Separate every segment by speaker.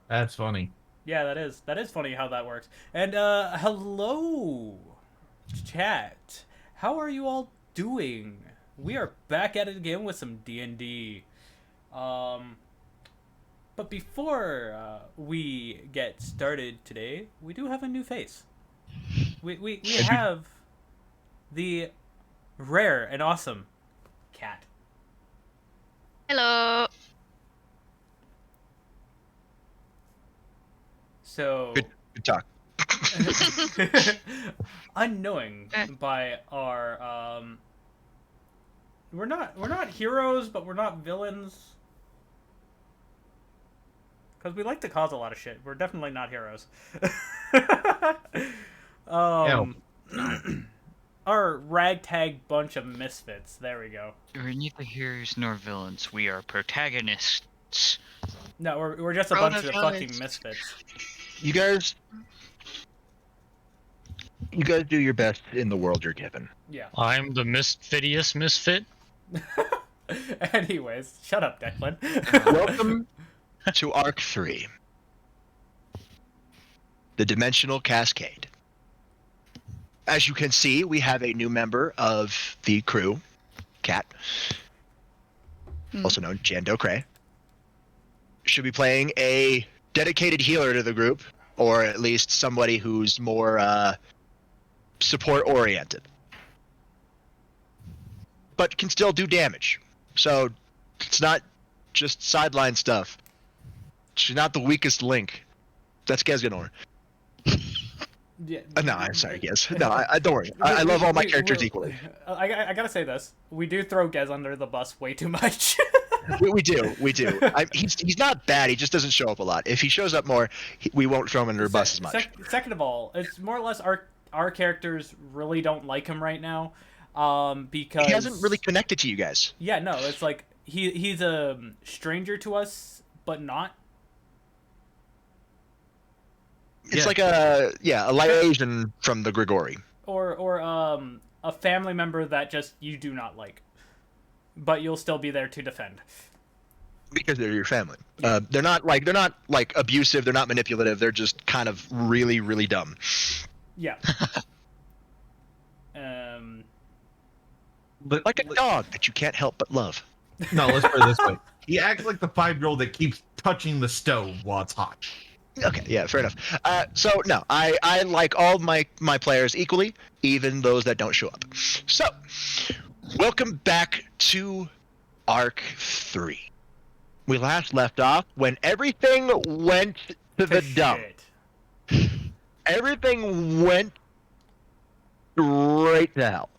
Speaker 1: That's funny.
Speaker 2: Yeah, that is funny how that works. And hello, chat. How are you all doing? We are back at it again with some D&D. Um, but before we get started today, we do have a new face. We
Speaker 1: As you,
Speaker 2: have the rare and awesome cat.
Speaker 3: Hello.
Speaker 2: So,
Speaker 4: Good talk.
Speaker 2: unknowing
Speaker 3: Eh,
Speaker 2: by our we're not heroes, but we're not villains because we like to cause a lot of shit. We're definitely not heroes.
Speaker 1: hell,
Speaker 2: um,
Speaker 1: no.
Speaker 2: our ragtag bunch of misfits. There we go.
Speaker 5: We're neither heroes nor villains. We are protagonists.
Speaker 2: No, we're just a bunch of fucking
Speaker 3: Protagonist.
Speaker 2: misfits.
Speaker 4: You guys, you guys do your best in the world you're given.
Speaker 2: Yeah.
Speaker 6: I'm the misfitious misfit.
Speaker 2: Anyways, shut up, Declan.
Speaker 4: Welcome to Arc 3, the Dimensional Cascade. As you can see, we have a new member of the crew, Cat, also known Jando Cray. Should be playing a dedicated healer to the group, or at least somebody who's more support-oriented. But can still do damage. So it's not just sideline stuff. She's not the weakest link. That's Gesganor.
Speaker 2: Yeah.
Speaker 4: No, I'm sorry, Gez. No, I don't worry. I love all my characters equally.
Speaker 2: I gotta say this. We do throw Gez under the bus way too much.
Speaker 4: We do. He's not bad. He just doesn't show up a lot. If he shows up more, we won't throw him under the bus as much.
Speaker 2: Second of all, it's more or less our characters really don't like him right now, because
Speaker 4: He hasn't really connected to you guys.
Speaker 2: Yeah, no, it's like he's a stranger to us, but not.
Speaker 4: It's
Speaker 1: Yeah.
Speaker 4: like a liaison from the Grigori.
Speaker 2: Or a family member that just you do not like, but you'll still be there to defend.
Speaker 4: Because they're your family. They're not like abusive. They're not manipulative. They're just kind of really, really dumb.
Speaker 2: Yeah. um.
Speaker 4: Like a dog that you can't help but love.
Speaker 1: No, let's put it this way. He acts like the 5-year-old that keeps touching the stove while it's hot.
Speaker 4: Okay, yeah, fair enough. So no, I like all my players equally, even those that don't show up. So, welcome back to Arc 3. We last left off when everything went to the dump.
Speaker 2: Shit.
Speaker 4: Everything went straight to hell.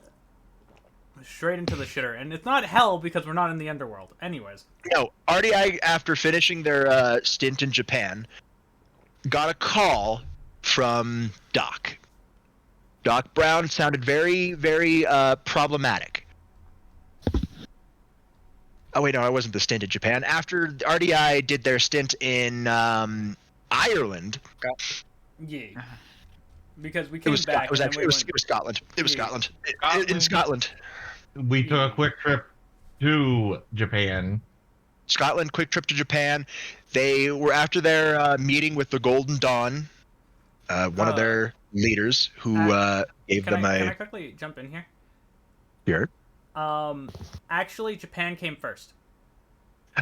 Speaker 2: Straight into the shitter, and it's not hell because we're not in the underworld. Anyways.
Speaker 4: No, R.D.I, after finishing their stint in Japan, got a call from Doc. Doc Brown sounded very, very problematic. Oh wait, no, I wasn't the stint in Japan. After R.D.I did their stint in Ireland,
Speaker 2: Yeah. Because we
Speaker 4: it
Speaker 2: came
Speaker 4: was
Speaker 2: back.
Speaker 4: it was
Speaker 2: and
Speaker 4: actually
Speaker 2: then
Speaker 4: it was Scotland. It was
Speaker 2: Yeah.
Speaker 4: Scotland. In Scotland.
Speaker 1: We took a quick trip to Japan.
Speaker 4: Scotland, quick trip to Japan. They were after their meeting with the Golden Dawn, one of their leaders, who gave
Speaker 2: Can
Speaker 4: them
Speaker 2: I
Speaker 4: a.
Speaker 2: quickly jump in here?
Speaker 4: Here.
Speaker 2: Actually, Japan came first.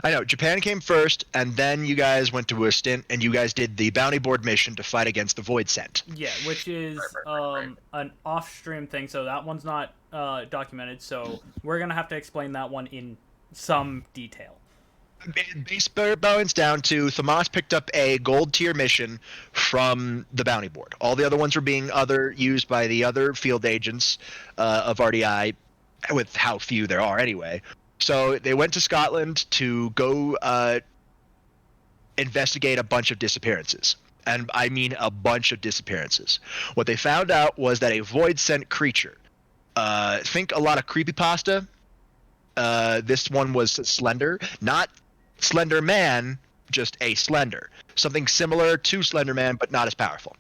Speaker 4: I know Japan came first, and then you guys went to a stint, and you guys did the bounty board mission to fight against the Void Scent.
Speaker 2: Yeah, which is an off-stream thing, so that one's not documented. So we're gonna have to explain that one in some detail.
Speaker 4: Base bones down to Thamas picked up a gold tier mission from the bounty board. All the other ones were being used by the other field agents of R.D.I, with how few there are anyway. So they went to Scotland to go investigate a bunch of disappearances. And I mean a bunch of disappearances. What they found out was that a void scent creature, think a lot of creepypasta. This one was Slender, not Slender Man, just a Slender. Something similar to Slender Man, but not as powerful.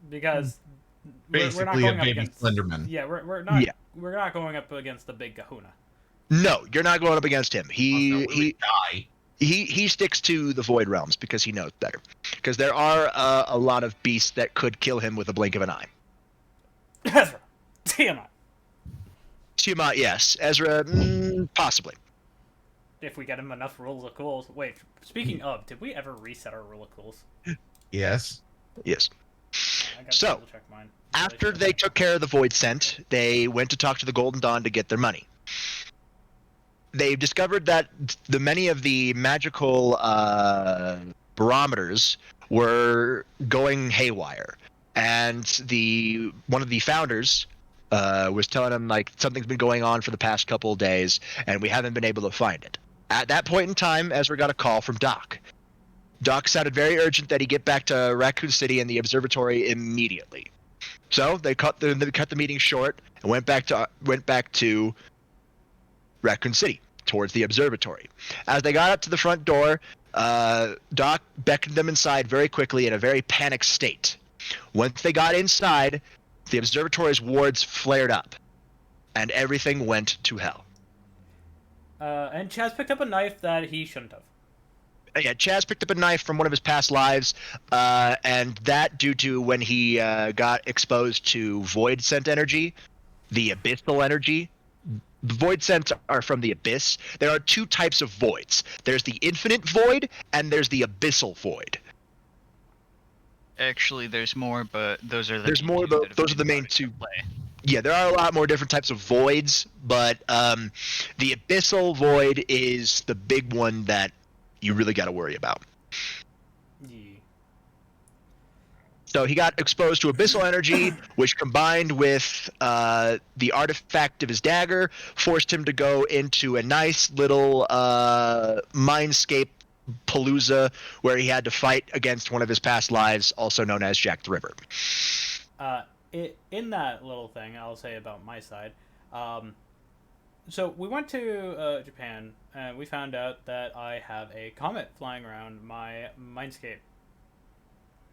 Speaker 2: Because we're not
Speaker 1: Basically, a
Speaker 2: going up
Speaker 1: baby
Speaker 2: against
Speaker 1: Slenderman.
Speaker 2: Yeah, we're not.
Speaker 4: Yeah.
Speaker 2: We're not going up against the big Kahuna.
Speaker 4: No, you're not going up against him.
Speaker 1: Also, we would die.
Speaker 4: He sticks to the Void Realms because he knows better. Because there are a lot of beasts that could kill him with a blink of an eye.
Speaker 2: Ezra, Tiamat.
Speaker 4: Tiamat, yes. Ezra, possibly.
Speaker 2: If we get him enough rules of cools. Wait, speaking of, did we ever reset our rule of cools?
Speaker 1: Yes.
Speaker 4: Yes.
Speaker 2: I gotta
Speaker 4: So,
Speaker 2: double check mine.
Speaker 4: After they took care of the Void Scent, they went to talk to the Golden Dawn to get their money. They've discovered that many of the magical barometers were going haywire, and one of the founders was telling them like something's been going on for the past couple of days, and we haven't been able to find it. At that point in time, Ezra got a call from Doc. Doc sounded very urgent that he get back to Raccoon City and the observatory immediately. So they cut the meeting short and went back to Raccoon City towards the observatory. As they got up to the front door, Doc beckoned them inside very quickly in a very panicked state. Once they got inside, the observatory's wards flared up, and everything went to hell.
Speaker 2: And Chaz picked up a knife that he shouldn't have.
Speaker 4: Yeah, Chaz picked up a knife from one of his past lives, and that due to when he got exposed to void scent energy, the abyssal energy. The void scents are from the abyss. There are two types of voids. There's the infinite void, and there's the abyssal void.
Speaker 5: Actually, there's more, but those are the
Speaker 4: There's
Speaker 5: main
Speaker 4: more,
Speaker 5: two
Speaker 4: but
Speaker 5: that have
Speaker 4: those are
Speaker 5: been
Speaker 4: the main
Speaker 5: brought
Speaker 4: two.
Speaker 5: into play.
Speaker 4: Yeah, there are a lot more different types of voids, but the abyssal void is the big one that you really got to worry about.
Speaker 2: Yeah.
Speaker 4: So he got exposed to abyssal energy, which combined with the artifact of his dagger, forced him to go into a nice little mindscape palooza where he had to fight against one of his past lives, also known as Jack the Ripper.
Speaker 2: In that little thing, I'll say about my side. So we went to Japan, and we found out that I have a comet flying around my mindscape.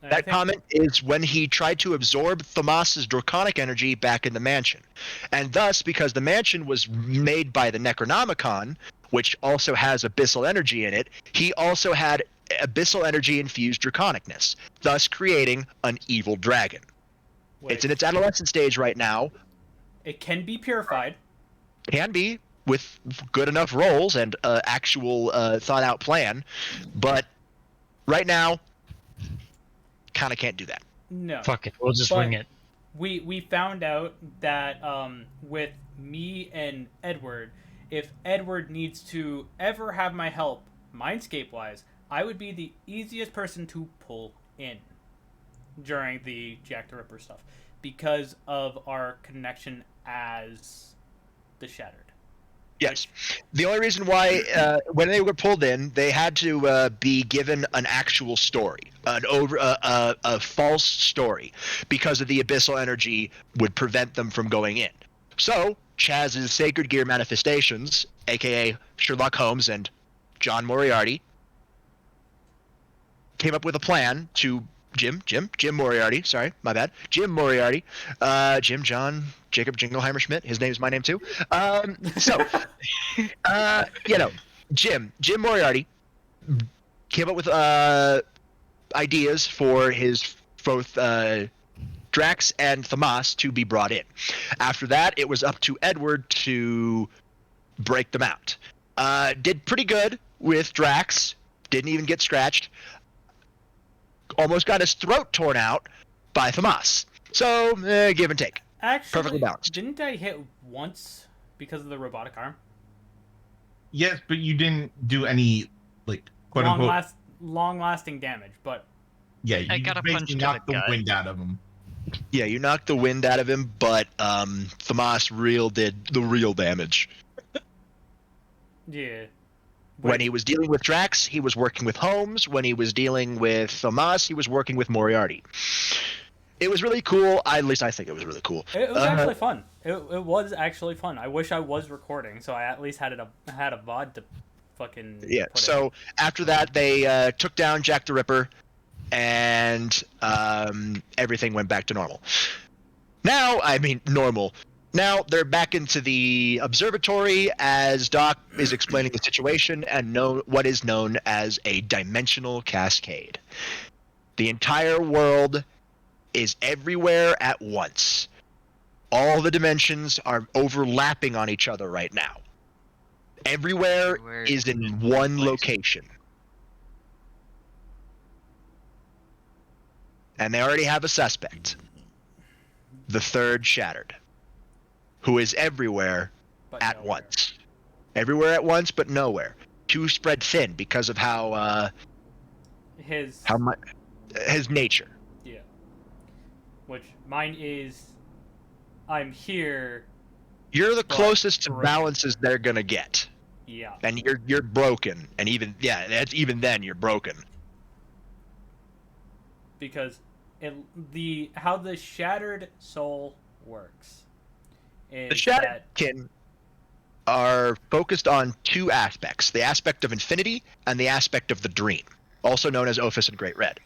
Speaker 2: And I
Speaker 4: That
Speaker 2: think-
Speaker 4: comment is when he tried to absorb Thamas's draconic energy back in the mansion. And thus, because the mansion was made by the Necronomicon, which also has abyssal energy in it, he also had abyssal energy infused draconicness, thus creating an evil dragon.
Speaker 2: Wait,
Speaker 4: It's in its adolescent stage right now.
Speaker 2: it can be purified.
Speaker 4: Can be with good enough rolls and actual thought out plan, but right now, kind of can't do that.
Speaker 2: No.
Speaker 6: Fuck it, we'll just
Speaker 2: But-
Speaker 6: wing it.
Speaker 2: We found out that with me and Edward, if Edward needs to ever have my help, mindscape wise, I would be the easiest person to pull in during the Jack the Ripper stuff because of our connection as the Shattered.
Speaker 4: Yes. The only reason why, when they were pulled in, they had to be given an actual story, a false story, because of the abyssal energy would prevent them from going in. So, Chaz's Sacred Gear manifestations, aka Sherlock Holmes and John Moriarty, came up with a plan to Jim Moriarty, sorry, my bad. Jim Moriarty, Jim, John, Jacob Jingleheimer Schmidt, his name is my name too. Jim Moriarty came up with ideas for his both Drax and Thamas to be brought in. After that, it was up to Edward to break them out. Did pretty good with Drax, didn't even get scratched. Almost got his throat torn out by Thamas. So, give and take.
Speaker 2: Actually,
Speaker 4: Perfectly balanced.
Speaker 2: didn't I hit once because of the robotic arm?
Speaker 1: Yes, but you didn't do any like quote unquote.
Speaker 2: Long-lasting damage, but
Speaker 1: Yeah, you
Speaker 5: I got a punch
Speaker 1: basically
Speaker 5: to
Speaker 1: knocked
Speaker 5: the
Speaker 1: the
Speaker 5: gut.
Speaker 1: wind out of him.
Speaker 4: Yeah, you knocked the wind out of him, but Thamas did the real damage.
Speaker 2: yeah.
Speaker 4: When he was dealing with Drax, he was working with Holmes. When he was dealing with Thamas, he was working with Moriarty. It was really cool. At least I think it was really cool.
Speaker 2: It was actually fun. It was actually fun. I wish I was recording, so I at least had a VOD to fucking
Speaker 4: Yeah.
Speaker 2: put
Speaker 4: So after that, they took down Jack the Ripper, and everything went back to normal. Now, I mean normal. Now they're back into the observatory as Doc is explaining the situation and what is known as a dimensional cascade. The entire world is everywhere at once. All the dimensions are overlapping on each other right now. Everywhere is in one location. And they already have a suspect. The third Shattered, who is everywhere
Speaker 2: But
Speaker 4: at
Speaker 2: nowhere.
Speaker 4: once. Everywhere at once, but nowhere. Too spread thin because of how
Speaker 2: His
Speaker 4: much his nature.
Speaker 2: yeah. Which mine is, I'm here.
Speaker 4: You're the
Speaker 2: But
Speaker 4: closest to
Speaker 2: broken.
Speaker 4: balance as they're gonna get,
Speaker 2: Yeah.
Speaker 4: and you're broken, and even then you're broken.
Speaker 2: Because how the shattered soul works is
Speaker 4: The Shattered
Speaker 2: that
Speaker 4: kin are focused on two aspects: the aspect of infinity and the aspect of the dream, also known as Ophis and Great Red.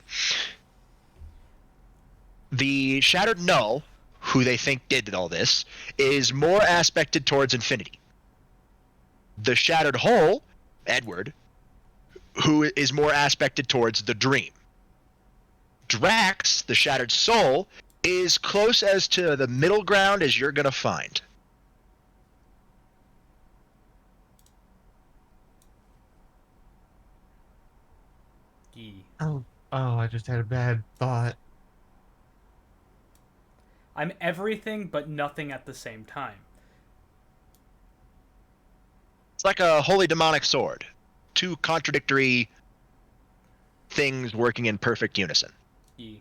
Speaker 4: The Shattered Null, who they think did all this, is more aspected towards infinity. The Shattered Whole, Edward, who is more aspected towards the dream. Drax, the Shattered Soul, is close as to the middle ground as you're gonna find.
Speaker 1: Oh, I just had a bad thought.
Speaker 2: I'm everything but nothing at the same time.
Speaker 4: It's like a holy demonic sword. Two contradictory things working in perfect unison.
Speaker 2: E.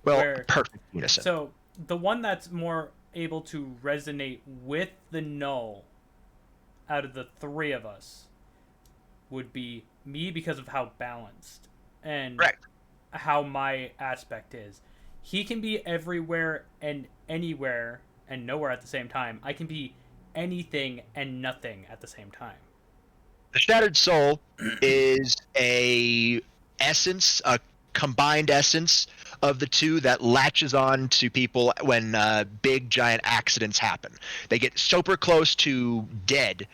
Speaker 4: Well,
Speaker 2: Where-
Speaker 4: perfect unison.
Speaker 2: So the one that's more able to resonate with the null out of the three of us would be me because of how balanced and
Speaker 4: Correct.
Speaker 2: how my aspect is. He can be everywhere and anywhere and nowhere at the same time. I can be anything and nothing at the same time.
Speaker 4: The Shattered Soul is a combined essence of the two that latches on to people when big giant accidents happen. They get super close to dead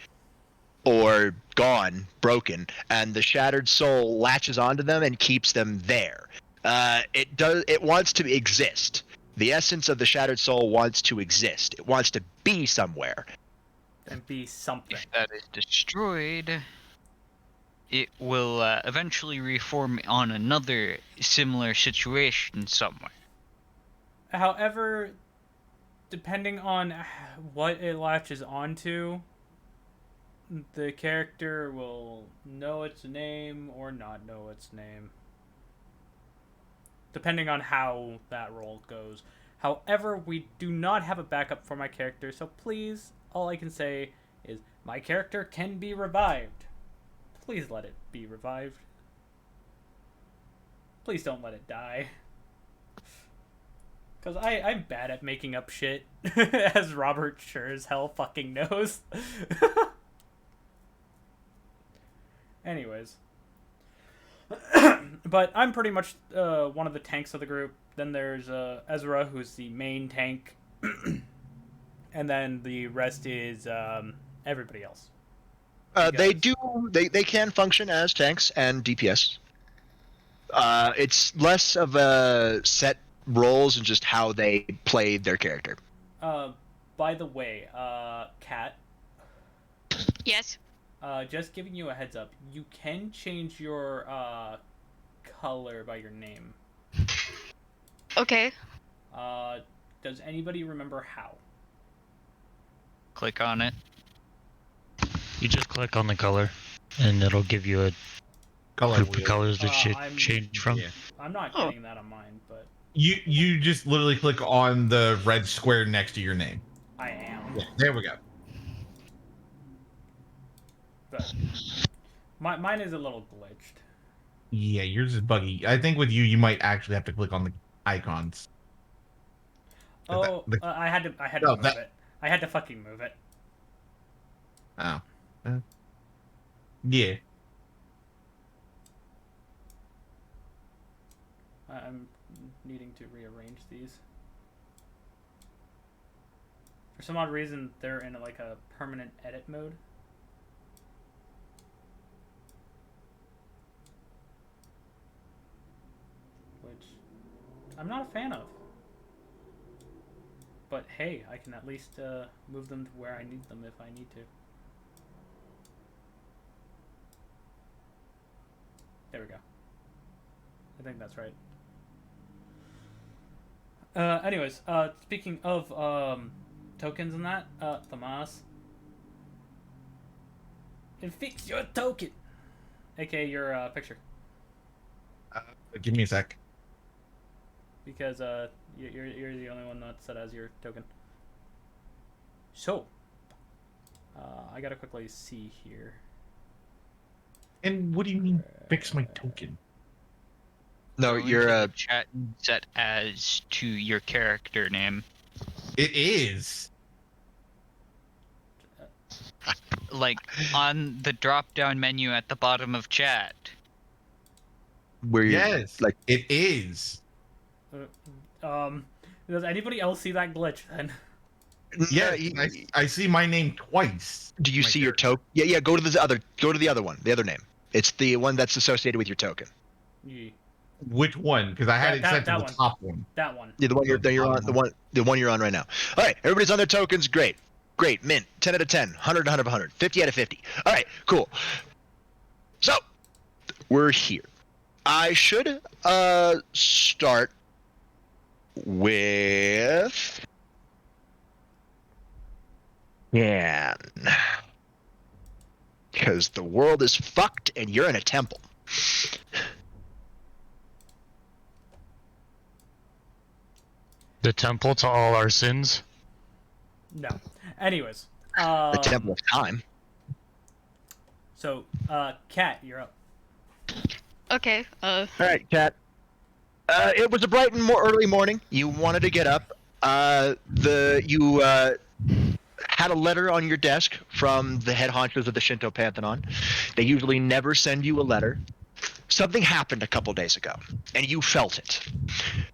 Speaker 4: or gone, broken, and the Shattered Soul latches onto them and keeps them there. It wants to exist. The essence of the Shattered Soul wants to exist. It wants to be somewhere.
Speaker 2: And be something.
Speaker 5: If that is destroyed, it will eventually reform on another similar situation somewhere.
Speaker 2: However, depending on what it latches onto, the character will know its name or not know its name. Depending on how that role goes. However, we do not have a backup for my character, so please, all I can say is my character can be revived. Please let it be revived. Please don't let it die. Because I'm bad at making up shit, as Robert sure as hell fucking knows. Anyways. But I'm pretty much one of the tanks of the group. Then there's Ezra, who's the main tank. And then the rest is everybody else.
Speaker 4: They can function as tanks and DPS. It's less of a set roles and just how they play their character.
Speaker 2: By the way, Kat,
Speaker 3: Yes.
Speaker 2: just giving you a heads up, you can change your color by your name.
Speaker 3: Okay.
Speaker 2: Does anybody remember how?
Speaker 5: Click on it.
Speaker 6: You just click on the color, and it'll give you a
Speaker 1: Color
Speaker 6: group of
Speaker 1: wheel.
Speaker 6: colors that should
Speaker 2: I'm-
Speaker 6: change from.
Speaker 1: Yeah.
Speaker 2: I'm not
Speaker 3: Oh.
Speaker 2: getting that on mine, but
Speaker 1: You just literally click on the red square next to your name.
Speaker 2: I am.
Speaker 1: Yeah, there we go.
Speaker 2: But mine is a little glitched.
Speaker 1: Yeah, yours is buggy. I think with you might actually have to click on the icons.
Speaker 2: Oh, I had to
Speaker 1: No,
Speaker 2: move it. I had to fucking move it.
Speaker 1: Oh. Yeah.
Speaker 2: I'm needing to rearrange these. For some odd reason, they're in like a permanent edit mode. Which I'm not a fan of. But hey, I can at least move them to where I need them if I need to. There we go. I think that's right. Anyways, speaking of tokens and that, Thomas, fix your token, aka your picture,
Speaker 1: Give me a sec.
Speaker 2: because you're the only one that's set as your token. So, I gotta quickly see here.
Speaker 1: And what do you mean, fix my token?
Speaker 4: No,
Speaker 5: Go
Speaker 4: you're
Speaker 5: into the chat set as to your character name.
Speaker 1: It is.
Speaker 5: Like on the drop down menu at the bottom of chat.
Speaker 4: where you
Speaker 1: Yes,
Speaker 4: like.
Speaker 1: it is.
Speaker 2: Does anybody else see that glitch then?
Speaker 1: Yeah,
Speaker 4: No,
Speaker 1: I see my name twice.
Speaker 4: do you
Speaker 1: My
Speaker 4: see your
Speaker 1: character.
Speaker 4: token? Yeah, yeah. Go to the other one, the other name. It's the one that's associated with your token.
Speaker 2: Yeah,
Speaker 1: Which one? Because I had it set to
Speaker 2: that
Speaker 1: the
Speaker 2: one.
Speaker 1: top one.
Speaker 2: that one.
Speaker 4: Yeah, the one you're on. The one you're on right now. All right, everybody's on their tokens. Great, mint. 10 out of 10, 100 out of 100, 50 out of 50. All right, cool. So we're here. I should start with because the world is fucked and you're in a temple.
Speaker 6: The temple to all our sins.
Speaker 2: No. Anyways,
Speaker 4: The temple of time.
Speaker 2: So, Kat, you're up.
Speaker 3: Okay.
Speaker 4: All right, Kat. It was a bright and early morning. You wanted to get up. You had a letter on your desk from the head honchos of the Shinto Pantheon. They usually never send you a letter. Something happened a couple days ago, and you felt it.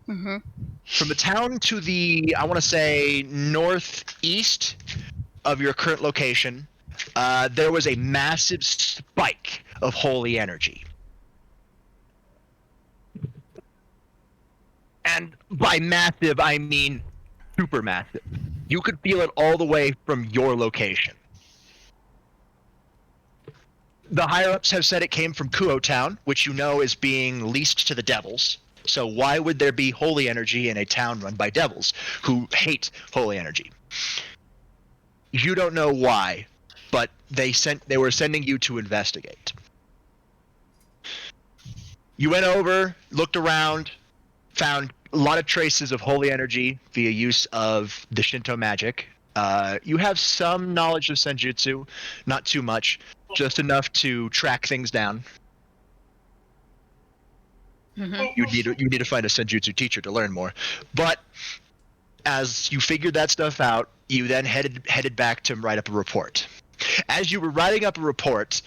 Speaker 3: Mhm.
Speaker 4: From the town to the, I want to say, northeast of your current location, there was a massive spike of holy energy. And by massive, I mean super massive. You could feel it all the way from your location. The higher-ups have said it came from Kuo Town, which you know is being leased to the devils. So why would there be holy energy in a town run by devils who hate holy energy? You don't know why, but they were sending you to investigate. You went over, looked around, found a lot of traces of holy energy via use of the Shinto magic. You have some knowledge of senjutsu, not too much, just enough to track things down.
Speaker 3: Mhm.
Speaker 4: You need to find a senjutsu teacher to learn more. But as you figured that stuff out, you then headed back to write up a report. As you were writing up a report,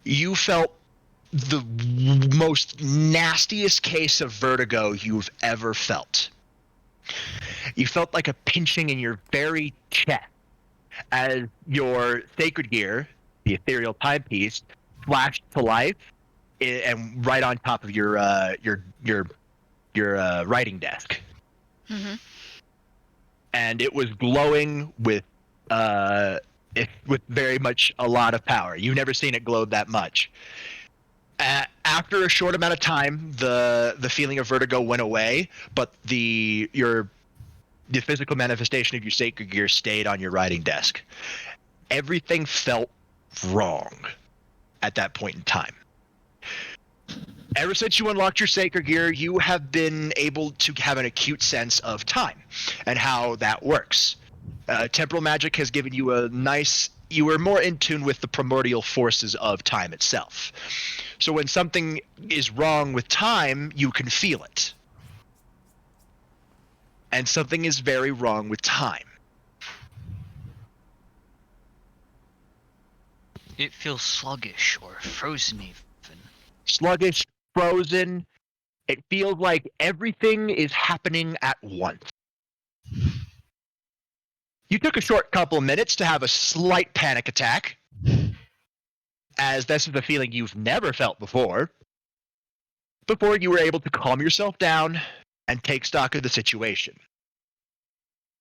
Speaker 4: you felt the most nastiest case of vertigo you've ever felt. You felt like a pinching in your very chest as your sacred gear, the ethereal timepiece, flashed to life and right on top of your writing desk.
Speaker 3: Mhm.
Speaker 4: And it was glowing with very much a lot of power. You've never seen it glow that much. After a short amount of time, the feeling of vertigo went away, but the physical manifestation of your sacred gear stayed on your writing desk. Everything felt wrong at that point in time. Ever since you unlocked your sacred gear, you have been able to have an acute sense of time and how that works. Temporal magic has given you you are more in tune with the primordial forces of time itself. So when something is wrong with time, you can feel it. And something is very wrong with time.
Speaker 5: It feels sluggish or frozen even.
Speaker 4: Sluggish, frozen. It feels like everything is happening at once. You took a short couple of minutes to have a slight panic attack, as this is the feeling you've never felt before you were able to calm yourself down and take stock of the situation.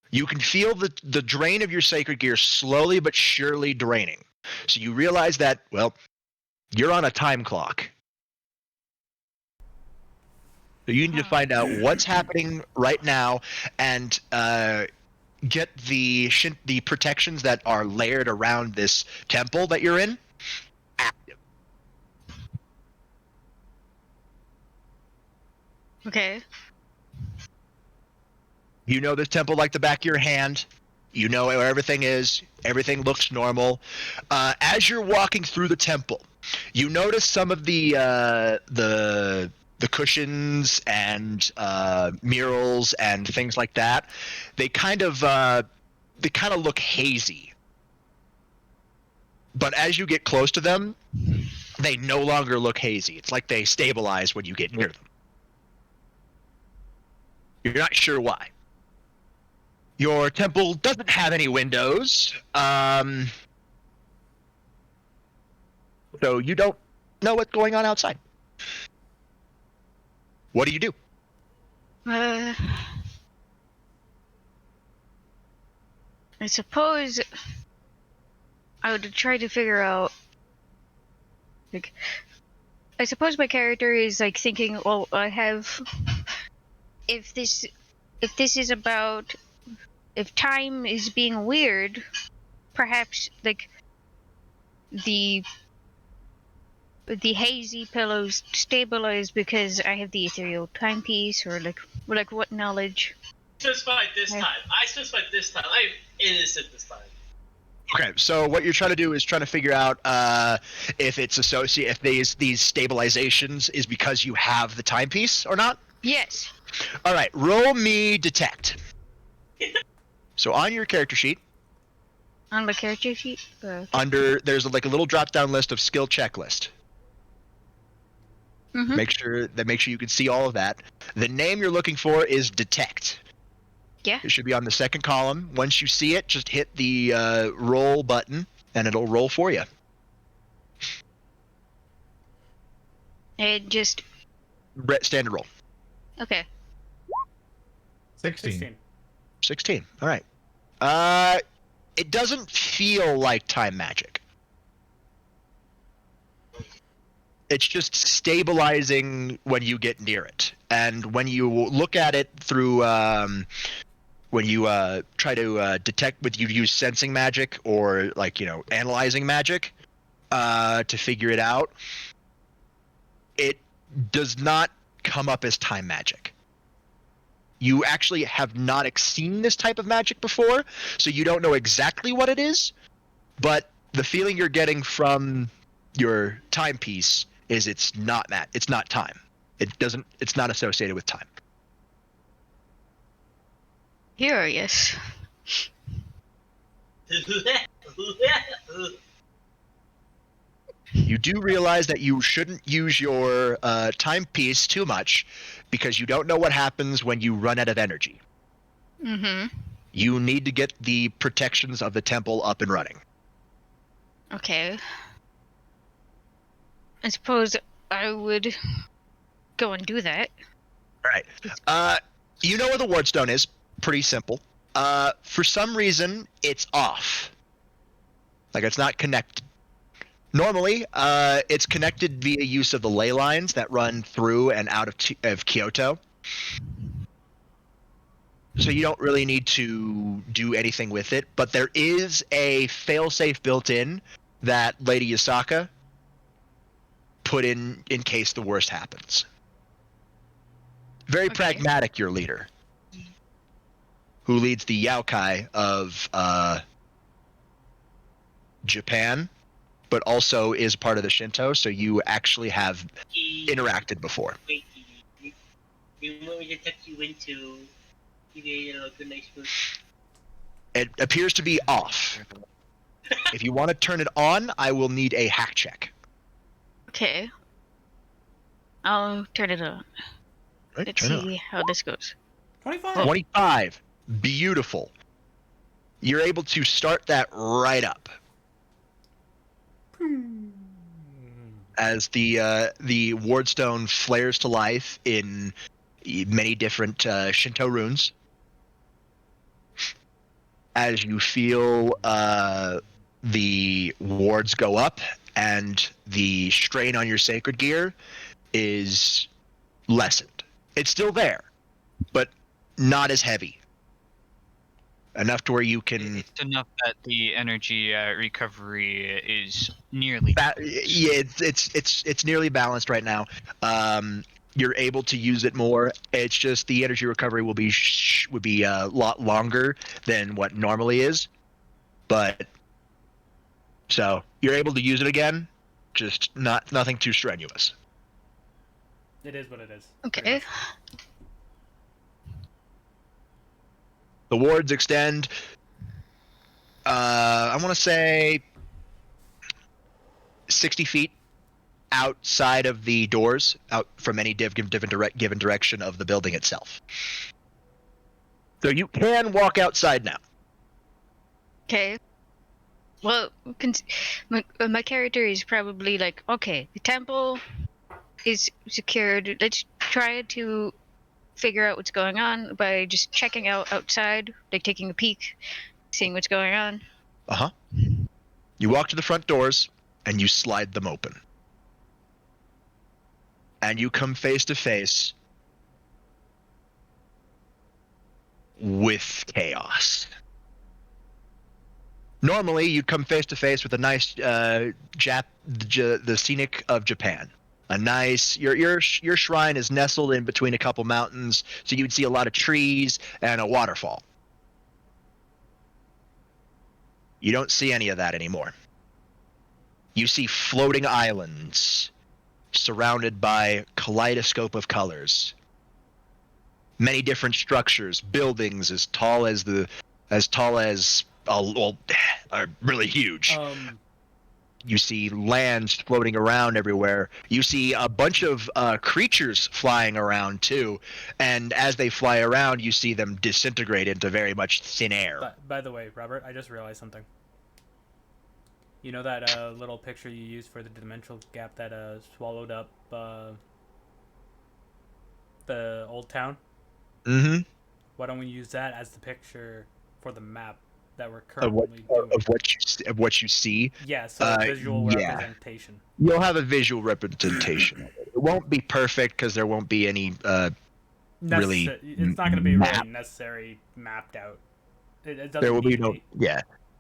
Speaker 4: You can feel the drain of your sacred gear slowly but surely draining. So you realize that, well, you're on a time clock. So you need to find out what's happening right now and get the protections that are layered around this temple that you're in active.
Speaker 3: Okay.
Speaker 4: You know this temple like the back of your hand. You know where everything is. Everything looks normal. As you're walking through the temple, you notice some of the cushions and murals and things like that. They kind of look hazy. But as you get close to them, they no longer look hazy. It's like they stabilize when you get near them. You're not sure why. Your temple doesn't have any windows, so you don't know what's going on outside. What do you do?
Speaker 3: I suppose I would try to figure out. Like, I suppose my character is like thinking, well, I have. If this is about, if time is being weird, perhaps like the hazy pillows stabilize because I have the ethereal timepiece, or like what knowledge?
Speaker 7: Specified this time. I specified this time. I'm innocent this time.
Speaker 4: Okay, so what you're trying to do is trying to figure out if it's if these stabilizations is because you have the timepiece or not.
Speaker 3: Yes.
Speaker 4: All right, roll me detect. So on your character sheet,
Speaker 3: On the character sheet.
Speaker 4: there's like a little drop-down list of skill checklist.
Speaker 3: Mm-hmm.
Speaker 4: Make sure you can see all of that. The name you're looking for is detect.
Speaker 3: Yeah.
Speaker 4: It should be on the second column. Once you see it, just hit the roll button, and it'll roll for you.
Speaker 3: And just
Speaker 4: Standard roll.
Speaker 3: okay.
Speaker 1: 16.
Speaker 4: 16. All right. It doesn't feel like time magic. It's just stabilizing when you get near it, and when you look at it through, when you try to detect you use sensing magic or analyzing magic to figure it out, it does not come up as time magic. You actually have not seen this type of magic before, so you don't know exactly what it is, but the feeling you're getting from your timepiece is it's not time. It's not associated with time.
Speaker 3: Curious.
Speaker 4: You do realize that you shouldn't use your timepiece too much because you don't know what happens when you run out of energy.
Speaker 3: Mm-hmm.
Speaker 4: You need to get the protections of the temple up and running.
Speaker 3: Okay. I suppose I would go and do that.
Speaker 4: All right. You know where the wardstone is. Pretty simple. For some reason, it's off. Like it's not connected. Normally, it's connected via use of the ley lines that run through and out of Kyoto. So you don't really need to do anything with it, but there is a failsafe built in that Lady Yasaka put in case the worst happens. Very pragmatic, your leader, who leads the Yaokai of Japan, but also is part of the Shinto, so you actually have interacted before.
Speaker 7: Wait, you want me to tuck you into give you a good nice move?
Speaker 4: It appears to be off. If you want to turn it on, I will need a hack check.
Speaker 3: Okay. I'll turn it on.
Speaker 4: Right,
Speaker 3: Let's
Speaker 4: turn it on.
Speaker 3: see how this goes.
Speaker 2: 25.
Speaker 4: 25. Beautiful. You're able to start that right up as the wardstone flares to life in many different Shinto runes. As you feel the wards go up and the strain on your sacred gear is lessened. It's still there, but not as heavy. Enough to where you can.
Speaker 5: It's enough that the energy recovery is nearly.
Speaker 4: Yeah, it's nearly balanced right now. You're able to use it more. It's just the energy recovery would be a lot longer than what normally is, but so you're able to use it again, just nothing too strenuous.
Speaker 2: It is what it is.
Speaker 3: Okay.
Speaker 4: The wards extend. I want to say 60 feet outside of the doors, out from any given direction of the building itself. So you can walk outside now.
Speaker 3: Okay. Well, my character is probably like, okay, the temple is secured. Let's try to figure out what's going on by just checking out outside, like taking a peek, seeing what's going on.
Speaker 4: Uh-huh. You walk to the front doors, and you slide them open. And you come face to face with chaos. Normally, you'd come face to face with a nice the scenic of Japan. A nice your shrine is nestled in between a couple mountains, so you'd see a lot of trees and a waterfall. You don't see any of that anymore. You see floating islands surrounded by kaleidoscope of colors. Many different structures, buildings as tall as are really huge. You see lands floating around everywhere. You see a bunch of creatures flying around too, and as they fly around, you see them disintegrate into very much thin air.
Speaker 2: By the way, Robert, I just realized something. You know that little picture you used for the dimensional gap that swallowed up the old town?
Speaker 4: Mm-hmm.
Speaker 2: Why don't we use that as the picture for the map that we're currently
Speaker 4: Of
Speaker 2: doing?
Speaker 4: what you see.
Speaker 2: Yeah, so visual representation.
Speaker 4: You'll have a visual representation. It won't be perfect because there won't be any really.
Speaker 2: It's not going to be really necessary mapped out. It doesn't.
Speaker 4: There will be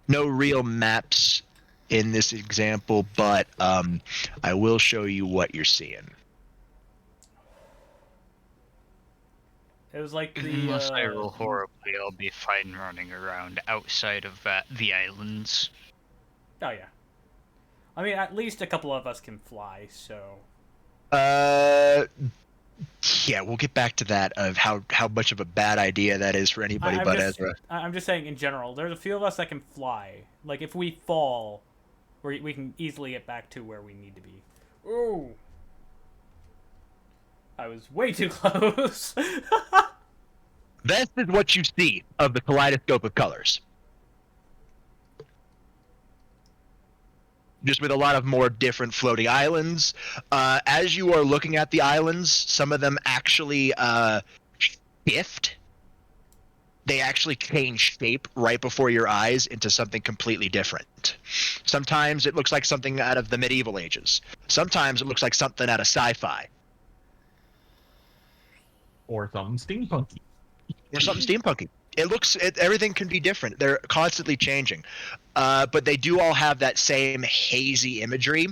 Speaker 4: no real maps in this example, but I will show you what you're seeing.
Speaker 2: It was like the.
Speaker 5: Unless I roll horribly, I'll be fine running around outside of the islands.
Speaker 2: Oh yeah. I mean, at least a couple of us can fly, so.
Speaker 4: Yeah, we'll get back to that of how much of a bad idea that is for anybody but Ezra.
Speaker 2: I'm just saying in general, there's a few of us that can fly. Like if we fall, we can easily get back to where we need to be. Ooh. I was way too close.
Speaker 4: This is what you see of the kaleidoscope of colors. Just with a lot of more different floating islands. As you are looking at the islands, some of them actually shift. They actually change shape right before your eyes into something completely different. Sometimes it looks like something out of the medieval ages. Sometimes it looks like something out of sci-fi.
Speaker 1: Or something steampunky.
Speaker 4: Or something steampunky. Everything can be different. They're constantly changing. But they do all have that same hazy imagery.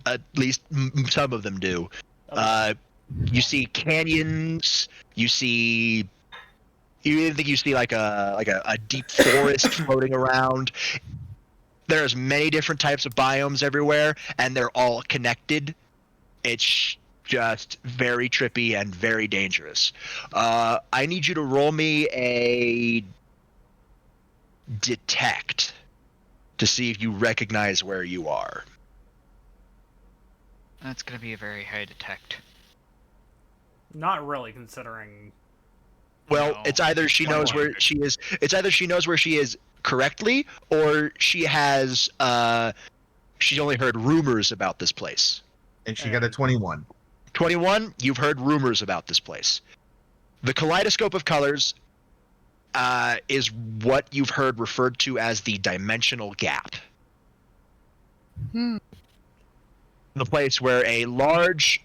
Speaker 4: At least some of them do. You see canyons. You even think you see like a deep forest floating around. There's many different types of biomes everywhere, and they're all connected. It's just very trippy and very dangerous. I need you to roll me a detect to see if you recognize where you are.
Speaker 5: That's gonna be a very high detect.
Speaker 2: Not really, considering
Speaker 4: Well,
Speaker 5: No.
Speaker 4: it's either she knows
Speaker 1: 21.
Speaker 4: where she is. It's either she knows where she is correctly, or she has. She's only heard rumors about this place.
Speaker 1: And she got a 21.
Speaker 4: 21. You've heard rumors about this place. The kaleidoscope of colors is what you've heard referred to as the dimensional gap.
Speaker 3: Hmm.
Speaker 4: The place where a large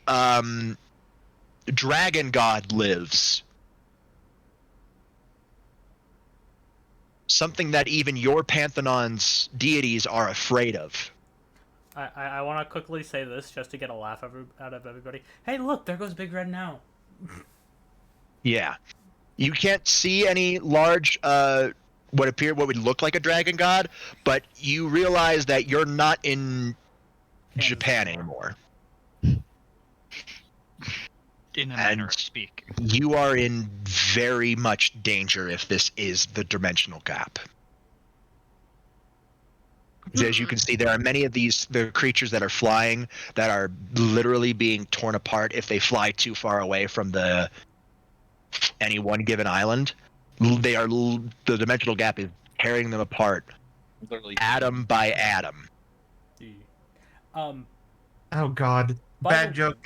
Speaker 4: dragon god lives. Something that even your Panthenon's deities are afraid of.
Speaker 2: I want to quickly say this just to get a laugh out of everybody. Hey, look, there goes Big Red now.
Speaker 4: Yeah. You can't see any large what would look like a dragon god, but you realize that you're not in
Speaker 2: Kansas
Speaker 4: Japan
Speaker 2: anymore.
Speaker 4: anymore.
Speaker 5: In a manner
Speaker 4: And
Speaker 5: of speaking.
Speaker 4: you are in very much danger if this is the dimensional gap. As you can see, there are many of the creatures that are flying that are literally being torn apart if they fly too far away from any one given island. The dimensional gap is tearing them apart,
Speaker 1: Literally.
Speaker 4: atom by atom.
Speaker 2: Um,
Speaker 1: Oh God.
Speaker 2: By
Speaker 1: Bad
Speaker 2: the-
Speaker 1: joke.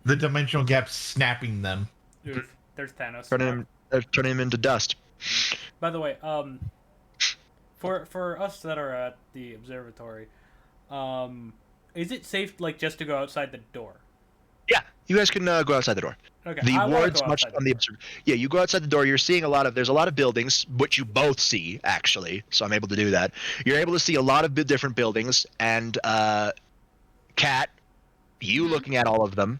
Speaker 1: The dimensional gap snapping them.
Speaker 2: oof, there's Thanos.
Speaker 4: Turning him into dust.
Speaker 2: By the way, for us that are at the observatory, is it safe just to go outside the door?
Speaker 4: Yeah, you guys can go outside the door.
Speaker 2: Okay,
Speaker 4: The
Speaker 2: I wanna
Speaker 4: wards
Speaker 2: go
Speaker 4: much
Speaker 2: outside
Speaker 4: on the yeah, you go outside the door. You're seeing there's a lot of buildings, which you both see actually. So I'm able to do that. You're able to see a lot of different buildings, and Kat, you looking at all of them.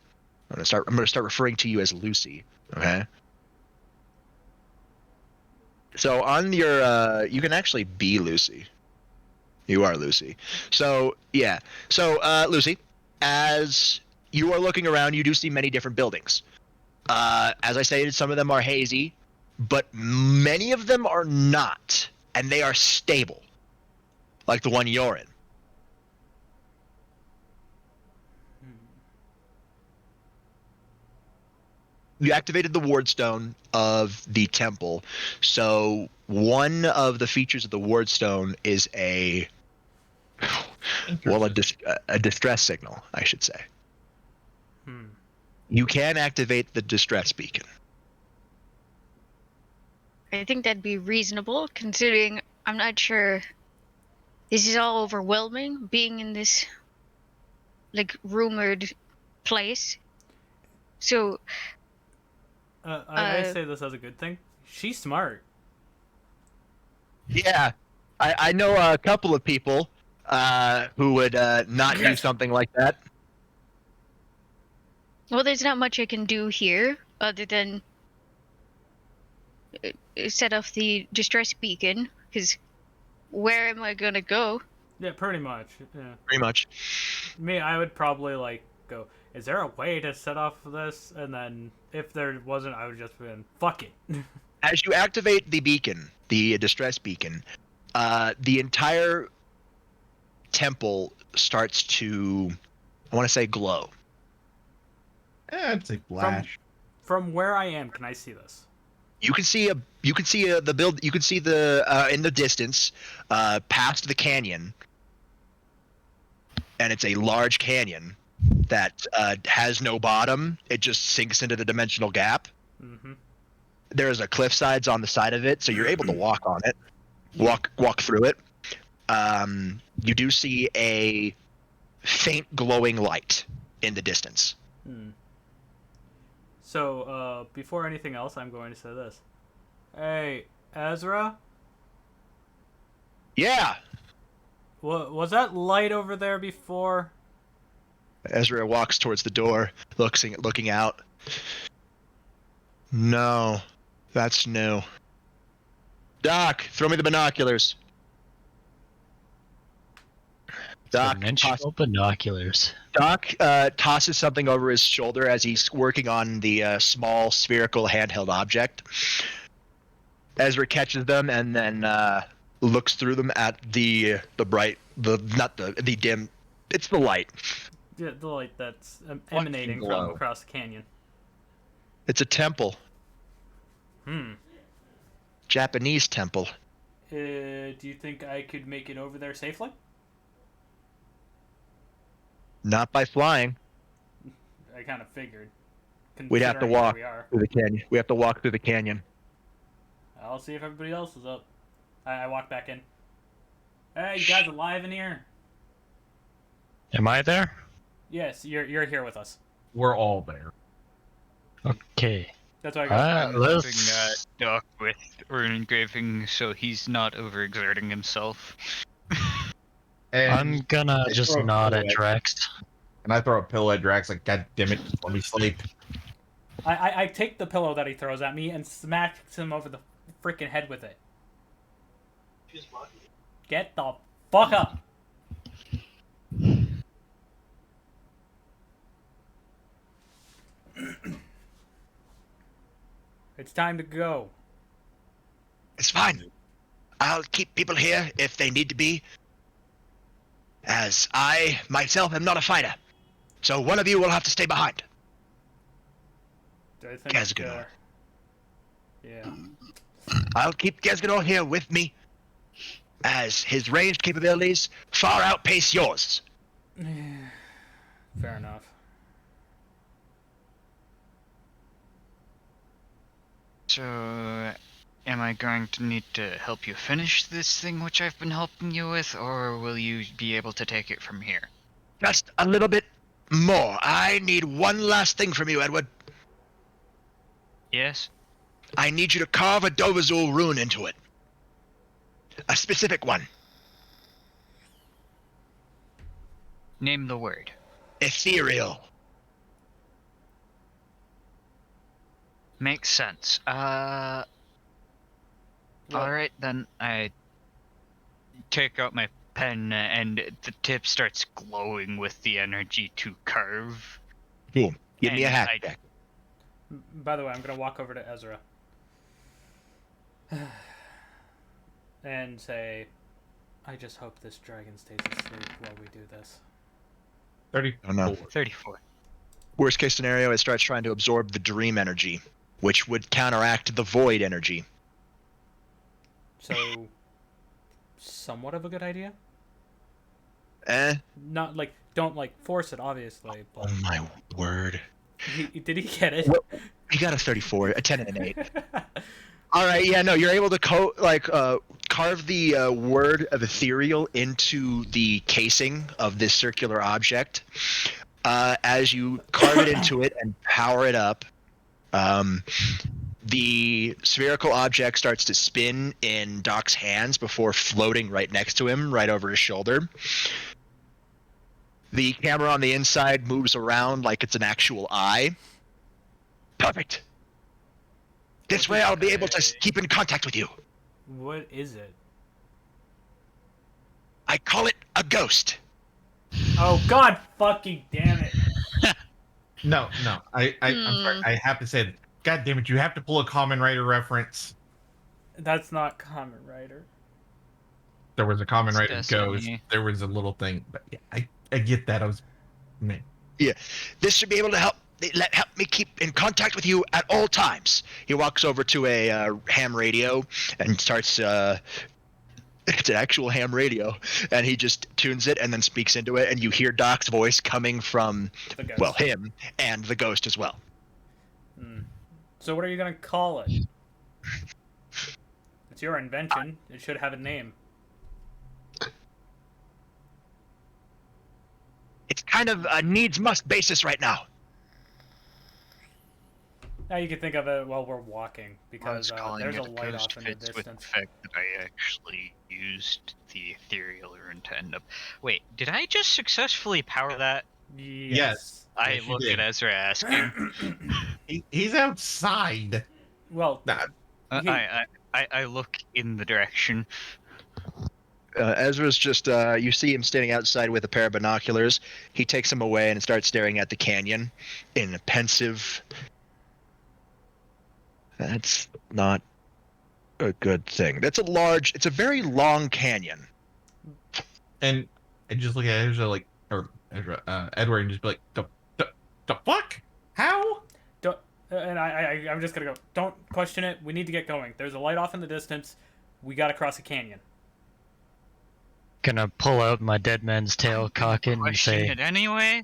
Speaker 4: I'm gonna start referring to you as Lucy. Okay. So on your you can actually be Lucy. You are Lucy. So yeah. So Lucy, as you are looking around, you do see many different buildings. As I stated, some of them are hazy, but many of them are not, and they are stable, like the one you're in. You activated the ward stone of the temple, so one of the features of the ward stone is a distress signal, I should say. You can activate the distress beacon.
Speaker 3: I think that'd be reasonable, considering I'm not sure. This is all overwhelming, being in this, rumored place. So,
Speaker 2: I say this as a good thing. She's smart.
Speaker 4: Yeah, I know a couple of people who would not do something like that.
Speaker 3: well, there's not much I can do here other than set off the distress beacon, because where am I gonna go?
Speaker 2: Yeah, pretty much. Yeah.
Speaker 4: Pretty much.
Speaker 2: Me, I would probably go, is there a way to set off this? And then if there wasn't, I would just be fuck it.
Speaker 4: As you activate the beacon, the distress beacon, the entire temple starts to, I want to say, glow.
Speaker 1: It's a flash.
Speaker 2: From where I am, can I see this?
Speaker 4: You can see the build. You can see the in the distance, past the canyon, and it's a large canyon that has no bottom. It just sinks into the dimensional gap.
Speaker 2: Mm-hmm.
Speaker 4: There's a cliff sides on the side of it, so you're able to walk on it, walk through it. You do see a faint glowing light in the distance.
Speaker 2: So, before anything else, I'm going to say this. Hey, Ezra?
Speaker 4: Yeah.
Speaker 2: Was that light over there before?
Speaker 4: Ezra walks towards the door, looking out. No, that's new. Doc, throw me the binoculars.
Speaker 6: Dimensional binoculars.
Speaker 4: Doc tosses something over his shoulder as he's working on the small spherical handheld object. Ezra catches them and then looks through them at the dim. It's the light.
Speaker 2: Yeah, the light that's emanating from
Speaker 1: glow.
Speaker 2: across the canyon.
Speaker 4: It's a temple. Japanese temple.
Speaker 2: Do you think I could make it over there safely?
Speaker 4: Not by flying.
Speaker 2: I kind of figured.
Speaker 4: We'd have to
Speaker 2: Considering where
Speaker 4: walk
Speaker 2: we are.
Speaker 4: through the canyon. We have to walk through the canyon.
Speaker 2: I'll see if everybody else is up. I walk back in. Hey, you guys alive in here?
Speaker 6: Am I there?
Speaker 2: Yes, you're here with us.
Speaker 1: We're all there.
Speaker 6: Okay.
Speaker 2: That's why I got.
Speaker 5: I'm helping
Speaker 6: Let's.
Speaker 5: Doc with rune engraving so he's not overexerting himself.
Speaker 1: And
Speaker 6: I'm gonna
Speaker 1: I
Speaker 6: just
Speaker 1: throw a
Speaker 6: nod
Speaker 1: pillow
Speaker 6: at
Speaker 1: at-
Speaker 6: Drax.
Speaker 1: And I throw a pillow at Drax like, God damn it, just let me sleep.
Speaker 2: I take the pillow that he throws at me and smacks him over the freaking head with it.
Speaker 7: Just walking.
Speaker 2: Get the fuck up. It's time to go.
Speaker 4: It's fine. I'll keep people here if they need to be. As I, myself, am not a fighter. So one of you will have to stay behind.
Speaker 2: I think,
Speaker 4: Cascade.
Speaker 2: yeah.
Speaker 4: I'll keep Gesgador here with me. As his ranged capabilities far outpace yours.
Speaker 2: Fair enough.
Speaker 5: So, am I going to need to help you finish this thing which I've been helping you with, or will you be able to take it from here?
Speaker 4: Just a little bit more. I need one last thing from you, Edward.
Speaker 5: Yes?
Speaker 4: I need you to carve a Dovazul rune into it. A specific one.
Speaker 5: Name the word.
Speaker 4: Ethereal.
Speaker 5: Makes sense. Alright then, I take out my pen and the tip starts glowing with the energy to carve.
Speaker 4: Boom. Give me a
Speaker 5: And
Speaker 4: hack
Speaker 5: I-
Speaker 4: check.
Speaker 2: By the way, I'm gonna walk over to Ezra and say, I just hope this dragon stays asleep while we do this.
Speaker 1: 30.
Speaker 4: Oh no.
Speaker 5: 34.
Speaker 4: Worst case scenario, it starts trying to absorb the dream energy, which would counteract the void energy.
Speaker 2: So, somewhat of a good idea. Not like, don't like force it, obviously. But
Speaker 4: Oh my word.
Speaker 2: did he get it?
Speaker 4: You got a 34, a 10 and an 8. All right, yeah, no, you're able to carve the word of ethereal into the casing of this circular object. As you carve it into it and power it up, the spherical object starts to spin in Doc's hands before floating right next to him, right over his shoulder. The camera on the inside moves around like it's an actual eye. Perfect. This way I'll be able to keep in contact with you.
Speaker 2: What is it?
Speaker 4: I call it a ghost.
Speaker 2: Oh god fucking damn it.
Speaker 1: No. I'm sorry. I have to say that. God damn it, you have to pull a Common Rider reference.
Speaker 2: That's not Kamen Rider.
Speaker 1: There was a Common
Speaker 5: It's
Speaker 1: Rider ghost.
Speaker 5: Destiny.
Speaker 1: There was a little thing. But yeah, I get that. I was. Man.
Speaker 4: This should be able to help me keep in contact with you at all times. He walks over to a ham radio and starts. It's an actual ham radio, and he just tunes it and then speaks into it, and you hear Doc's voice coming from,
Speaker 2: The ghost.
Speaker 4: well, him and the ghost as well.
Speaker 2: So what are you gonna call it? It's your invention. It should have a name.
Speaker 4: It's kind of a needs-must basis right now.
Speaker 2: Now you can think of it while we're walking, because
Speaker 5: calling
Speaker 2: there's
Speaker 5: it
Speaker 2: a light
Speaker 5: ghost
Speaker 2: off in the
Speaker 5: fits with the
Speaker 2: distance.
Speaker 5: fact that I actually used the ethereal rune to end up. Wait, did I just successfully power that?
Speaker 2: Yes.
Speaker 5: I
Speaker 1: Yes, you
Speaker 5: look
Speaker 1: did.
Speaker 5: at Ezra asking.
Speaker 1: He's outside.
Speaker 2: Well,
Speaker 1: Nah,
Speaker 5: I look in the direction.
Speaker 4: Ezra's just, you see him standing outside with a pair of binoculars. He takes them away and starts staring at the canyon in a pensive. That's not a good thing. It's a very long canyon.
Speaker 1: and I just look at Ezra like, or Ezra, Edward, and just be like, the fuck? How?
Speaker 2: And I'm just gonna go. Don't question it. We need to get going. There's a light off in the distance. We gotta cross a canyon.
Speaker 6: Gonna pull out my dead man's tail, cock it, and
Speaker 5: Question
Speaker 6: say,
Speaker 5: it anyway.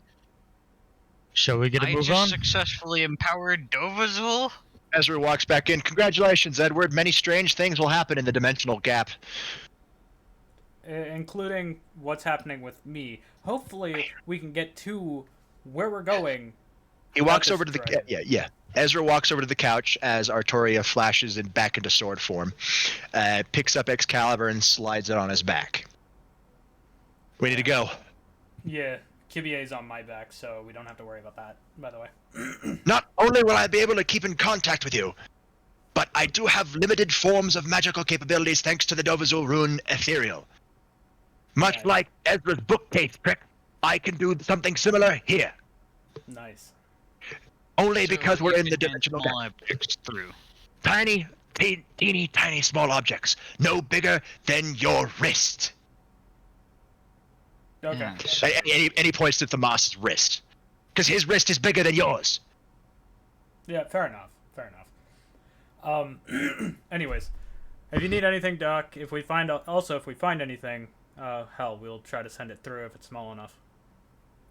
Speaker 6: "Shall we get a
Speaker 5: I
Speaker 6: move
Speaker 5: just
Speaker 6: on?"
Speaker 5: successfully empowered Dovazul.
Speaker 4: Ezra walks back in. Congratulations, Edward. Many strange things will happen in the dimensional gap.
Speaker 2: Including what's happening with me. Hopefully, we can get to where we're going.
Speaker 4: He walks over to the yeah. Ezra walks over to the couch as Artoria flashes back into sword form, picks up Excalibur and slides it on his back. We need to go.
Speaker 2: Yeah, Kibie's on my back, so we don't have to worry about that, by the way.
Speaker 4: Not only will I be able to keep in contact with you, but I do have limited forms of magical capabilities thanks to the Dovazul rune Ethereal. Much
Speaker 2: Nice.
Speaker 4: like Ezra's bookcase trick, I can do something similar here.
Speaker 2: Nice.
Speaker 4: Only
Speaker 5: So
Speaker 4: because we're
Speaker 5: you
Speaker 4: in the
Speaker 5: can
Speaker 4: dimensional
Speaker 5: small
Speaker 4: gap.
Speaker 5: objects through.
Speaker 4: Tiny, teeny, tiny small objects, no bigger than your wrist.
Speaker 2: Okay.
Speaker 5: Yeah.
Speaker 4: And he points to Thamas's wrist. Because his wrist is bigger than yours.
Speaker 2: Yeah, fair enough. Fair enough. Anyways, if you need anything, Doc, if we find anything, hell, we'll try to send it through if it's small enough.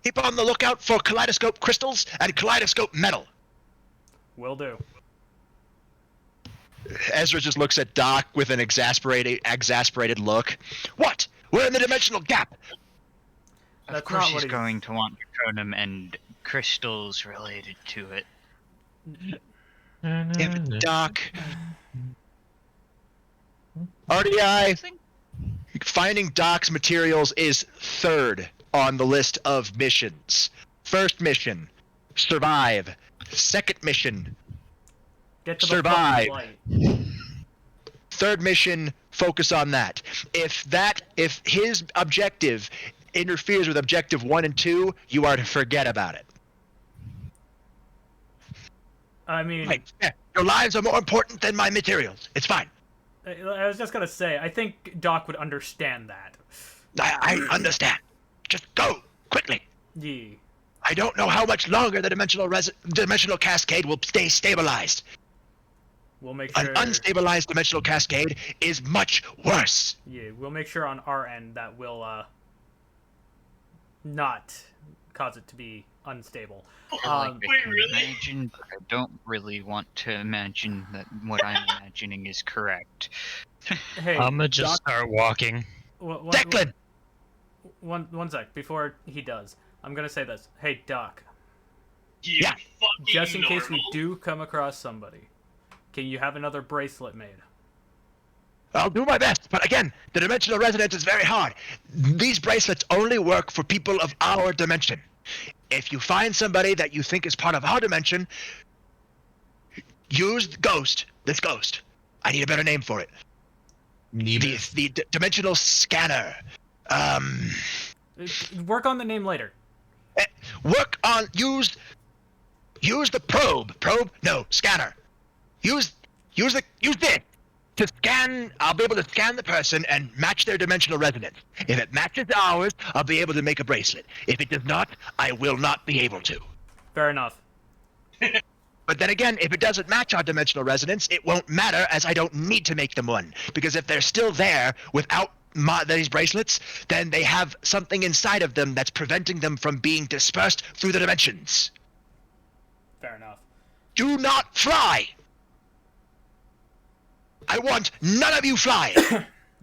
Speaker 4: Keep on the lookout for kaleidoscope crystals and kaleidoscope metal.
Speaker 2: Will do.
Speaker 4: Ezra just looks at Doc with an exasperated look. What? We're in the dimensional gap.
Speaker 5: Of
Speaker 2: That's
Speaker 5: course
Speaker 2: not
Speaker 5: he's
Speaker 2: what he's-
Speaker 5: going to want Patronum and crystals related to it.
Speaker 4: Yeah, but Doc. R.D.I. Finding Doc's materials is third on the list of missions. First mission, survive. Second mission,
Speaker 2: Get to the
Speaker 4: survive.
Speaker 2: fucking light.
Speaker 4: Third mission, focus on that. If his objective interferes with objective 1 and 2, you are to forget about it.
Speaker 2: I mean,
Speaker 4: Right. Yeah. Your lives are more important than my materials. It's fine.
Speaker 2: I was just gonna say, I think Doc would understand that.
Speaker 4: I understand. Just go quickly.
Speaker 2: Yeah.
Speaker 4: I don't know how much longer the dimensional cascade will stay stabilized.
Speaker 2: We'll make sure.
Speaker 4: An unstabilized dimensional cascade is much worse.
Speaker 2: Yeah, we'll make sure on our end that will not cause it to be unstable.
Speaker 5: I
Speaker 7: Wait,
Speaker 5: can
Speaker 7: really?
Speaker 5: imagine, but I don't really want to imagine that what I'm imagining is correct.
Speaker 2: Hey,
Speaker 6: I'm gonna just
Speaker 2: Doc,
Speaker 6: start walking.
Speaker 4: Declan!
Speaker 2: one sec before he does. I'm gonna say this. Hey, Doc,
Speaker 4: Yeah.
Speaker 7: Fucking
Speaker 2: just in case we
Speaker 7: normal.
Speaker 2: do come across somebody, can you have another bracelet made?
Speaker 4: I'll do my best, but again, the dimensional resonance is very hard. These bracelets only work for people of our dimension. If you find somebody that you think is part of our dimension, use this ghost. I need a better name for it. The dimensional scanner.
Speaker 2: Work on the name later.
Speaker 4: Use the probe. No, scanner. Use this to scan. I'll be able to scan the person and match their dimensional resonance. If it matches ours, I'll be able to make a bracelet. If it does not, I will not be able to.
Speaker 2: Fair enough.
Speaker 4: But then again, if it doesn't match our dimensional resonance, it won't matter, as I don't need to make them one. Because if they're still there without these bracelets, then they have something inside of them that's preventing them from being dispersed through the dimensions.
Speaker 2: Fair enough.
Speaker 4: Do not fly! I want none of you flying!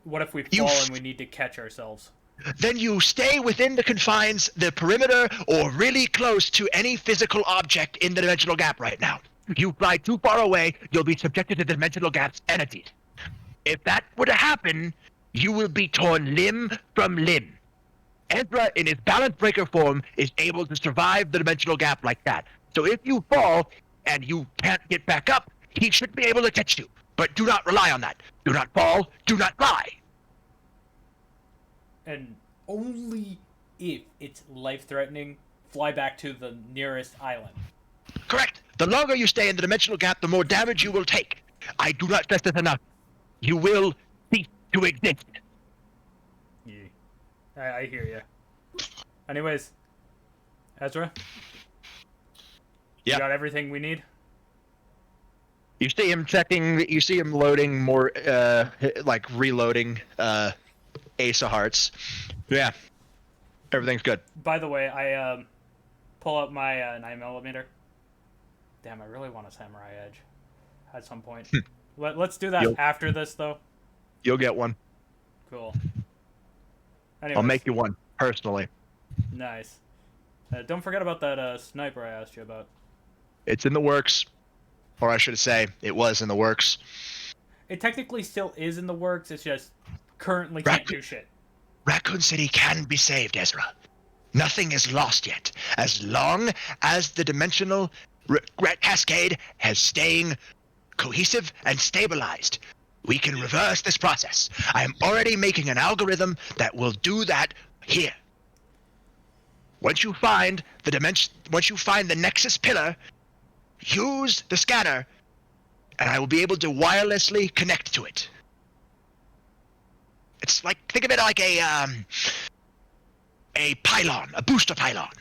Speaker 2: What if we
Speaker 4: You
Speaker 2: fall
Speaker 4: f-
Speaker 2: and we need to catch ourselves?
Speaker 4: Then you stay within the confines, the perimeter, or really close to any physical object in the dimensional gap right now. If you fly too far away, you'll be subjected to the dimensional gap's entities. If that were to happen, you will be torn limb from limb. Ezra, in his balance breaker form, is able to survive the dimensional gap like that. So if you fall and you can't get back up, he should be able to catch you. But do not rely on that. Do not fall. Do not fly.
Speaker 2: And only if it's life-threatening, fly back to the nearest island.
Speaker 4: Correct. The longer you stay in the dimensional gap, the more damage you will take. I do not stress this enough. You will cease to exist.
Speaker 2: Yeah. I hear you. Anyways, Ezra?
Speaker 4: Yeah.
Speaker 2: You got everything we need?
Speaker 4: You see him checking. You see him loading more, like reloading Ace of Hearts. Yeah, everything's good.
Speaker 2: By the way, I pull up my 9mm. Damn, I really want a Samurai Edge at some point. Let's do that after this, though.
Speaker 4: You'll get one.
Speaker 2: Cool. Anyways,
Speaker 4: I'll make you one personally.
Speaker 2: Nice. Don't forget about that sniper I asked you about.
Speaker 4: It's in the works, or I should say, it was in the works.
Speaker 2: It technically still is in the works. It's just currently can't do shit.
Speaker 4: Raccoon City can be saved, Ezra. Nothing is lost yet, as long as the dimensional cascade is staying cohesive and stabilized. We can reverse this process. I am already making an algorithm that will do that here. Once you find the Nexus pillar, use the scanner, and I will be able to wirelessly connect to it. It's like, think of it like a pylon, a booster pylon,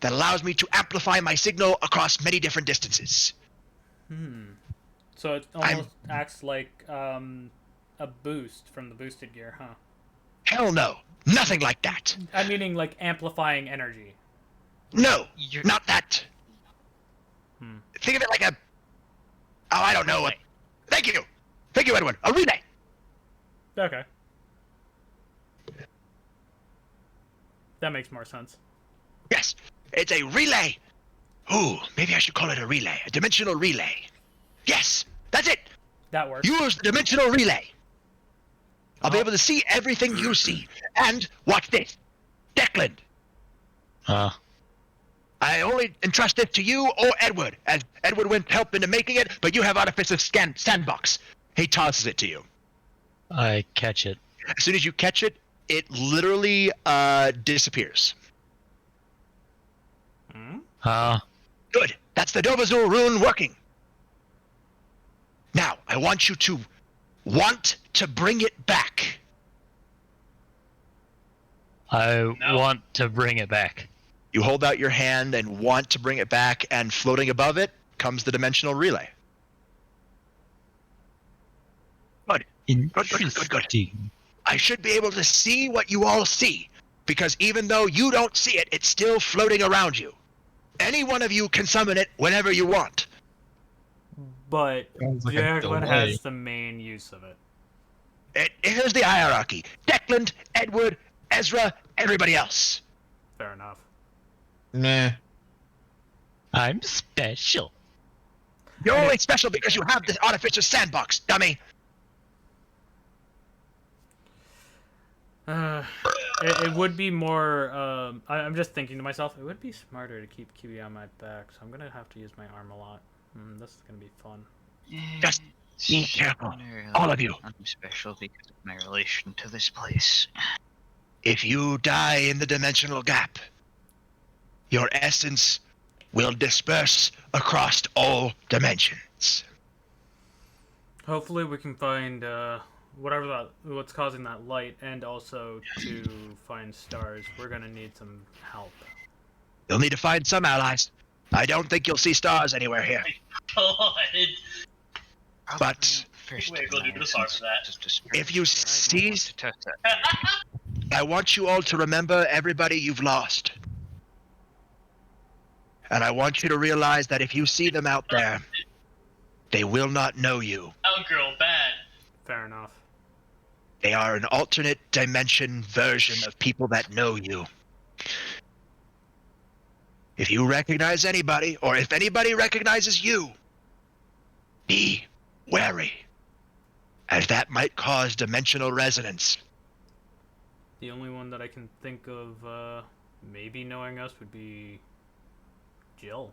Speaker 4: that allows me to amplify my signal across many different distances.
Speaker 2: So it almost acts like a boost from the boosted gear, huh?
Speaker 4: Hell no. Nothing like that.
Speaker 2: I'm meaning like amplifying energy.
Speaker 4: No, not that. Think of it like a... Oh, I don't know. Thank you. Thank you, Edwin. A relay.
Speaker 2: Okay. That makes more sense.
Speaker 4: Yes, it's a relay. Ooh, maybe I should call it a relay. A dimensional relay. Yes, that's it.
Speaker 2: That works.
Speaker 4: Use the dimensional relay. I'll be able to see everything you see. And watch this. Declan. I only entrust it to you or Edward, as Edward went help into making it, but you have Artificer's sandbox. He tosses it to you.
Speaker 6: I catch it.
Speaker 4: As soon as you catch it, it literally disappears. Good. That's the Dovazul rune working. Now, I want you to want to bring it back.
Speaker 6: I want to bring it back.
Speaker 4: You hold out your hand and want to bring it back, and floating above it comes the dimensional relay. Good. Good. I should be able to see what you all see, because even though you don't see it, it's still floating around you. Any one of you can summon it whenever you want.
Speaker 2: But
Speaker 1: Sounds like a
Speaker 2: Declan
Speaker 1: delay.
Speaker 2: has the main use of it.
Speaker 4: Here's the hierarchy. Declan, Edward, Ezra, everybody else.
Speaker 2: Fair enough.
Speaker 1: Nah.
Speaker 6: I'm special.
Speaker 4: You're only special because you have this artificial sandbox, dummy.
Speaker 2: It would be more. I'm just thinking to myself, it would be smarter to keep Kiwi on my back, so I'm gonna have to use my arm a lot. This is gonna be fun.
Speaker 4: Just be careful, all of you.
Speaker 5: I'm special because of my relation to this place.
Speaker 4: If you die in the dimensional gap, your essence will disperse across all dimensions.
Speaker 2: Hopefully, we can find what's causing that light, and also to find stars. We're gonna need some help.
Speaker 4: You'll need to find some allies. I don't think you'll see stars anywhere here. But
Speaker 5: First,
Speaker 7: Wait, go do the song for that.
Speaker 4: if you seize, I want you all to remember everybody you've lost. And I want you to realize that if you see them out there, they will not know you.
Speaker 7: Girl, bad.
Speaker 2: Fair enough.
Speaker 4: They are an alternate dimension version of people that know you. If you recognize anybody, or if anybody recognizes you, be wary, as that might cause dimensional resonance.
Speaker 2: The only one that I can think of maybe knowing us would be Jill.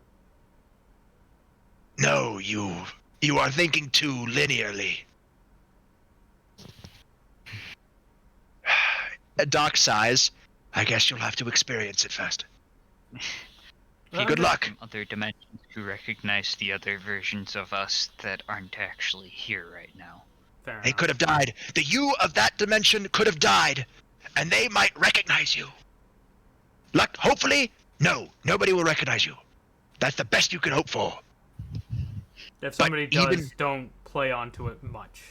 Speaker 4: No, you are thinking too linearly. A dark size, I guess you'll have to experience it first. Good luck.
Speaker 5: From other dimensions who recognize the other versions of us that aren't actually here right now.
Speaker 2: Fair
Speaker 4: They
Speaker 2: enough.
Speaker 4: could have died. The you of that dimension could have died, and they might recognize you. Luck, hopefully, no, nobody will recognize you. That's the best you can hope for.
Speaker 2: If somebody does,
Speaker 4: even-
Speaker 2: don't play onto it much.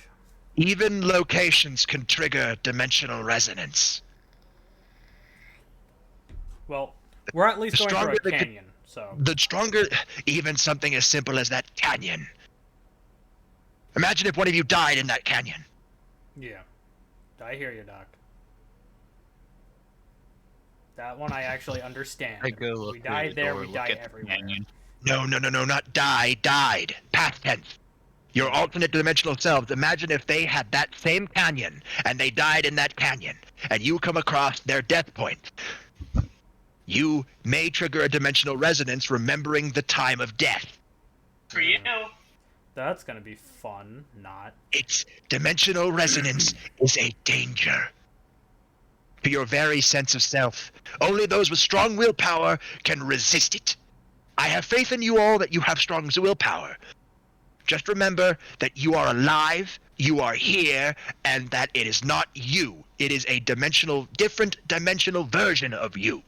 Speaker 4: Even locations can trigger dimensional resonance.
Speaker 2: Well, we're at least
Speaker 4: The
Speaker 2: going through
Speaker 4: stronger
Speaker 2: a
Speaker 4: the con-
Speaker 2: canyon, so...
Speaker 4: The stronger, even something as simple as that canyon. Imagine if one of you died in that canyon.
Speaker 2: Yeah. I hear you, Doc. That one I actually understand.
Speaker 5: I go look
Speaker 2: We
Speaker 5: through
Speaker 2: died
Speaker 5: the
Speaker 2: there,
Speaker 5: door,
Speaker 2: we
Speaker 5: look
Speaker 2: die
Speaker 5: at the
Speaker 2: everywhere.
Speaker 5: canyon.
Speaker 4: No, not died. Past tense. Your alternate dimensional selves, imagine if they had that same canyon, and they died in that canyon, and you come across their death point. You may trigger a dimensional resonance remembering the time of death.
Speaker 7: For you.
Speaker 2: That's gonna be fun, not.
Speaker 4: Its dimensional resonance is a danger to your very sense of self. Only those with strong willpower can resist it. I have faith in you all that you have strong willpower. Just remember that you are alive, you are here, and that it is not you. It is a different dimensional version of you.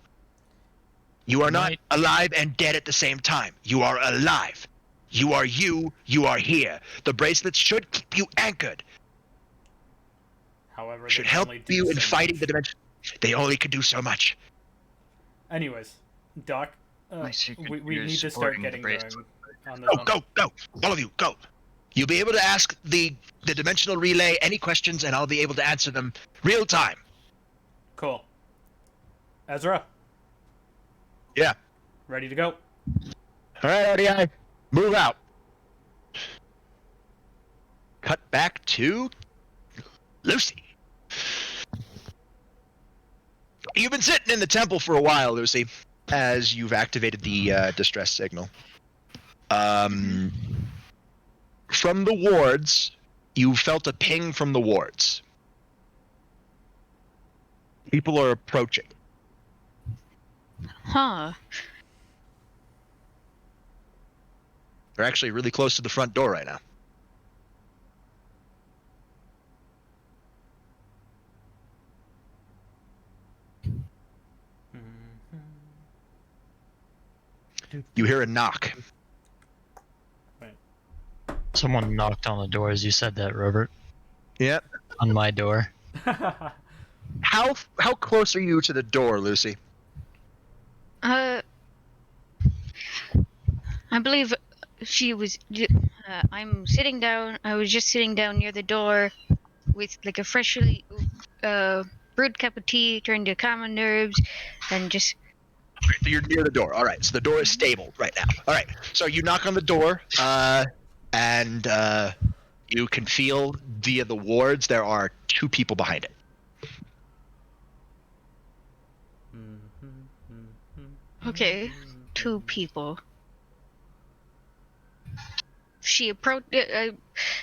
Speaker 4: You are not alive and dead at the same time. You are alive. You are here. The bracelets should keep you anchored.
Speaker 2: However,
Speaker 4: Should
Speaker 2: they can
Speaker 4: help
Speaker 2: only do
Speaker 4: you in
Speaker 2: so
Speaker 4: fighting
Speaker 2: much.
Speaker 4: the dimension. They only can do so much.
Speaker 2: Anyways, Doc,
Speaker 5: My secret
Speaker 2: we
Speaker 5: is
Speaker 2: need to start
Speaker 5: supporting the
Speaker 2: getting going
Speaker 5: bracelet.
Speaker 2: on this one.
Speaker 4: Go! All of you, go! You'll be able to ask the dimensional relay any questions, and I'll be able to answer them real time.
Speaker 2: Cool. Ezra,
Speaker 4: Yeah.
Speaker 2: ready to go?
Speaker 4: All right, R.D.I, move out. Cut back to Lucy. You've been sitting in the temple for a while, Lucy, as you've activated the distress signal. From the wards, you felt a ping from the wards. People are approaching.
Speaker 3: Huh.
Speaker 4: They're actually really close to the front door right now. You hear a knock.
Speaker 6: Someone knocked on the door as you said that, Robert.
Speaker 4: Yep.
Speaker 6: On my door.
Speaker 4: How close are you to the door, Lucy?
Speaker 3: I believe she was. I'm sitting down. I was just sitting down near the door, with like a freshly brewed cup of tea, trying to calm my nerves, and just.
Speaker 4: So you're near the door. All right. So the door is stable right now. All right. So you knock on the door, and you can feel via the wards there are two people behind it.
Speaker 3: Okay, two people. She approached. Lucy.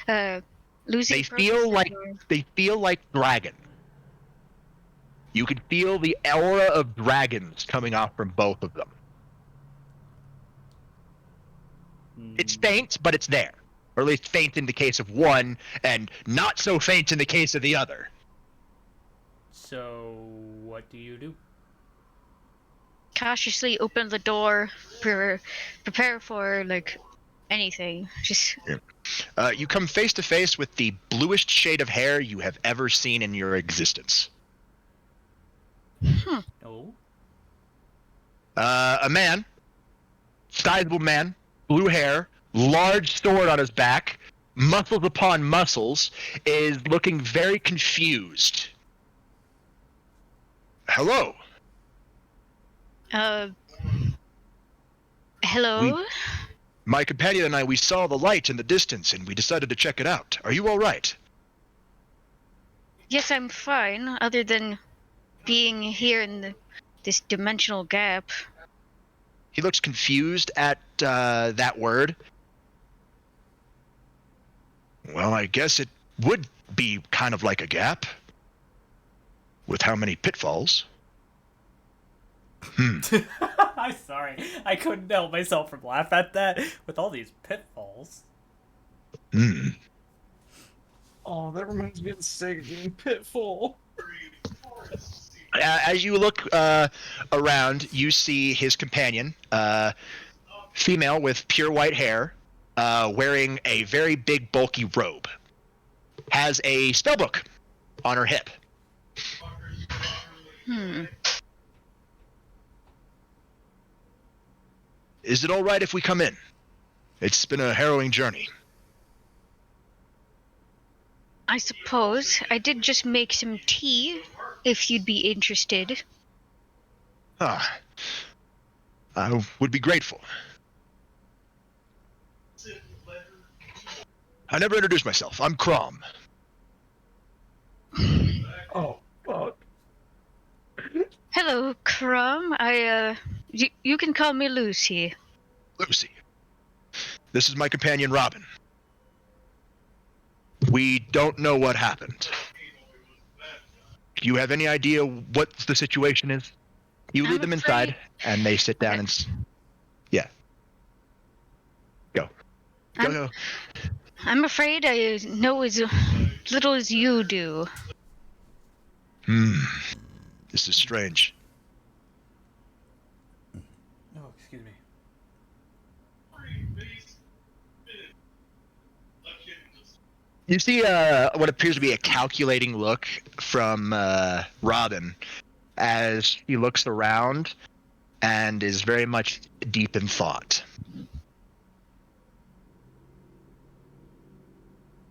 Speaker 4: They
Speaker 3: approaches
Speaker 4: feel
Speaker 3: the
Speaker 4: like
Speaker 3: door.
Speaker 4: they feel like dragon. You can feel the aura of dragons coming off from both of them. It's faint, but it's there. Or at least faint in the case of one, and not so faint in the case of the other.
Speaker 2: So, what do you do?
Speaker 3: Cautiously open the door. Prepare for like anything. Just.
Speaker 4: You come face to face with the bluest shade of hair you have ever seen in your existence.
Speaker 2: Oh?
Speaker 4: A man, sizable man, blue hair, large sword on his back, muscles upon muscles, is looking very confused. Hello.
Speaker 3: Hello.
Speaker 4: My companion and I, we saw the light in the distance and we decided to check it out. Are you all right?
Speaker 3: Yes, I'm fine. Other than being here in this dimensional gap.
Speaker 4: He looks confused at that word. Well, I guess it would be kind of like a gap. With how many pitfalls?
Speaker 2: I'm sorry. I couldn't help myself from laugh at that with all these pitfalls.
Speaker 1: Oh, that reminds me of the Sega game Pitfall.
Speaker 4: As you look around, you see his companion, female with pure white hair, wearing a very big, bulky robe. Has a spellbook on her hip. Is it all right if we come in? It's been a harrowing journey.
Speaker 3: I suppose. I did just make some tea, if you'd be interested.
Speaker 4: Ah, I would be grateful. I never introduced myself. I'm Crom.
Speaker 1: Oh, fuck.
Speaker 3: Hello, Crumb. You can call me Lucy.
Speaker 4: Lucy. This is my companion, Robin. We don't know what happened. Do you have any idea what the situation is? You
Speaker 3: I'm
Speaker 4: lead them
Speaker 3: afraid-
Speaker 4: inside, and they sit down and... Yeah. Go. Go.
Speaker 3: I'm afraid I know as little as you do.
Speaker 4: This is strange.
Speaker 2: Oh, excuse me.
Speaker 4: You see what appears to be a calculating look from Robin as he looks around and is very much deep in thought.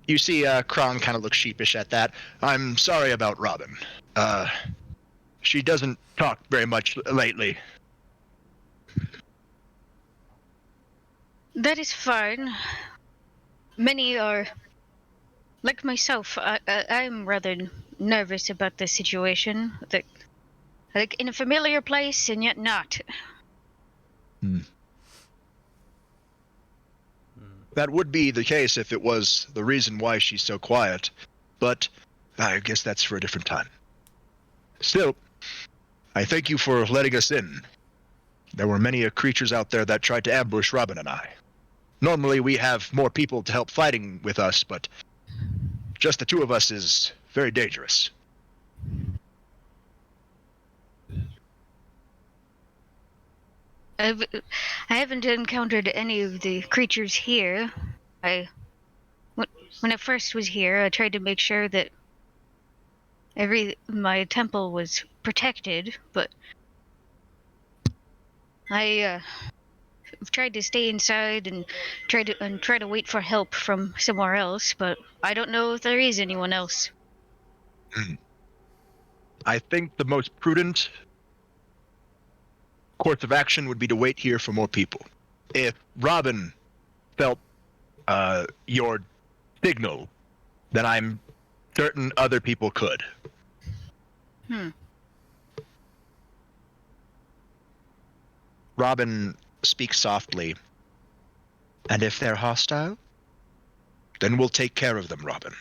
Speaker 4: You see Kron kind of look sheepish at that. I'm sorry about Robin. She doesn't talk very much lately.
Speaker 3: That is fine. Many are like myself. I'm rather nervous about this situation. Like in a familiar place and yet not.
Speaker 4: That would be the case if it was the reason why she's so quiet, but I guess that's for a different time. Still, I thank you for letting us in. There were many creatures out there that tried to ambush Robin and I. Normally we have more people to help fighting with us, but just the two of us is very dangerous.
Speaker 3: I haven't encountered any of the creatures here. When I first was here, I tried to make sure that my temple was protected, but I've tried to stay inside and try to wait for help from somewhere else, but I don't know if there is anyone else.
Speaker 4: I think the most prudent course of action would be to wait here for more people. If Robin felt your signal, then I'm certain other people could. Robin speaks softly. And if they're hostile, then we'll take care of them, Robin.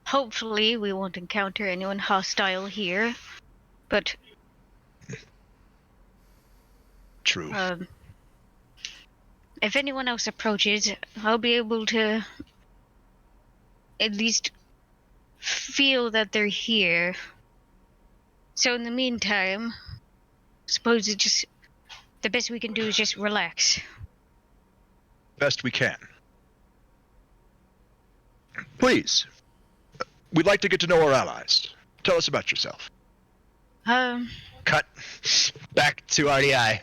Speaker 3: Hopefully we won't encounter anyone hostile here, but
Speaker 4: True.
Speaker 3: if anyone else approaches, I'll be able to at least feel that they're here. So in the meantime, I suppose the best we can do is just relax.
Speaker 4: Best we can. Please, we'd like to get to know our allies. Tell us about yourself. Cut back to R.D.I.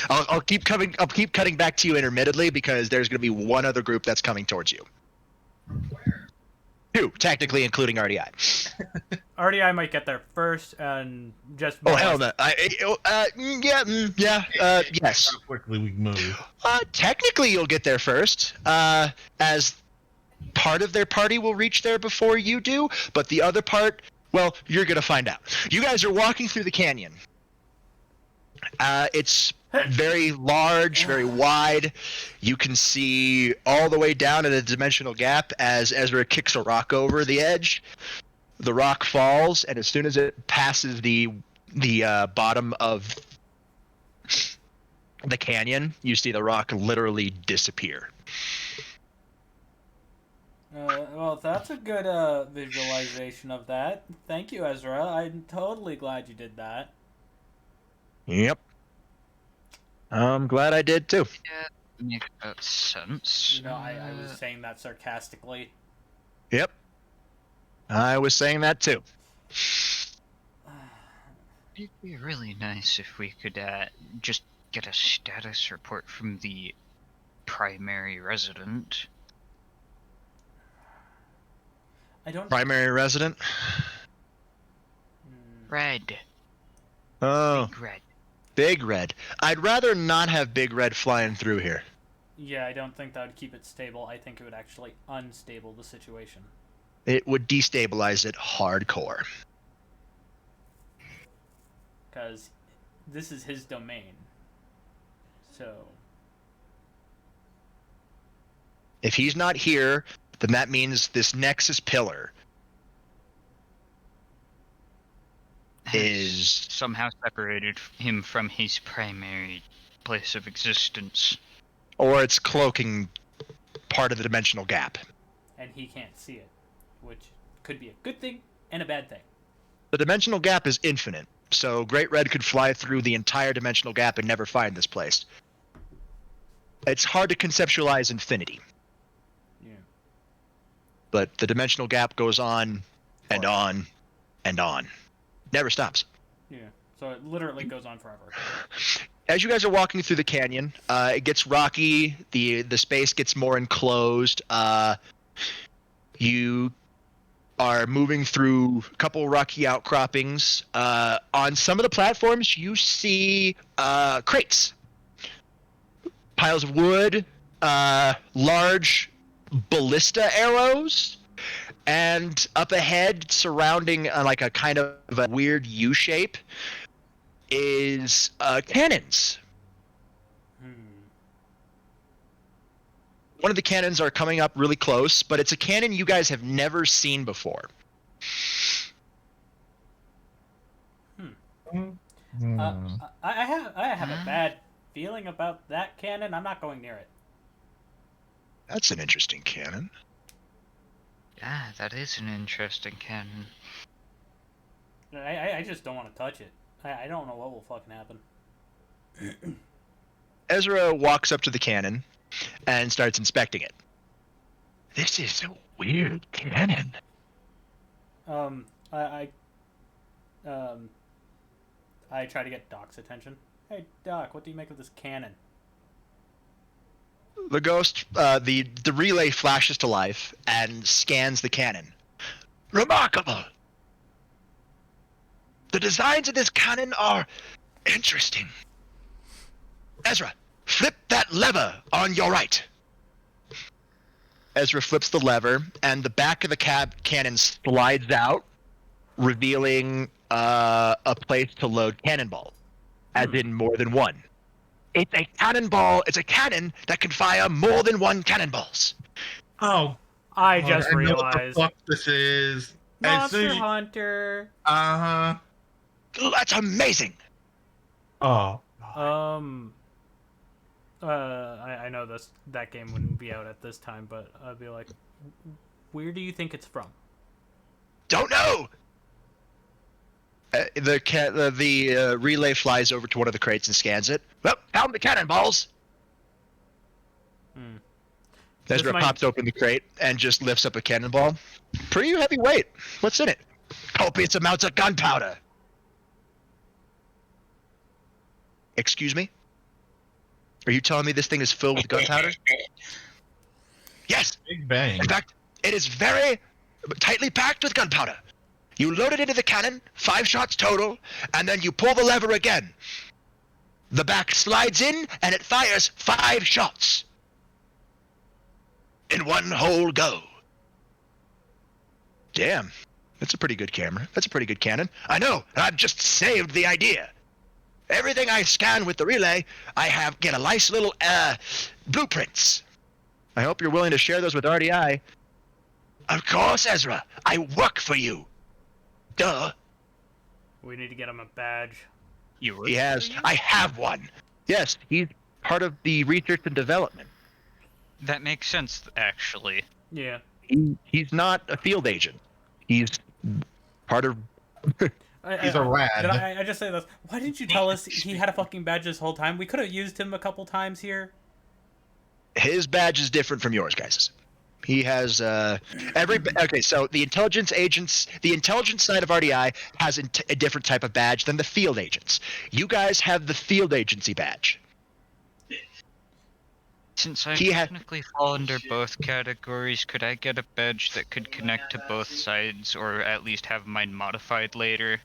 Speaker 4: I'll keep cutting back to you intermittently because there's going to be one other group that's coming towards you. Two, technically including R.D.I.
Speaker 2: R.D.I might get there first, and just...
Speaker 4: Oh, hell no. Yes.
Speaker 1: How quickly we move.
Speaker 4: Technically, you'll get there first, as part of their party will reach there before you do, but the other part, well, you're going to find out. You guys are walking through the canyon. It's very large, very wide. You can see all the way down at a dimensional gap as Ezra kicks a rock over the edge. The rock falls, and as soon as it passes the bottom of the canyon, you see the rock literally disappear.
Speaker 2: Well, that's a good visualization of that. Thank you, Ezra. I'm totally glad you did that.
Speaker 4: Yep. I'm glad I did too.
Speaker 5: Yeah, make sense.
Speaker 2: You know, I was saying that sarcastically.
Speaker 4: Yep. I was saying that too.
Speaker 5: It'd be really nice if we could just get a status report from the primary resident.
Speaker 2: I don't.
Speaker 4: Primary resident?
Speaker 5: Red.
Speaker 4: Oh,
Speaker 5: Big red.
Speaker 4: Big Red. I'd rather not have Big Red flying through here.
Speaker 2: Yeah, I don't think that would keep it stable. I think it would actually unstable the situation.
Speaker 4: It would destabilize it hardcore.
Speaker 2: Because this is his domain. So.
Speaker 4: If he's not here, then that means this Nexus pillar is
Speaker 5: somehow separated him from his primary place of existence.
Speaker 4: Or it's cloaking part of the dimensional gap.
Speaker 2: And he can't see it, which could be a good thing and a bad thing.
Speaker 4: The dimensional gap is infinite, so Great Red could fly through the entire dimensional gap and never find this place. It's hard to conceptualize infinity.
Speaker 2: Yeah.
Speaker 4: But the dimensional gap goes on and on and on. Never stops.
Speaker 2: Yeah. So it literally goes on forever.
Speaker 4: As you guys are walking through the canyon, it gets rocky. The space gets more enclosed. You are moving through a couple rocky outcroppings. On some of the platforms, you see crates, piles of wood, large ballista arrows, and up ahead, surrounding like a kind of a weird U shape, is cannons. One of the cannons are coming up really close, but it's a cannon you guys have never seen before.
Speaker 2: I have a bad feeling about that cannon. I'm not going near it.
Speaker 4: That's an interesting cannon.
Speaker 5: Yeah, that is an interesting cannon.
Speaker 2: I just don't want to touch it. I don't know what will fucking happen.
Speaker 4: Ezra walks up to the cannon and starts inspecting it. This is a weird cannon.
Speaker 2: I try to get Doc's attention. Hey, Doc, what do you make of this cannon?
Speaker 4: The ghost, the relay flashes to life and scans the cannon. Remarkable! The designs of this cannon are interesting. Ezra, flip that lever on your right. Ezra flips the lever, and the back of the cannon slides out, revealing a place to load cannonballs, as in more than one. It's a cannonball. It's a cannon that can fire more than one cannonballs.
Speaker 1: Oh,
Speaker 2: I
Speaker 1: God,
Speaker 2: just
Speaker 1: I know
Speaker 2: realized.
Speaker 1: what the fuck this is.
Speaker 2: Monster Hunter.
Speaker 1: Uh-huh.
Speaker 4: That's amazing.
Speaker 1: Oh.
Speaker 2: I know that game wouldn't be out at this time, but I'd be like, where do you think it's from?
Speaker 4: Don't know. The relay flies over to one of the crates and scans it. Well, found the cannonballs. Ezra pops open the crate and just lifts up a cannonball. Pretty heavy weight. What's in it? Copious amounts of gunpowder. Excuse me? Are you telling me this thing is filled with gunpowder? Yes.
Speaker 1: Big bang.
Speaker 4: In fact, it is very tightly packed with gunpowder. You load it into the cannon, 5 shots total, and then you pull the lever again. The back slides in, and it fires 5 shots. In one whole go. Damn. That's a pretty good camera. That's a pretty good cannon. I know. I've just saved the idea. Everything I scan with the relay, I get a nice little blueprints. I hope you're willing to share those with R.D.I. Of course, Ezra. I work for you. Duh.
Speaker 2: We need to get him a badge.
Speaker 4: He has. I have one. Yes, he's part of the research and development.
Speaker 5: That makes sense, actually.
Speaker 2: Yeah.
Speaker 4: He's not a field agent. He's part of.
Speaker 1: He's a rad.
Speaker 2: Did I just say this? Why didn't you tell us he had a fucking badge this whole time? We could have used him a couple times here.
Speaker 4: His badge is different from yours, guys. He has okay. So the intelligence side of R.D.I. has a different type of badge than the field agents. You guys have the field agency badge.
Speaker 5: Since I technically fall under both categories, could I get a badge that could connect to both sides, or at least have mine modified later?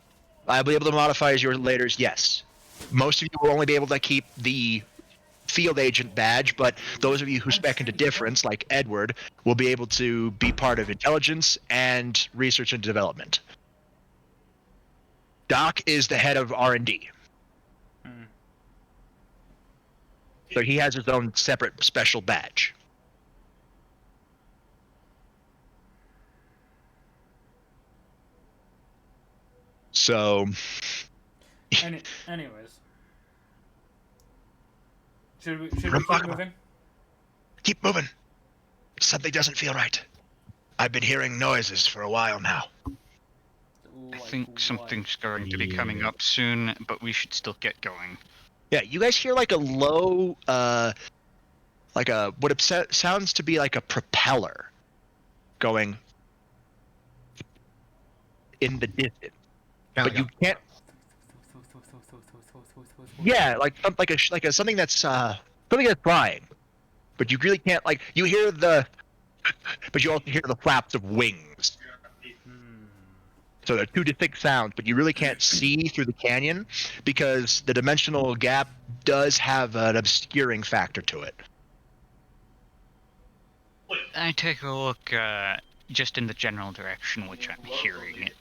Speaker 4: I'll be able to modify as your laters, yes. Most of you will only be able to keep the field agent badge, but those of you who spec into difference, like Edward, will be able to be part of intelligence and research and development. Doc is the head of R&D. So he has his own separate special badge. So...
Speaker 2: Anyways. Should we keep moving?
Speaker 4: Keep moving. Something doesn't feel right. I've been hearing noises for a while now.
Speaker 5: I think something's going to be coming up soon, but we should still get going.
Speaker 4: Yeah, you guys hear like a low, like a what sounds to be like a propeller going in the distance, but you can't. Yeah, like something that's flying, but you really can't like you hear the, but you also hear the flaps of wings. So they're two distinct sounds, but you really can't see through the canyon because the dimensional gap does have an obscuring factor to it.
Speaker 5: I take a look just in the general direction which I'm hearing it.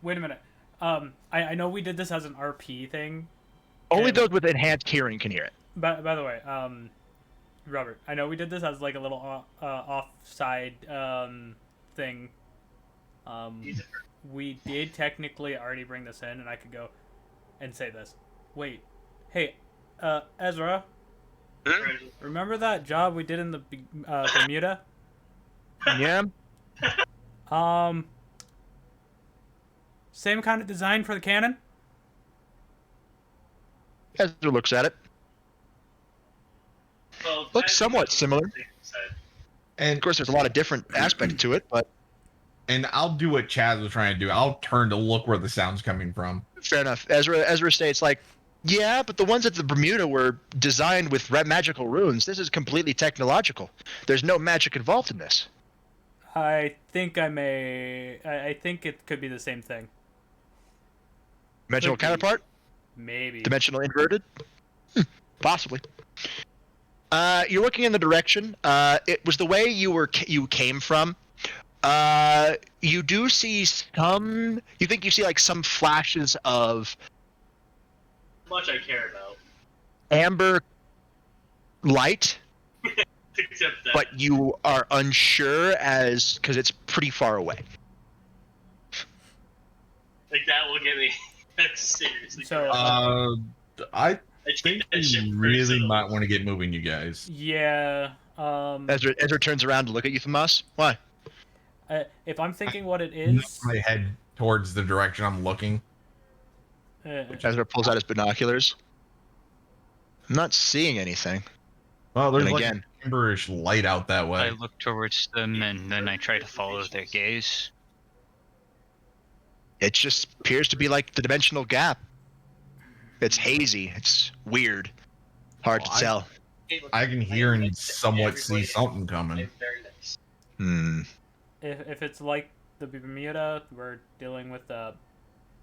Speaker 2: Wait a minute. I know we did this as an RP thing.
Speaker 4: Only those with enhanced hearing can hear it.
Speaker 2: By the way, Robert, I know we did this as like a little offside thing. We did technically already bring this in, and I could go and say this. Wait, hey, Ezra, remember that job we did in the Bermuda?
Speaker 4: Yeah.
Speaker 2: Same kind of design for the cannon?
Speaker 4: Ezra looks at it.
Speaker 7: Well,
Speaker 4: Looks somewhat similar.
Speaker 1: And
Speaker 4: Of course, there's a lot of different aspects to it, but
Speaker 1: and I'll do what Chaz was trying to do. I'll turn to look where the sound's coming from.
Speaker 4: fair enough. Ezra states like, yeah, but the ones at the Bermuda were designed with magical runes. This is completely technological. There's no magic involved in this.
Speaker 2: I think I think it could be the same thing.
Speaker 4: Dimensional
Speaker 2: Could be.
Speaker 4: counterpart?
Speaker 2: Maybe.
Speaker 4: Dimensional inverted? Possibly. You're looking in the direction. It was the way you came from. You do see some. You think you see like some flashes of
Speaker 7: much I care about.
Speaker 4: amber light,
Speaker 7: Except that.
Speaker 4: but you are unsure as because it's pretty far away.
Speaker 7: Like that will get me. That's seriously.
Speaker 2: So,
Speaker 1: I
Speaker 7: Let's
Speaker 1: think
Speaker 7: get that shit
Speaker 1: we really
Speaker 7: personal.
Speaker 1: might want to get moving, you guys.
Speaker 2: yeah.
Speaker 4: Ezra turns around to look at you, Famas. Why?
Speaker 2: If I'm thinking what it
Speaker 1: Lift
Speaker 2: is,
Speaker 1: my head towards the direction I'm looking.
Speaker 4: Ezra pulls out his binoculars. I'm not seeing anything.
Speaker 1: Well, there's
Speaker 4: And
Speaker 1: like
Speaker 4: again-
Speaker 1: an emberish light out that
Speaker 5: I
Speaker 1: way.
Speaker 5: look towards them and then I try to follow their gaze.
Speaker 4: It just appears to be like the dimensional gap. It's hazy. It's weird. Hard to
Speaker 1: Well,
Speaker 4: tell.
Speaker 1: I can hear and somewhat see something coming.
Speaker 7: Very nice.
Speaker 2: if it's like the Bermuda, we're dealing with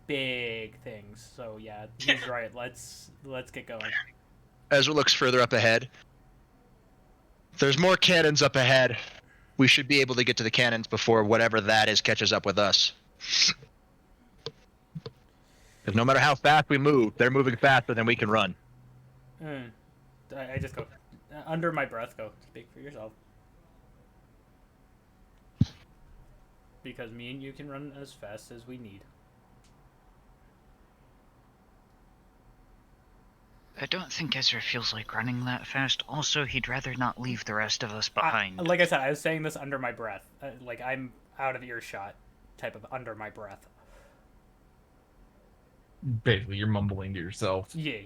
Speaker 2: big things. So yeah, he's right. Let's get going.
Speaker 4: Ezra looks further up ahead. There's more cannons up ahead. We should be able to get to the cannons before whatever that is catches up with us. Because no matter how fast we move, they're moving faster than we can run.
Speaker 2: I just go under my breath. Go speak for yourself. Because me and you can run as fast as we need.
Speaker 5: I don't think Ezra feels like running that fast. Also, he'd rather not leave the rest of us behind.
Speaker 2: Like I said, I was saying this under my breath. Like I'm out of earshot, type of under my breath.
Speaker 1: Basically, you're mumbling to yourself.
Speaker 2: Yeah.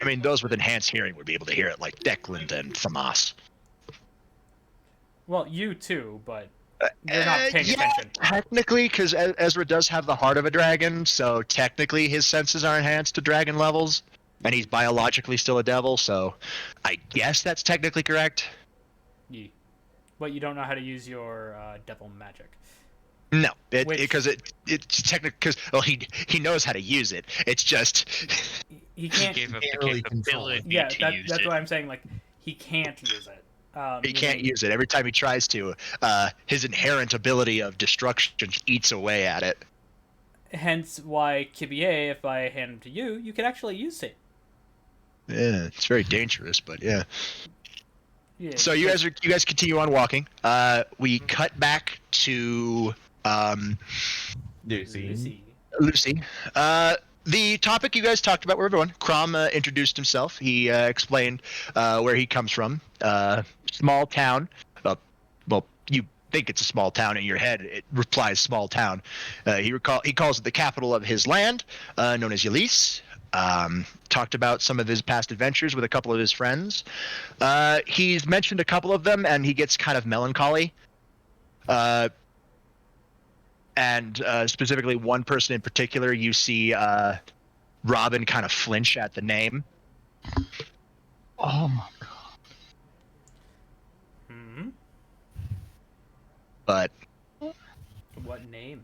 Speaker 4: I mean, those with enhanced hearing would be able to hear it, like Declan and Famas.
Speaker 2: Well, you too, but you're not paying attention.
Speaker 4: Technically, because Ezra does have the heart of a dragon, so technically his senses are enhanced to dragon levels, and he's biologically still a devil, so I guess that's technically correct.
Speaker 2: Yeah. But you don't know how to use your devil magic.
Speaker 4: No, because it's technically because he knows how to use it. It's just
Speaker 2: He can't.
Speaker 5: He gave up
Speaker 1: can't
Speaker 5: the
Speaker 1: really control it.
Speaker 5: capability
Speaker 2: Yeah,
Speaker 5: to use
Speaker 2: that's
Speaker 5: it.
Speaker 2: what I'm saying. Like he can't use it.
Speaker 4: he can't use it. Every time he tries to, his inherent ability of destruction eats away at it.
Speaker 2: Hence why Kibie, if I hand him to you, you could actually use it.
Speaker 4: Yeah, it's very dangerous, but yeah.
Speaker 2: Yeah.
Speaker 4: So you guys continue on walking. We cut back to
Speaker 1: Lucy.
Speaker 4: Lucy. The topic you guys talked about with everyone. Crom introduced himself. He explained where he comes from. Small town. Well, you think it's a small town in your head. It replies small town. He calls it the capital of his land, known as Yalise. Talked about some of his past adventures with a couple of his friends. He's mentioned a couple of them, and he gets kind of melancholy. And specifically one person in particular, you see Robin kind of flinch at the name.
Speaker 6: Oh my god.
Speaker 2: Hmm.
Speaker 4: But
Speaker 2: What name?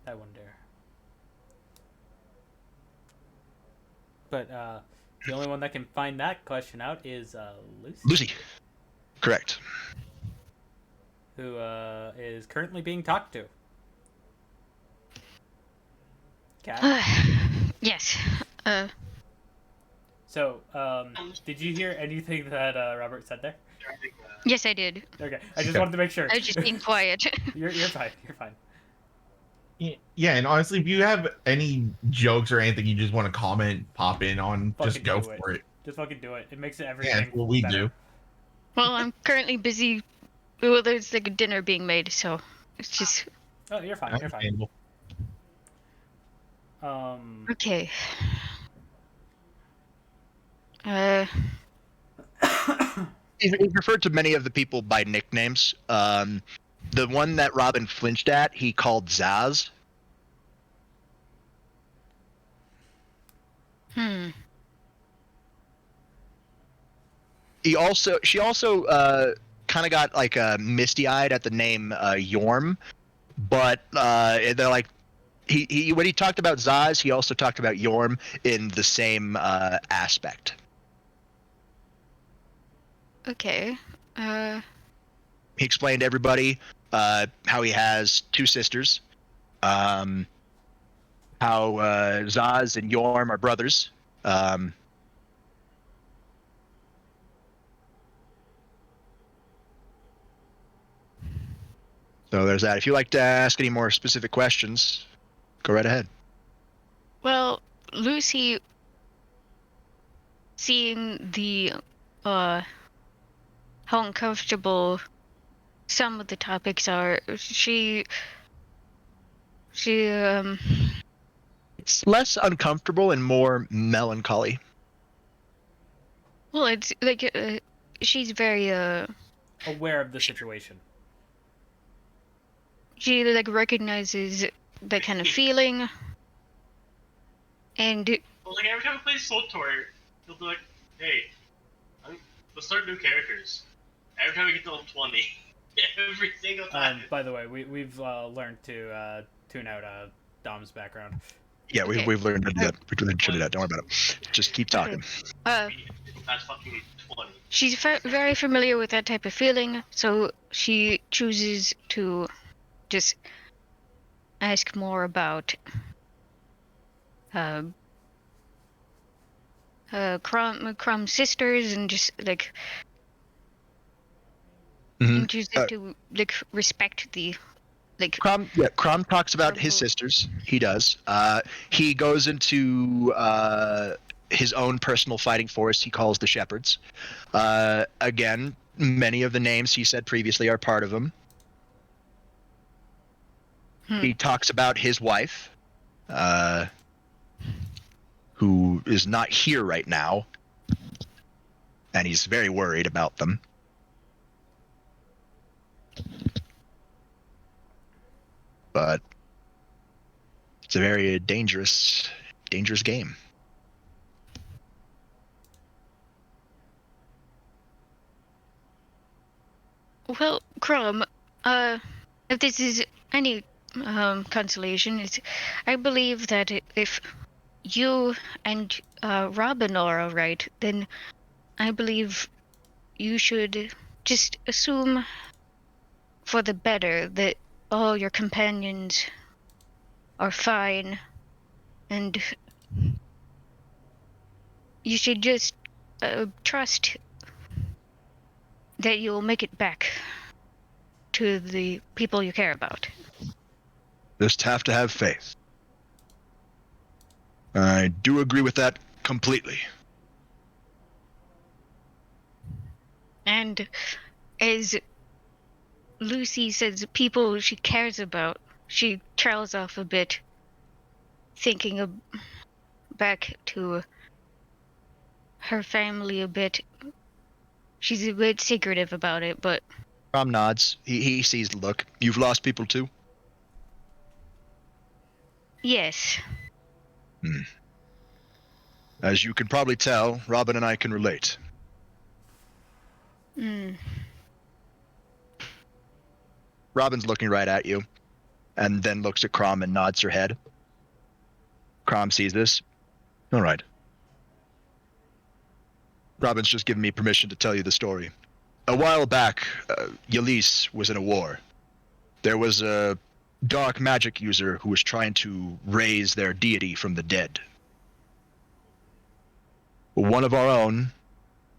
Speaker 2: I wonder. But the only one that can find that question out is Lucy,
Speaker 4: Lucy. Correct.
Speaker 2: who is currently being talked to. Cat.
Speaker 3: Yes.
Speaker 2: So, did you hear anything that Robert said there?
Speaker 3: Yes, I did.
Speaker 2: Okay, I just wanted to make sure.
Speaker 3: I was just being quiet.
Speaker 2: You're fine. You're fine.
Speaker 1: Yeah, and honestly, if you have any jokes or anything you just want to comment, pop in on, just
Speaker 2: Fucking
Speaker 1: go
Speaker 2: do
Speaker 1: for it.
Speaker 2: Just fucking do it. It makes
Speaker 1: Yeah,
Speaker 2: everything
Speaker 1: that's what we
Speaker 2: better.
Speaker 1: do.
Speaker 3: Well, I'm currently busy. Well, there's like a dinner being made, so it's just
Speaker 2: Oh, you're fine. You're fine.
Speaker 1: Understandable.
Speaker 3: okay.
Speaker 4: He's referred to many of the people by nicknames. The one that Robin flinched at, he called Zaz. She also kind of got like misty-eyed at the name Yorm, but they're like he when he talked about Zaz, he also talked about Yorm in the same aspect.
Speaker 3: Okay.
Speaker 4: He explained to everybody how he has two sisters, how Zaz and Yorm are brothers. So there's that. If you'd like to ask any more specific questions, go right ahead.
Speaker 3: Well, Lucy, seeing the how uncomfortable some of the topics are, she
Speaker 4: It's less uncomfortable and more melancholy.
Speaker 3: well, it's like she's very
Speaker 2: Aware of the situation.
Speaker 3: she like recognizes that kind of feeling, and
Speaker 7: Well, like every time I play SolTor, he'll be like, "Hey, let's start new characters." Every time we get to level 20, every single time.
Speaker 2: By the way, we've learned to tune out Dom's background.
Speaker 4: Yeah,
Speaker 3: Okay.
Speaker 4: we've learned to do that. We can shut it out. Don't worry about it. Just keep talking.
Speaker 7: That's fucking 20.
Speaker 3: she's very familiar with that type of feeling, so she chooses to just ask more about Crumb's sisters, and just like
Speaker 4: Mhm.
Speaker 3: chooses to like respect the like.
Speaker 4: Crom talks about his
Speaker 3: Crumble.
Speaker 4: sisters. He does. He goes into his own personal fighting force he calls the Shepherds. Again, many of the names he said previously are part of them. He talks about his wife, who is not here right now, and he's very worried about them. But it's a very dangerous game.
Speaker 3: Well, Crum, if this is any consolation, I believe that if you and Robin are alright, then I believe you should just assume for the better that all your companions are fine, and you should just trust that you'll make it back to the people you care about.
Speaker 4: Just have to have faith. I do agree with that completely.
Speaker 3: And as Lucy says, people she cares about, she trails off a bit, thinking back to her family a bit. She's a bit secretive about it, but...
Speaker 4: Rom nods. He sees the look. You've lost people too?
Speaker 3: Yes.
Speaker 4: As you can probably tell, Robin and I can relate. Robin's looking right at you, and then looks at Crom and nods her head. Crom sees this. All right. Robin's just given me permission to tell you the story. A while back, Yelise was in a war. There was a dark magic user who was trying to raise their deity from the dead. One of our own,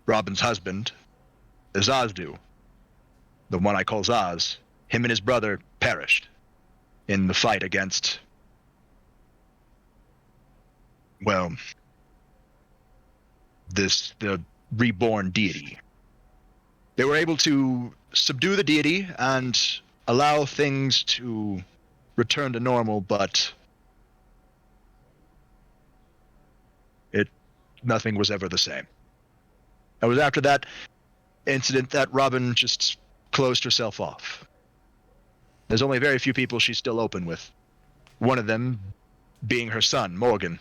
Speaker 4: Robin's husband, Zazdu, the one I call Zaz, him and his brother perished in the fight against, well, the reborn deity. They were able to subdue the deity and allow things to return to normal, but nothing was ever the same. It was after that incident that Robin just closed herself off. There's only very few people she's still open with. One of them being her son, Morgan.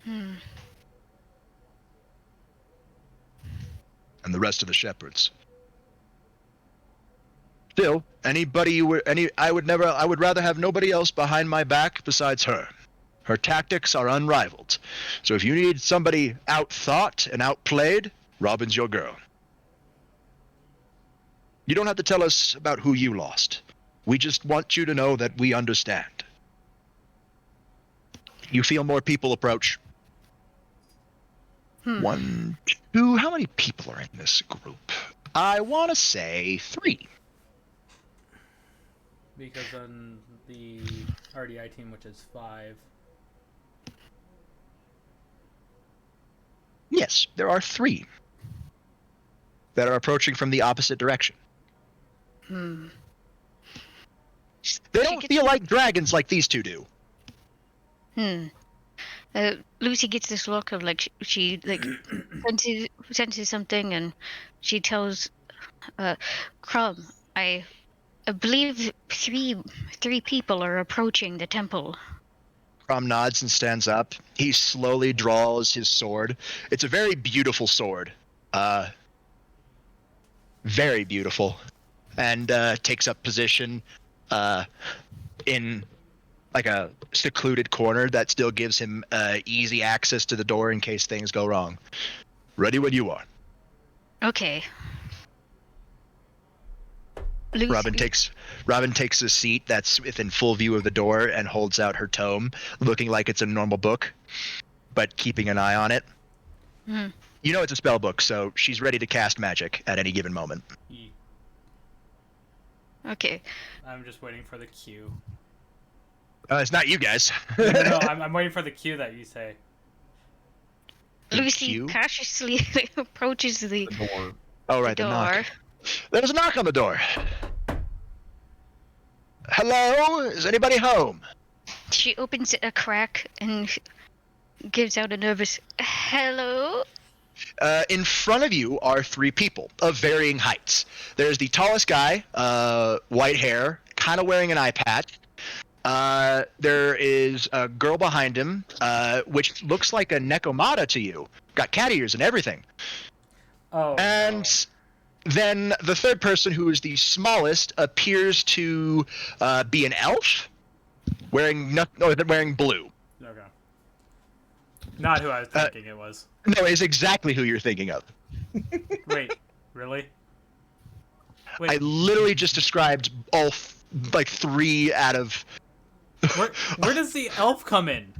Speaker 4: And the rest of the shepherds. Still, I would rather have nobody else behind my back besides her. Her tactics are unrivaled. So if you need somebody outthought and outplayed, Robin's your girl. You don't have to tell us about who you lost. We just want you to know that we understand. You feel more people approach. 1, 2, how many people are in this group? I want to say 3.
Speaker 2: Because on the R.D.I team, which is 5.
Speaker 4: Yes, there are 3 that are approaching from the opposite direction. They don't feel like dragons like these two do.
Speaker 3: Lucy gets this look of she senses something, and she tells Crum, I believe three people are approaching the temple.
Speaker 4: Crom nods and stands up. He slowly draws his sword. It's a very beautiful sword. Very beautiful. And takes up position in like a secluded corner that still gives him easy access to the door in case things go wrong. Ready when you are.
Speaker 3: Okay. Lucy.
Speaker 4: Robin takes a seat that's within full view of the door and holds out her tome, looking like it's a normal book, but keeping an eye on it. You know it's a spell book, so she's ready to cast magic at any given moment.
Speaker 3: Okay.
Speaker 2: I'm just waiting for the cue.
Speaker 4: It's not you guys.
Speaker 2: No, I'm waiting for the cue that you say.
Speaker 3: Lucy
Speaker 4: Cue?
Speaker 3: cautiously approaches the
Speaker 1: door.
Speaker 4: Oh, right, the
Speaker 3: door.
Speaker 4: knock. There's a knock on the door. Hello? Is anybody home?
Speaker 3: She opens it a crack and gives out a nervous "Hello."
Speaker 4: In front of you are three people of varying heights. There's the tallest guy, white hair, kind of wearing an eye patch. There is a girl behind him, which looks like a Nekomata to you. Got cat ears and everything.
Speaker 2: Oh.
Speaker 4: And then the third person, who is the smallest, appears to be an elf, wearing blue.
Speaker 2: No. Okay. Not who I was thinking it was.
Speaker 4: No, it's exactly who you're thinking of.
Speaker 2: Wait, really?
Speaker 4: I
Speaker 2: Wait,
Speaker 4: literally just described all like 3 out of.
Speaker 2: where does the elf come in?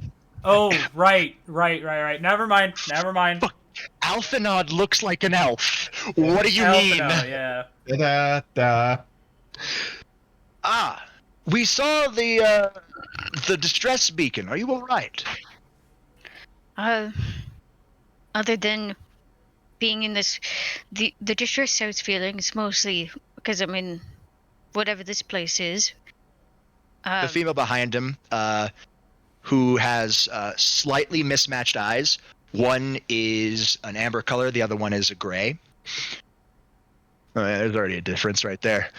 Speaker 2: Oh, right. Never mind.
Speaker 4: Fuck. Alphanod looks like an elf. What do you mean?
Speaker 2: Elfino, yeah.
Speaker 1: Da-da-da.
Speaker 4: Ah, we saw the distress beacon. Are you all right?
Speaker 3: Other than being in this, the distress I was feeling is mostly because I'm in whatever this place is.
Speaker 4: The female behind him, who has slightly mismatched eyes. One is an amber color, the other one is a gray. Oh, yeah, there's already a difference right there.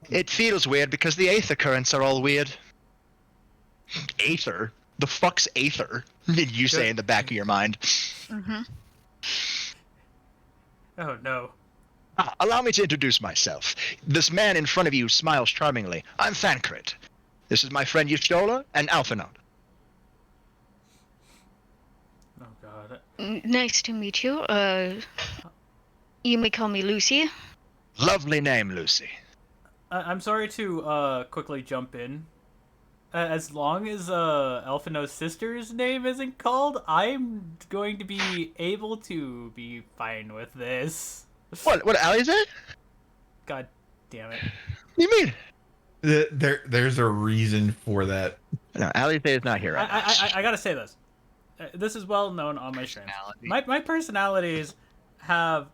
Speaker 4: It feels weird because the aether currents are all weird. Aether? The fuck's aether? Did you say in the back of your mind?
Speaker 3: Mm-hmm.
Speaker 2: Oh no.
Speaker 4: Allow me to introduce myself. This man in front of you smiles charmingly. I'm Thancred. This is my friend Y'shtola and Alphanod.
Speaker 2: Oh god.
Speaker 3: Nice to meet you. You may call me Lucy.
Speaker 4: Lovely name, Lucy.
Speaker 2: I'm sorry to quickly jump in. As long as Elfino's sister's name isn't called, I'm going to be able to be fine with this.
Speaker 4: What Ali is it?
Speaker 2: God damn it.
Speaker 4: What do you mean?
Speaker 1: There's a reason for that.
Speaker 4: No, Ali is not here right now.
Speaker 2: I gotta say this. This is well known on my streams. My personalities have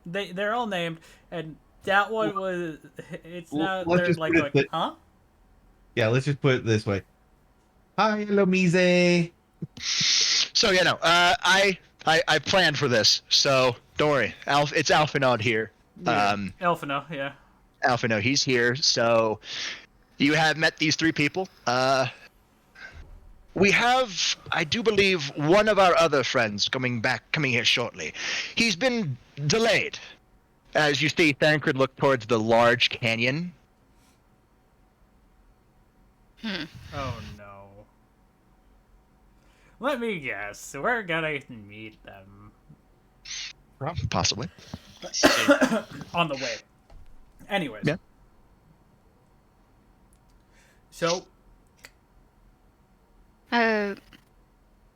Speaker 2: they're all named, and that one was it's now
Speaker 1: Let's
Speaker 2: they're
Speaker 1: just
Speaker 2: like
Speaker 1: put it
Speaker 2: going, huh?
Speaker 1: Yeah, let's just put it this way. Hi, Lomise.
Speaker 4: So yeah, no, I planned for this, so don't worry. It's Alphanod here.
Speaker 2: Elfino, yeah.
Speaker 4: Alphanod, he's here. So you have met these 3 people. We have, I do believe, one of our other friends coming here shortly. He's been delayed. As you see, Thancred look towards the large canyon.
Speaker 2: Oh no. Let me guess. We're gonna meet them
Speaker 4: Possibly.
Speaker 2: on the way. Anyways.
Speaker 4: Yeah.
Speaker 2: So.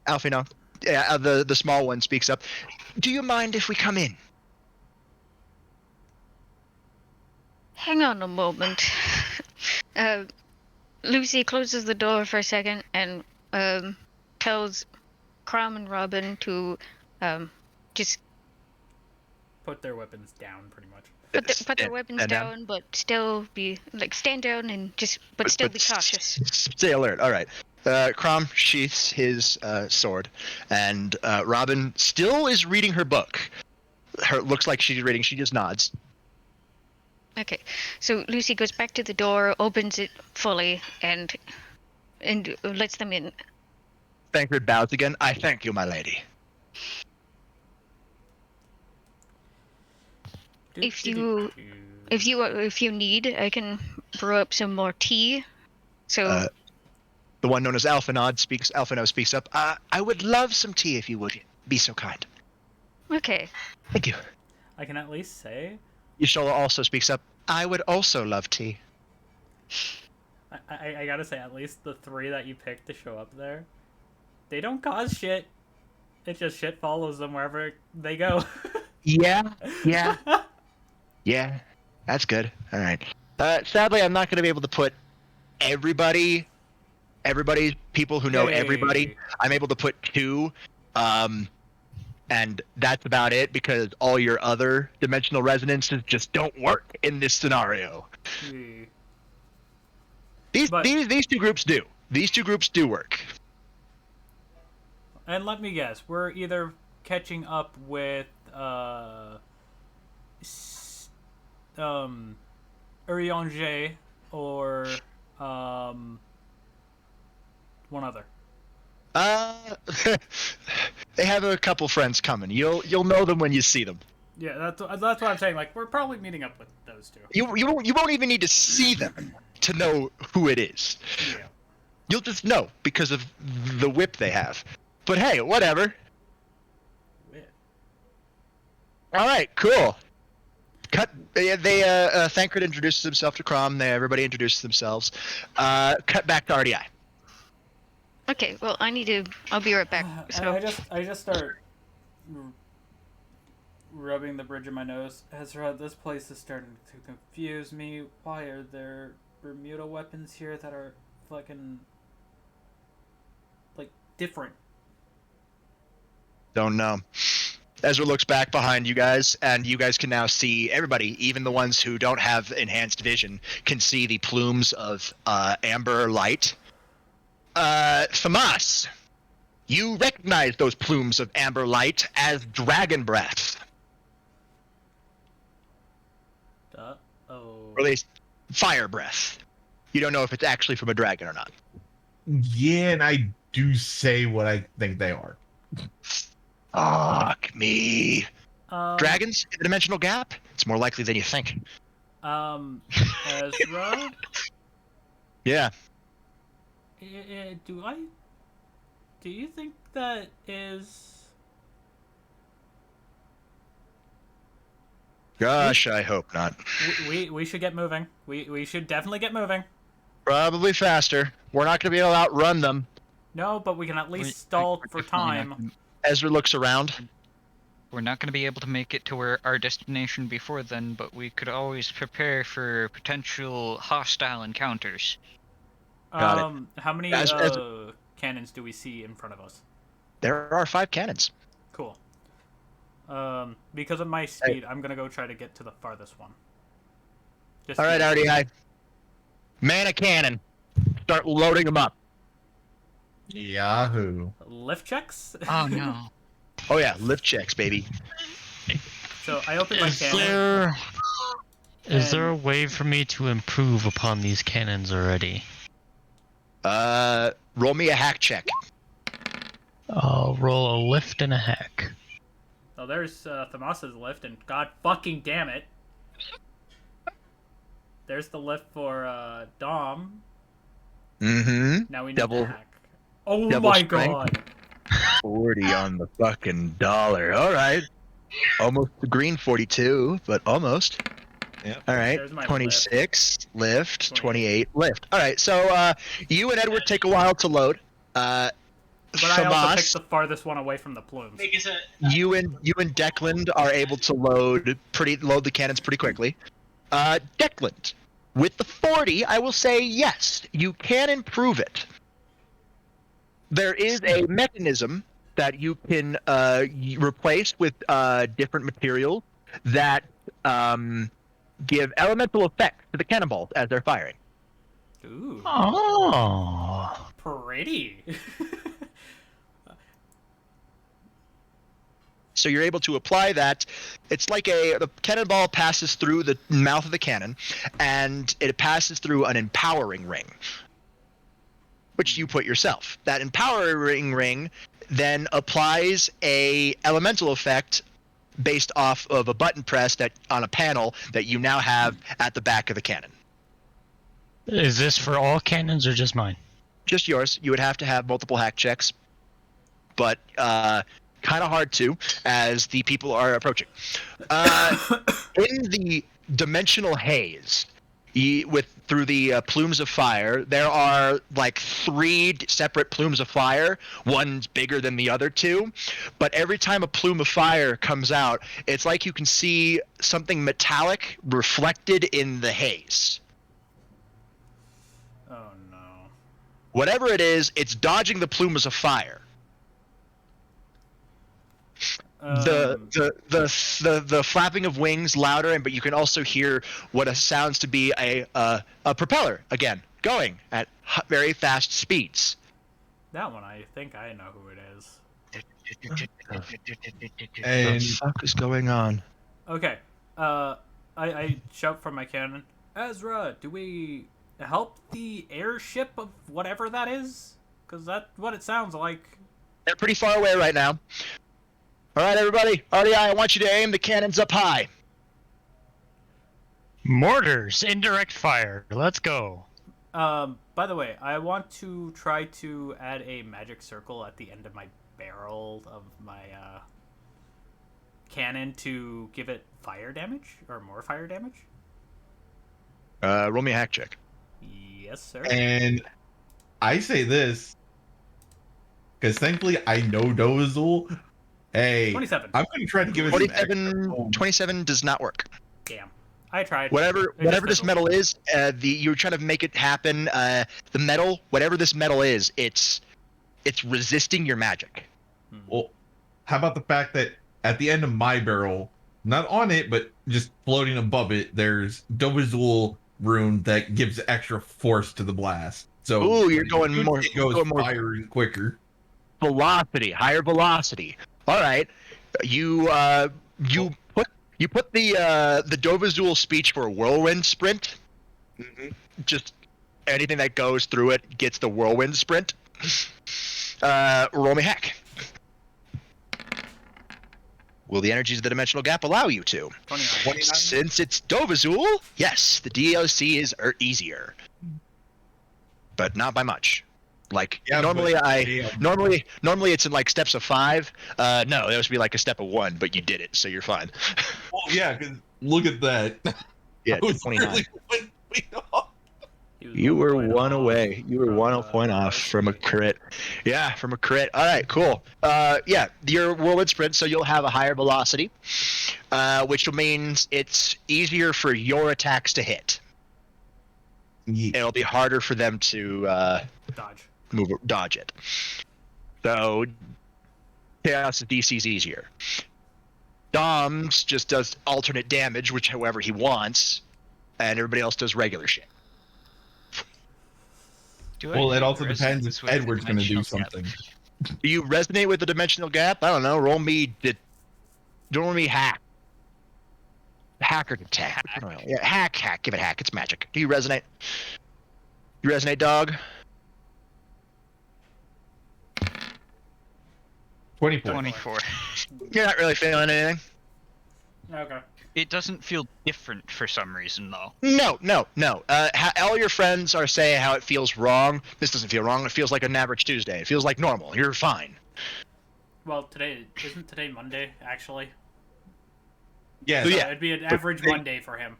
Speaker 4: Alfino, yeah, the small one speaks up. Do you mind if we come in?
Speaker 3: Hang on a moment. Lucy closes the door for a second and tells Crom and Robin to just
Speaker 2: Put their weapons down, pretty much.
Speaker 3: put their weapons down, but still be like stand down and but still be cautious.
Speaker 4: Stay alert. All right. Crom sheaths his sword, and Robin still is reading her book. Looks like she's reading. She just nods.
Speaker 3: Okay, so Lucy goes back to the door, opens it fully, and lets them in.
Speaker 4: Thancred bows again. I thank you, my lady.
Speaker 3: If you need, I can brew up some more tea. So
Speaker 4: the one known as Alphanod speaks up. I would love some tea if you would be so kind.
Speaker 3: Okay.
Speaker 4: Thank you.
Speaker 2: I can at least say.
Speaker 4: Y'shtola also speaks up. I would also love tea.
Speaker 2: I gotta say, at least the 3 that you picked to show up there, they don't cause shit. It just shit follows them wherever they go.
Speaker 4: Yeah. Yeah. That's good. All right. Sadly, I'm not going to be able to put everybody, people who know everybody.
Speaker 2: Yay.
Speaker 4: I'm able to put 2, and that's about it because all your other dimensional resonances just don't work in this scenario.
Speaker 2: Yay.
Speaker 4: These 2 groups do. These 2 groups do work.
Speaker 2: And let me guess, we're either catching up with Urianger or one other.
Speaker 4: They have a couple friends coming. You'll know them when you see them.
Speaker 2: Yeah, that's what I'm saying. Like, we're probably meeting up with those 2.
Speaker 4: You won't even need to see them to know who it is.
Speaker 2: Yeah.
Speaker 4: You'll just know because of the whip they have. But hey, whatever. All right, cool. Cut. Thancred introduces himself to Crom. Everybody introduces themselves. Cut back to R.D.I.
Speaker 3: Okay, well, I'll be right back. So
Speaker 2: I just start rubbing the bridge of my nose. Ezra, this place is starting to confuse me. Why are there Bermuda weapons here that are fucking like different?
Speaker 4: Don't know. Ezra looks back behind you guys, and you guys can now see everybody, even the ones who don't have enhanced vision, can see the plumes of amber light. Famas, you recognize those plumes of amber light as dragon breath.
Speaker 2: Oh.
Speaker 4: Or at least fire breath. You don't know if it's actually from a dragon or not.
Speaker 1: Yeah, and I do say what I think they are.
Speaker 4: Fuck me. Dragons in the dimensional gap? It's more likely than you think.
Speaker 2: Ezra?
Speaker 4: Yeah.
Speaker 2: Do you think that is...
Speaker 4: Gosh, I hope not.
Speaker 2: We should get moving. We should definitely get moving.
Speaker 4: Probably faster. We're not going to be able to outrun them.
Speaker 2: No, but we can at least stall for time.
Speaker 4: Ezra looks around.
Speaker 5: We're not going to be able to make it to our destination before then, but we could always prepare for potential hostile encounters.
Speaker 4: Got it.
Speaker 2: How many cannons do we see in front of us?
Speaker 4: There are 5 cannons.
Speaker 2: Cool. Because of my speed, I'm gonna go try to get to the farthest one.
Speaker 4: All right, R.D.I. Man a cannon. Start loading them up.
Speaker 1: Yahoo.
Speaker 2: Lift checks?
Speaker 5: Oh no.
Speaker 4: Oh yeah, lift checks, baby.
Speaker 2: So I open my cannon.
Speaker 6: Is there a way for me to improve upon these cannons already?
Speaker 4: Roll me a hack check.
Speaker 6: I'll roll a lift and a hack.
Speaker 2: Oh, there's Thamas's lift, and god fucking damn it. There's the lift for Dom.
Speaker 4: Mm-hmm.
Speaker 2: Now we need
Speaker 4: Double-
Speaker 2: the hack. Oh
Speaker 4: double
Speaker 2: my
Speaker 4: strength.
Speaker 2: god.
Speaker 4: 40 on the fucking dollar. All right. Almost the green 42, but almost.
Speaker 1: Yep.
Speaker 4: All right.
Speaker 2: There's my
Speaker 4: 26 lift, 28 lift. All right. So you and Edward take a while to load.
Speaker 2: But I also
Speaker 4: Famas,
Speaker 2: picked the farthest one away from the plumes.
Speaker 7: Make it
Speaker 4: you and Declan are able to load the cannons pretty quickly. Declan, with the 40, I will say yes, you can improve it. There is a mechanism that you can replace with different materials that give elemental effects to the cannonballs as they're firing.
Speaker 2: Ooh.
Speaker 6: Oh.
Speaker 2: Pretty.
Speaker 4: So you're able to apply that. It's like the cannonball passes through the mouth of the cannon, and it passes through an empowering ring, which you put yourself. That empowering ring then applies a elemental effect based off of a button press on a panel that you now have at the back of the cannon.
Speaker 6: Is this for all cannons or just mine?
Speaker 4: Just yours. You would have to have multiple hack checks, but kind of hard to, as the people are approaching. In the dimensional haze, through the plumes of fire, there are like 3 separate plumes of fire. One's bigger than the other 2, but every time a plume of fire comes out, it's like you can see something metallic reflected in the haze. Whatever it is, it's dodging the plumes of fire. The flapping of wings louder, but you can also hear what sounds to be a propeller again going at very fast speeds.
Speaker 2: That one, I think I know who it is.
Speaker 1: And
Speaker 4: What the fuck is going on?
Speaker 2: Okay. I shout from my cannon. Ezra, do we help the airship of whatever that is? Because that's what it sounds like.
Speaker 4: They're pretty far away right now. All right, everybody. R.D.I, I want you to aim the cannons up high.
Speaker 6: Mortars, indirect fire. Let's go.
Speaker 2: By the way, I want to try to add a magic circle at the end of my barrel of my cannon to give it fire damage or more fire damage.
Speaker 4: Roll me a hack check.
Speaker 2: Yes, sir.
Speaker 1: And I say this because thankfully I know Dozul. Hey,
Speaker 2: 27.
Speaker 1: I'm going to try to give it some extra
Speaker 4: 27 does not work.
Speaker 2: Damn. I tried.
Speaker 4: Whatever this metal is, you're trying to make it happen. The metal, whatever this metal is, it's resisting your magic.
Speaker 1: Well, how about the fact that at the end of my barrel, not on it, but just floating above it, there's Dovizul rune that gives extra force to the blast. So
Speaker 4: ooh, you're going more.
Speaker 1: It goes
Speaker 4: going more
Speaker 1: firing quicker.
Speaker 4: velocity, higher velocity. All right, you put the Dovizul speech for a whirlwind sprint. Mm-hmm. Just anything that goes through it gets the whirlwind sprint. Roll me hack. Will the energies of the dimensional gap allow you to?
Speaker 2: 29.
Speaker 4: Since it's Dovizul, yes, the DLC is easier, but not by much. Like
Speaker 1: Yeah,
Speaker 4: normally,
Speaker 1: but-
Speaker 4: normally it's in like steps of 5. No, that would be like a step of 1, but you did it, so you're fine.
Speaker 1: Well, yeah, because look at that.
Speaker 4: Yeah,
Speaker 1: I was
Speaker 4: 29.
Speaker 1: really 1 point off.
Speaker 4: You were one away. You were 1 point off from a crit. Yeah, from a crit. All right, cool. Yeah, your whirlwind sprint, so you'll have a higher velocity, which means it's easier for your attacks to hit.
Speaker 1: Yeah.
Speaker 4: It'll be harder for them to dodge it. So Chaos's DC is easier. Dom's just does alternate damage, which however he wants, and everybody else does regular shit.
Speaker 1: Well, it also depends if Edward's going to do something.
Speaker 4: Do you resonate with the dimensional gap? I don't know. Roll me hack. Hack or detect? Yeah, hack. Give it hack. It's magic. Do you resonate? You resonate, dog?
Speaker 1: 24.
Speaker 5: 24.
Speaker 4: You're not really feeling anything.
Speaker 2: Okay.
Speaker 5: It doesn't feel different for some reason, though.
Speaker 4: No. All your friends are saying how it feels wrong. This doesn't feel wrong. It feels like an average Tuesday. It feels like normal. You're fine.
Speaker 2: Well, isn't today Monday actually?
Speaker 1: Yeah,
Speaker 4: So,
Speaker 2: So
Speaker 4: yeah.
Speaker 2: it'd be an average Monday for him.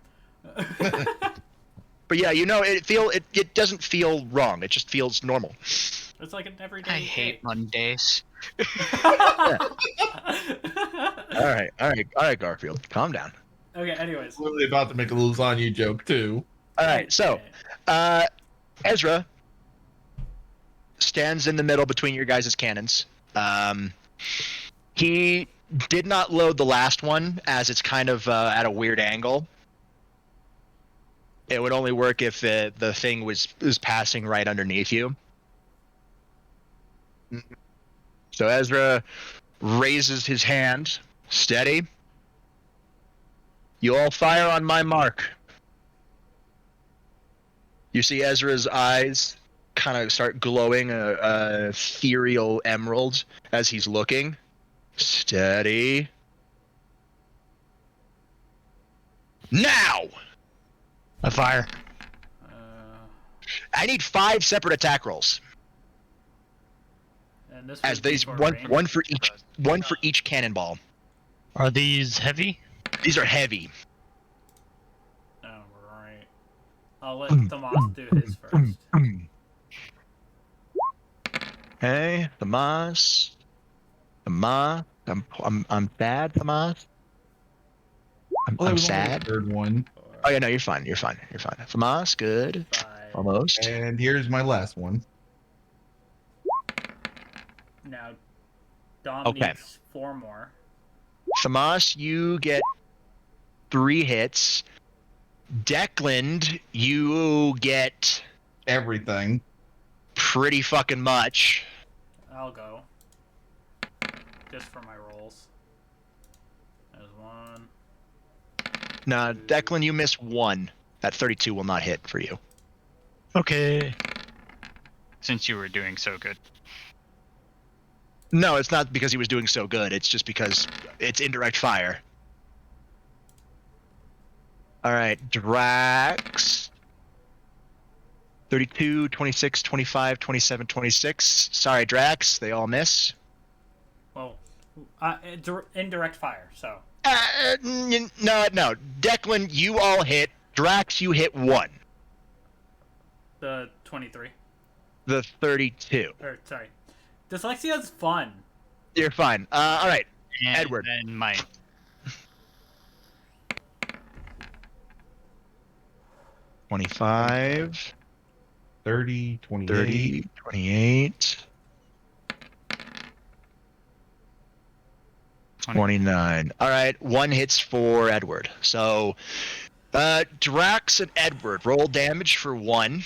Speaker 4: But yeah, it doesn't feel wrong. It just feels normal.
Speaker 2: It's like an everyday.
Speaker 5: I hate Mondays.
Speaker 4: All right, Garfield, calm down.
Speaker 2: Okay. Anyways.
Speaker 1: literally about to make a lasagna joke too.
Speaker 4: All right, so Ezra stands in the middle between your guys' cannons. He did not load the last one as it's kind of at a weird angle. It would only work if the thing was passing right underneath you. So Ezra raises his hand. Steady. You all fire on my mark. You see Ezra's eyes kind of start glowing a ethereal emerald as he's looking. Steady. Now!
Speaker 6: I fire.
Speaker 4: I need 5 separate attack rolls.
Speaker 2: And this
Speaker 4: As
Speaker 2: would be
Speaker 4: these
Speaker 2: for
Speaker 4: one
Speaker 2: range.
Speaker 4: for each cannonball.
Speaker 6: Are these heavy?
Speaker 4: These are heavy.
Speaker 2: Oh, right. I'll let Tomas do his first.
Speaker 4: Hey, Tomas. I'm sad, Tomas. I'm sad.
Speaker 1: Third one.
Speaker 4: Oh yeah, no, you're fine. Tomas, good.
Speaker 2: 5.
Speaker 4: Almost.
Speaker 1: And here's my last one.
Speaker 2: Now, Dom
Speaker 4: Okay.
Speaker 2: needs 4 more.
Speaker 4: Famas, you get 3 hits. Declan, you get
Speaker 1: Everything.
Speaker 4: pretty fucking much.
Speaker 2: I'll go. Just for my rolls. There's 1.
Speaker 4: Nah, Declan, you miss 1. That 32 will not hit for you.
Speaker 6: Okay.
Speaker 5: Since you were doing so good.
Speaker 4: No, it's not because he was doing so good. It's just because it's indirect fire. All right, Drax. 32, 26, 25, 27, 26. Sorry, Drax. They all miss.
Speaker 2: Well, indirect fire, so.
Speaker 4: No. Declan, you all hit. Drax, you hit 1.
Speaker 2: The 23.
Speaker 4: The 32.
Speaker 2: Or, sorry. Dyslexia's fun.
Speaker 4: You're fine. All right.
Speaker 5: And
Speaker 4: Edward.
Speaker 5: then mine.
Speaker 4: $25,
Speaker 1: 30, 28.
Speaker 4: 30, 28, 29. All right, 1 hits for Edward. So, Drax and Edward roll damage for 1.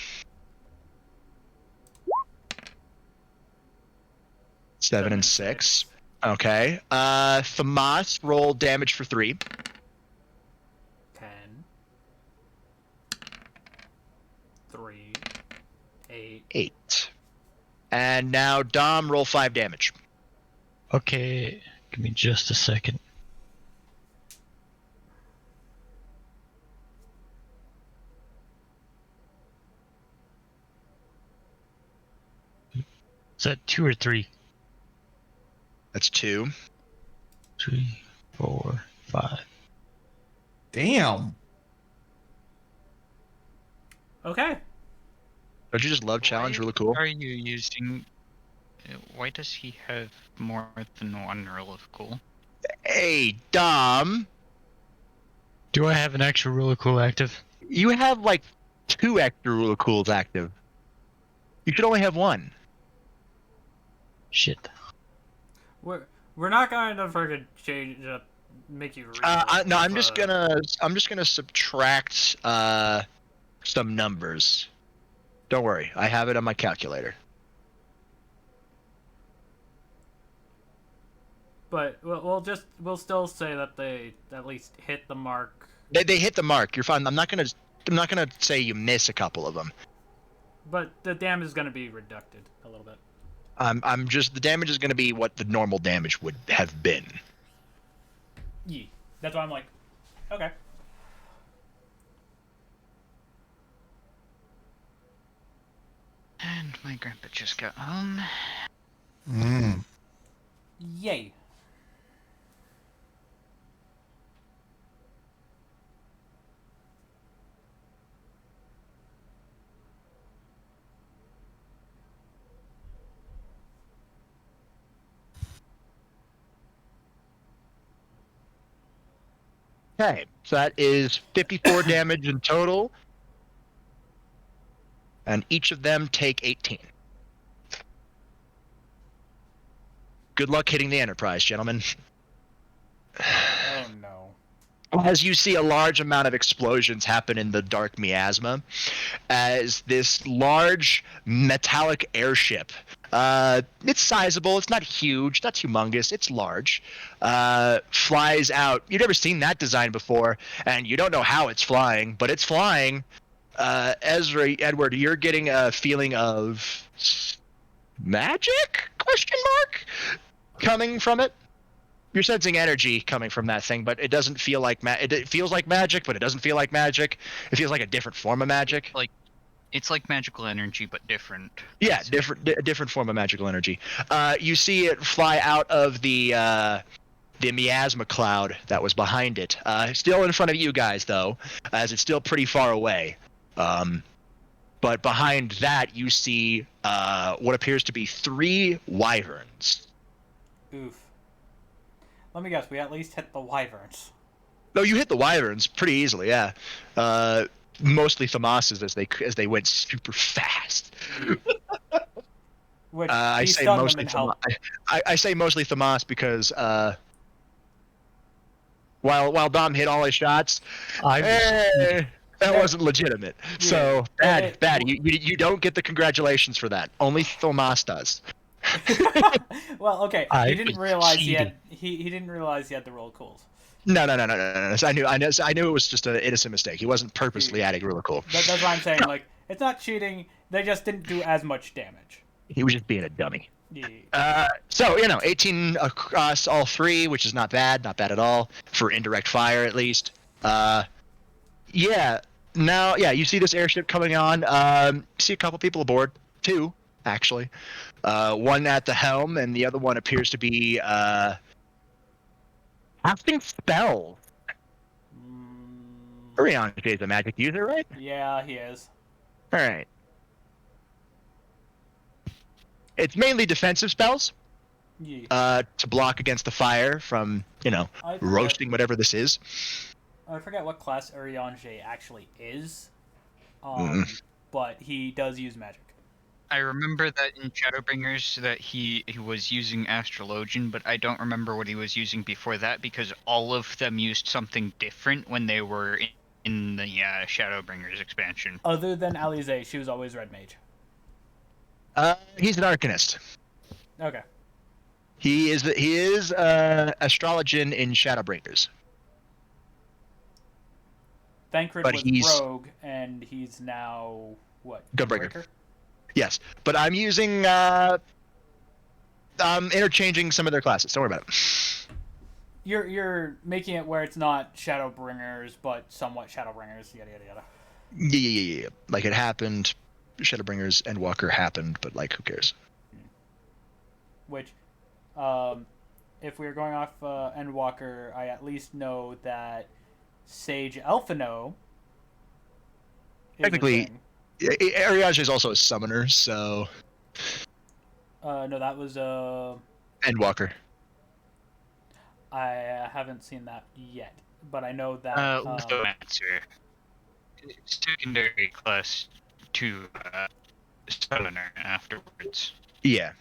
Speaker 4: 7 and 6. Okay. Famas, roll damage for 3.
Speaker 2: 10. 3. 8.
Speaker 4: 8. And now Dom, roll 5 damage.
Speaker 6: Okay. Give me just a second. Is that 2 or 3?
Speaker 4: That's 2.
Speaker 6: 3, 4, 5.
Speaker 1: Damn.
Speaker 2: Okay.
Speaker 4: Don't you just love challenge?
Speaker 5: Why
Speaker 4: Really cool.
Speaker 5: Are you using? Why does he have more than 1 rule of cool?
Speaker 4: Hey, Dom,
Speaker 6: Do I have an extra really cool active?
Speaker 4: you have like 2 extra rule of cools active. You should only have 1.
Speaker 6: Shit.
Speaker 2: We're not going to freaking change up, make you.
Speaker 4: No, I'm just gonna subtract some numbers. Don't worry, I have it on my calculator.
Speaker 2: But we'll still say that they at least hit the mark.
Speaker 4: They hit the mark. You're fine. I'm not gonna say you miss a couple of them.
Speaker 2: But the damage is going to be reducted a little bit.
Speaker 4: I'm just the damage is gonna be what the normal damage would have been.
Speaker 2: Yeah. That's why I'm like, okay.
Speaker 5: And my grandpa just got home.
Speaker 2: Yay.
Speaker 4: Okay, so that is 54 damage in total, and each of them take 18. Good luck hitting the Enterprise, gentlemen.
Speaker 2: Oh no.
Speaker 4: As you see a large amount of explosions happen in the dark miasma, as this large metallic airship, it's sizable, it's not huge, not humongous, it's large, flies out. You've never seen that design before, and you don't know how it's flying, but it's flying. Ezra, Edward, you're getting a feeling of magic? Question mark? Coming from it. You're sensing energy coming from that thing, but it doesn't feel like it feels like magic, but it doesn't feel like magic. It feels like a different form of magic.
Speaker 5: It's like magical energy, but different.
Speaker 4: Yeah, different form of magical energy. You see it fly out of the miasma cloud that was behind it. Still in front of you guys, though, as it's still pretty far away. But behind that, you see what appears to be 3 wyverns.
Speaker 2: Oof. Let me guess, we at least hit the wyverns.
Speaker 4: No, you hit the wyverns pretty easily, yeah. Mostly Thamas's as they went super fast.
Speaker 2: Which
Speaker 4: I
Speaker 2: he
Speaker 4: say
Speaker 2: stunned them
Speaker 4: mostly
Speaker 2: and helped.
Speaker 4: I say mostly Thamas because while Dom hit all his shots,
Speaker 6: I was
Speaker 4: that wasn't legitimate. So bad. You don't get the congratulations for that. Only Thamas does.
Speaker 2: Well, okay.
Speaker 6: I
Speaker 2: He didn't
Speaker 6: was
Speaker 2: realize
Speaker 6: cheating.
Speaker 2: he didn't realize he had to roll cools.
Speaker 4: No. I knew it was just an innocent mistake. He wasn't purposely adding really cool.
Speaker 2: That's why I'm saying like it's not cheating. They just didn't do as much damage.
Speaker 4: He was just being a dummy.
Speaker 2: Yeah.
Speaker 4: So 18 across all three, which is not bad at all for indirect fire at least. Yeah. Now, you see this airship coming on. You see a couple people aboard. Two, actually. One at the helm, and the other one appears to be casting spells. Ariane is a magic user, right?
Speaker 2: Yeah, he is.
Speaker 4: All right. It's mainly defensive spells.
Speaker 2: Yeah.
Speaker 4: To block against the fire from, roasting whatever this is.
Speaker 2: I forget what class Urianger actually is, but he does use magic.
Speaker 5: I remember that in Shadowbringers that he was using Astrologian, but I don't remember what he was using before that because all of them used something different when they were in the Shadowbringers expansion.
Speaker 2: Other than Alize, she was always red mage.
Speaker 4: He's an Arcanist.
Speaker 2: Okay.
Speaker 4: He is Astrologian in Shadowbringers.
Speaker 2: Thancred
Speaker 4: But
Speaker 2: was
Speaker 4: he's-
Speaker 2: rogue, and he's now what?
Speaker 4: Gunbreaker. Yes, but I'm using interchanging some of their classes. Don't worry about it.
Speaker 2: You're making it where it's not Shadowbringers, but somewhat Shadowbringers. Yada yada yada.
Speaker 4: Yeah. Like it happened. Shadowbringers Endwalker happened, but like who cares?
Speaker 2: Which, if we were going off Endwalker, I at least know that Sage Elfino is
Speaker 4: Technically,
Speaker 2: a thing.
Speaker 4: Ariage is also a summoner, so
Speaker 2: No, that was
Speaker 4: Endwalker.
Speaker 2: I haven't seen that yet, but I know that.
Speaker 5: Lithomancer. Secondary class to summoner afterwards.
Speaker 4: Yeah.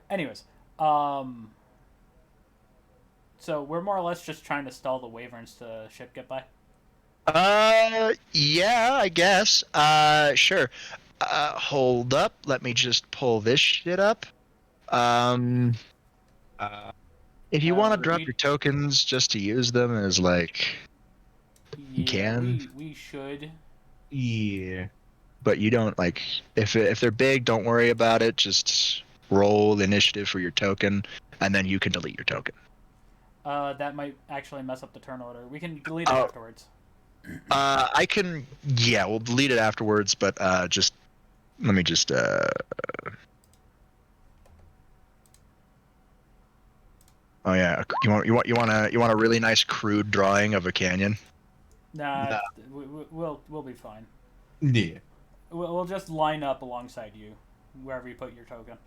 Speaker 2: Anyways, so we're more or less just trying to stall the Wyverns to ship get by.
Speaker 4: Yeah, I guess. Sure. Hold up. Let me just pull this shit up. If you want to drop your tokens just to use them as like, you can.
Speaker 2: We should.
Speaker 1: Yeah.
Speaker 4: But you don't like if they're big, don't worry about it. Just roll initiative for your token, and then you can delete your token.
Speaker 2: That might actually mess up the turn order. We can delete it afterwards.
Speaker 4: I can. Yeah, we'll delete it afterwards. But just let me just. Oh yeah, you want a really nice crude drawing of a canyon?
Speaker 2: Nah. We'll be fine.
Speaker 1: Yeah.
Speaker 2: We'll just line up alongside you, wherever you put your token.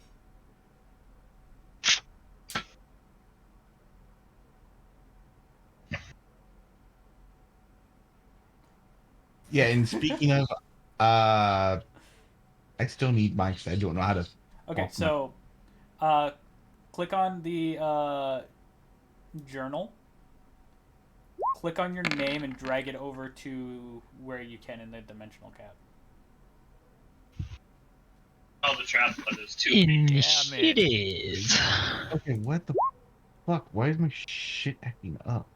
Speaker 1: Yeah, and speaking of, I still need mics. I don't know how to.
Speaker 2: Okay, so, click on the journal. Click on your name and drag it over to where you can in the dimensional cap.
Speaker 7: Oh, the trap button is too.
Speaker 6: Initiative.
Speaker 1: Okay, what the fuck? Why is my shit acting up?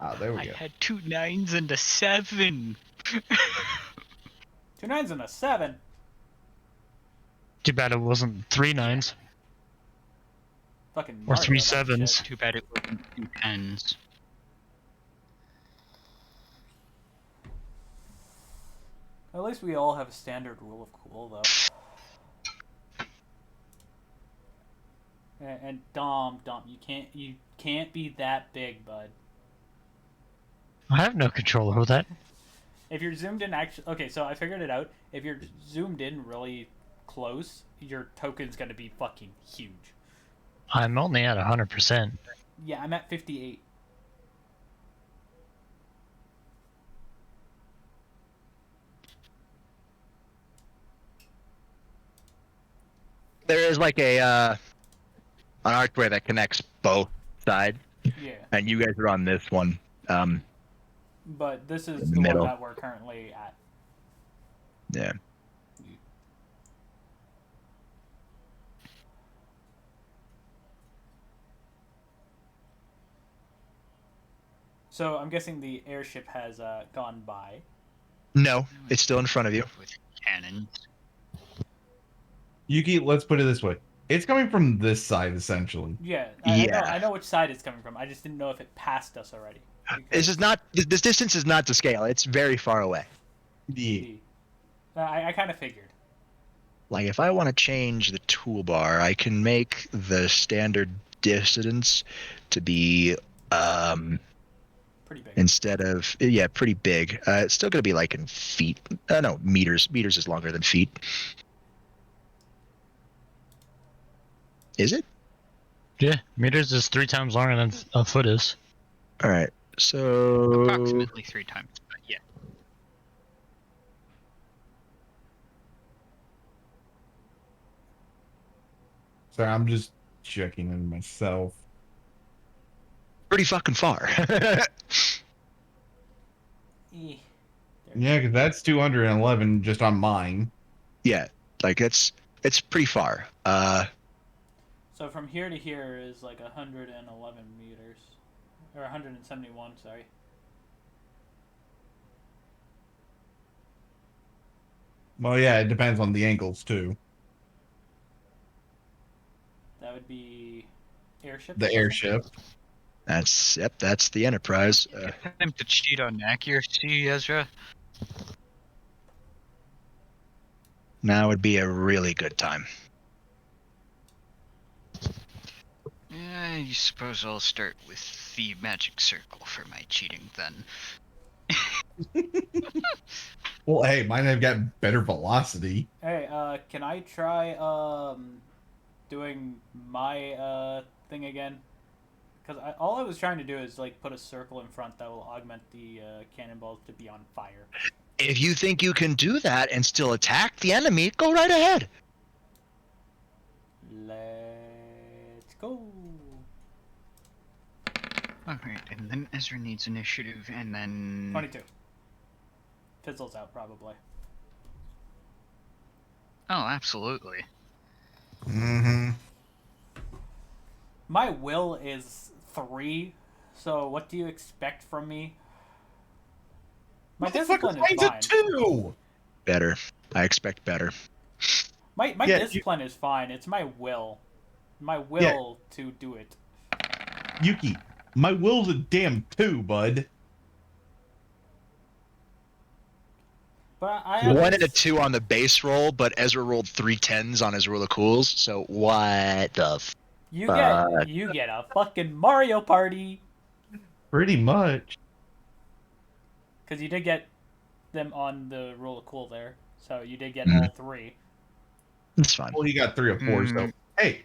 Speaker 1: Ah, there we
Speaker 5: I
Speaker 1: go.
Speaker 5: had 2 9s and a 7.
Speaker 2: 2 9s and a 7.
Speaker 6: Too bad it wasn't 3 9s
Speaker 2: Fucking
Speaker 6: or
Speaker 2: Mario,
Speaker 6: 3
Speaker 2: that
Speaker 6: 7s.
Speaker 2: shit.
Speaker 5: Too bad it wasn't 2 10s.
Speaker 2: At least we all have a standard rule of cool, though. And Dom, you can't be that big, bud.
Speaker 6: I have no control over that.
Speaker 2: If you're zoomed in, actually, okay, so I figured it out. If you're zoomed in really close, your token's gonna be fucking huge.
Speaker 6: I'm only at 100%.
Speaker 2: Yeah, I'm at 58.
Speaker 4: There is like an archway that connects both sides,
Speaker 2: Yeah,
Speaker 4: and you guys are on this one,
Speaker 2: but this
Speaker 4: in
Speaker 2: is
Speaker 4: the
Speaker 2: the one
Speaker 4: middle.
Speaker 2: that we're currently at.
Speaker 4: Yeah.
Speaker 2: So I'm guessing the airship has gone by.
Speaker 4: No, it's still in front of you.
Speaker 5: With cannons.
Speaker 1: Yuki, let's put it this way. It's coming from this side, essentially.
Speaker 2: Yeah,
Speaker 4: Yeah.
Speaker 2: I know which side it's coming from. I just didn't know if it passed us already.
Speaker 4: This is not. This distance is not to scale. It's very far away.
Speaker 1: Yeah.
Speaker 2: I kind of figured.
Speaker 4: Like if I want to change the toolbar, I can make the standard distance to be
Speaker 2: Pretty big.
Speaker 4: instead of pretty big. It's still gonna be like in feet. No, meters. Meters is longer than feet. Is it?
Speaker 6: Yeah, meters is 3 times longer than a foot is.
Speaker 4: All right. So
Speaker 5: Approximately 3 times. But yeah.
Speaker 1: Sorry, I'm just checking in myself.
Speaker 4: pretty fucking far.
Speaker 2: Eh.
Speaker 1: Yeah, because that's 211 just on mine.
Speaker 4: Yeah, like it's pretty far.
Speaker 2: So from here to here is like 111 meters, or 171. Sorry.
Speaker 1: Well, yeah, it depends on the angles too.
Speaker 2: That would be airship.
Speaker 1: The airship.
Speaker 4: That's the Enterprise.
Speaker 5: Time to cheat on accuracy, Ezra.
Speaker 4: Now would be a really good time.
Speaker 5: Yeah, I suppose I'll start with the magic circle for my cheating then.
Speaker 1: Well, hey, mine have got better velocity.
Speaker 2: Hey, can I try doing my thing again? Because all I was trying to do is like put a circle in front that will augment the cannonballs to be on fire.
Speaker 4: If you think you can do that and still attack the enemy, go right ahead.
Speaker 2: Let's go.
Speaker 5: Alright, and then Ezra needs initiative, and then...
Speaker 2: 22. Fizzles out probably.
Speaker 5: Oh, absolutely.
Speaker 1: Mm-hmm.
Speaker 2: My will is 3, so what do you expect from me? My discipline is fine.
Speaker 1: 2.
Speaker 4: Better. I expect better.
Speaker 2: My
Speaker 1: Yeah,
Speaker 2: discipline is fine. It's my will. My will to do it.
Speaker 1: Yuki, my will's a damn 2, bud.
Speaker 2: But I have
Speaker 4: 1 and a 2 on the base roll, but Ezra rolled 3 10s on his rule of cools. So what the?
Speaker 2: You get a fucking Mario Party.
Speaker 1: Pretty much.
Speaker 2: Because you did get them on the rule of cool there, so you did get all 3.
Speaker 4: It's fine.
Speaker 1: Well, he got 3 or 4, so hey,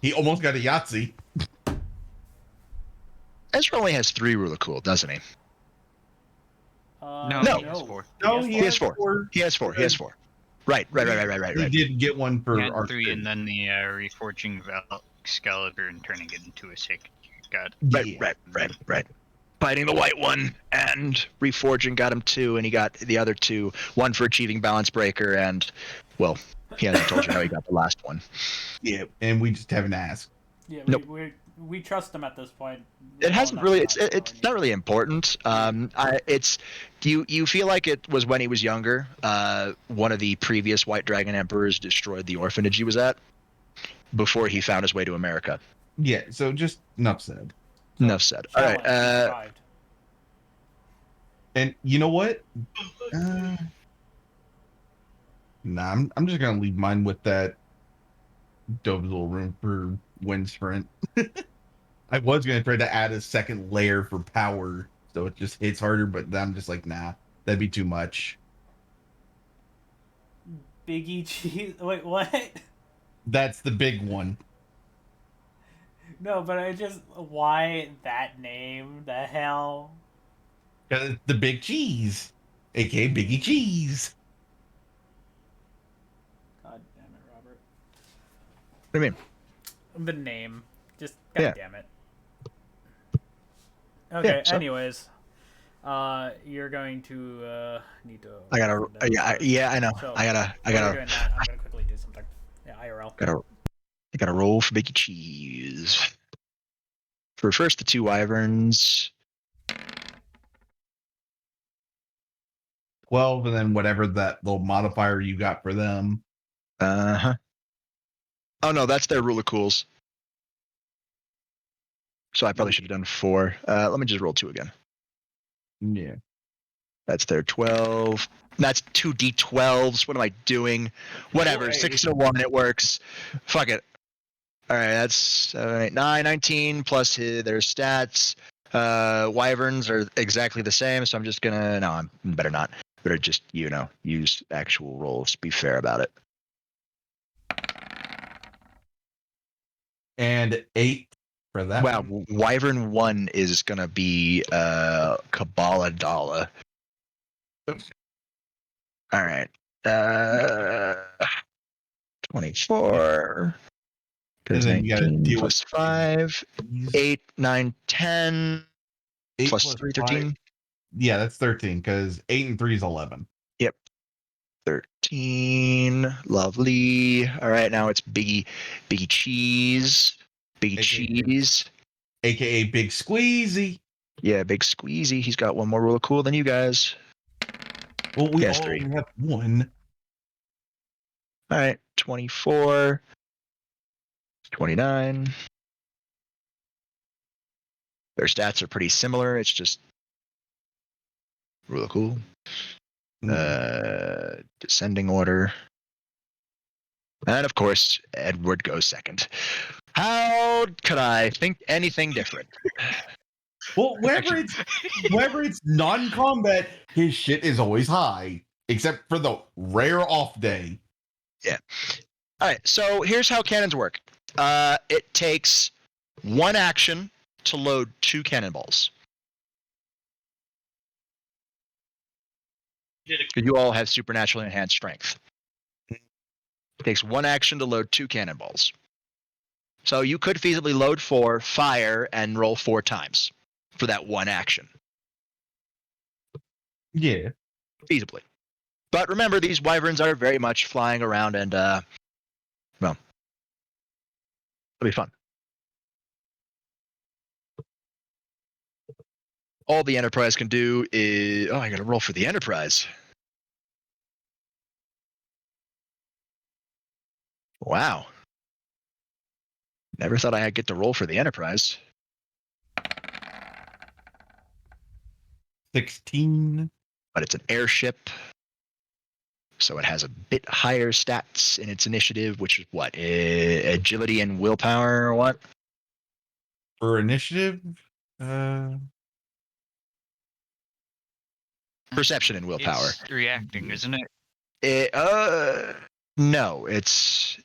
Speaker 1: he almost got a Yahtzee.
Speaker 4: Ezra only has 3 rule of cool, doesn't he?
Speaker 5: No,
Speaker 4: No.
Speaker 5: he has 4.
Speaker 1: No,
Speaker 4: He has 4. He has 4. He has 4. Right.
Speaker 1: He did get one for
Speaker 5: He had
Speaker 1: our
Speaker 5: 3, and then the reforging Excalibur and turning it into a 6. Got
Speaker 4: Right. Fighting the white one and reforging got him 2, and he got the other 2. 1 for achieving balance breaker, and well, he hasn't told you how he got the last one.
Speaker 1: Yeah, and we just haven't asked.
Speaker 2: Yeah,
Speaker 4: Nope.
Speaker 2: we trust them at this point.
Speaker 4: It hasn't really. It's not really important. It's you feel like it was when he was younger. One of the previous White Dragon Emperors destroyed the orphanage he was at before he found his way to America.
Speaker 1: Yeah, so just enough said.
Speaker 4: Enough said. All right.
Speaker 2: Survived.
Speaker 1: And you know what? Nah, I'm just gonna leave mine with that Dove's little room for wind sprint. I was gonna try to add a second layer for power, so it just hits harder, but I'm just like, nah, that'd be too much.
Speaker 2: Biggie cheese. Wait, what?
Speaker 1: That's the big one.
Speaker 2: No, but why that name? The hell?
Speaker 1: 'Cause it's the big cheese, aka Biggie Cheese.
Speaker 2: God damn it, Robert.
Speaker 4: do you mean?
Speaker 2: The name. Just
Speaker 4: Yeah.
Speaker 2: damn it. Okay.
Speaker 4: so-
Speaker 2: Anyways, you're going to need to.
Speaker 4: I gotta.
Speaker 2: for that first.
Speaker 4: Yeah, I know.
Speaker 2: So,
Speaker 4: I
Speaker 2: while you're
Speaker 4: gotta.
Speaker 2: doing that, I'm gonna quickly do something. Yeah, IRL.
Speaker 4: I gotta roll for bacon cheese. For first, the 2 wyverns.
Speaker 1: 12, and then whatever that little modifier you got for them.
Speaker 4: Uh-huh. Oh no, that's their rule of cools. So I probably should have done 4. Let me just roll 2 again.
Speaker 1: Yeah.
Speaker 4: That's their 12. That's 2d12s. What am I doing? Whatever.
Speaker 1: Well,
Speaker 4: 6 to 1, it works. Fuck it. All right, that's 7, 8, 9, 19 plus their stats. Wyverns are exactly the same, so I'm just gonna. No, I'm better not. Better just use actual rolls. Be fair about it.
Speaker 1: And 8 for that
Speaker 4: Wow,
Speaker 1: one.
Speaker 4: Wyvern 1 is gonna be Kabbalah Dala. All right. 24.
Speaker 1: And then you got to
Speaker 4: 19
Speaker 1: deal
Speaker 4: plus
Speaker 1: with
Speaker 4: 5. 8, 9, 10.
Speaker 1: 8
Speaker 4: Plus 3, 13.
Speaker 1: 5. Yeah, that's 13 because 8 and 3 is 11.
Speaker 4: Yep. 13. Lovely. All right, now it's Biggie Cheese. Biggie
Speaker 1: AKA
Speaker 4: Cheese.
Speaker 1: AKA Big Squeezy.
Speaker 4: Yeah, Big Squeezy. He's got one more rule of cool than you guys.
Speaker 1: Well, we
Speaker 4: Yes,
Speaker 1: all
Speaker 4: 3.
Speaker 1: only have one.
Speaker 4: All right, 24. 29. Their stats are pretty similar. It's just rule of cool. Descending order. And of course, Edward goes second. How could I think anything different?
Speaker 1: Well, wherever it's non-combat, his shit is always high, except for the rare off day.
Speaker 4: Yeah. All right. So here's how cannons work. It takes 1 action to load 2 cannonballs. You all have supernaturally enhanced strength. It takes 1 action to load 2 cannonballs. So you could feasibly load 4, fire, and roll 4 times for that 1 action.
Speaker 1: Yeah.
Speaker 4: Feasibly. But remember, these wyverns are very much flying around and, well, it'll be fun. All the Enterprise can do is... Oh, I gotta roll for the Enterprise. Wow. Never thought I'd get to roll for the Enterprise.
Speaker 1: 16.
Speaker 4: But it's an airship. So it has a bit higher stats in its initiative, which is what? Agility and willpower or what?
Speaker 1: For initiative,
Speaker 4: Perception and willpower.
Speaker 5: It's reacting, isn't it?
Speaker 4: No, it's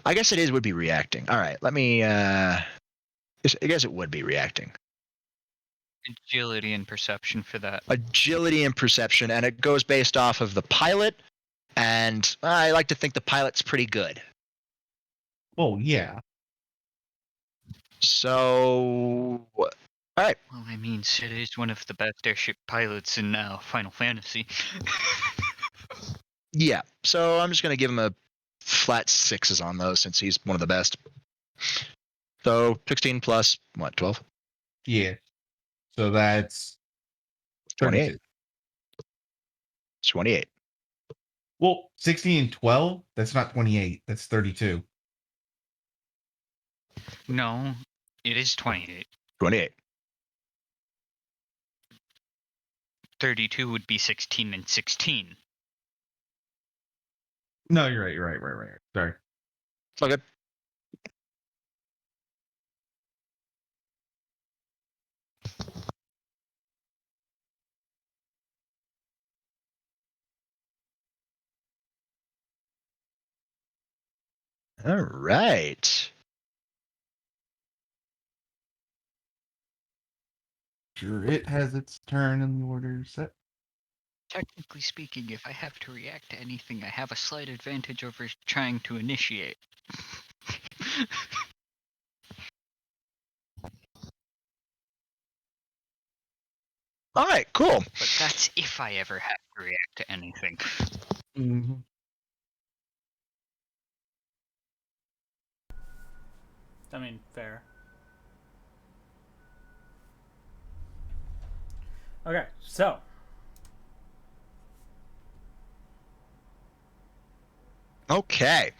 Speaker 4: I guess it would be reacting. All right, let me I guess it would be reacting.
Speaker 5: Agility and perception for that.
Speaker 4: Agility and perception, and it goes based off of the pilot, and I like to think the pilot's pretty good.
Speaker 1: well, yeah.
Speaker 4: So all right.
Speaker 5: Well, I mean, Sid is one of the best airship pilots in Final Fantasy.
Speaker 4: Yeah, so I'm just gonna give him a flat 6s on those since he's one of the best. So 16 plus what? 12?
Speaker 1: Yeah. So that's
Speaker 4: 28.
Speaker 1: 32.
Speaker 4: 28.
Speaker 1: Well, 16 and 12, that's not 28. That's 32.
Speaker 5: No, it is 28.
Speaker 4: 28.
Speaker 5: 32 would be 16 and 16.
Speaker 1: No, you're right. You're right. Sorry.
Speaker 4: It's all good. All right.
Speaker 1: Sure, it has its turn in the order set.
Speaker 5: Technically speaking, if I have to react to anything, I have a slight advantage over trying to initiate.
Speaker 4: All right, cool.
Speaker 5: But that's if I ever have to react to anything.
Speaker 1: Mm-hmm.
Speaker 2: I mean, fair. Okay, so
Speaker 4: Okay.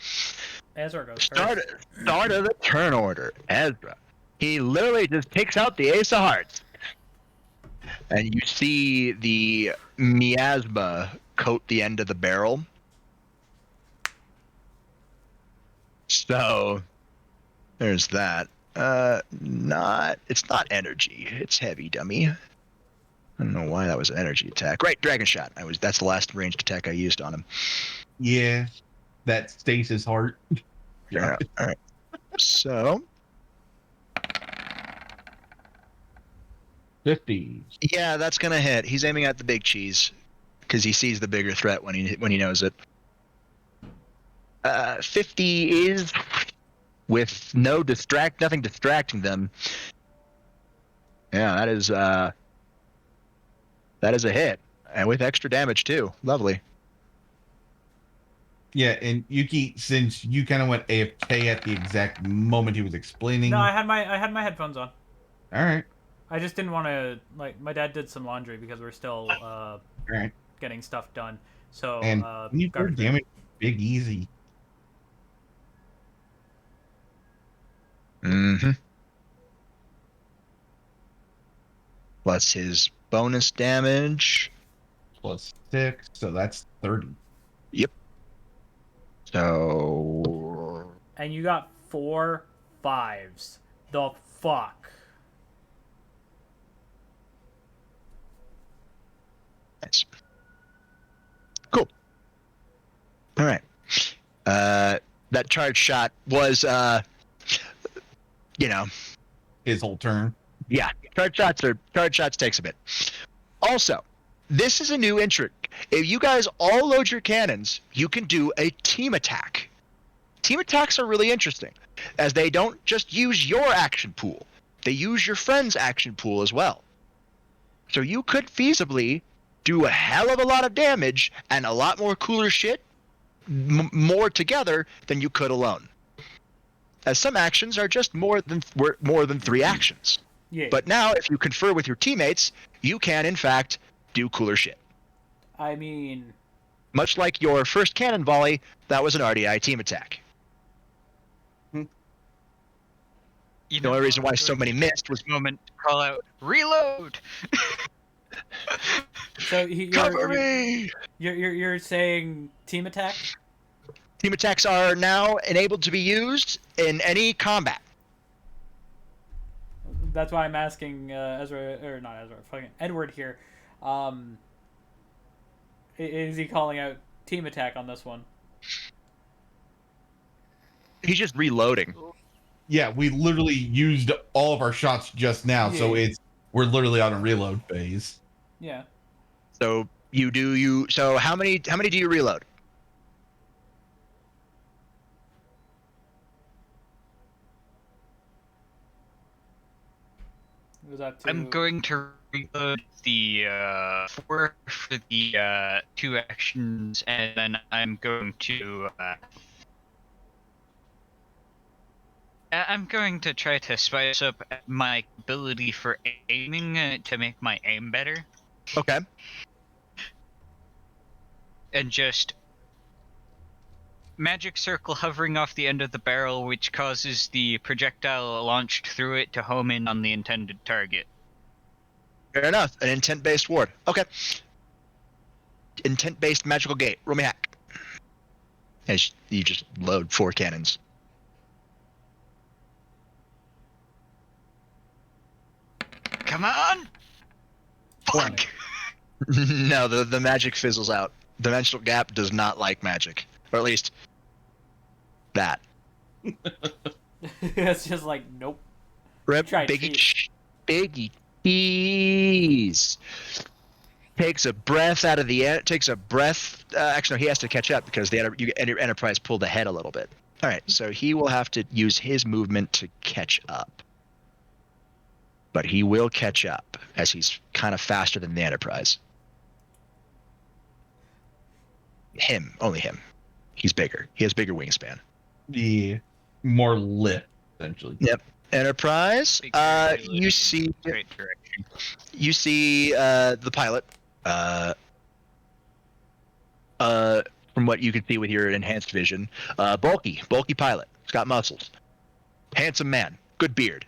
Speaker 2: Ezra goes
Speaker 4: Start
Speaker 2: first.
Speaker 4: of the turn order. Ezra. He literally just takes out the Ace of Hearts. And you see the miasma coat the end of the barrel. So there's that. It's not energy. It's heavy, dummy. I don't know why that was an energy attack. Right, dragon shot. That's the last ranged attack I used on him.
Speaker 1: Yeah, that stasis heart.
Speaker 4: Yeah. All right. So
Speaker 1: 50.
Speaker 4: yeah, that's gonna hit. He's aiming at the big cheese because he sees the bigger threat when he knows it. 50 is with nothing distracting them. Yeah, that is a hit, and with extra damage too. Lovely.
Speaker 1: Yeah, and Yuki, since you kind of went AFK at the exact moment he was explaining.
Speaker 2: No, I had my headphones on.
Speaker 1: All right.
Speaker 2: I just didn't want to my dad did some laundry because we're still
Speaker 1: All right.
Speaker 2: getting stuff done. So
Speaker 1: And you
Speaker 2: garbage bin.
Speaker 1: damage big easy.
Speaker 4: Mm-hmm. Plus his bonus damage.
Speaker 1: Plus 6, so that's 30.
Speaker 4: Yep. So
Speaker 2: And you got 4 5s. The fuck.
Speaker 4: nice. Cool. All right. That charge shot was
Speaker 1: His whole turn.
Speaker 4: yeah, charge shots takes a bit. Also, this is a new intrigue. If you guys all load your cannons, you can do a team attack. Team attacks are really interesting, as they don't just use your action pool, they use your friend's action pool as well. So you could feasibly do a hell of a lot of damage and a lot more cooler shit more together than you could alone. As some actions are just more than 3 actions.
Speaker 2: Yeah.
Speaker 4: But now, if you confer with your teammates, you can, in fact, do cooler shit.
Speaker 2: I mean,
Speaker 4: Much like your first cannon volley, that was an R.D.I. team attack. The only reason why so many missed was
Speaker 5: Moment to call out reload.
Speaker 2: so
Speaker 4: cover me.
Speaker 2: you're saying team attack?
Speaker 4: Team attacks are now enabled to be used in any combat.
Speaker 2: That's why I'm asking Ezra, or not Ezra, fucking Edward here. Is he calling out team attack on this one?
Speaker 4: He's just reloading.
Speaker 1: Yeah, we literally used all of our shots just now, so
Speaker 2: Yeah.
Speaker 1: we're literally on a reload phase.
Speaker 2: Yeah.
Speaker 4: So so how many do you reload?
Speaker 2: Was that
Speaker 5: I'm going to reload the 4 for the 2 actions, and then I'm going to try to spice up my ability for aiming to make my aim better,
Speaker 4: Okay.
Speaker 5: and just magic circle hovering off the end of the barrel, which causes the projectile launched through it to home in on the intended target.
Speaker 4: Fair enough. An intent-based ward. Okay. Intent-based magical gate. Roll me hack. As you just load 4 cannons.
Speaker 5: Come on! Fuck!
Speaker 4: No, the magic fizzles out. Dimensional Gap does not like magic. Or at least that.
Speaker 2: It's just like nope.
Speaker 4: Rip
Speaker 2: Tried
Speaker 4: Biggie cheese. Takes a breath actually no, he has to catch up because the Enterprise pulled ahead a little bit. All right, so he will have to use his movement to catch up. But he will catch up, as he's kind of faster than the Enterprise. Him, only him. He's bigger. He has bigger wingspan.
Speaker 1: The more lift, essentially.
Speaker 4: Yep. Enterprise.
Speaker 5: Big character
Speaker 4: You
Speaker 5: moving
Speaker 4: see.
Speaker 5: in a straight direction.
Speaker 4: You see the pilot. From what you can see with your enhanced vision, bulky pilot. He's got muscles. Handsome man. Good beard.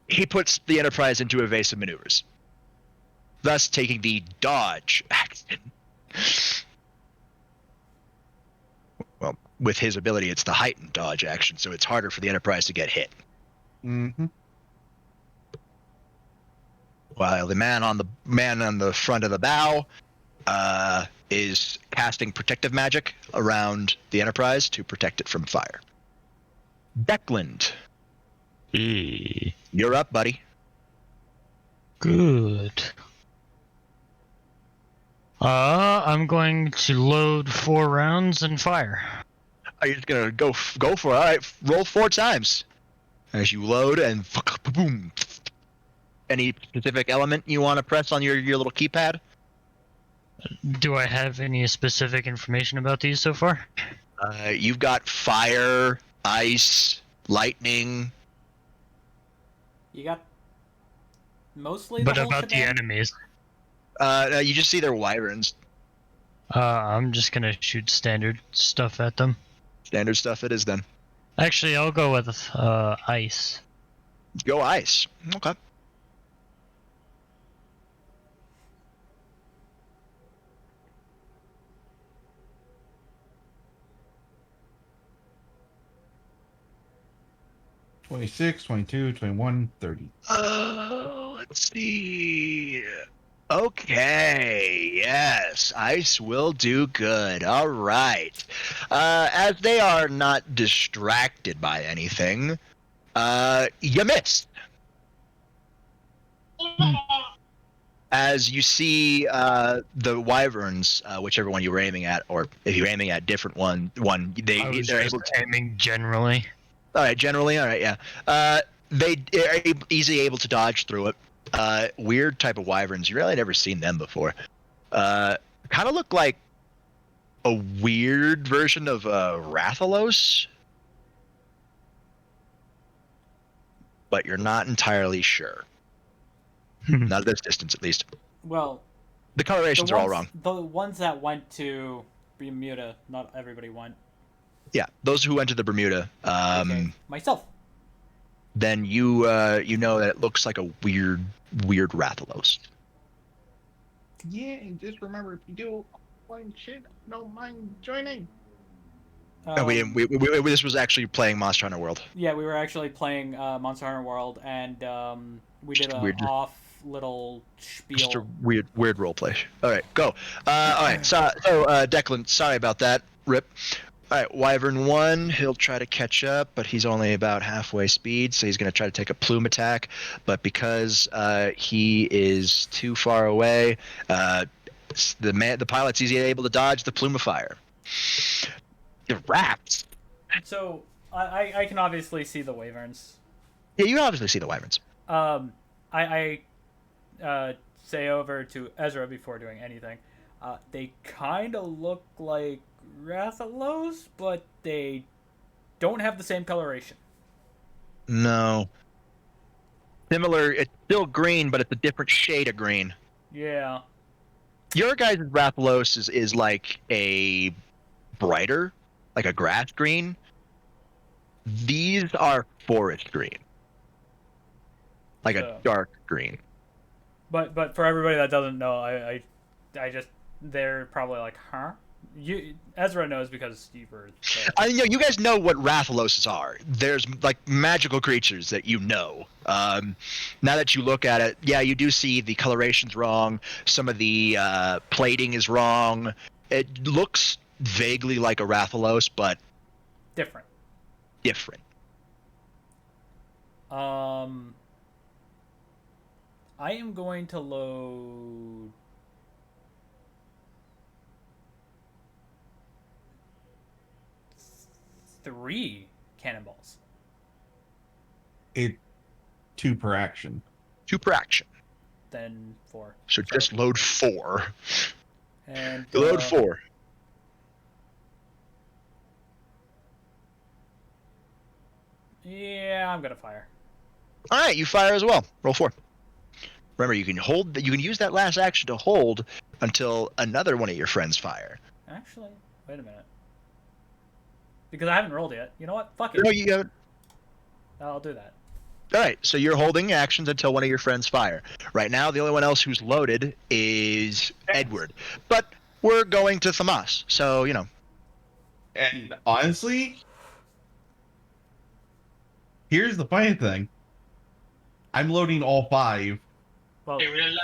Speaker 4: He puts the Enterprise into evasive maneuvers, thus taking the dodge action. Well, with his ability, it's the heightened dodge action, so it's harder for the Enterprise to get hit.
Speaker 1: Mm-hmm.
Speaker 4: While the man on the front of the bow is casting protective magic around the Enterprise to protect it from fire. Declan, you're up, buddy.
Speaker 6: Good. I'm going to load 4 rounds and fire.
Speaker 4: Are you just gonna go for it? All right, roll 4 times as you load and boom. Any specific element you want to press on your little keypad?
Speaker 6: Do I have any specific information about these so far?
Speaker 4: You've got fire, ice, lightning.
Speaker 2: You got mostly
Speaker 6: But
Speaker 2: the whole
Speaker 6: about the
Speaker 2: shebang?
Speaker 6: enemies.
Speaker 4: You just see their wyverns.
Speaker 6: I'm just gonna shoot standard stuff at them.
Speaker 4: Standard stuff it is then.
Speaker 6: Actually, I'll go with ice.
Speaker 4: Go ice. Okay.
Speaker 1: 26, 22, 21, 30.
Speaker 4: Let's see. Okay, yes, ice will do good. All right. As they are not distracted by anything, you miss. As you see the wyverns, whichever one you were aiming at, or if you're aiming at different one,
Speaker 6: I was
Speaker 4: they're
Speaker 6: just
Speaker 4: able to.
Speaker 6: aiming generally.
Speaker 4: All right, generally, all right, yeah. They are easily able to dodge through it. Weird type of wyverns. You really never seen them before. Kind of look like a weird version of Rathalos, but you're not entirely sure. Not at this distance, at least.
Speaker 2: Well,
Speaker 4: The colorations are all wrong.
Speaker 2: The ones that went to Bermuda, not everybody went.
Speaker 4: Yeah, those who went to the Bermuda.
Speaker 2: Okay. Myself.
Speaker 4: Then you know that it looks like a weird Rathalos.
Speaker 1: Yeah, and just remember, if you do find shit, don't mind joining.
Speaker 4: No, we didn't. We this was actually playing Monster Hunter World.
Speaker 2: Yeah, we were actually playing Monster Hunter World, and we did an off little spiel.
Speaker 4: Just a weird roleplay. All right, go. All right, so Declan, sorry about that. Rip. All right, Wyvern 1, he'll try to catch up, but he's only about halfway speed, so he's going to try to take a plume attack. But because he is too far away, the pilot's easily able to dodge the plume of fire. It wraps.
Speaker 2: So I can obviously see the wyverns.
Speaker 4: Yeah, you obviously see the wyverns.
Speaker 2: I say over to Ezra before doing anything. They kind of look like Rathalos, but they don't have the same coloration.
Speaker 4: No. Similar, it's still green, but it's a different shade of green.
Speaker 2: Yeah.
Speaker 4: Your guys' Rathalos is like a brighter, like a grass green. These are forest green. Like a dark green.
Speaker 2: But for everybody that doesn't know, I just, they're probably like, huh? Ezra knows because you were there.
Speaker 4: I know you guys know what Rathaloses are. There's like magical creatures that you know. Now that you look at it, yeah, you do see the coloration's wrong. Some of the plating is wrong. It looks vaguely like a Rathalos, but
Speaker 2: different. I am going to load 3 cannonballs.
Speaker 1: It 2 per action.
Speaker 4: 2 per action.
Speaker 2: Then 4.
Speaker 4: So just load 4.
Speaker 2: And
Speaker 4: Load 4.
Speaker 2: Yeah, I'm gonna fire.
Speaker 4: All right, you fire as well. Roll 4. Remember, you can hold. You can use that last action to hold until another one of your friends fire.
Speaker 2: Actually, wait a minute. Because I haven't rolled yet. You know what? Fuck it.
Speaker 4: No, you haven't.
Speaker 2: I'll do that.
Speaker 4: All right, so you're holding actions until one of your friends fire. Right now, the only one else who's loaded is Edward. But we're going to Thamas, so, you know.
Speaker 1: And honestly, here's the funny thing. I'm loading all 5.
Speaker 2: Well,
Speaker 7: Hey, real loud.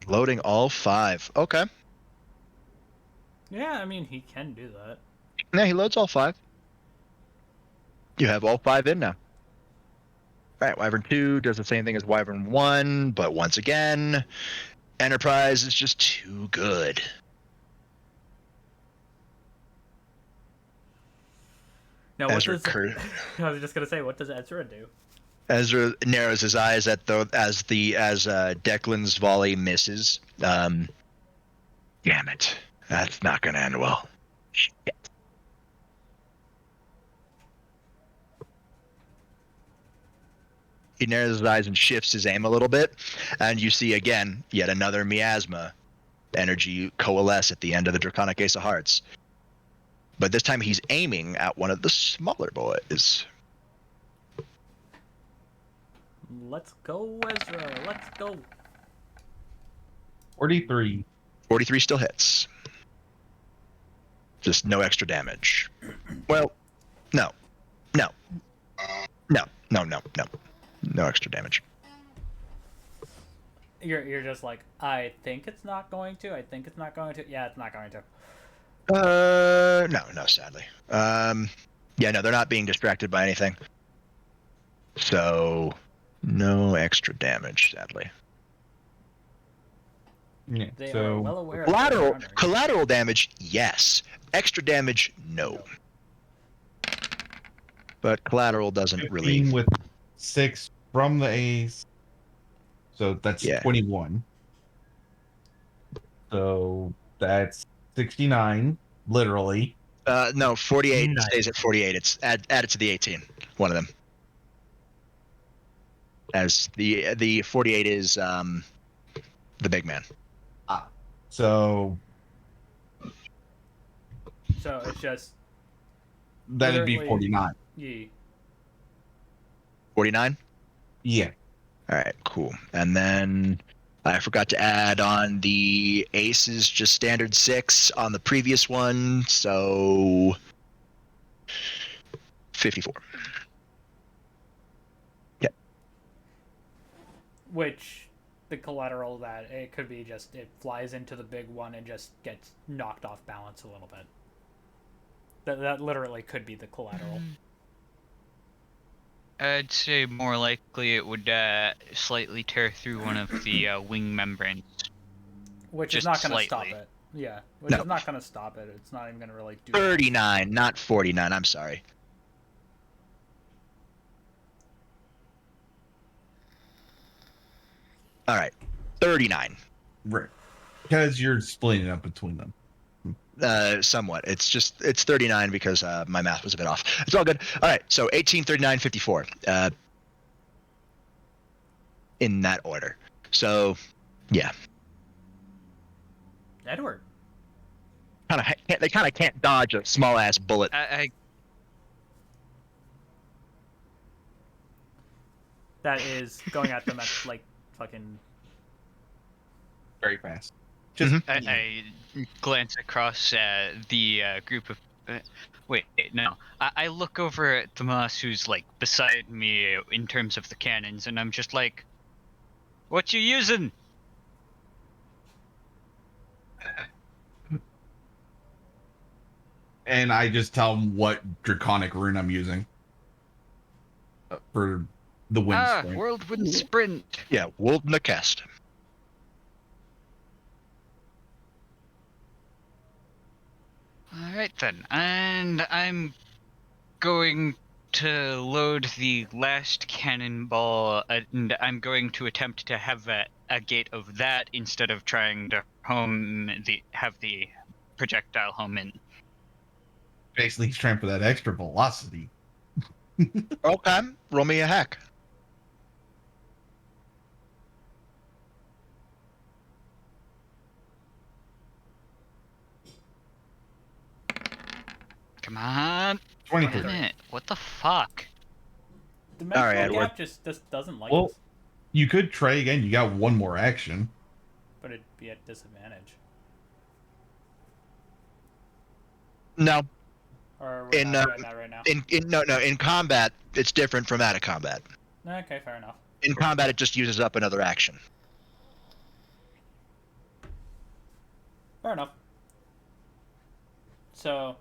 Speaker 4: Loading all 5. Okay.
Speaker 2: yeah, I mean, he can do that.
Speaker 4: Yeah, he loads all 5. You have all 5 in now. All right, Wyvern 2 does the same thing as Wyvern 1, but once again, Enterprise is just too good.
Speaker 2: Now, what
Speaker 4: Ezra
Speaker 2: does
Speaker 4: Cur-
Speaker 2: I was just gonna say, what does Ezra do?
Speaker 4: Ezra narrows his eyes as Declan's volley misses. Damn it, that's not gonna end well. Shit. He narrows his eyes and shifts his aim a little bit, and you see again yet another miasma energy coalesce at the end of the Draconic Ace of Hearts. But this time he's aiming at one of the smaller boys.
Speaker 2: Let's go, Ezra. Let's go.
Speaker 1: 43.
Speaker 4: 43 still hits. Just no extra damage. Well, no. No. No. No, no, no. No extra damage.
Speaker 2: You're just like, I think it's not going to. I think it's not going to. Yeah, it's not going to.
Speaker 4: No, sadly. Yeah, no, they're not being distracted by anything. So, no extra damage, sadly.
Speaker 1: Yeah.
Speaker 2: They are
Speaker 1: So
Speaker 2: well aware of their boundaries.
Speaker 4: Collateral damage, yes. Extra damage, no. But collateral doesn't
Speaker 1: 15
Speaker 4: really.
Speaker 1: with 6 from the ace. So that's
Speaker 4: Yeah.
Speaker 1: 21. So that's 69, literally.
Speaker 4: No, 48
Speaker 6: Nice.
Speaker 4: stays at 48. It's add it to the 18. One of them. As the 48 is the big man.
Speaker 1: So
Speaker 2: So it's just
Speaker 1: that'd be
Speaker 2: literally-
Speaker 1: 49.
Speaker 2: Yee.
Speaker 4: 49.
Speaker 1: Yeah.
Speaker 4: All right, cool. And then I forgot to add on the aces, just standard 6 on the previous one, so 54. Yep.
Speaker 2: Which the collateral that it could be just it flies into the big one and just gets knocked off balance a little bit. That literally could be the collateral.
Speaker 5: I'd say more likely it would slightly tear through one of the wing membranes.
Speaker 2: Which is
Speaker 5: Just
Speaker 2: not going to stop
Speaker 5: slightly.
Speaker 2: it. Yeah, which
Speaker 4: No.
Speaker 2: is not going to stop it. It's not even going to really do
Speaker 4: 39, not 49. I'm sorry. All right, 39.
Speaker 1: Right. Because you're splitting it up between them.
Speaker 4: Somewhat. It's 39 because my math was a bit off. It's all good. All right, so 18, 39, 54. In that order. So, yeah.
Speaker 2: Edward.
Speaker 4: They kind of can't dodge a small ass bullet.
Speaker 2: That is going at them at like fucking.
Speaker 1: Very fast. Just
Speaker 5: I glance across the group of. Wait, no. I look over at Tomas, who's like beside me in terms of the cannons, and I'm just like, "What you using?"
Speaker 1: and I just tell him what draconic rune I'm using for the wind sprint.
Speaker 5: Whirlwind Sprint.
Speaker 4: Yeah, Woldnakest.
Speaker 5: All right then, and I'm going to load the last cannonball, and I'm going to attempt to have a gate of that instead of trying to have the projectile home in.
Speaker 1: Basically, he's trying for that extra velocity.
Speaker 4: Okay, roll me a hack.
Speaker 5: Come on.
Speaker 1: 23.
Speaker 5: Damn it. What the fuck?
Speaker 2: Dimensional
Speaker 4: Edward.
Speaker 2: Gap just doesn't like
Speaker 1: Well,
Speaker 2: us,
Speaker 1: you could try again. You got one more action.
Speaker 2: but it'd be at disadvantage.
Speaker 4: No,
Speaker 2: Or we're
Speaker 4: In,
Speaker 2: not doing that right now.
Speaker 4: in combat, it's different from out of combat.
Speaker 2: Okay, fair enough.
Speaker 4: In combat, it just uses up another action.
Speaker 2: Fair enough. So,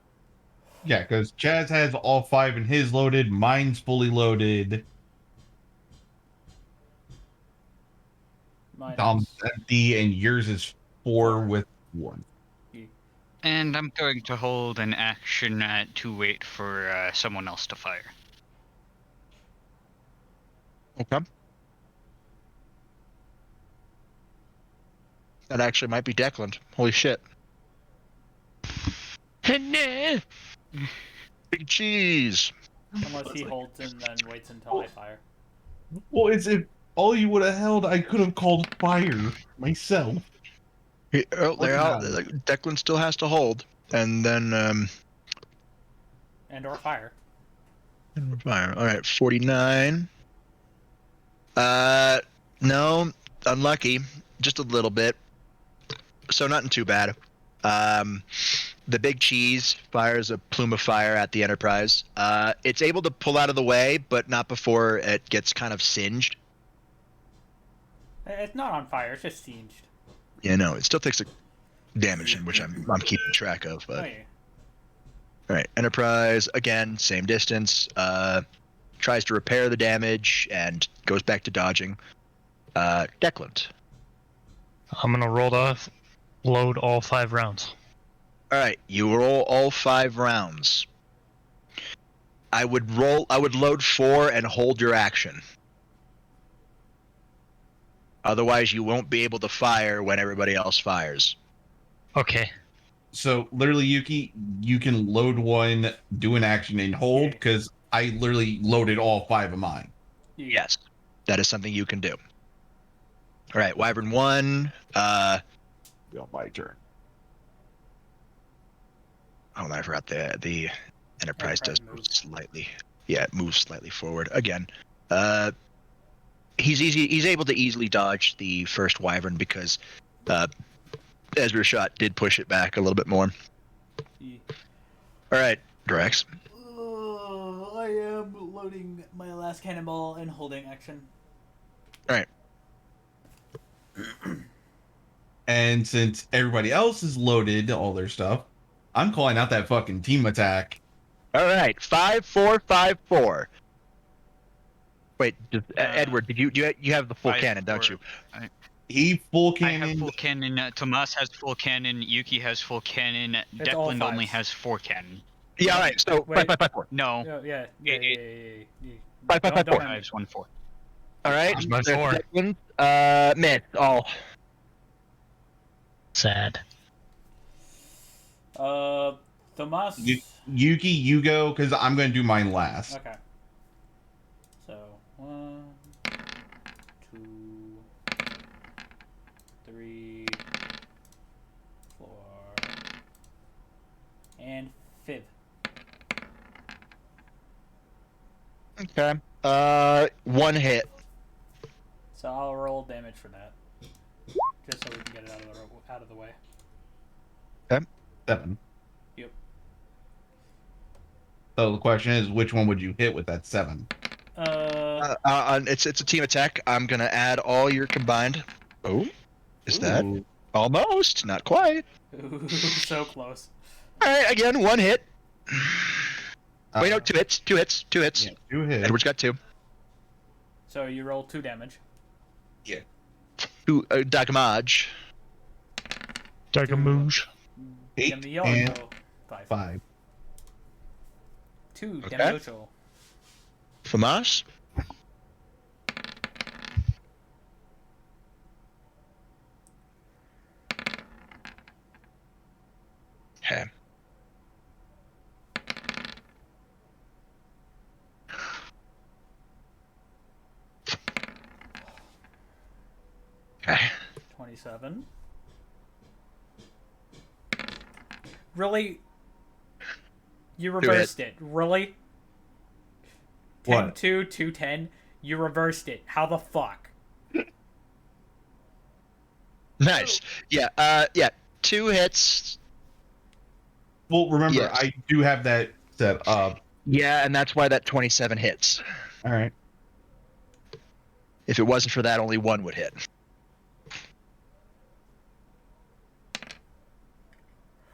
Speaker 1: Yeah, because Chaz has all 5 in his loaded. Mine's fully loaded. Dom's
Speaker 2: minus
Speaker 1: empty, and yours is 4 with 1.
Speaker 5: And I'm going to hold an action to wait for someone else to fire.
Speaker 4: Okay. That actually might be Declan. Holy shit. Big cheese.
Speaker 2: unless he holds and then waits until I fire.
Speaker 1: Well, it's if all you would have held, I could have called fire myself.
Speaker 4: Declan still has to hold, and then
Speaker 2: And or fire.
Speaker 4: fire. All right, 49. No, unlucky, just a little bit. So nothing too bad. The big cheese fires a plume of fire at the Enterprise. It's able to pull out of the way, but not before it gets kind of singed.
Speaker 2: It's not on fire, it's just singed.
Speaker 4: Yeah, no, it still takes a damage, which I'm keeping track of. But
Speaker 2: Oh, yeah.
Speaker 4: all right, Enterprise again, same distance. Tries to repair the damage and goes back to dodging. Declan.
Speaker 6: I'm gonna load all 5 rounds.
Speaker 4: All right, you roll all 5 rounds. I would load 4 and hold your action. Otherwise, you won't be able to fire when everybody else fires.
Speaker 6: Okay.
Speaker 1: So literally, Yuki, you can load 1, do an action, and hold, because I literally loaded all 5 of mine.
Speaker 4: Yes, that is something you can do. All right, Wyvern 1.
Speaker 1: My turn.
Speaker 4: Oh, I forgot the Enterprise does move slightly. Yeah, it moves slightly forward again. He's able to easily dodge the first Wyvern because Ezra's shot did push it back a little bit more.
Speaker 2: Yeah.
Speaker 4: All right, Drex.
Speaker 2: I am loading my last cannonball and holding action.
Speaker 4: All right.
Speaker 1: And since everybody else is loaded all their stuff, I'm calling out that fucking team attack.
Speaker 4: All right, 5-4-5-4. Wait, Edward, did you have the full cannon, don't you?
Speaker 1: He full cannon.
Speaker 5: I have full cannon. Tomas has full cannon. Yuki has full cannon.
Speaker 2: It's all
Speaker 5: Declan only
Speaker 2: 5s.
Speaker 5: has 4 cannon.
Speaker 4: Yeah, all right. So
Speaker 2: Wait.
Speaker 4: 5-5-5-4.
Speaker 5: No.
Speaker 2: Yeah.
Speaker 4: 5-5-5-4.
Speaker 2: Don't
Speaker 5: 5's 1-4.
Speaker 4: All right.
Speaker 6: Where's my
Speaker 4: there's
Speaker 6: 4?
Speaker 4: Declan. Miss. Oh.
Speaker 6: Sad.
Speaker 2: Tomas.
Speaker 1: Yuki, you go, because I'm going to do mine last.
Speaker 2: Okay. So 1, 2, 3, 4, and 5th.
Speaker 4: Okay. 1 hit.
Speaker 2: So I'll roll damage for that, just so we can get it out of the way.
Speaker 1: 7.
Speaker 2: Yep.
Speaker 1: So the question is, which one would you hit with that 7?
Speaker 4: It's a team attack. I'm gonna add all your combined. Oh, is that almost? Not quite.
Speaker 2: So close.
Speaker 4: All right, again, 1 hit. Wait, no, 2 hits. 2 hits. 2 hits.
Speaker 1: Yeah, 2 hits.
Speaker 4: Edward's got 2.
Speaker 2: So you roll 2 damage.
Speaker 4: 2 damage.
Speaker 6: Dagamooge.
Speaker 1: 8
Speaker 2: Give me your
Speaker 1: and
Speaker 2: go. 5.
Speaker 1: 5.
Speaker 2: 2
Speaker 4: Okay.
Speaker 2: damage.
Speaker 4: Famas? Okay. Okay.
Speaker 2: 27. Really? You reversed it. Really? 10,
Speaker 1: What?
Speaker 2: 2, 2, 10. You reversed it. How the fuck?
Speaker 4: Nice. Yeah. Yeah. 2 hits.
Speaker 1: Well, remember,
Speaker 4: Yes.
Speaker 1: I do have that set up.
Speaker 4: Yeah, and that's why that 27 hits.
Speaker 1: All right.
Speaker 4: If it wasn't for that, only 1 would hit.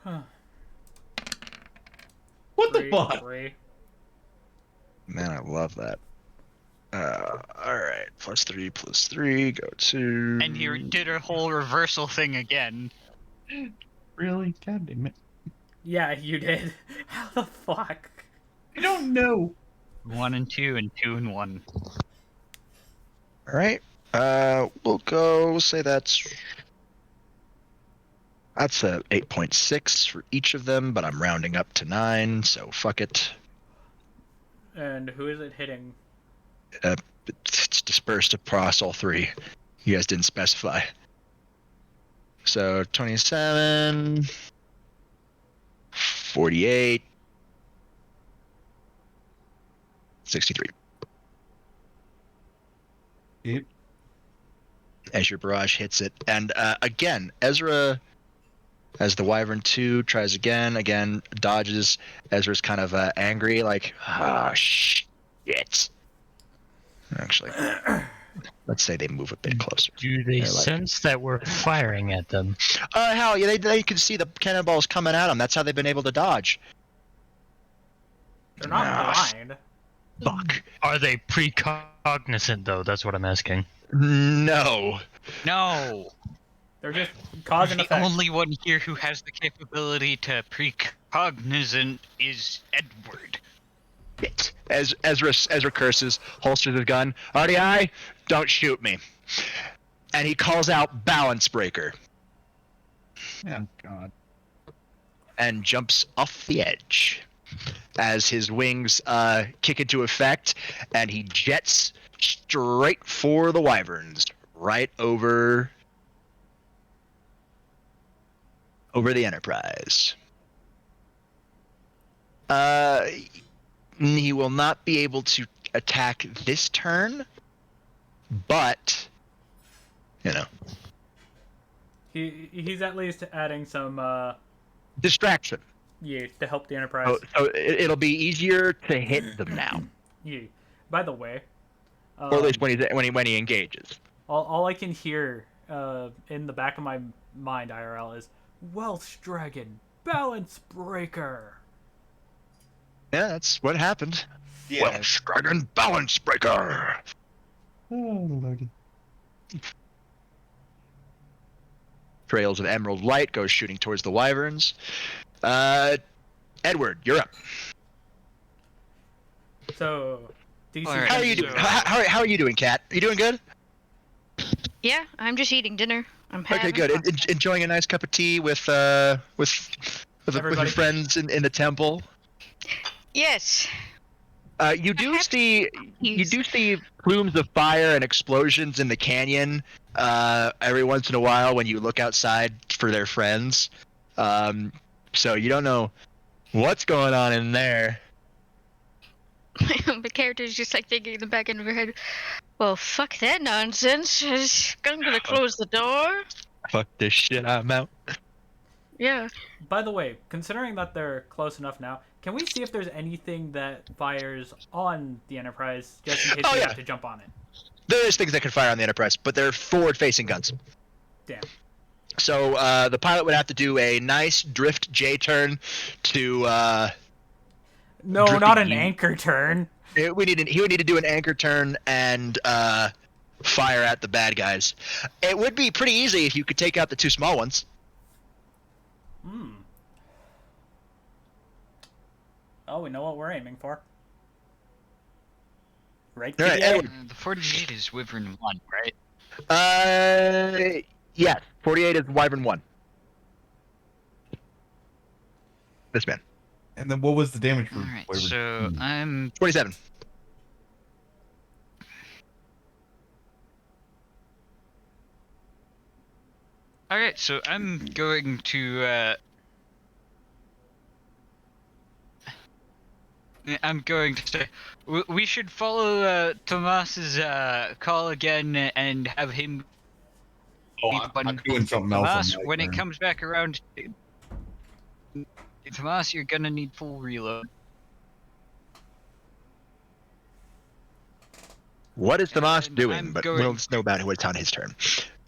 Speaker 2: Huh.
Speaker 1: What the
Speaker 2: 3,
Speaker 1: fuck?
Speaker 2: 3.
Speaker 4: Man, I love that. All right. +3, +3. Go to.
Speaker 5: And he did a whole reversal thing again.
Speaker 1: Really? God damn it.
Speaker 2: Yeah, you did. How the fuck?
Speaker 1: I don't know.
Speaker 5: 1 and 2 and 2 and 1.
Speaker 4: All right. We'll go. We'll say that's a 8.6 for each of them, but I'm rounding up to 9, so fuck it.
Speaker 2: And who is it hitting?
Speaker 4: It's dispersed across all 3. You guys didn't specify. So 27, 48, 63.
Speaker 1: Yep.
Speaker 4: As your barrage hits it. And again, Ezra, as the Wyvern 2 tries again, dodges. Ezra's kind of angry, like, shit. Actually, let's say they move a bit closer.
Speaker 6: Do they
Speaker 4: They're like-
Speaker 6: sense that we're firing at them?
Speaker 4: Hell yeah, they can see the cannonballs coming at them. That's how they've been able to dodge.
Speaker 2: They're not
Speaker 4: Ah,
Speaker 2: blind.
Speaker 4: Fuck.
Speaker 6: Are they precognizant though? That's what I'm asking.
Speaker 4: No.
Speaker 5: No!
Speaker 2: They're just cause and
Speaker 5: The
Speaker 2: effect.
Speaker 5: only one here who has the capability to precognizant is Edward.
Speaker 4: As Ezra curses, holsters his gun. R.D.I, don't shoot me. And he calls out Balance Breaker
Speaker 1: Oh, God.
Speaker 4: and jumps off the edge as his wings kick into effect, and he jets straight for the Wyverns, right over the Enterprise. He will not be able to attack this turn, but
Speaker 2: He's at least adding some
Speaker 4: distraction.
Speaker 2: yeah to help the Enterprise.
Speaker 4: So it'll be easier to hit them now,
Speaker 2: Yeah. By the way,
Speaker 4: or at least when he engages.
Speaker 2: all I can hear in the back of my mind IRL is Welsh Dragon Balance Breaker.
Speaker 4: Yeah, that's what happened.
Speaker 1: Yeah.
Speaker 4: Welsh Dragon Balance Breaker.
Speaker 1: Oh, Lordy.
Speaker 4: Trails of emerald light goes shooting towards the Wyverns. Edward, you're up.
Speaker 2: So, DC.
Speaker 5: Alright.
Speaker 4: How are you doing? How are you doing, Kat? Are you doing good?
Speaker 3: Yeah, I'm just eating dinner. I'm having
Speaker 4: Okay, good. Enjoying a nice cup of tea with your
Speaker 2: Everybody.
Speaker 4: friends in the temple.
Speaker 3: Yes.
Speaker 4: You do see plumes of fire and explosions in the canyon every once in a while when you look outside for their friends. So you don't know what's going on in there.
Speaker 3: The character's just like thinking in the back end of her head, well, fuck that nonsense. I'm gonna close the door.
Speaker 4: Fuck this shit, I'm out.
Speaker 3: Yeah.
Speaker 2: By the way, considering that they're close enough now, can we see if there's anything that fires on the Enterprise just in case
Speaker 4: Oh,
Speaker 2: we
Speaker 4: yeah.
Speaker 2: have to jump on it?
Speaker 4: There's things that can fire on the Enterprise, but they're forward-facing guns.
Speaker 2: Damn.
Speaker 4: So the pilot would have to do a nice drift J-turn to...
Speaker 2: No,
Speaker 4: Drifting
Speaker 2: not an
Speaker 4: you-
Speaker 2: anchor turn.
Speaker 4: he would need to do an anchor turn and fire at the bad guys. It would be pretty easy if you could take out the 2 small ones.
Speaker 2: Oh, we know what we're aiming for. Right,
Speaker 4: All right,
Speaker 2: PDA?
Speaker 4: Edward.
Speaker 5: The 48 is Wyvern 1, right?
Speaker 4: Yes. 48 is Wyvern 1. This man.
Speaker 1: And then what was the damage for
Speaker 5: Alright,
Speaker 1: Wyvern?
Speaker 5: so I'm
Speaker 4: 27.
Speaker 5: Alright, so I'm going to say we should follow Tomas's call again and have him
Speaker 1: Oh,
Speaker 5: be the
Speaker 1: I'm
Speaker 5: one.
Speaker 1: doing something else. on
Speaker 5: Tomas,
Speaker 1: my
Speaker 5: when it
Speaker 1: turn.
Speaker 5: comes back around, Tomas, you're gonna need full reload.
Speaker 4: What is Tomas
Speaker 5: And
Speaker 4: doing?
Speaker 5: I'm
Speaker 4: But
Speaker 5: going-
Speaker 4: we'll know about what's on his turn.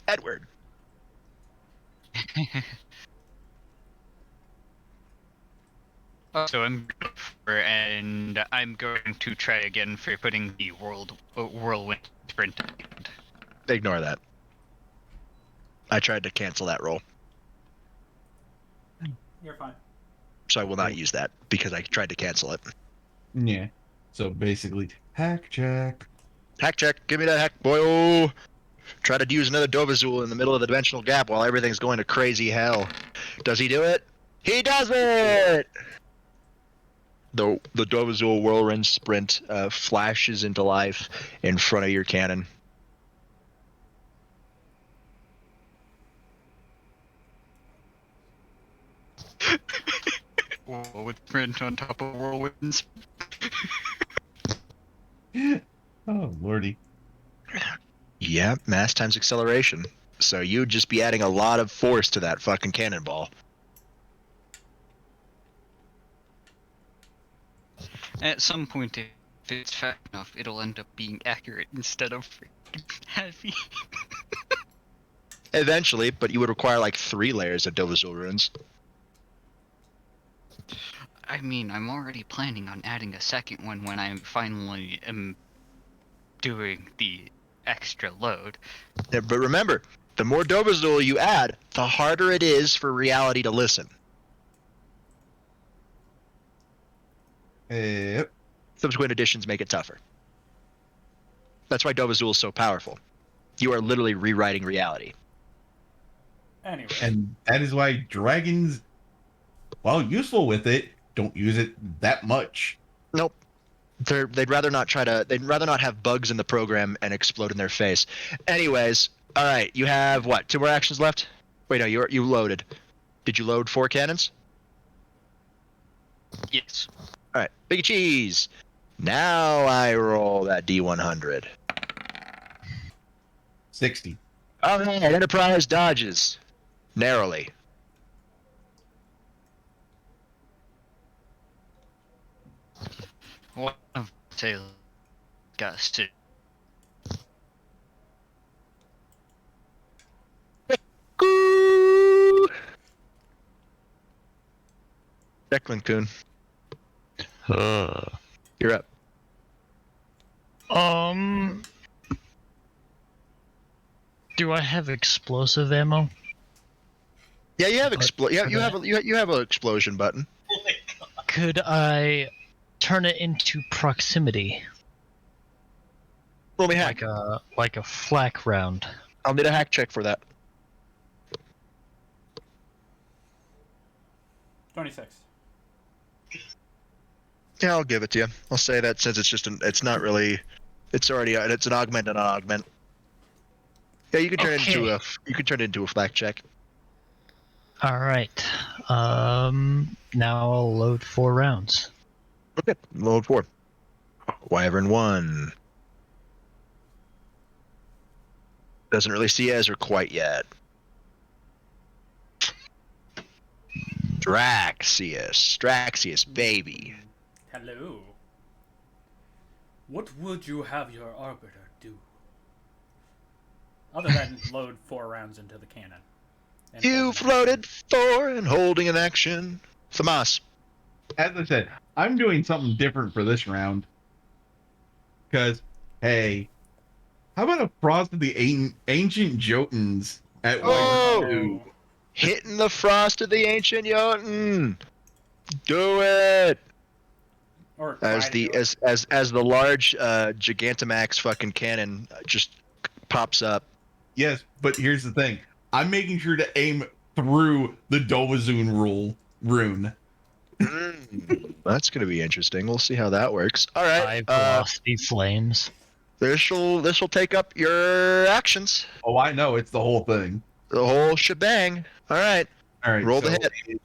Speaker 4: Edward.
Speaker 5: So and I'm going to try again for putting the whirlwind sprint.
Speaker 4: Ignore that. I tried to cancel that roll,
Speaker 2: You're fine.
Speaker 4: so I will not use that because I tried to cancel it.
Speaker 1: Yeah. So basically, hack check.
Speaker 4: Hack check. Give me that hack, boy. Oh. Try to use another Dovazul in the middle of the dimensional gap while everything's going to crazy hell. Does he do it? He does it! The Dovazul whirlwind sprint flashes into life in front of your cannon.
Speaker 5: With sprint on top of whirlwinds.
Speaker 1: Oh lordy.
Speaker 4: Yeah, mass times acceleration. So you'd just be adding a lot of force to that fucking cannonball.
Speaker 5: At some point, if it's fast enough, it'll end up being accurate instead of freaking heavy.
Speaker 4: Eventually, but you would require like 3 layers of Dovazul runes.
Speaker 5: I mean, I'm already planning on adding a second one when I finally am doing the extra load.
Speaker 4: Yeah, but remember, the more Dovazul you add, the harder it is for reality to listen.
Speaker 1: Yep.
Speaker 4: Subsequent additions make it tougher. That's why Dovazul is so powerful. You are literally rewriting reality.
Speaker 2: Anyway.
Speaker 1: And that is why dragons, while useful with it, don't use it that much.
Speaker 4: Nope. They'd rather not have bugs in the program and explode in their face. Anyways, all right, you have what? 2 more actions left? Wait, no, you loaded. Did you load 4 cannons?
Speaker 5: Yes.
Speaker 4: All right, Big Cheese. Now I roll that D100.
Speaker 1: 60.
Speaker 4: All right, Enterprise dodges narrowly.
Speaker 5: One of Taylor got stick.
Speaker 4: Declan Kuhn,
Speaker 6: Uh,
Speaker 4: you're up.
Speaker 6: do I have explosive ammo?
Speaker 4: Yeah, you have
Speaker 6: For
Speaker 4: you have an explosion button.
Speaker 7: Oh my god.
Speaker 6: Could I turn it into proximity,
Speaker 4: Roll me hack.
Speaker 6: like a flak round?
Speaker 4: I'll need a hack check for that.
Speaker 2: 26.
Speaker 4: Yeah, I'll give it to you. I'll say that since it's not really, it's an augment and an augment. Yeah, you can turn it into a flak check.
Speaker 6: All right. Now I'll load 4 rounds.
Speaker 4: Okay, load 4. Wyvern 1. Doesn't really see Ezra quite yet. Draxius, baby.
Speaker 2: Hello. What would you have your arbiter do? Other than load 4 rounds into the cannon. And
Speaker 4: You've
Speaker 2: hold an
Speaker 4: loaded 4 and holding an action. Famas.
Speaker 1: As I said, I'm doing something different for this round. Because, hey, how about a Frost of the Ancient Jotuns at
Speaker 4: Oh!
Speaker 1: Wyvern 2?
Speaker 4: Hitting the frost of the ancient Jotun. Do it.
Speaker 2: Or
Speaker 4: as
Speaker 2: try to
Speaker 4: the
Speaker 2: do it.
Speaker 4: as the large Gigantamax fucking cannon just pops up.
Speaker 1: Yes, but here's the thing. I'm making sure to aim through the Dovazoon rune.
Speaker 4: That's gonna be interesting. We'll see how that works. All right.
Speaker 6: High velocity flames.
Speaker 4: This'll take up your actions.
Speaker 1: Oh, I know. It's the whole thing.
Speaker 4: The whole shebang. All right.
Speaker 1: All right.
Speaker 4: Roll
Speaker 1: so
Speaker 4: the hit.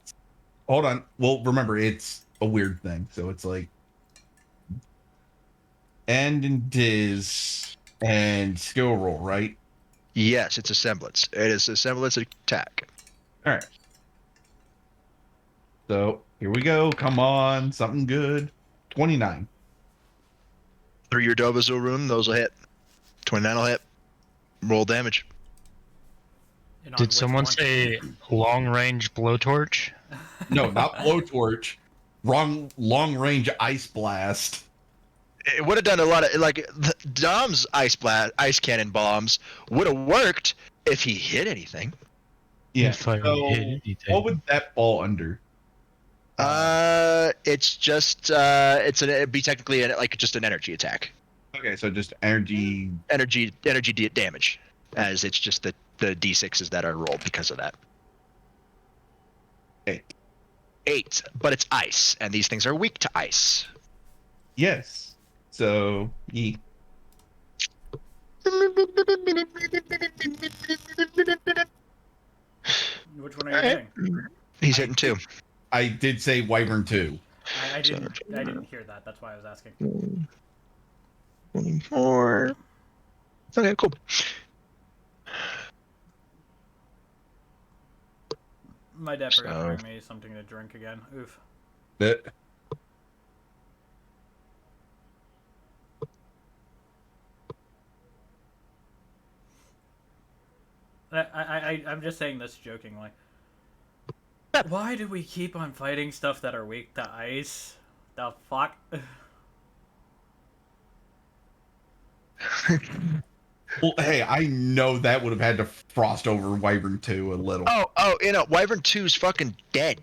Speaker 1: hold on. Well, remember, it's a weird thing. So it's like end and diz and skill roll, right?
Speaker 4: Yes, it's a semblance. It is a semblance attack.
Speaker 1: All right. So here we go. Come on. Something good. 29.
Speaker 4: Through your Dovazo rune, those will hit. 29 will hit. Roll damage.
Speaker 2: And on
Speaker 6: Did
Speaker 2: which
Speaker 6: someone
Speaker 2: one?
Speaker 6: say long range blowtorch?
Speaker 1: No, not blowtorch. Wrong. Long range ice blast.
Speaker 4: It would have done a lot of like Dom's ice cannon bombs would have worked if he hit anything.
Speaker 1: Yeah.
Speaker 6: If I
Speaker 1: So
Speaker 6: hit anything.
Speaker 1: what would that fall under?
Speaker 4: It's just it'd be technically like just an energy attack.
Speaker 1: Okay, so just energy.
Speaker 4: Energy damage, as it's just the d6s that are rolled because of that. 8, but it's ice, and these things are weak to ice.
Speaker 1: Yes. So ye.
Speaker 2: Which one are you hitting?
Speaker 4: He's hitting 2.
Speaker 1: I did say Wyvern 2.
Speaker 2: I didn't hear that. That's why I was asking.
Speaker 4: 24. Okay, cool.
Speaker 2: My dad forgot to bring me something to drink again. Oof.
Speaker 1: That
Speaker 2: I'm just saying this jokingly. Why do we keep on fighting stuff that are weak to ice? The fuck?
Speaker 1: well, hey, I know that would have had to frost over Wyvern 2 a little.
Speaker 4: Oh, Wyvern 2's fucking dead.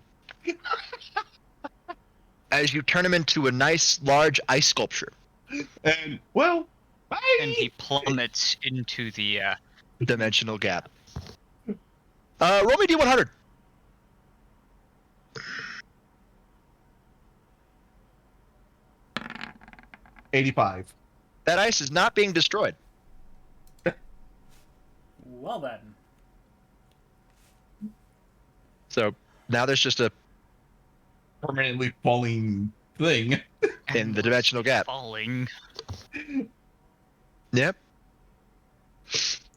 Speaker 4: As you turn him into a nice, large ice sculpture.
Speaker 1: And well, bye.
Speaker 5: And he plummets into the
Speaker 4: Dimensional gap. Roll me D100.
Speaker 1: $85.
Speaker 4: That ice is not being destroyed.
Speaker 2: Well then.
Speaker 4: So now there's just a
Speaker 1: Permanently falling thing.
Speaker 4: in the dimensional gap.
Speaker 5: falling.
Speaker 4: Yep.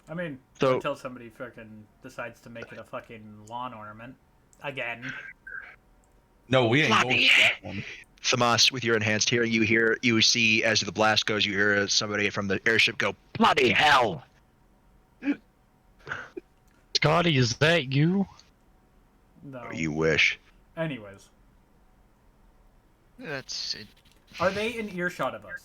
Speaker 2: I mean,
Speaker 4: So-
Speaker 2: until somebody fucking decides to make it a fucking lawn ornament. Again.
Speaker 1: No, we ain't going to that one.
Speaker 4: Thamas, with your enhanced hearing, you see as the blast goes, you hear somebody from the airship go, "Bloody hell!"
Speaker 6: Scotty, is that you?
Speaker 2: No.
Speaker 4: You wish.
Speaker 2: Anyways.
Speaker 5: That's it.
Speaker 2: Are they in earshot of us?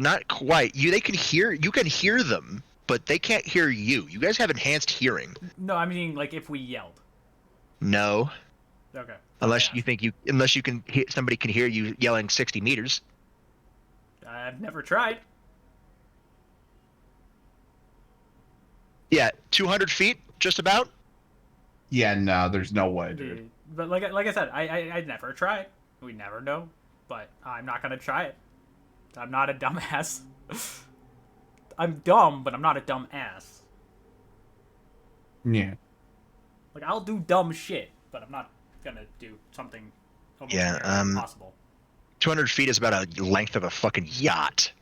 Speaker 4: Not quite. You can hear them, but they can't hear you. You guys have enhanced hearing.
Speaker 2: No, I mean, like, if we yelled.
Speaker 4: No,
Speaker 2: Okay.
Speaker 4: unless
Speaker 2: Yeah.
Speaker 4: you think somebody can hear you yelling 60 meters.
Speaker 2: I've never tried.
Speaker 4: Yeah, 200 feet, just about.
Speaker 1: Yeah, no, there's no way, dude.
Speaker 2: Dude. But like I said, I never tried. We never know. But I'm not gonna try it. I'm not a dumbass. I'm dumb, but I'm not a dumb ass.
Speaker 1: Yeah.
Speaker 2: Like, I'll do dumb shit, but I'm not gonna do something almost
Speaker 4: Yeah,
Speaker 2: nearly impossible.
Speaker 4: 200 feet is about a length of a fucking yacht.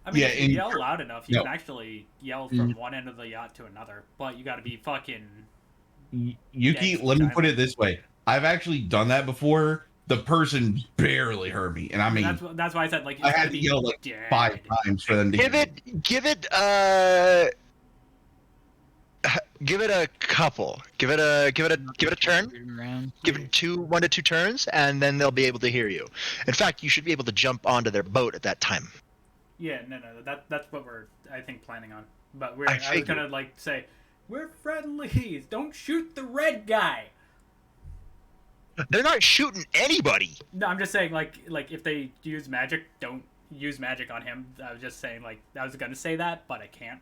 Speaker 2: I mean,
Speaker 1: Yeah,
Speaker 2: if you
Speaker 1: in-
Speaker 2: yell loud enough, you
Speaker 1: no.
Speaker 2: can actually yell from one end of the yacht to another. But you gotta be fucking...
Speaker 1: Yuki,
Speaker 2: Yeah,
Speaker 1: let me
Speaker 2: exactly.
Speaker 1: put it this way. I've actually done that before. The person barely heard me. And I mean,
Speaker 2: that's why I said, like, it's
Speaker 1: I
Speaker 2: gotta
Speaker 1: had to
Speaker 2: be
Speaker 1: yell like
Speaker 2: dead.
Speaker 1: 5 times for them to
Speaker 4: Give
Speaker 1: hear
Speaker 4: it a couple. Give it a turn.
Speaker 5: Around.
Speaker 4: Give it 1 to 2 turns, and then they'll be able to hear you. In fact, you should be able to jump onto their boat at that time.
Speaker 2: Yeah, no, that's what we're, I think, planning on. But
Speaker 4: I
Speaker 2: I was
Speaker 4: figured.
Speaker 2: gonna, like, say, we're friendlies, don't shoot the red guy!
Speaker 4: They're not shooting anybody.
Speaker 2: No, I'm just saying, like if they use magic, don't use magic on him. I was just saying, like, I was gonna say that, but I can't.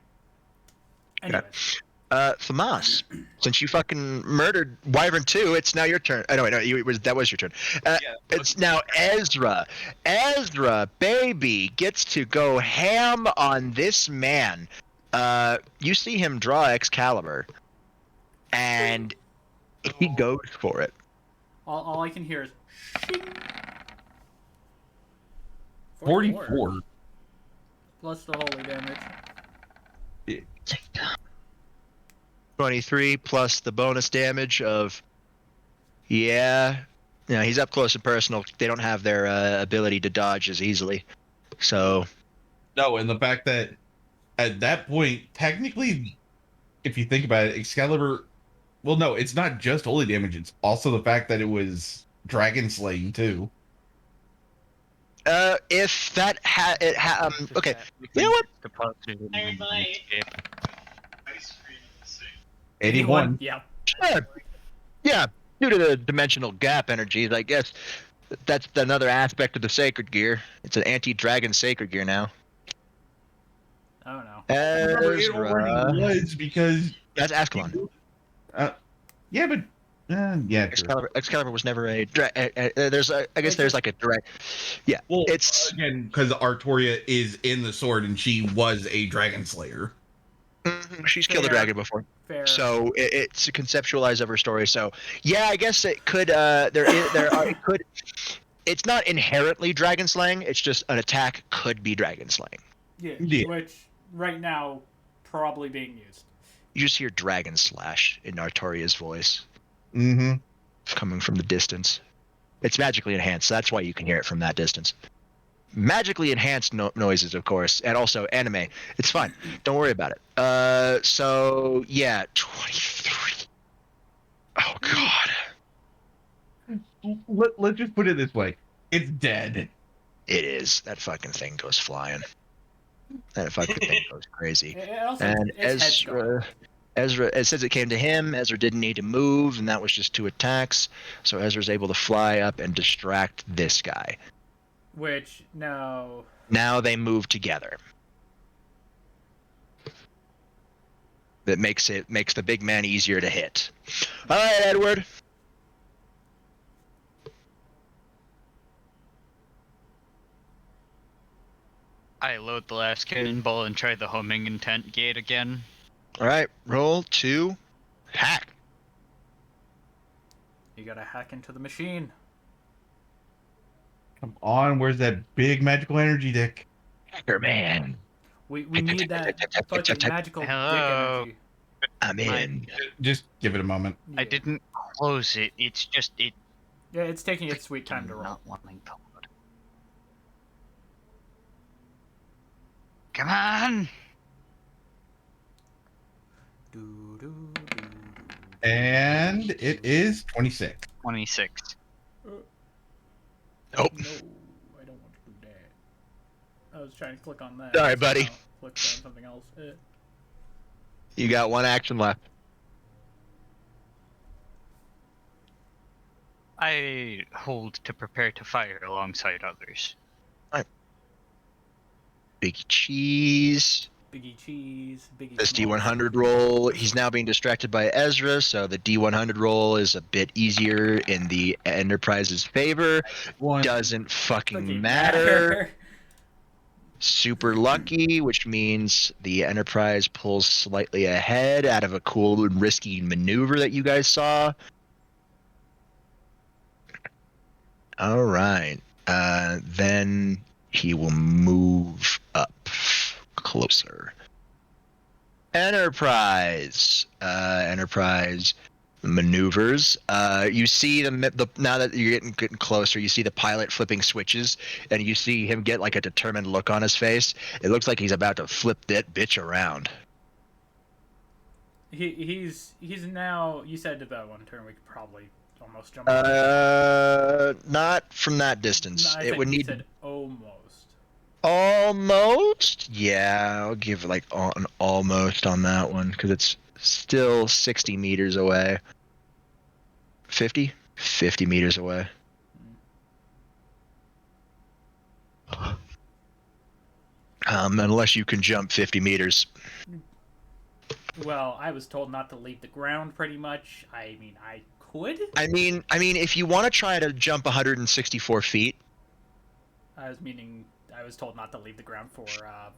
Speaker 2: Anyways.
Speaker 4: Famas, since you fucking murdered Wyvern 2, it's now your turn. Oh, no, that was your turn. It's now Ezra. Ezra, baby, gets to go ham on this man. You see him draw Excalibur, and he goes for it.
Speaker 2: All I can hear is shing.
Speaker 1: 44.
Speaker 2: Plus the holy damage.
Speaker 4: 23 plus the bonus damage of, yeah, he's up close and personal. They don't have their ability to dodge as easily. So,
Speaker 1: No, and the fact that at that point, technically, if you think about it, Excalibur, well, no, it's not just holy damage. It's also the fact that it was dragon slaying too.
Speaker 4: if that okay, you know what?
Speaker 7: Iron Knight.
Speaker 1: 81.
Speaker 2: Yeah.
Speaker 4: Sure. Yeah, due to the dimensional gap energies, I guess that's another aspect of the sacred gear. It's an anti-dragon sacred gear now.
Speaker 2: I don't know.
Speaker 1: Remember, it already was because
Speaker 4: That's Ascalon.
Speaker 1: yeah, but yeah, true.
Speaker 4: Excalibur was never a there's a, I guess there's like a direct. Yeah,
Speaker 1: Well,
Speaker 4: it's
Speaker 1: again because Artoria is in the sword and she was a dragon slayer.
Speaker 4: she's killed a
Speaker 2: Fair.
Speaker 4: dragon before.
Speaker 2: Fair.
Speaker 4: So it's a conceptualize of her story. So yeah, I guess it could. It could. It's not inherently dragon slaying. It's just an attack could be dragon slaying.
Speaker 2: Yeah. Which right now probably being used.
Speaker 4: You just hear dragon slash in Artoria's voice
Speaker 1: Mm-hmm.
Speaker 4: coming from the distance. It's magically enhanced, so that's why you can hear it from that distance. Magically enhanced noises, of course, and also anime. It's fine. Don't worry about it. So yeah, 23. Oh god.
Speaker 1: Let's just put it this way: it's dead.
Speaker 4: It is. That fucking thing goes flying. That fucking thing goes crazy.
Speaker 2: And
Speaker 4: Ezra, it says it came to him. Ezra didn't need to move, and that was just 2 attacks. So Ezra's able to fly up and distract this guy.
Speaker 2: Which no.
Speaker 4: Now they move together. That makes the big man easier to hit. All right, Edward.
Speaker 5: I load the last cannonball and try the homing intent gate again.
Speaker 4: All right, roll to hack.
Speaker 2: You gotta hack into the machine.
Speaker 1: Come on, where's that big magical energy dick?
Speaker 4: Hacker man.
Speaker 2: We need that fucking magical dick
Speaker 5: Hello.
Speaker 2: energy.
Speaker 4: I'm in.
Speaker 1: Just give it a moment.
Speaker 5: I didn't close it. It's just it.
Speaker 2: Yeah, it's taking its sweet time to roll.
Speaker 5: Not wanting to load. Come on.
Speaker 1: And it is 26.
Speaker 5: 26.
Speaker 4: Nope.
Speaker 2: No, I don't want to do that. I was trying to click on that.
Speaker 4: Sorry, buddy.
Speaker 2: Click on something else.
Speaker 4: You got 1 action left.
Speaker 5: I hold to prepare to fire alongside others.
Speaker 4: Big cheese.
Speaker 2: Biggie cheese. Biggie.
Speaker 4: This
Speaker 2: Smalls.
Speaker 4: D100 roll. He's now being distracted by Ezra, so the D100 roll is a bit easier in the Enterprise's favor. Doesn't fucking matter. Super lucky, which means the Enterprise pulls slightly ahead out of a cool and risky maneuver that you guys saw. All right. Then he will move up closer. Enterprise maneuvers. You see the now that you're getting closer, you see the pilot flipping switches, and you see him get like a determined look on his face. It looks like he's about to flip that bitch around.
Speaker 2: He's now. You said that one turn we could probably almost jump.
Speaker 4: Not from that distance.
Speaker 2: No,
Speaker 4: It would need
Speaker 2: said almost.
Speaker 4: almost. Yeah, I'll give like an almost on that one because it's still 60 meters away. 50 50 meters away. Unless you can jump 50 meters.
Speaker 2: Well, I was told not to leave the ground pretty much. I mean, I could.
Speaker 4: I mean, if you want to try to jump 164 feet,
Speaker 2: I was told not to leave the ground for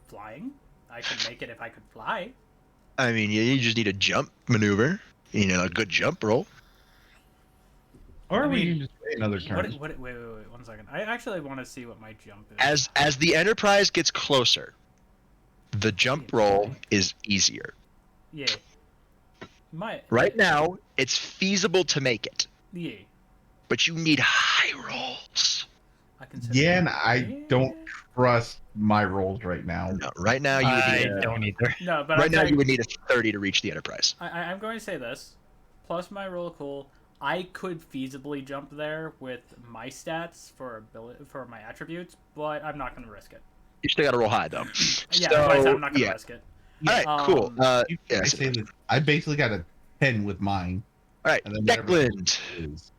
Speaker 2: flying. I could make it if I could fly.
Speaker 4: I mean, you just need a jump maneuver. You know, a good jump roll.
Speaker 1: Or
Speaker 2: I
Speaker 1: we
Speaker 2: mean,
Speaker 1: can just wait another turn.
Speaker 2: Wait, 1 second. I actually want to see what my jump is.
Speaker 4: As the Enterprise gets closer, the jump roll is easier.
Speaker 2: Yeah.
Speaker 4: Right now, it's feasible to make it,
Speaker 2: Yeah.
Speaker 4: but you need high rolls.
Speaker 2: I consider
Speaker 1: Yeah, and I don't trust my rolls right now.
Speaker 4: No, right now you would
Speaker 6: I
Speaker 4: need
Speaker 6: don't either.
Speaker 2: No, but
Speaker 4: right now you would need a 30 to reach the Enterprise.
Speaker 2: I'm going to say this. Plus my roll cool, I could feasibly jump there with my stats for my attributes, but I'm not going to risk it.
Speaker 4: You still got to roll high though.
Speaker 2: Yeah,
Speaker 4: So,
Speaker 2: that's why I'm not going to
Speaker 4: yeah.
Speaker 2: risk it.
Speaker 4: All right, cool. Yeah,
Speaker 1: I say that I basically got a 10 with mine.
Speaker 4: all right,
Speaker 1: And then whatever
Speaker 4: Declan,
Speaker 1: is.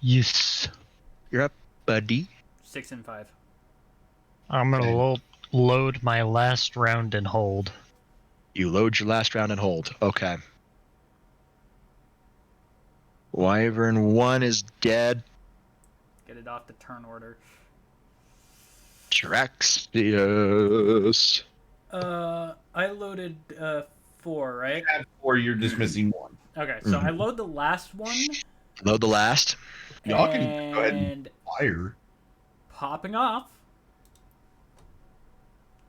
Speaker 6: Yes.
Speaker 4: you're up, buddy.
Speaker 2: 6 and 5.
Speaker 6: I'm gonna
Speaker 1: Okay.
Speaker 6: load my last round and hold.
Speaker 4: You load your last round and hold. Okay. Wyvern 1 is dead.
Speaker 2: Get it off the turn order.
Speaker 4: Traxius.
Speaker 2: I loaded 4, right?
Speaker 1: You had 4, you're just missing 1.
Speaker 2: Okay, so I load the last one.
Speaker 4: Load the last.
Speaker 1: Y'all can go ahead and
Speaker 2: and
Speaker 1: fire.
Speaker 2: popping off.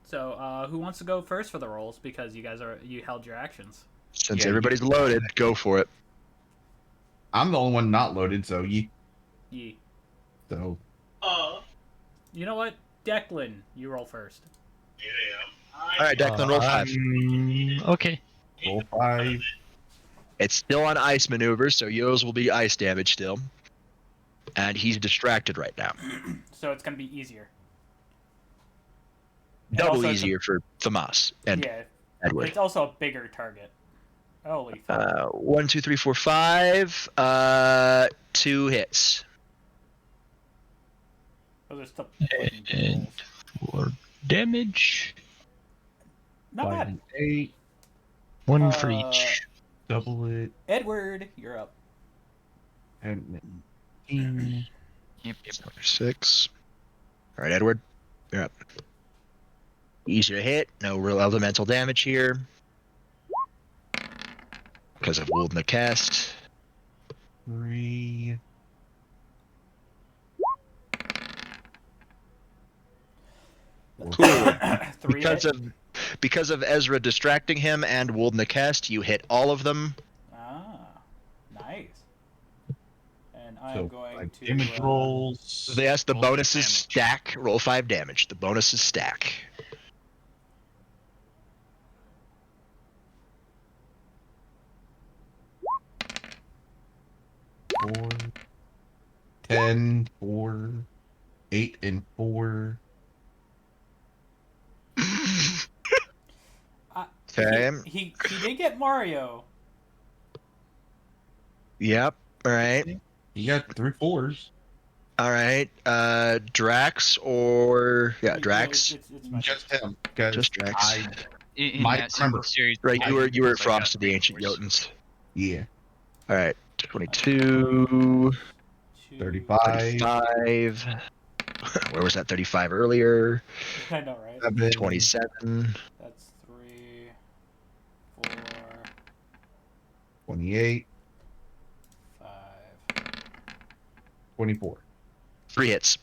Speaker 2: So, who wants to go first for the rolls? Because you held your actions.
Speaker 4: Since
Speaker 1: Yeah,
Speaker 4: everybody's loaded, go for it.
Speaker 1: I'm the only one not loaded, so
Speaker 2: Ye.
Speaker 1: so
Speaker 2: You know what? Declan, you roll first.
Speaker 4: All right, Declan, roll 5.
Speaker 6: Okay.
Speaker 1: roll 5.
Speaker 4: It's still on ice maneuvers, so yours will be ice damage still. And he's distracted right now.
Speaker 2: So it's going to be easier.
Speaker 4: Double
Speaker 2: also,
Speaker 4: easier for Thomas and
Speaker 2: Yeah.
Speaker 4: Edward.
Speaker 2: It's also a bigger target. Holy fuck.
Speaker 4: 1, 2, 3, 4, 5. 2 hits.
Speaker 2: Those are still fucking good
Speaker 6: And
Speaker 2: rolls.
Speaker 6: 4 damage.
Speaker 2: Not
Speaker 1: 5
Speaker 2: bad.
Speaker 1: and 8.
Speaker 6: 1 for each.
Speaker 1: Double it.
Speaker 2: Edward, you're up.
Speaker 1: And 19.
Speaker 5: Yep.
Speaker 4: 6. All right, Edward, you're up. Easier to hit. No real elemental damage here. Because of Wold in the cast.
Speaker 1: 3.
Speaker 4: Cool.
Speaker 2: 3
Speaker 4: Because of Ezra distracting him and Wold in the cast, you hit all of them.
Speaker 2: Ah, nice. And I'm
Speaker 1: So
Speaker 2: going
Speaker 1: 5
Speaker 2: to
Speaker 1: damage rolls.
Speaker 4: They ask the
Speaker 5: Roll 5
Speaker 4: bonuses
Speaker 5: damage.
Speaker 4: stack. Roll 5 damage. The bonuses stack.
Speaker 1: Four, 10, 4, 8, and 4.
Speaker 4: Okay.
Speaker 2: He did get Mario.
Speaker 4: Yep. All right.
Speaker 1: You got 3 4s.
Speaker 4: All right. Drax or Drax.
Speaker 2: It's my
Speaker 1: Just him. 'Cause
Speaker 4: Just Drax.
Speaker 5: In
Speaker 1: Might
Speaker 5: that simple
Speaker 1: remember.
Speaker 5: series,
Speaker 4: Right.
Speaker 5: I
Speaker 4: You were
Speaker 5: got
Speaker 4: at Frost of the
Speaker 5: 3
Speaker 4: Ancient
Speaker 5: fours.
Speaker 4: Jotuns.
Speaker 1: Yeah.
Speaker 4: All right. 22.
Speaker 1: 35.
Speaker 4: 35. Where was that 35 earlier?
Speaker 2: I know, right?
Speaker 1: 7,
Speaker 4: 27.
Speaker 2: That's 3, 4,
Speaker 1: 28,
Speaker 2: 5.
Speaker 1: 24.
Speaker 4: 3 hits.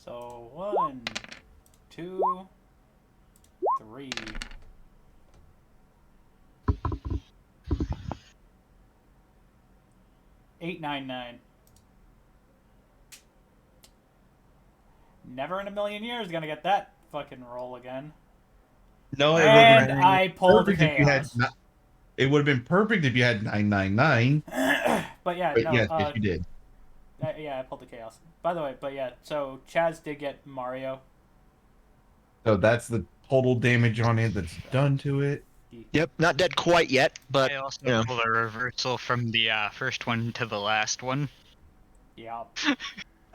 Speaker 2: So 1, 2, 3. $899. Never in a million years gonna get that fucking roll again.
Speaker 1: No,
Speaker 2: And I pulled
Speaker 1: perfect if you had
Speaker 2: chaos.
Speaker 1: not, it would have been perfect if you had 999.
Speaker 2: But yeah,
Speaker 1: But
Speaker 2: no.
Speaker 1: yes, you did.
Speaker 2: Yeah, I pulled the chaos. By the way, but yeah, so Chaz did get Mario.
Speaker 1: So that's the total damage on it that's done to it.
Speaker 4: Yep, not dead quite yet, but
Speaker 5: I also
Speaker 4: you know.
Speaker 5: pulled a reversal from the first one to the last one.
Speaker 2: Yeah.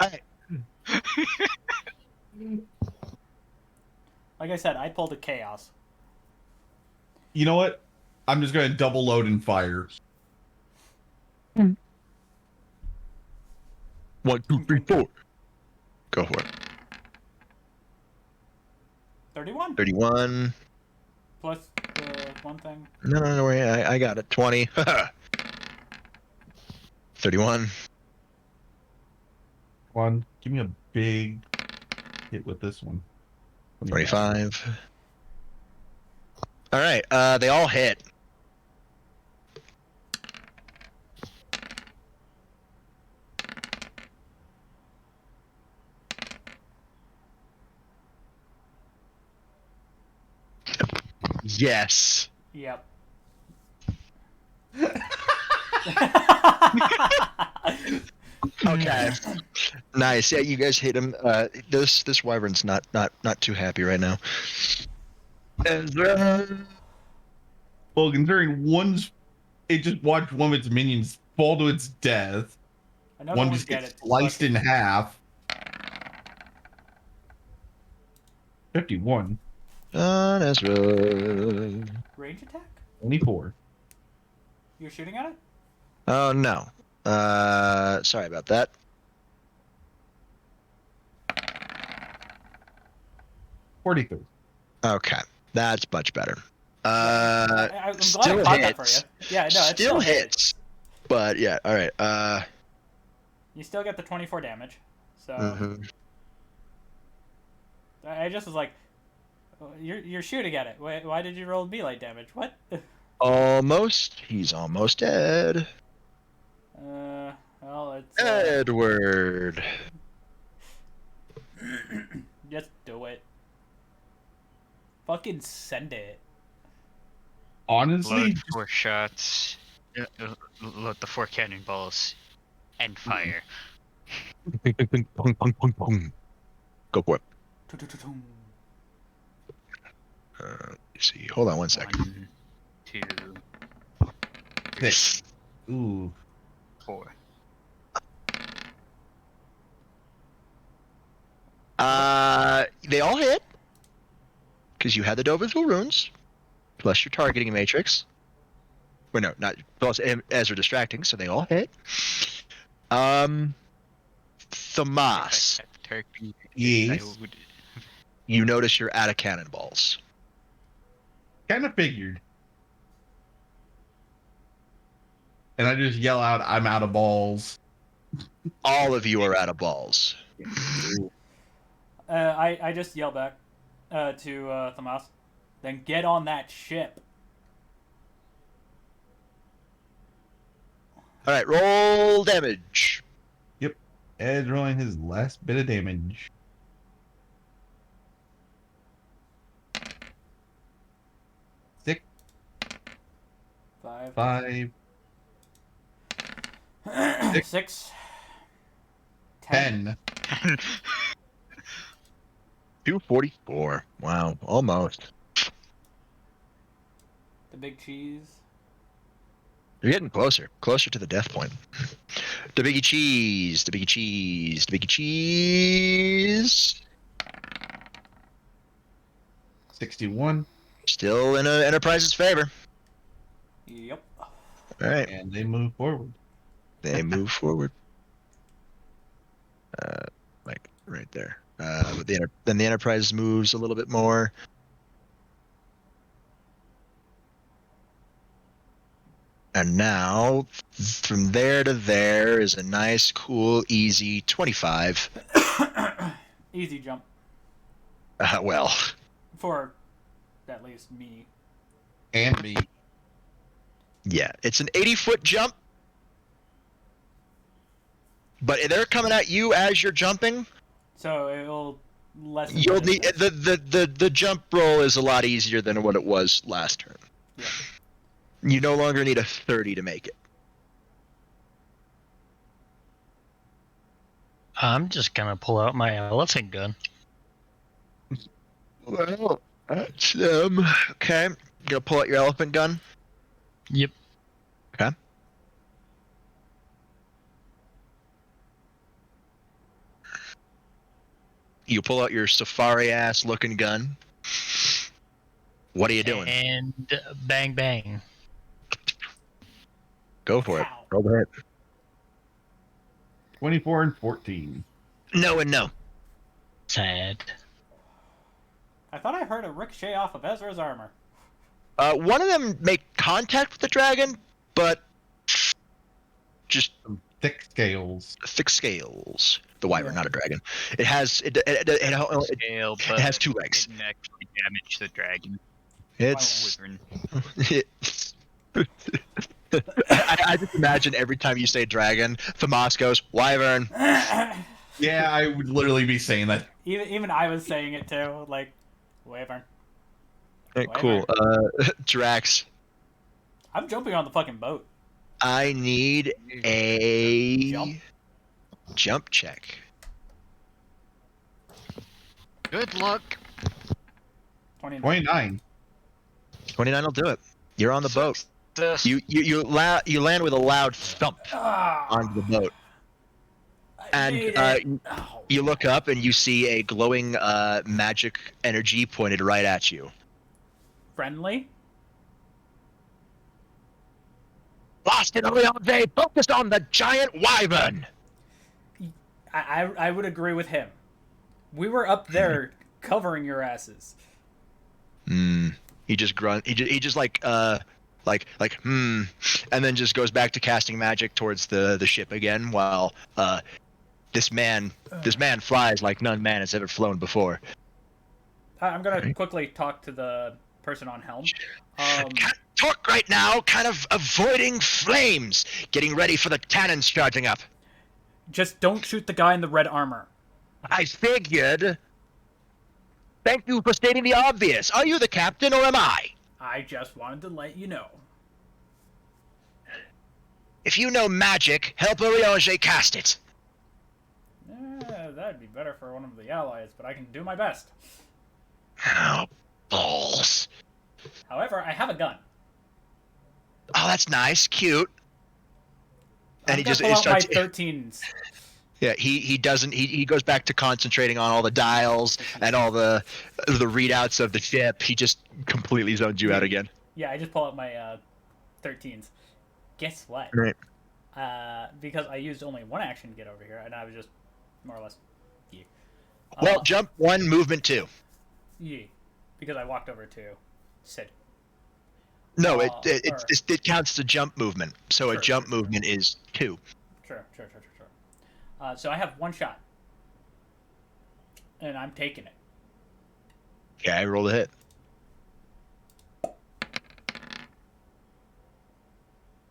Speaker 4: Alright.
Speaker 2: Like I said, I pulled a chaos.
Speaker 1: You know what? I'm just going to double load and fire.
Speaker 4: 1, 2, 3, 4. Go for it.
Speaker 2: 31
Speaker 4: 31.
Speaker 2: plus the one thing.
Speaker 4: No, wait, I got it. 20. 31.
Speaker 1: One. Give me a big hit with this one.
Speaker 4: 25. All right, they all hit. Yes.
Speaker 2: Yep.
Speaker 4: Okay. Nice. Yeah, you guys hit him. This wyvern's not too happy right now.
Speaker 1: Well, considering it just watched one of its minions fall to its death.
Speaker 2: Another
Speaker 1: One
Speaker 2: one
Speaker 1: just
Speaker 2: get
Speaker 1: gets
Speaker 2: it.
Speaker 1: sliced
Speaker 2: Fucking-
Speaker 1: in half. 51.
Speaker 4: On Ezra.
Speaker 2: Range attack?
Speaker 1: 24.
Speaker 2: You're shooting at it?
Speaker 4: Oh no. Sorry about that.
Speaker 1: 43.
Speaker 4: Okay, that's much better.
Speaker 2: I'm glad I
Speaker 4: Still
Speaker 2: caught that for
Speaker 4: hits.
Speaker 2: you. Yeah, no, it
Speaker 4: Still hits. But yeah, all right.
Speaker 2: You still get the 24 damage. So
Speaker 4: Mhm.
Speaker 2: I just was like, you're shooting at it. Why did you roll melee damage? What?
Speaker 4: Almost. He's almost dead.
Speaker 2: Well, it's
Speaker 4: Edward.
Speaker 2: just do it. Fucking send it.
Speaker 1: Honestly,
Speaker 5: Load 4 shots. Load the 4 cannonballs. And fire.
Speaker 4: Ping, ping, ping, pong, pong, pong, pong. Go for it.
Speaker 2: Tum-tum-tum-tum.
Speaker 4: Let's see. Hold on one second.
Speaker 5: 1, 2,
Speaker 1: 6. Ooh.
Speaker 5: 4.
Speaker 4: They all hit. Because you had the Dovizul runes. Plus your targeting matrix. Well, no, not plus Ezra distracting, so they all hit. Thamas,
Speaker 5: Turkey.
Speaker 1: Yes.
Speaker 4: you notice you're out of cannonballs.
Speaker 1: Kind of figured. And I just yell out, I'm out of balls.
Speaker 4: All of you are out of balls.
Speaker 2: I just yell back to Thomas. Then get on that ship.
Speaker 4: All right, roll damage.
Speaker 1: Ed's rolling his last bit of damage. Six,
Speaker 2: 5.
Speaker 1: 5,
Speaker 2: 6. 10.
Speaker 1: 10.
Speaker 4: 244. Wow, almost.
Speaker 2: The big cheese.
Speaker 4: You're getting closer to the death point. The biggie cheese, the biggie cheese, the biggie cheese.
Speaker 1: 61.
Speaker 4: Still in Enterprise's favor.
Speaker 2: Yep.
Speaker 4: All right,
Speaker 1: And they move forward.
Speaker 4: they move forward. Like right there. But then the Enterprise moves a little bit more. And now, from there to there is a nice, cool, easy 25.
Speaker 2: Easy jump.
Speaker 4: Well,
Speaker 2: For at least me.
Speaker 1: And me.
Speaker 4: yeah, it's an 80-foot jump. But they're coming at you as you're jumping.
Speaker 2: So it'll lessen
Speaker 4: You'll
Speaker 2: the
Speaker 4: need
Speaker 2: distance.
Speaker 4: the jump roll is a lot easier than what it was last turn.
Speaker 2: Yeah.
Speaker 4: You no longer need a 30 to make it.
Speaker 6: I'm just gonna pull out my elephant gun.
Speaker 4: Well, that's them. Okay. gonna pull out your elephant gun?
Speaker 6: Yep.
Speaker 4: Okay. You pull out your safari-ass looking gun. What are you doing?
Speaker 6: And bang bang.
Speaker 4: Go for it.
Speaker 2: Pow.
Speaker 4: Roll the hit.
Speaker 1: 24 and 14.
Speaker 4: No and no.
Speaker 6: Sad.
Speaker 2: I thought I heard a ricochet off of Ezra's armor.
Speaker 4: One of them make contact with the dragon, but just
Speaker 1: Thick scales.
Speaker 4: thick scales. The wyvern, not a dragon. It has it
Speaker 5: Scale,
Speaker 4: it has 2 legs.
Speaker 5: didn't actually damage the dragon.
Speaker 4: It's
Speaker 5: Wyvern.
Speaker 4: I just imagine every time you say dragon, Famas goes wyvern.
Speaker 1: Yeah, I would literally be saying that.
Speaker 2: Even I was saying it too, like, wyvern.
Speaker 4: Right, cool. Drax,
Speaker 2: I'm jumping on the fucking boat.
Speaker 4: I need a
Speaker 2: Jump?
Speaker 4: jump check.
Speaker 5: Good luck.
Speaker 2: 29.
Speaker 1: 29.
Speaker 4: 29 will do it. You're on the boat.
Speaker 5: Success.
Speaker 4: You land with a loud thump
Speaker 2: Ah,
Speaker 4: onto the boat,
Speaker 2: I
Speaker 4: and
Speaker 2: made it. Oh.
Speaker 4: you look up and you see a glowing magic energy pointed right at you.
Speaker 2: Friendly?
Speaker 4: Lost in Leonze, focused on the giant wyvern.
Speaker 2: I would agree with him. We were up there covering your asses.
Speaker 4: He just grunt. He just like and then just goes back to casting magic towards the ship again. While this man flies like none man has ever flown before.
Speaker 2: I'm gonna quickly talk to the person on helm.
Speaker 4: Can't talk right now. Kind of avoiding flames. Getting ready for the cannons charging up.
Speaker 2: Just don't shoot the guy in the red armor.
Speaker 4: I figured. Thank you for stating the obvious. Are you the captain or am I?
Speaker 2: I just wanted to let you know.
Speaker 4: If you know magic, help Leonze cast it.
Speaker 2: That'd be better for one of the allies, but I can do my best.
Speaker 4: Oh, balls.
Speaker 2: However, I have a gun.
Speaker 4: Oh, that's nice, cute. And
Speaker 2: I'm gonna pull out my 13s.
Speaker 4: Yeah, he doesn't. He goes back to concentrating on all the dials and all the readouts of the ship. He just completely zones you out again.
Speaker 2: Yeah, I just pull out my 13s. Guess what?
Speaker 4: Right.
Speaker 2: Because I used only one action to get over here, and I was just more or less. Yeah.
Speaker 4: Well, jump 1, movement 2.
Speaker 2: Yeah. Because I walked over to Sid.
Speaker 4: No, it counts as a jump movement. So
Speaker 2: Sure,
Speaker 4: a jump
Speaker 2: sure.
Speaker 4: movement is 2.
Speaker 2: Sure. So I have one shot. And I'm taking it.
Speaker 4: Okay, roll the hit.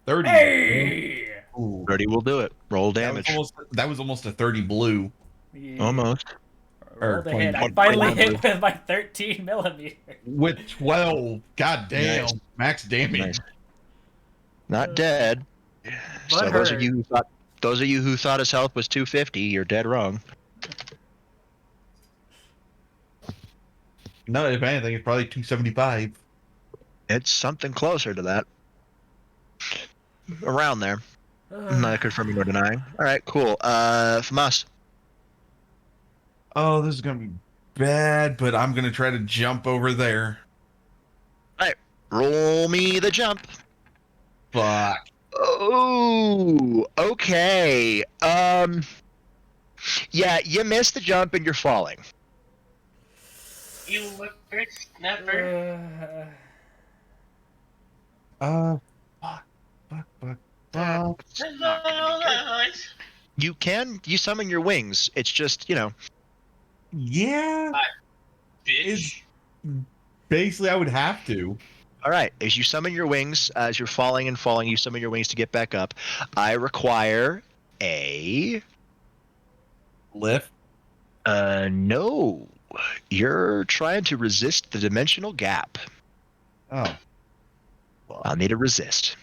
Speaker 2: Hey!
Speaker 1: Ooh,
Speaker 4: 30 will do it. Roll damage.
Speaker 1: that was almost a 30 blue.
Speaker 2: Yeah.
Speaker 4: Almost.
Speaker 2: Roll the
Speaker 1: Or
Speaker 2: hit. I
Speaker 1: 20.
Speaker 2: finally hit with my 13 millimeter.
Speaker 1: With 12. God damn.
Speaker 4: Nice.
Speaker 1: Max damage.
Speaker 4: Nice. Not dead.
Speaker 2: But
Speaker 4: So those
Speaker 2: hurt.
Speaker 4: of you who thought his health was 250, you're dead wrong.
Speaker 1: No, if anything, it's probably 275.
Speaker 4: It's something closer to that. Around there. Neither confirming nor denying. All right, cool. From us.
Speaker 1: Oh, this is gonna be bad, but I'm gonna try to jump over there.
Speaker 4: Roll me the jump.
Speaker 1: Fuck.
Speaker 4: Oh, okay. Yeah, you missed the jump and you're falling.
Speaker 7: You look very snapper.
Speaker 1: Fuck.
Speaker 5: It's not gonna be good.
Speaker 4: You summon your wings. It's just,
Speaker 1: Yeah.
Speaker 7: Bitch.
Speaker 1: Basically, I would have to.
Speaker 4: All right, as you summon your wings, as you're falling, you summon your wings to get back up. I require a...
Speaker 1: Lift.
Speaker 4: No. You're trying to resist the dimensional gap.
Speaker 1: Oh.
Speaker 4: I'll need a resist.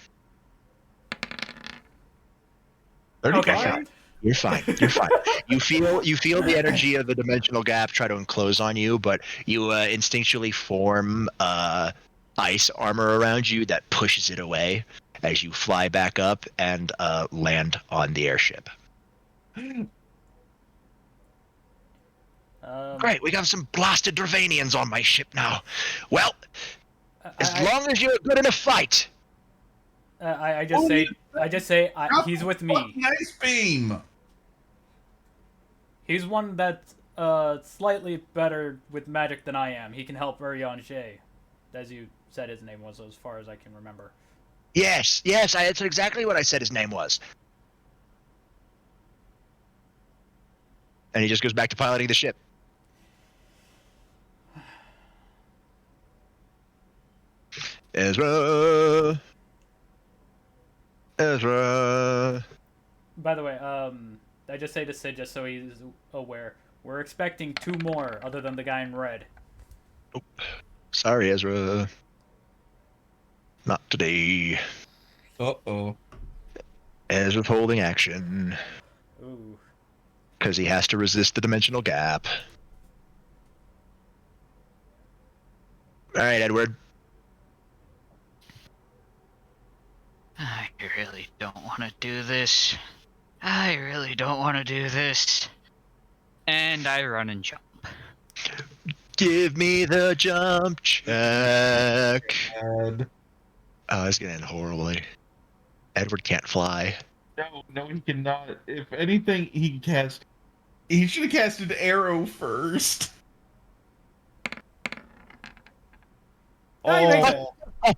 Speaker 1: 35.
Speaker 2: Okay.
Speaker 4: You're fine. You're fine. You feel the energy of the dimensional gap try to enclose on you, but you instinctually form ice armor around you that pushes it away as you fly back up and land on the airship. Great, we got some blasted Dravanians on my ship now. Well, as long as you're good in a fight.
Speaker 2: I just say he's with me.
Speaker 1: Ice beam.
Speaker 2: He's one that's slightly better with magic than I am. He can help R.D.I, as you said his name was, as far as I can remember.
Speaker 4: Yes, that's exactly what I said his name was. And he just goes back to piloting the ship. Ezra.
Speaker 2: By the way, I just say to Sid just so he's aware. We're expecting 2 more other than the guy in red.
Speaker 4: Oh, sorry, Ezra. Not today.
Speaker 1: Uh-oh.
Speaker 4: Ezra's holding action.
Speaker 2: Ooh.
Speaker 4: Because he has to resist the dimensional gap. Alright, Edward.
Speaker 5: I really don't want to do this. I really don't want to do this. And I run and jump.
Speaker 4: Give me the jump check.
Speaker 1: Bad.
Speaker 4: Oh, it's gonna end horribly. Edward can't fly.
Speaker 1: No, he cannot. If anything, he can cast. He should have casted Arrow first.
Speaker 2: Oh,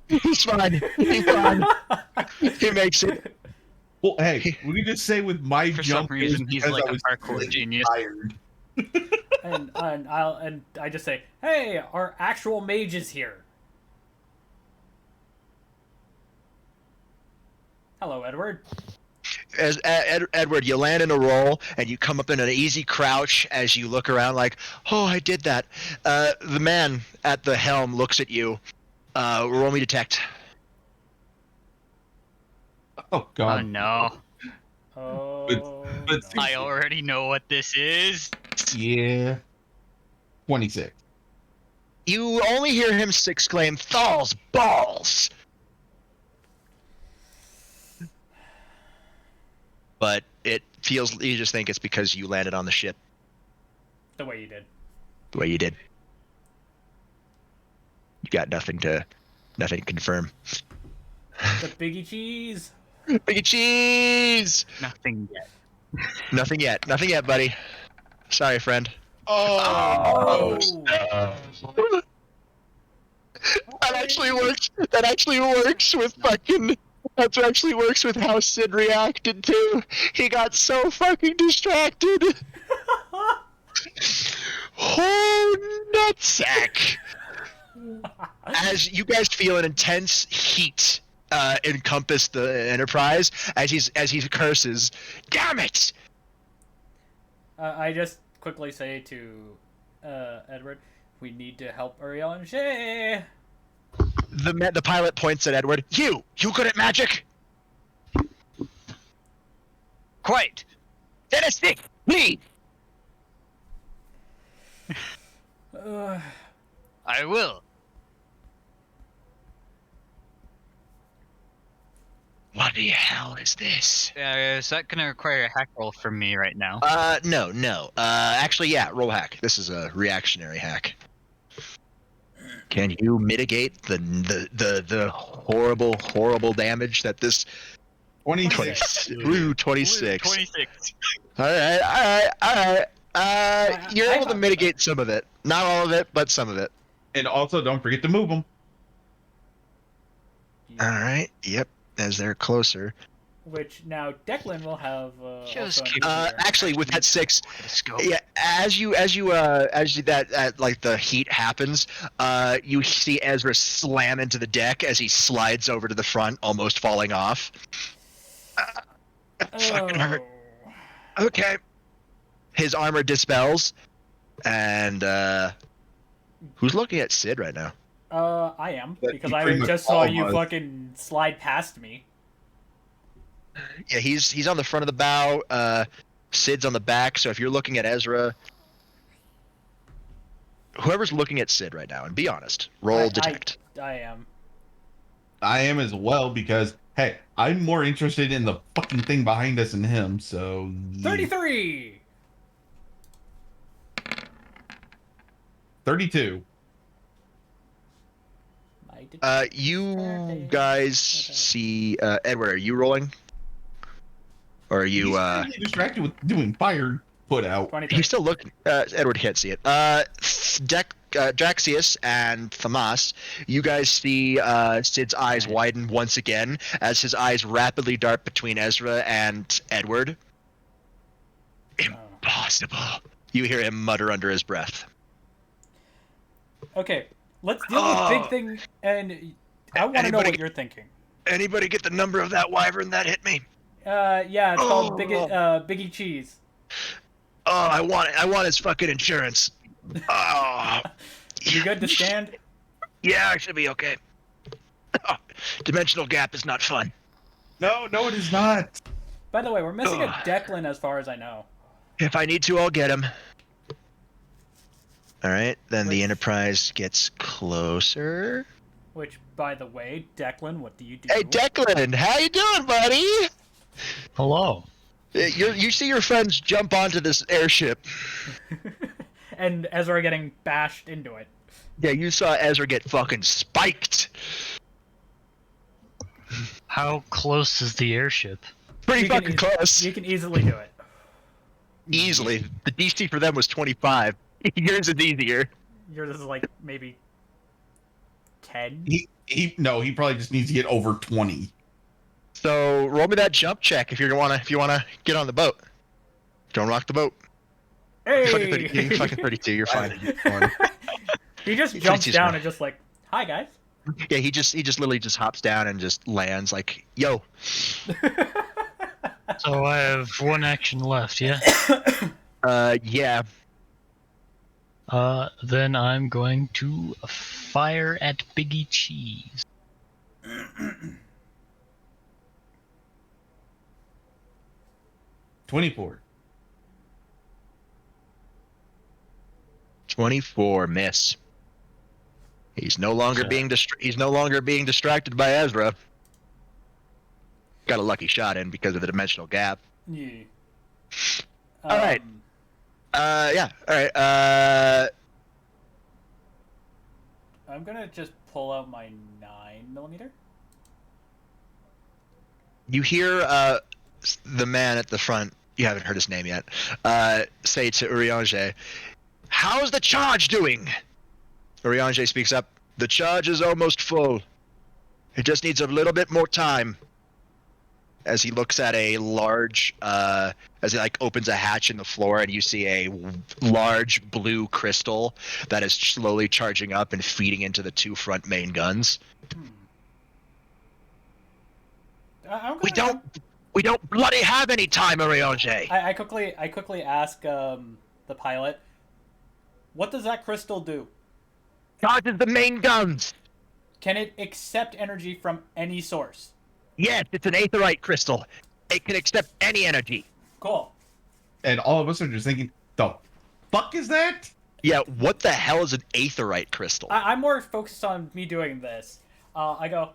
Speaker 4: He's fine. He's fine. He makes it.
Speaker 1: Well, hey, we can just say with my
Speaker 5: For some
Speaker 1: jump
Speaker 5: reason, he's
Speaker 1: because
Speaker 5: like
Speaker 1: I
Speaker 5: a
Speaker 1: was
Speaker 5: parkour
Speaker 1: really
Speaker 5: genius.
Speaker 1: tired.
Speaker 2: and I just say, hey, our actual mage is here. Hello, Edward.
Speaker 4: As Edward, you land in a roll and you come up in an easy crouch as you look around like, oh, I did that. The man at the helm looks at you. Roll me detect.
Speaker 1: Oh
Speaker 5: Oh
Speaker 1: God.
Speaker 5: no.
Speaker 2: Oh,
Speaker 1: but
Speaker 2: no.
Speaker 5: I already know what this is.
Speaker 1: Yeah. 26.
Speaker 4: You only hear him exclaim, Thal's balls! But it feels, you just think it's because you landed on the ship
Speaker 2: The way you did.
Speaker 4: the way you did. You got nothing to confirm.
Speaker 2: The Biggie Cheese.
Speaker 4: Big cheese!
Speaker 5: Nothing yet.
Speaker 4: Nothing yet, buddy. Sorry, friend.
Speaker 1: Oh.
Speaker 4: That actually works. That actually works with fucking. That actually works with how Sid reacted too. He got so fucking distracted. Oh, nutsack! As you guys feel an intense heat encompass the Enterprise, as he curses, "Damn it!"
Speaker 2: I just quickly say to Edward, we need to help Uriel and Shay.
Speaker 4: The pilot points at Edward. You good at magic?
Speaker 5: Quite.
Speaker 4: Then a stick, please.
Speaker 5: I will.
Speaker 4: What the hell is this?
Speaker 5: Is that gonna require a hack roll from me right now?
Speaker 4: No. Actually, yeah, roll hack. This is a reactionary hack. Can you mitigate the horrible damage that this
Speaker 1: 26.
Speaker 4: 26.
Speaker 5: 26.
Speaker 4: All right. You're able to mitigate some of it. Not all of it, but some of it.
Speaker 1: And also, don't forget to move them.
Speaker 4: All right. Yep. As they're closer.
Speaker 2: Which now Declan will have.
Speaker 5: Just
Speaker 2: also
Speaker 5: keep-
Speaker 2: an
Speaker 4: Actually, with that 6,
Speaker 5: Let's go.
Speaker 4: yeah. As that like the heat happens, you see Ezra slam into the deck as he slides over to the front, almost falling off. Fucking hurt. Okay. His armor dispels, and who's looking at Sid right now?
Speaker 2: I am
Speaker 1: That
Speaker 2: because
Speaker 1: you
Speaker 2: I
Speaker 1: pretty much
Speaker 2: just saw
Speaker 1: all
Speaker 2: you
Speaker 1: was.
Speaker 2: fucking slide past me.
Speaker 4: Yeah, he's on the front of the bow. Sid's on the back. So if you're looking at Ezra, whoever's looking at Sid right now, and be honest, roll detect.
Speaker 2: I am.
Speaker 1: I am as well because hey, I'm more interested in the fucking thing behind us than him. So
Speaker 2: 33.
Speaker 1: 32.
Speaker 4: You guys see Edward? Are you rolling? Or are you?
Speaker 1: He's really distracted with doing fire put out.
Speaker 2: 23.
Speaker 4: He's still looking. Edward can't see it. Draxius and Thamas, you guys see Sid's eyes widen once again as his eyes rapidly dart between Ezra and Edward. Impossible. You hear him mutter under his breath.
Speaker 2: Okay, let's deal with big thing, and I want to know what you're thinking.
Speaker 4: Anybody get the number of that wyvern that hit me?
Speaker 2: Yeah, it's called Biggie Cheese.
Speaker 4: Oh, I want it. I want his fucking insurance. Oh.
Speaker 2: You good to stand?
Speaker 4: Yeah, I should be okay. Oh, dimensional gap is not fun.
Speaker 1: No, it is not.
Speaker 2: By the way, we're missing a Declan as far as I know.
Speaker 4: If I need to, I'll get him. All right, then the Enterprise gets closer.
Speaker 2: Which, by the way, Declan, what do you do?
Speaker 4: Hey, Declan, how you doing, buddy?
Speaker 6: Hello.
Speaker 4: You see your friends jump onto this airship.
Speaker 2: And Ezra getting bashed into it.
Speaker 4: Yeah, you saw Ezra get fucking spiked.
Speaker 6: How close is the airship?
Speaker 4: Pretty fucking close.
Speaker 2: You can easily do it.
Speaker 4: Easily. The DC for them was 25. Yours is easier.
Speaker 2: Yours is like maybe 10.
Speaker 1: He probably just needs to get over 20.
Speaker 4: So roll me that jump check if you wanna get on the boat. Don't rock the boat.
Speaker 2: Hey!
Speaker 4: You're fucking 32. You're fine.
Speaker 2: He just jumps down and just like, hi guys.
Speaker 4: Yeah, he just literally just hops down and just lands like, yo.
Speaker 6: So I have one action left, yeah?
Speaker 4: Yeah.
Speaker 6: Then I'm going to fire at Biggie Cheese.
Speaker 1: 24.
Speaker 4: 24 miss. He's no longer being distracted by Ezra. Got a lucky shot in because of the dimensional gap.
Speaker 2: Yeah.
Speaker 4: All right. Yeah. All right.
Speaker 2: I'm gonna just pull out my 9mm.
Speaker 4: You hear the man at the front. You haven't heard his name yet. Say to Urianger, "How's the charge doing?" Urianger speaks up. "The charge is almost full. It just needs a little bit more time." As he looks at a large, as he opens a hatch in the floor, and you see a large blue crystal that is slowly charging up and feeding into the two front main guns. We don't bloody have any time, Urianger.
Speaker 2: I quickly ask the pilot, what does that crystal do?
Speaker 4: Charges the main guns.
Speaker 2: Can it accept energy from any source?
Speaker 4: Yes, it's an aetherite crystal. It can accept any energy.
Speaker 2: Cool.
Speaker 1: And all of us are just thinking, the fuck is that?
Speaker 4: Yeah, what the hell is an aetherite crystal?
Speaker 2: I'm more focused on me doing this. I go,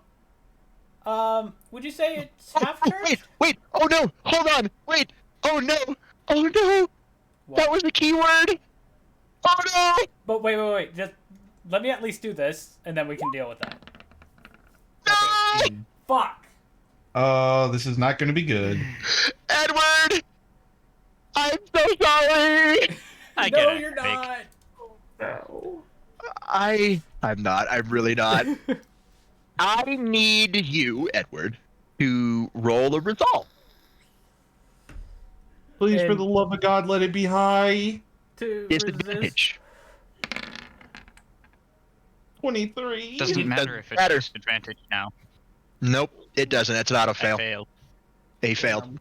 Speaker 2: would you say it's half charged?
Speaker 4: Wait, oh no, hold on, wait, oh no,
Speaker 2: What?
Speaker 4: that was the key word. Oh no!
Speaker 2: But wait, just let me at least do this, and then we can deal with that.
Speaker 4: No!
Speaker 2: Okay. Fuck!
Speaker 1: This is not going to be good.
Speaker 4: Edward! I'm so sorry!
Speaker 5: I
Speaker 2: no,
Speaker 5: get it.
Speaker 2: you're not!
Speaker 1: No.
Speaker 4: I'm not, I'm really not. I need you, Edward, to roll a resolve.
Speaker 1: Please, for
Speaker 2: And-
Speaker 1: the love of God, let it be high.
Speaker 2: To resist.
Speaker 4: Disadvantage.
Speaker 1: 23.
Speaker 5: Doesn't matter if it's
Speaker 4: matter.
Speaker 5: disadvantage now.
Speaker 4: Nope, it doesn't. That's an auto
Speaker 5: I
Speaker 4: fail.
Speaker 5: failed.
Speaker 4: He failed.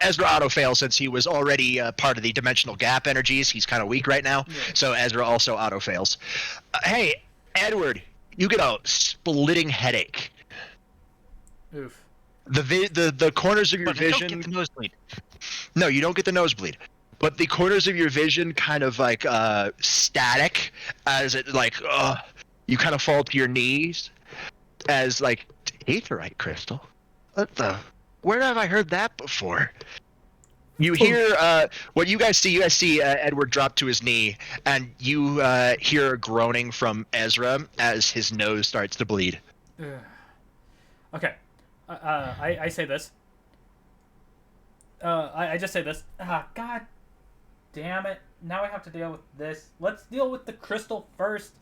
Speaker 4: Ezra auto failed since he was already part of the dimensional gap energies. He's kind of weak right now,
Speaker 2: Yeah.
Speaker 4: so Ezra also auto fails. Hey, Edward, you get a splitting headache.
Speaker 2: Oof.
Speaker 4: The corners of your
Speaker 5: But I don't
Speaker 4: vision.
Speaker 5: get the nosebleed.
Speaker 4: No, you don't get the nosebleed. but the corners of your vision kind of like static as it like you kind of fall to your knees as like aetherite crystal. What the? Where have I heard that before? You hear what you guys see. You guys see Edward drop to his knee, and you hear a groaning from Ezra as his nose starts to bleed.
Speaker 2: Okay. I say this. I just say this. God damn it. Now I have to deal with this. Let's deal with the crystal first.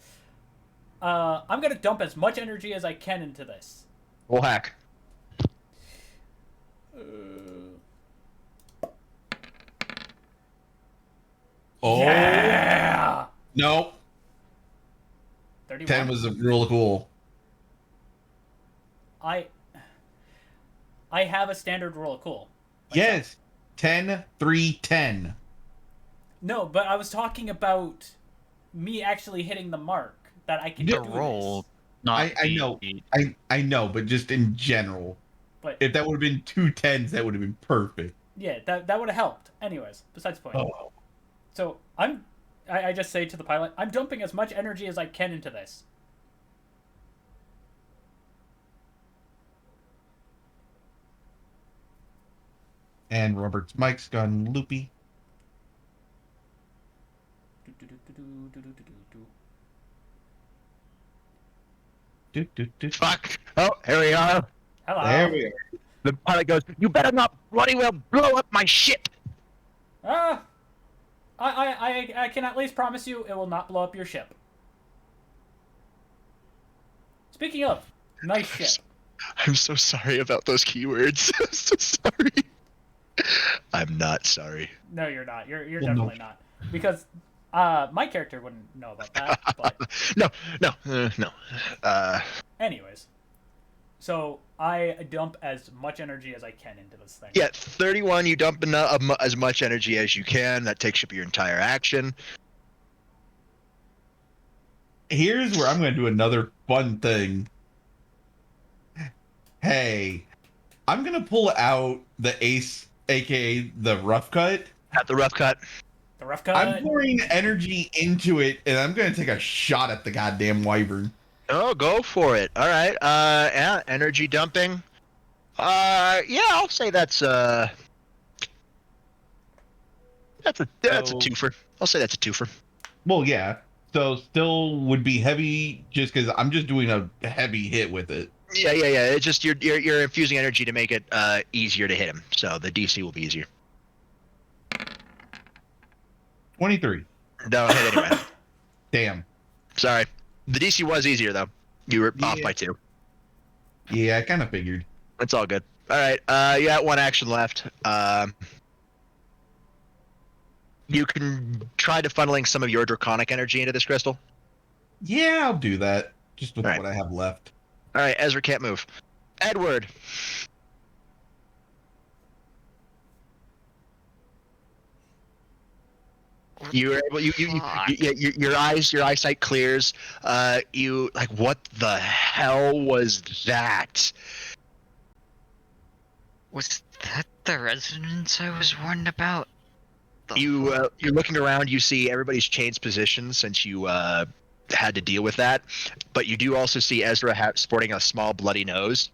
Speaker 2: I'm going to dump as much energy as I can into this.
Speaker 4: We'll hack.
Speaker 1: Oh.
Speaker 2: Yeah!
Speaker 1: No.
Speaker 2: 31.
Speaker 1: 10 was real cool.
Speaker 2: I have a standard roll of cool.
Speaker 1: Yes. 10, 3, 10.
Speaker 2: No, but I was talking about me actually hitting the mark that I can
Speaker 5: The
Speaker 2: do
Speaker 5: roll,
Speaker 2: this.
Speaker 5: not
Speaker 1: I know. I know, but just in general.
Speaker 2: But
Speaker 1: If that would have been 2 10s, that would have been perfect.
Speaker 2: yeah, that would have helped. Anyways, besides the point.
Speaker 1: Oh.
Speaker 2: So I just say to the pilot, I'm dumping as much energy as I can into this.
Speaker 1: And Robert's mic's gone loopy.
Speaker 4: Fuck. Oh, here we are.
Speaker 2: Hello.
Speaker 1: There we are.
Speaker 4: The pilot goes, "You better not bloody well blow up my ship."
Speaker 2: I can at least promise you it will not blow up your ship. Speaking of, nice ship.
Speaker 4: I'm so sorry about those keywords. I'm so sorry. I'm not sorry.
Speaker 2: No, you're not. You're
Speaker 1: Well,
Speaker 2: definitely
Speaker 1: no.
Speaker 2: not. Because my character wouldn't know about that. But
Speaker 4: No.
Speaker 2: anyways, so I dump as much energy as I can into this thing.
Speaker 4: Yeah, 31. You dump as much energy as you can. That takes up your entire action.
Speaker 1: Here's where I'm going to do another fun thing. Hey, I'm going to pull out the ace, aka the rough cut.
Speaker 4: At the rough cut.
Speaker 2: The rough cut.
Speaker 1: I'm pouring energy into it, and I'm going to take a shot at the goddamn wyvern.
Speaker 4: Oh, go for it. All right. Yeah, energy dumping. Yeah, I'll say that's a twofer. I'll say that's a twofer.
Speaker 1: Well, yeah. So still would be heavy just because I'm just doing a heavy hit with it.
Speaker 4: Yeah. It's just you're infusing energy to make it easier to hit him. So the DC will be easier.
Speaker 1: 23.
Speaker 4: Don't hit anyway.
Speaker 1: Damn.
Speaker 4: Sorry. The DC was easier though. You were off
Speaker 1: Yeah.
Speaker 4: by 2.
Speaker 1: Yeah, I kind of figured.
Speaker 4: It's all good. All right. You got 1 action left. You can try to funneling some of your draconic energy into this crystal.
Speaker 1: Yeah, I'll do that. Just with
Speaker 4: All right.
Speaker 1: what I have left.
Speaker 4: All right. Ezra can't move. Edward. You're able. Your eyesight clears. You like, what the hell was that?
Speaker 5: Was that the resonance I was warned about?
Speaker 4: You're looking around. You see everybody's changed positions since you had to deal with that, but you do also see Ezra sporting a small bloody nose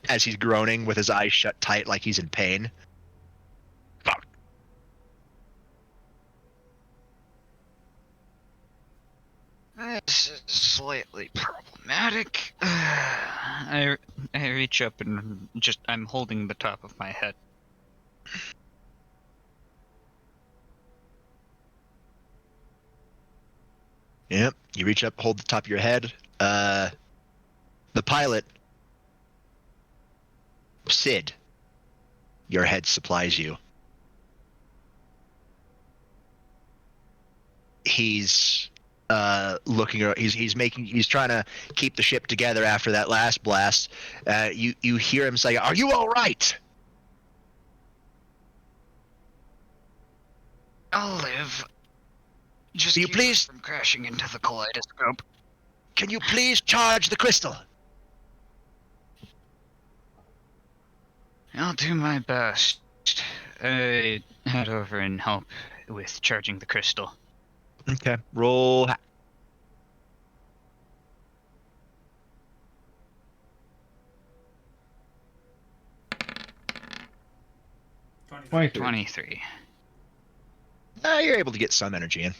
Speaker 4: as he's groaning with his eyes shut tight like he's in pain. Fuck.
Speaker 5: This is slightly problematic. I reach up and I'm holding the top of my head.
Speaker 4: Yep. You reach up, hold the top of your head. The pilot, Sid, your head supplies you. He's looking. He's trying to keep the ship together after that last blast. You hear him say, "Are you all right?"
Speaker 5: I'll live. Just
Speaker 4: Will you
Speaker 5: keep
Speaker 4: please-
Speaker 5: us from crashing into the kaleidoscope.
Speaker 4: Can you please charge the crystal?
Speaker 5: I'll do my best. head over and help with charging the crystal.
Speaker 4: Okay, roll.
Speaker 1: 23.
Speaker 5: 23.
Speaker 4: You're able to get some energy in.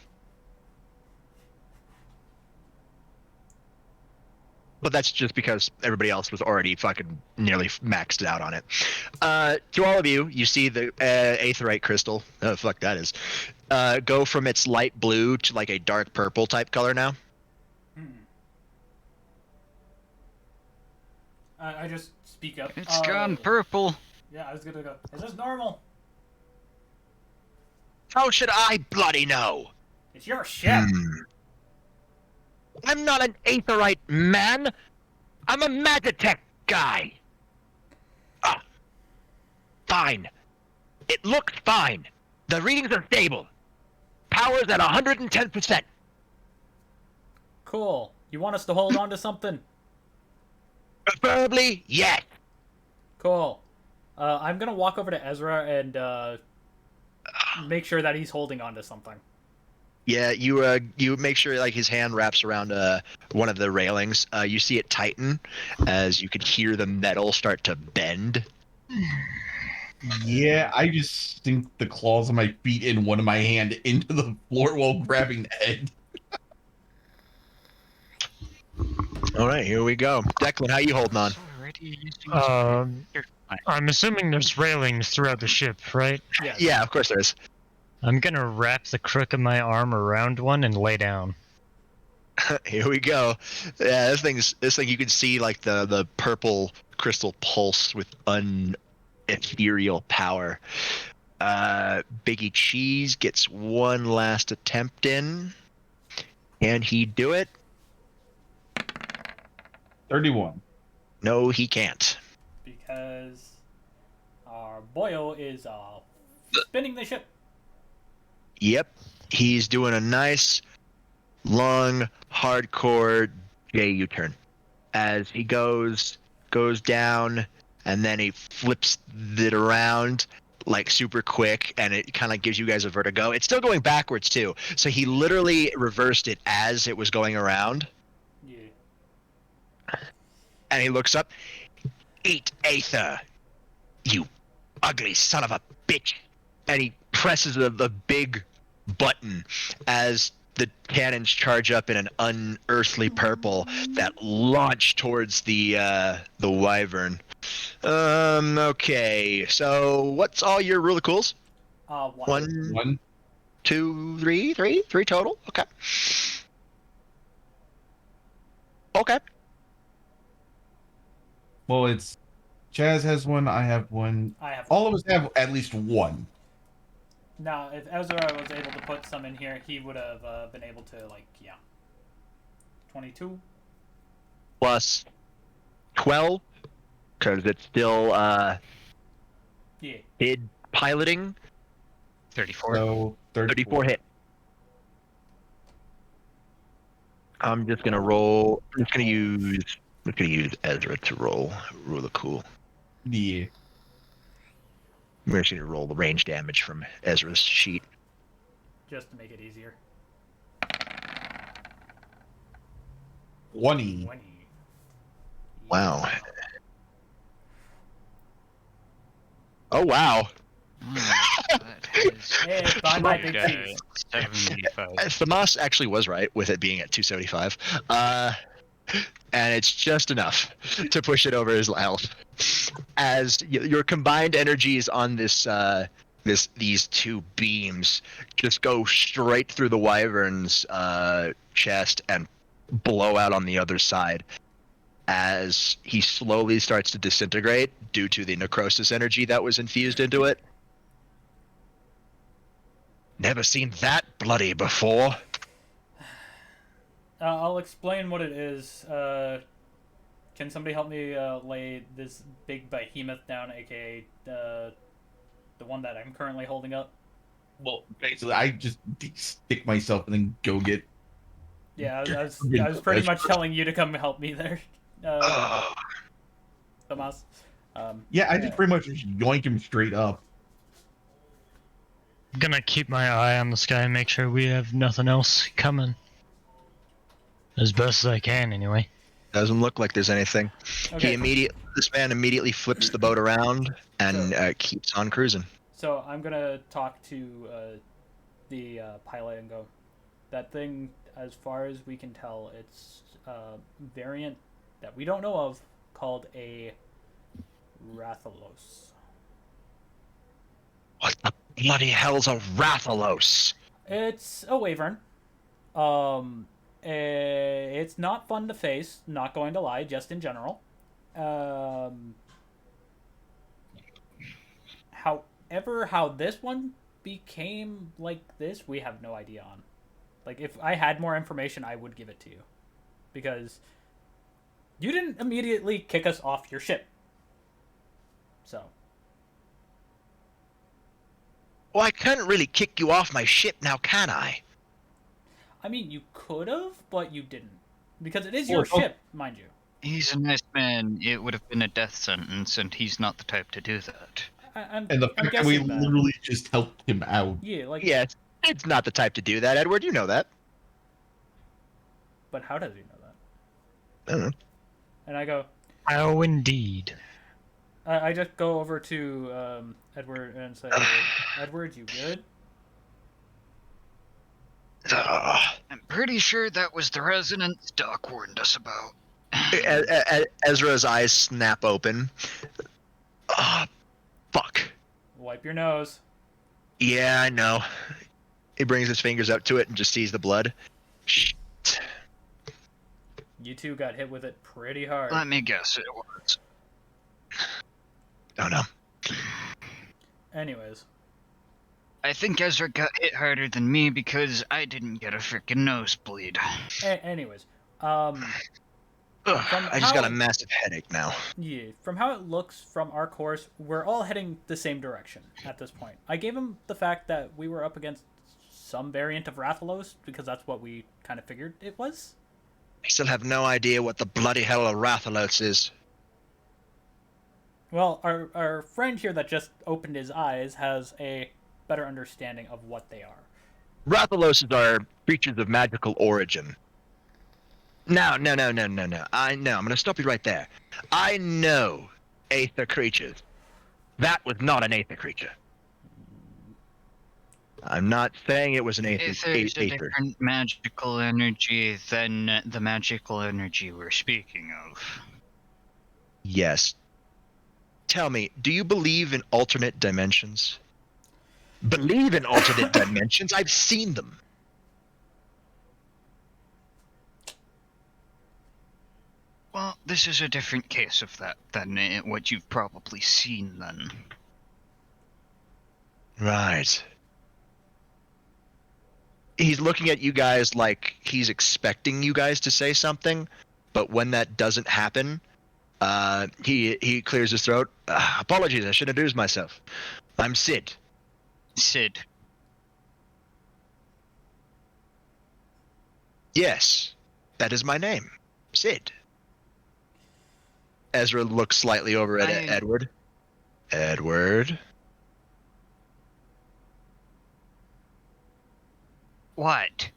Speaker 4: But that's just because everybody else was already fucking nearly maxed out on it. To all of you, you see the aetherite crystal. Oh, fuck that is. Go from its light blue to like a dark purple type color now.
Speaker 2: I just speak up.
Speaker 5: It's gone purple.
Speaker 2: Yeah, I was gonna go. Is this normal?
Speaker 4: How should I bloody know?
Speaker 2: It's your ship.
Speaker 4: I'm not an aetherite man. I'm a Magitech guy. Fine. It looks fine. The readings are stable. Power's at 110%.
Speaker 2: Cool. You want us to hold on to something?
Speaker 4: Preferably, yes.
Speaker 2: Cool. I'm gonna walk over to Ezra and make sure that he's holding on to something.
Speaker 4: Yeah, you make sure like his hand wraps around one of the railings. You see it tighten as you can hear the metal start to bend.
Speaker 1: Yeah, I just sink the claws of my feet in one of my hand into the floor while grabbing the head.
Speaker 4: All right, here we go. Declan, how you holding on?
Speaker 6: I'm assuming there's railings throughout the ship, right?
Speaker 2: Yes.
Speaker 4: Yeah, of course there is.
Speaker 6: I'm gonna wrap the crook of my arm around one and lay down.
Speaker 4: Here we go. Yeah, this thing you can see like the purple crystal pulse with ethereal power. Biggie Cheese gets one last attempt in. Can he do it?
Speaker 1: 31.
Speaker 4: No, he can't.
Speaker 2: Because our boyo is spinning the ship.
Speaker 4: Yep, he's doing a nice, long, hardcore J U-turn as he goes down, and then he flips it around like super quick, and it kind of gives you guys a vertigo. It's still going backwards too, so he literally reversed it as it was going around.
Speaker 2: Yeah.
Speaker 4: And he looks up. Eat Aether, you ugly son of a bitch. And he presses the big button as the cannons charge up in an unearthly purple that launch towards the wyvern. Okay, so what's all your really cools?
Speaker 2: One.
Speaker 1: 1.
Speaker 4: 2, 3 total? Okay. Okay.
Speaker 1: Well, it's Chaz has one, I have one.
Speaker 2: I have
Speaker 1: All of us have at least one.
Speaker 2: Now, if Ezra was able to put some in here, he would have been able to, 22.
Speaker 4: Plus 12, because it's still bid piloting.
Speaker 5: 34.
Speaker 1: So
Speaker 4: 34 hit. I'm just gonna roll. I'm just gonna use Ezra to roll the cool.
Speaker 1: Yeah.
Speaker 4: We're just gonna roll the range damage from Ezra's sheet.
Speaker 2: Just to make it easier.
Speaker 1: 20.
Speaker 2: 20.
Speaker 4: Wow. Oh wow.
Speaker 2: Hey, buy my big cheese.
Speaker 5: 75.
Speaker 4: Thamas actually was right with it being at 275. And it's just enough to push it over his health. As your combined energies on these two beams just go straight through the wyvern's chest and blow out on the other side as he slowly starts to disintegrate due to the necrosis energy that was infused into it. Never seen that bloody before.
Speaker 2: I'll explain what it is. Can somebody help me lay this big behemoth down, aka the one that I'm currently holding up?
Speaker 1: Well, basically, I just stick myself and then go get.
Speaker 2: Yeah, I was pretty much telling you to come help me there, Tomas.
Speaker 1: Yeah, I just pretty much just yoink him straight up.
Speaker 6: I'm gonna keep my eye on the sky and make sure we have nothing else coming. As best as I can, anyway.
Speaker 4: Doesn't look like there's anything.
Speaker 2: Okay.
Speaker 4: This man immediately flips the boat around and
Speaker 2: So-
Speaker 4: keeps on cruising.
Speaker 2: So I'm gonna talk to the pilot and go, that thing, as far as we can tell, it's a variant that we don't know of called a Rathalos.
Speaker 4: What the bloody hell's a Rathalos?
Speaker 2: It's a wyvern. It's not fun to face, not going to lie, just in general. However, how this one became like this, we have no idea on. Like, if I had more information, I would give it to you. Because you didn't immediately kick us off your ship. So.
Speaker 4: Well, I couldn't really kick you off my ship now, can I?
Speaker 2: I mean, you could have, but you didn't. Because it is your ship, mind you.
Speaker 5: He's a nice man. It would have been a death sentence, and he's not the type to do that.
Speaker 2: I'm
Speaker 1: And the fact that we
Speaker 2: guessing that.
Speaker 1: literally just helped him out.
Speaker 2: Yeah, like.
Speaker 4: Yeah, it's not the type to do that, Edward. You know that.
Speaker 2: But how does he know that?
Speaker 4: I don't know.
Speaker 2: And I go,
Speaker 6: Oh, indeed.
Speaker 2: I just go over to Edward and say, Edward, you good?
Speaker 5: I'm pretty sure that was the resonance Doc warned us about.
Speaker 4: Ezra's eyes snap open. Ah, fuck.
Speaker 2: Wipe your nose.
Speaker 4: Yeah, I know. He brings his fingers up to it and just sees the blood. Shit.
Speaker 2: You two got hit with it pretty hard.
Speaker 5: Let me guess, it was.
Speaker 4: Oh no.
Speaker 2: Anyways,
Speaker 5: I think Ezra got hit harder than me because I didn't get a freaking nosebleed.
Speaker 2: anyways,
Speaker 4: Ugh, I just got a massive headache now.
Speaker 2: yeah, from how it looks from our course, we're all heading the same direction at this point. I gave him the fact that we were up against some variant of Rathalos because that's what we kind of figured it was.
Speaker 4: I still have no idea what the bloody hell a Rathalos is.
Speaker 2: Well, our friend here that just opened his eyes has a better understanding of what they are.
Speaker 4: Rathaloses are creatures of magical origin. No. I know. I'm gonna stop you right there. I know Aether creatures. That was not an Aether creature. I'm not saying it was an Aether.
Speaker 5: If there's a different magical energy than the magical energy we're speaking of.
Speaker 4: Yes. Tell me, do you believe in alternate dimensions? Believe in alternate dimensions? I've seen them.
Speaker 5: Well, this is a different case of that than what you've probably seen then.
Speaker 4: Right. He's looking at you guys like he's expecting you guys to say something, but when that doesn't happen, he clears his throat. Apologies, I should introduce myself. I'm Sid.
Speaker 5: Sid.
Speaker 4: Yes, that is my name. Sid. Ezra looks slightly over at Edward. Edward?
Speaker 5: What?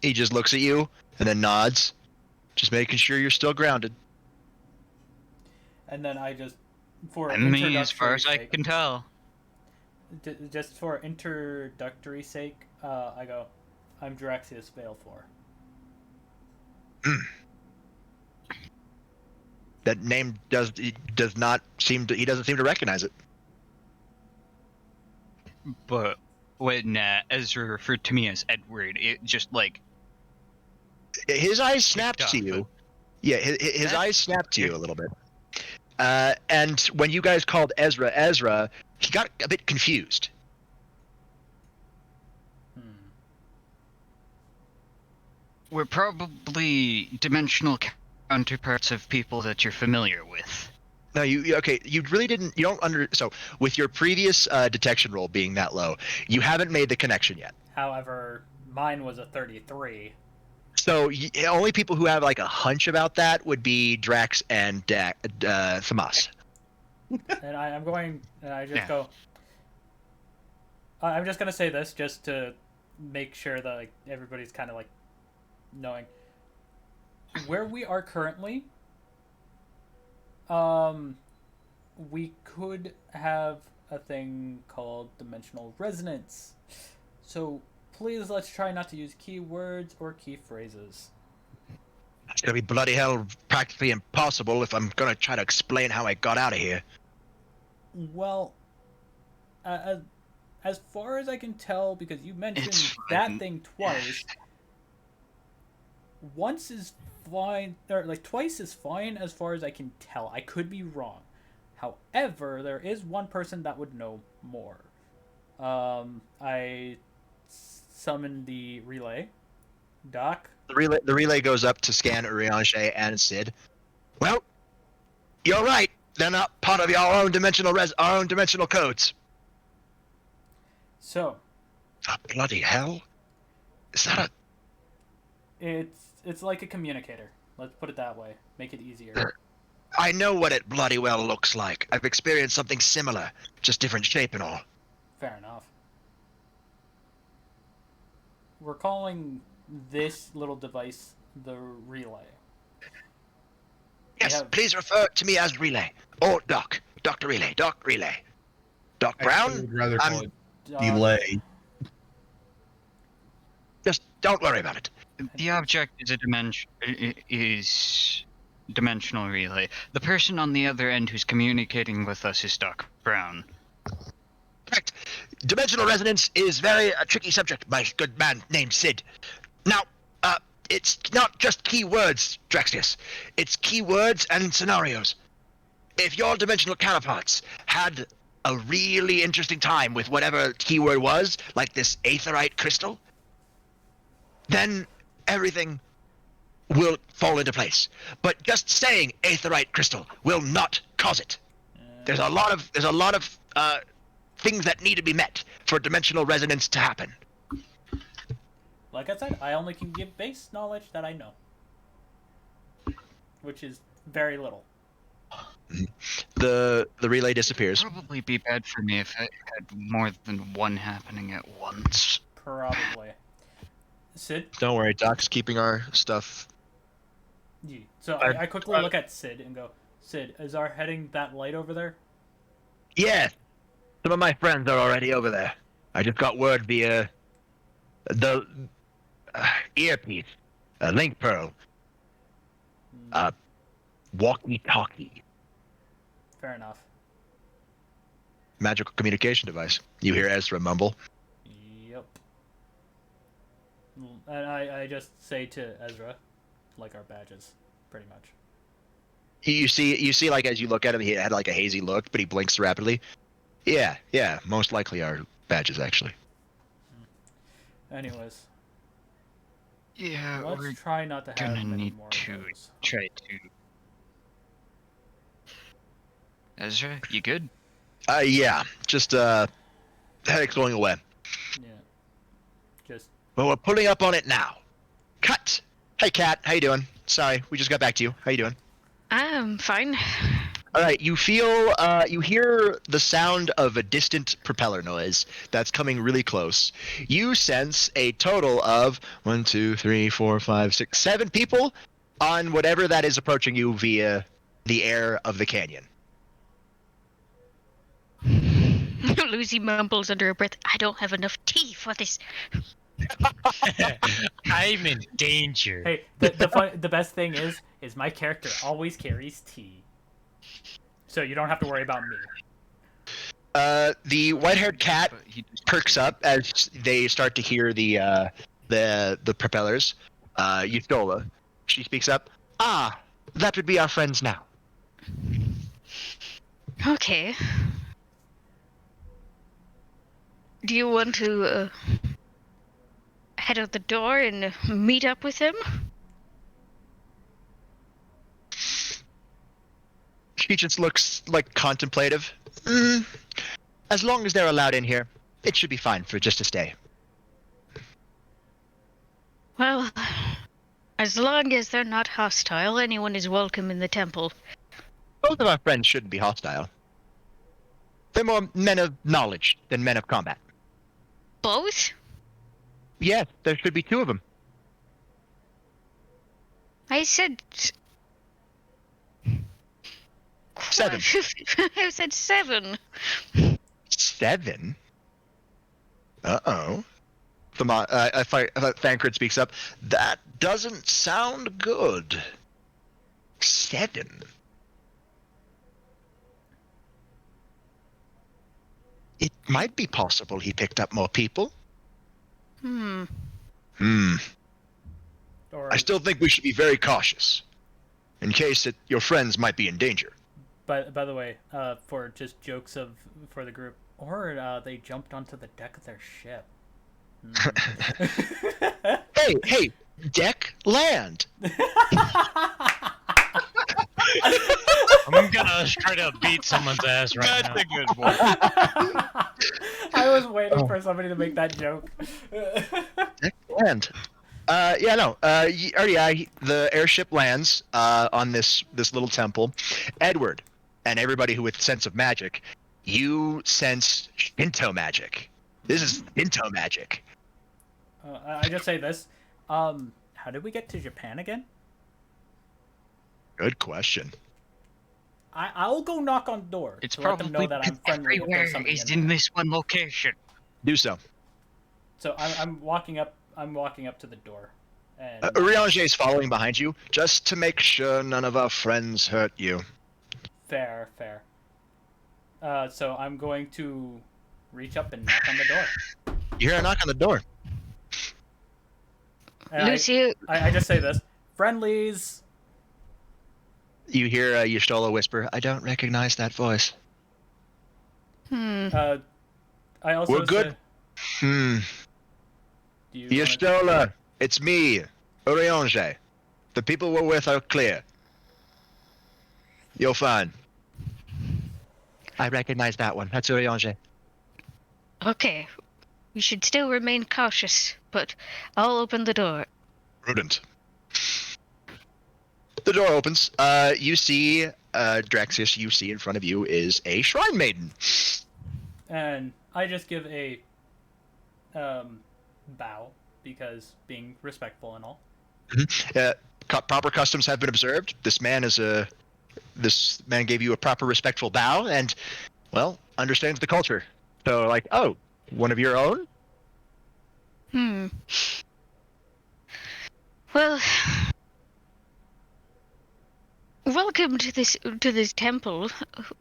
Speaker 4: He just looks at you and then nods, just making sure you're still grounded.
Speaker 2: And then I just, for
Speaker 5: Me, as far as
Speaker 2: sake,
Speaker 5: I can tell.
Speaker 2: Just for introductory sake, I go, I'm Draxius Balefore.
Speaker 4: That name does not seem to. He doesn't seem to recognize it.
Speaker 5: But when Ezra referred to me as Edward, it just like
Speaker 4: His eyes snapped to you. Yeah, his eyes snapped to you a little bit. And when you guys called Ezra, he got a bit confused.
Speaker 5: we're probably dimensional counterparts of people that you're familiar with.
Speaker 4: No, okay. You really didn't. You don't under. So with your previous detection roll being that low, you haven't made the connection yet.
Speaker 2: However, mine was a 33.
Speaker 4: So only people who have like a hunch about that would be Drax and Thamas.
Speaker 2: And I'm going, and I just
Speaker 5: Yeah.
Speaker 2: go. I'm just gonna say this just to make sure that like everybody's kind of like knowing where we are currently. Um, we could have a thing called dimensional resonance. So please let's try not to use keywords or key phrases.
Speaker 4: It's gonna be bloody hell practically impossible if I'm gonna try to explain how I got out of here.
Speaker 2: Well, as far as I can tell, because you mentioned
Speaker 5: It's
Speaker 2: that
Speaker 5: fine.
Speaker 2: thing twice, once is fine, or like twice is fine as far as I can tell. I could be wrong. However, there is one person that would know more. I summoned the relay. Doc,
Speaker 4: The relay goes up to scan Urianger and Sid. Well, you're right. They're not part of our own dimensional codes.
Speaker 2: so
Speaker 4: Oh, bloody hell! Is that a?
Speaker 2: it's like a communicator. Let's put it that way. Make it easier.
Speaker 4: I know what it bloody well looks like. I've experienced something similar, just different shape and all.
Speaker 2: Fair enough. We're calling this little device the relay.
Speaker 4: Yes,
Speaker 2: have-
Speaker 4: please refer to me as Relay or Doc. Dr. Relay. Doc Relay. Doc
Speaker 1: I
Speaker 4: Brown.
Speaker 1: would rather call it
Speaker 2: Doc,
Speaker 1: delay.
Speaker 4: Just don't worry about it.
Speaker 5: The object is is dimensional relay. The person on the other end who's communicating with us is Doc Brown.
Speaker 4: Correct. Dimensional resonance is very a tricky subject, my good man named Sid. Now, it's not just keywords, Drexius. It's keywords and scenarios. If your dimensional counterparts had a really interesting time with whatever keyword was, like this aetherite crystal, then everything will fall into place. But just saying aetherite crystal will not cause it. There's a lot of things that need to be met for dimensional resonance to happen.
Speaker 2: like I said, I only can give base knowledge that I know, which is very little.
Speaker 4: The relay disappears.
Speaker 5: Probably be bad for me if I had more than one happening at once.
Speaker 2: Probably. Sid?
Speaker 4: Don't worry, Doc's keeping our stuff.
Speaker 2: Yeah. So I quickly look at Sid and go, Sid, is our heading that light over there?
Speaker 4: Yeah, some of my friends are already over there. I just got word via the earpiece, link pearl, walkie-talkie,
Speaker 2: Fair enough.
Speaker 4: magical communication device. You hear Ezra mumble.
Speaker 2: Yep. And I just say to Ezra, like our badges, pretty much.
Speaker 4: You see, like as you look at him, he had like a hazy look, but he blinks rapidly. Yeah, most likely our badges actually.
Speaker 2: Anyways,
Speaker 5: Yeah,
Speaker 2: let's
Speaker 5: we're
Speaker 2: try not to have
Speaker 5: gonna
Speaker 2: many
Speaker 5: need
Speaker 2: more
Speaker 5: to
Speaker 2: of those.
Speaker 5: try to. Ezra, you good?
Speaker 4: Yeah, just headache's going away.
Speaker 2: Yeah. Just
Speaker 4: Well, we're pulling up on it now. Cut. Hey, Kat, how you doing? Sorry, we just got back to you. How you doing?
Speaker 3: I'm fine.
Speaker 4: All right, you hear the sound of a distant propeller noise that's coming really close. You sense a total of 1, 2, 3, 4, 5, 6, 7 people on whatever that is approaching you via the air of the canyon.
Speaker 3: Lucy mumbles under her breath, I don't have enough tea for this.
Speaker 6: I'm in danger.
Speaker 2: hey, the best thing is my character always carries tea, so you don't have to worry about me.
Speaker 4: The white-haired cat
Speaker 5: But he just
Speaker 4: perks up as they start to hear the propellers. Eustola, she speaks up. Ah, that would be our friends now.
Speaker 3: Okay. Do you want to head out the door and meet up with him?
Speaker 4: She just looks like contemplative. As long as they're allowed in here, it should be fine for just to stay.
Speaker 3: Well, as long as they're not hostile, anyone is welcome in the temple.
Speaker 4: Both of our friends shouldn't be hostile. They're more men of knowledge than men of combat.
Speaker 3: Both?
Speaker 4: Yes, there should be 2 of them.
Speaker 3: I said
Speaker 4: 7.
Speaker 3: I said 7.
Speaker 4: 7? Uh-oh. Thancred speaks up. That doesn't sound good. 7. It might be possible he picked up more people.
Speaker 3: Hmm.
Speaker 2: Or
Speaker 4: I still think we should be very cautious, in case your friends might be in danger.
Speaker 2: by the way, for just jokes for the group, or they jumped onto the deck of their ship.
Speaker 4: Hey, deck, land.
Speaker 6: I'm gonna straight up beat someone's ass right now.
Speaker 5: That's a good one.
Speaker 2: I was waiting for somebody to make that joke.
Speaker 4: Deck, land. R.D.I, the airship lands on this little temple. Edward, and everybody who with sense of magic, you sense Shinto magic. This is Shinto magic.
Speaker 2: I just say this. How did we get to Japan again?
Speaker 4: Good question.
Speaker 2: I'll go knock on the door
Speaker 5: It's
Speaker 2: to let them know
Speaker 5: probably
Speaker 2: that I'm friendly if
Speaker 5: everywhere.
Speaker 2: there's somebody
Speaker 5: It's
Speaker 2: in
Speaker 5: in
Speaker 2: there.
Speaker 5: this one location.
Speaker 4: Do so.
Speaker 2: So I'm walking up. I'm walking up to the door. And
Speaker 4: Urianger is following behind you, just to make sure none of our friends hurt you.
Speaker 2: fair. So I'm going to reach up and knock on the door.
Speaker 4: You hear a knock on the door.
Speaker 2: And
Speaker 3: Lucy,
Speaker 2: I just say this: friendlies.
Speaker 4: You hear Y'shtola whisper, "I don't recognize that voice."
Speaker 2: I also
Speaker 4: We're good.
Speaker 2: Say, do you wanna-
Speaker 4: Y'shtola, it's me, Urianger. The people we're with are clear. You're fine. I recognize that one. That's Urianger.
Speaker 3: okay. We should still remain cautious, but I'll open the door.
Speaker 4: Prudent. The door opens. You see, Draxius, you see in front of you is a shrine maiden.
Speaker 2: And I just give a bow because being respectful and all.
Speaker 4: Proper customs have been observed. This man gave you a proper respectful bow and, well, understands the culture. So, like, oh, one of your own?
Speaker 3: Well, welcome to this temple.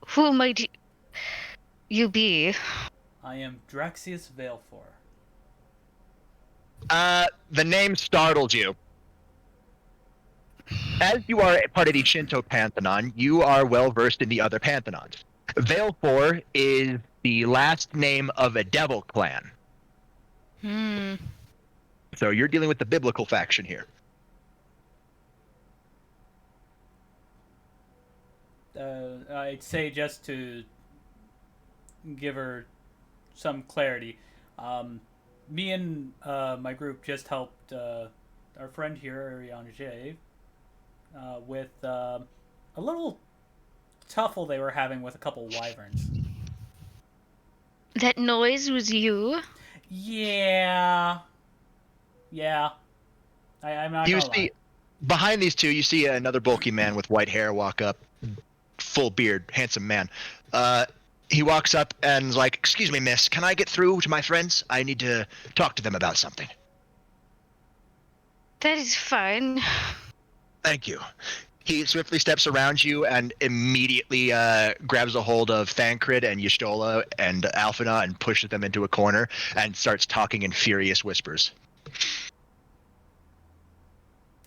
Speaker 3: Who might you be?
Speaker 2: I am Draxius Valefor.
Speaker 4: The name startled you. As you are a part of the Shinto pantheon, you are well versed in the other pantheons. Valefor is the last name of a devil clan. So you're dealing with the biblical faction here.
Speaker 2: I'd say just to give her some clarity, me and my group just helped our friend here, Urianger, with a little tuffle they were having with a couple wyverns.
Speaker 3: That noise was you?
Speaker 2: Yeah. I'm not
Speaker 4: You
Speaker 2: gonna
Speaker 4: see,
Speaker 2: lie.
Speaker 4: behind these two, you see another bulky man with white hair walk up, full beard, handsome man. He walks up and's like, "Excuse me, miss, can I get through to my friends? I need to talk to them about something."
Speaker 3: That is fine.
Speaker 4: Thank you. He swiftly steps around you and immediately grabs a hold of Thancred and Y'shtola and Alphina and pushes them into a corner and starts talking in furious whispers.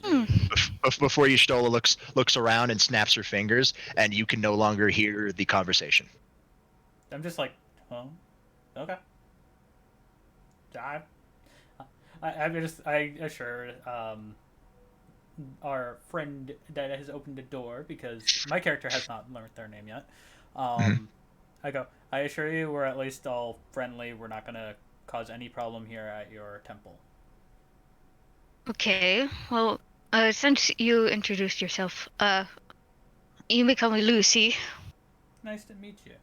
Speaker 4: Before Y'shtola looks around and snaps her fingers, and you can no longer hear the conversation.
Speaker 2: I'm just like, huh? Okay. I assure our friend that has opened the door, because my character has not learned their name yet. I assure you we're at least all friendly. We're not going to cause any problem here at your temple.
Speaker 3: Okay, well, since you introduced yourself, you may call me Lucy.
Speaker 2: Nice to meet you.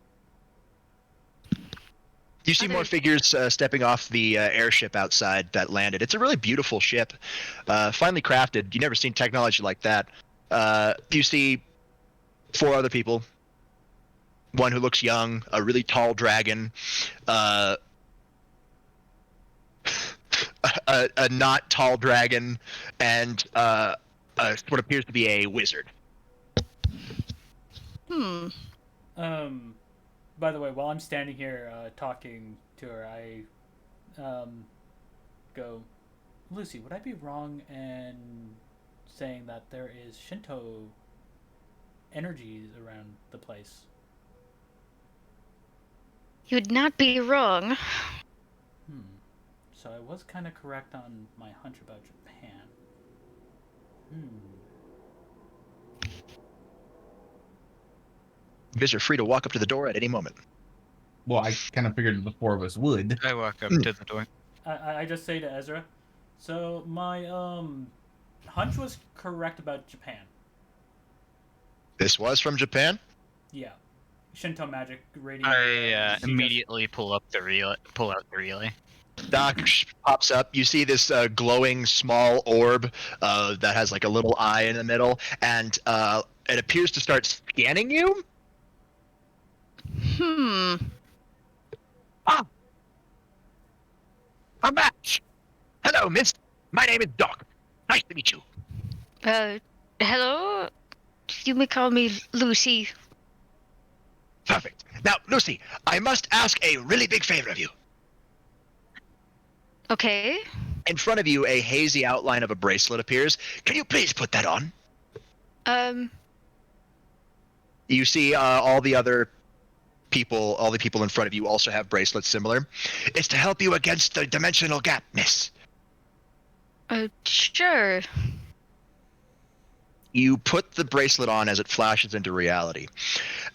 Speaker 4: You see more figures stepping off the airship outside that landed. It's a really beautiful ship, finely crafted. You've never seen technology like that. You see 4 other people. One who looks young, a really tall dragon, a not tall dragon, and what appears to be a wizard.
Speaker 2: By the way, while I'm standing here talking to her, I go, Lucy, would I be wrong in saying that there is Shinto energies around the place?
Speaker 3: You'd not be wrong.
Speaker 2: So I was kind of correct on my hunch about Japan.
Speaker 4: You guys are free to walk up to the door at any moment.
Speaker 1: Well, I kind of figured the 4 of us would.
Speaker 5: I walk up to the door.
Speaker 2: I just say to Ezra, so my hunch was correct about Japan.
Speaker 4: This was from Japan?
Speaker 2: Yeah. Shinto magic radio.
Speaker 5: I immediately pull out the relay.
Speaker 4: Doc pops up. You see this glowing small orb that has like a little eye in the middle, and it appears to start scanning you. I'm back. Hello, miss. My name is Doc. Nice to meet you.
Speaker 3: Hello? You may call me Lucy.
Speaker 4: Perfect. Now, Lucy, I must ask a really big favor of you.
Speaker 3: Okay.
Speaker 4: In front of you, a hazy outline of a bracelet appears. Can you please put that on? You see all the people in front of you also have bracelets similar. It's to help you against the dimensional gap, miss.
Speaker 3: Sure.
Speaker 4: You put the bracelet on as it flashes into reality,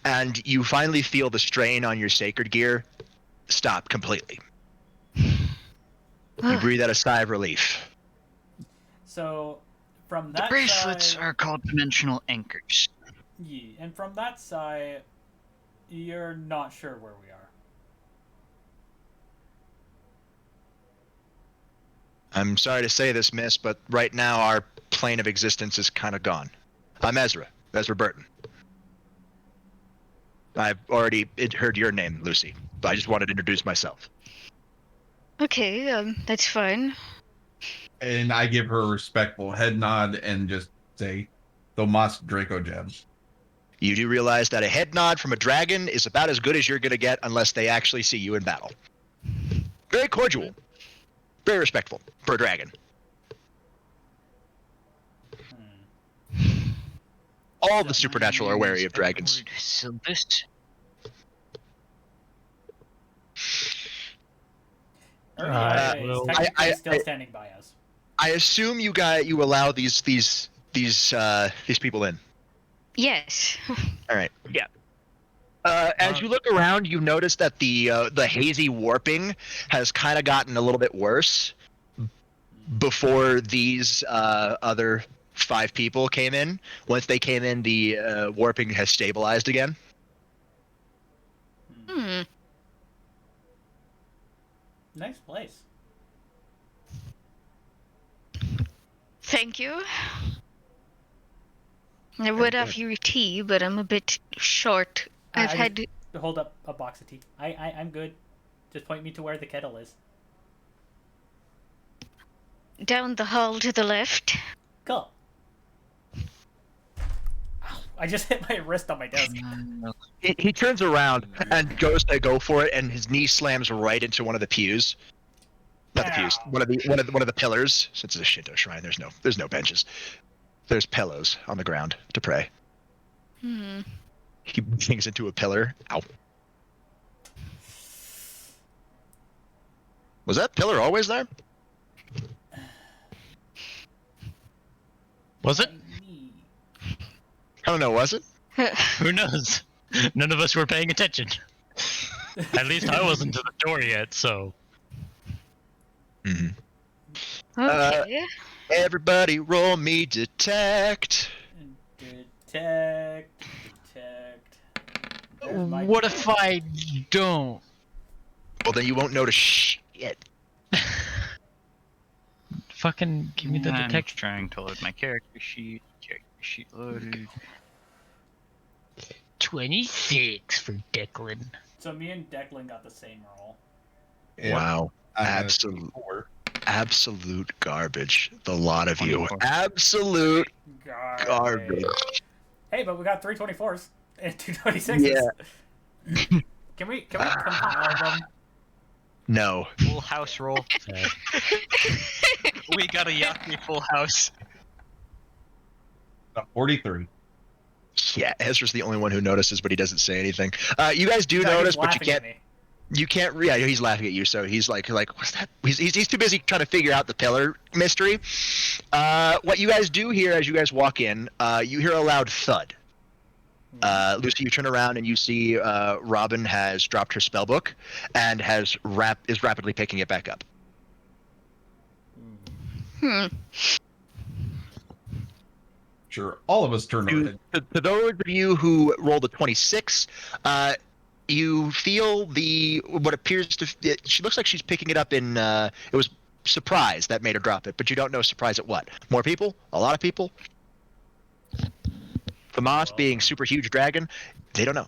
Speaker 4: and you finally feel the strain on your sacred gear stop completely. You breathe out a sigh of relief.
Speaker 2: So, from that
Speaker 5: The bracelets
Speaker 2: side,
Speaker 5: are called dimensional anchors.
Speaker 2: yeah, and from that side, you're not sure where we are.
Speaker 4: I'm sorry to say this, miss, but right now our plane of existence is kind of gone. I'm Ezra Burton. I've already heard your name, Lucy, but I just wanted to introduce myself.
Speaker 3: Okay, that's fine.
Speaker 1: And I give her a respectful head nod and just say, Thomas Draco Gems.
Speaker 4: You do realize that a head nod from a dragon is about as good as you're going to get unless they actually see you in battle. Very cordial. Very respectful for a dragon. All the supernatural are wary of dragons.
Speaker 5: So this
Speaker 2: Is technically still standing by us.
Speaker 4: I assume you allow these people in.
Speaker 3: Yes.
Speaker 4: All right. Yeah. As you look around, you notice that the hazy warping has kind of gotten a little bit worse before these other 5 people came in. Once they came in, the warping has stabilized again.
Speaker 2: Nice place.
Speaker 3: Thank you. I would have your tea, but I'm a bit short. I've had...
Speaker 2: Just hold up a box of tea. I'm good. Just point me to where the kettle is.
Speaker 3: Down the hall to the left.
Speaker 2: Cool. Ow, I just hit my wrist on my desk.
Speaker 4: He turns around and goes to go for it, and his knee slams right into one of the pews. Not the pews. One of the pillars. Since it's a Shinto shrine, there's no benches. There's pillows on the ground to pray. He bangs into a pillar. Ow. Was that pillar always there?
Speaker 6: Was it?
Speaker 4: I don't know, was it?
Speaker 6: Who knows? None of us were paying attention. At least I wasn't to the door yet, so.
Speaker 3: Okay.
Speaker 4: Everybody roll me detect.
Speaker 2: Detect. There's my
Speaker 6: What if I don't?
Speaker 4: Well, then you won't notice shit.
Speaker 6: Fucking give me the
Speaker 5: I'm
Speaker 6: detect.
Speaker 5: trying to load my character sheet. Character sheet loaded.
Speaker 6: 26 for Declan.
Speaker 2: So me and Declan got the same roll.
Speaker 1: Yeah,
Speaker 4: Wow.
Speaker 1: I got a
Speaker 4: Absolute
Speaker 1: 24.
Speaker 4: absolute garbage. The lot of you.
Speaker 5: 24.
Speaker 4: Absolute garbage.
Speaker 2: Hey, but we got 3 24s and 2 26s.
Speaker 4: Yeah.
Speaker 2: Can we compile them?
Speaker 4: No.
Speaker 5: Full house roll.
Speaker 6: Sad.
Speaker 5: We got a Yaki full house.
Speaker 1: 43.
Speaker 4: Yeah, Ezra's the only one who notices, but he doesn't say anything. You guys do
Speaker 2: No, he's
Speaker 4: notice, but you
Speaker 2: laughing at
Speaker 4: can't.
Speaker 2: me.
Speaker 4: You can't. Yeah, he's laughing at you, so he's like, what's that? He's too busy trying to figure out the pillar mystery. What you guys do here as you guys walk in, you hear a loud thud. Lucy, you turn around and you see Robin has dropped her spell book and is rapidly picking it back up.
Speaker 1: Sure, all of us turned our head.
Speaker 4: To those of you who rolled a 26, you feel what appears to. She looks like she's picking it up in. It was surprise that made her drop it, but you don't know surprise at what. More people? A lot of people? The moss being super huge dragon, they don't know.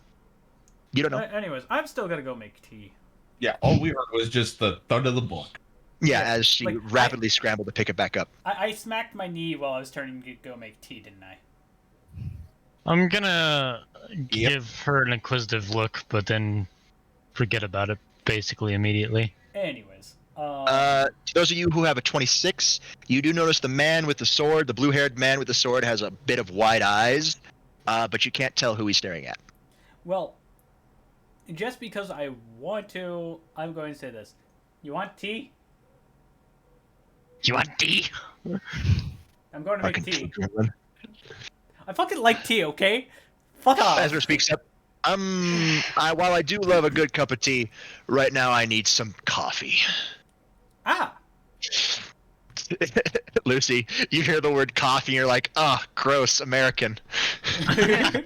Speaker 4: You don't know.
Speaker 2: Anyways, I'm still gonna go make tea.
Speaker 1: Yeah, all we heard was just the thud of the book.
Speaker 4: Yeah, as she
Speaker 2: like,
Speaker 4: rapidly scrambled to pick it back up.
Speaker 2: I smacked my knee while I was turning to go make tea, didn't I?
Speaker 6: I'm gonna give her an inquisitive look, but then forget about it basically immediately.
Speaker 2: Anyways,
Speaker 4: To those of you who have a 26, you do notice the man with the sword, the blue-haired man with the sword, has a bit of wide eyes, but you can't tell who he's staring at.
Speaker 2: well, just because I want to, I'm going to say this. You want tea?
Speaker 6: You want tea?
Speaker 2: I'm going to make
Speaker 4: Fucking
Speaker 2: tea.
Speaker 4: children.
Speaker 2: I fucking like tea, okay? Fuck off.
Speaker 4: Ezra speaks up. While I do love a good cup of tea, right now I need some coffee.
Speaker 2: Ah!
Speaker 4: Lucy, you hear the word coffee, and you're like, gross, American.
Speaker 2: I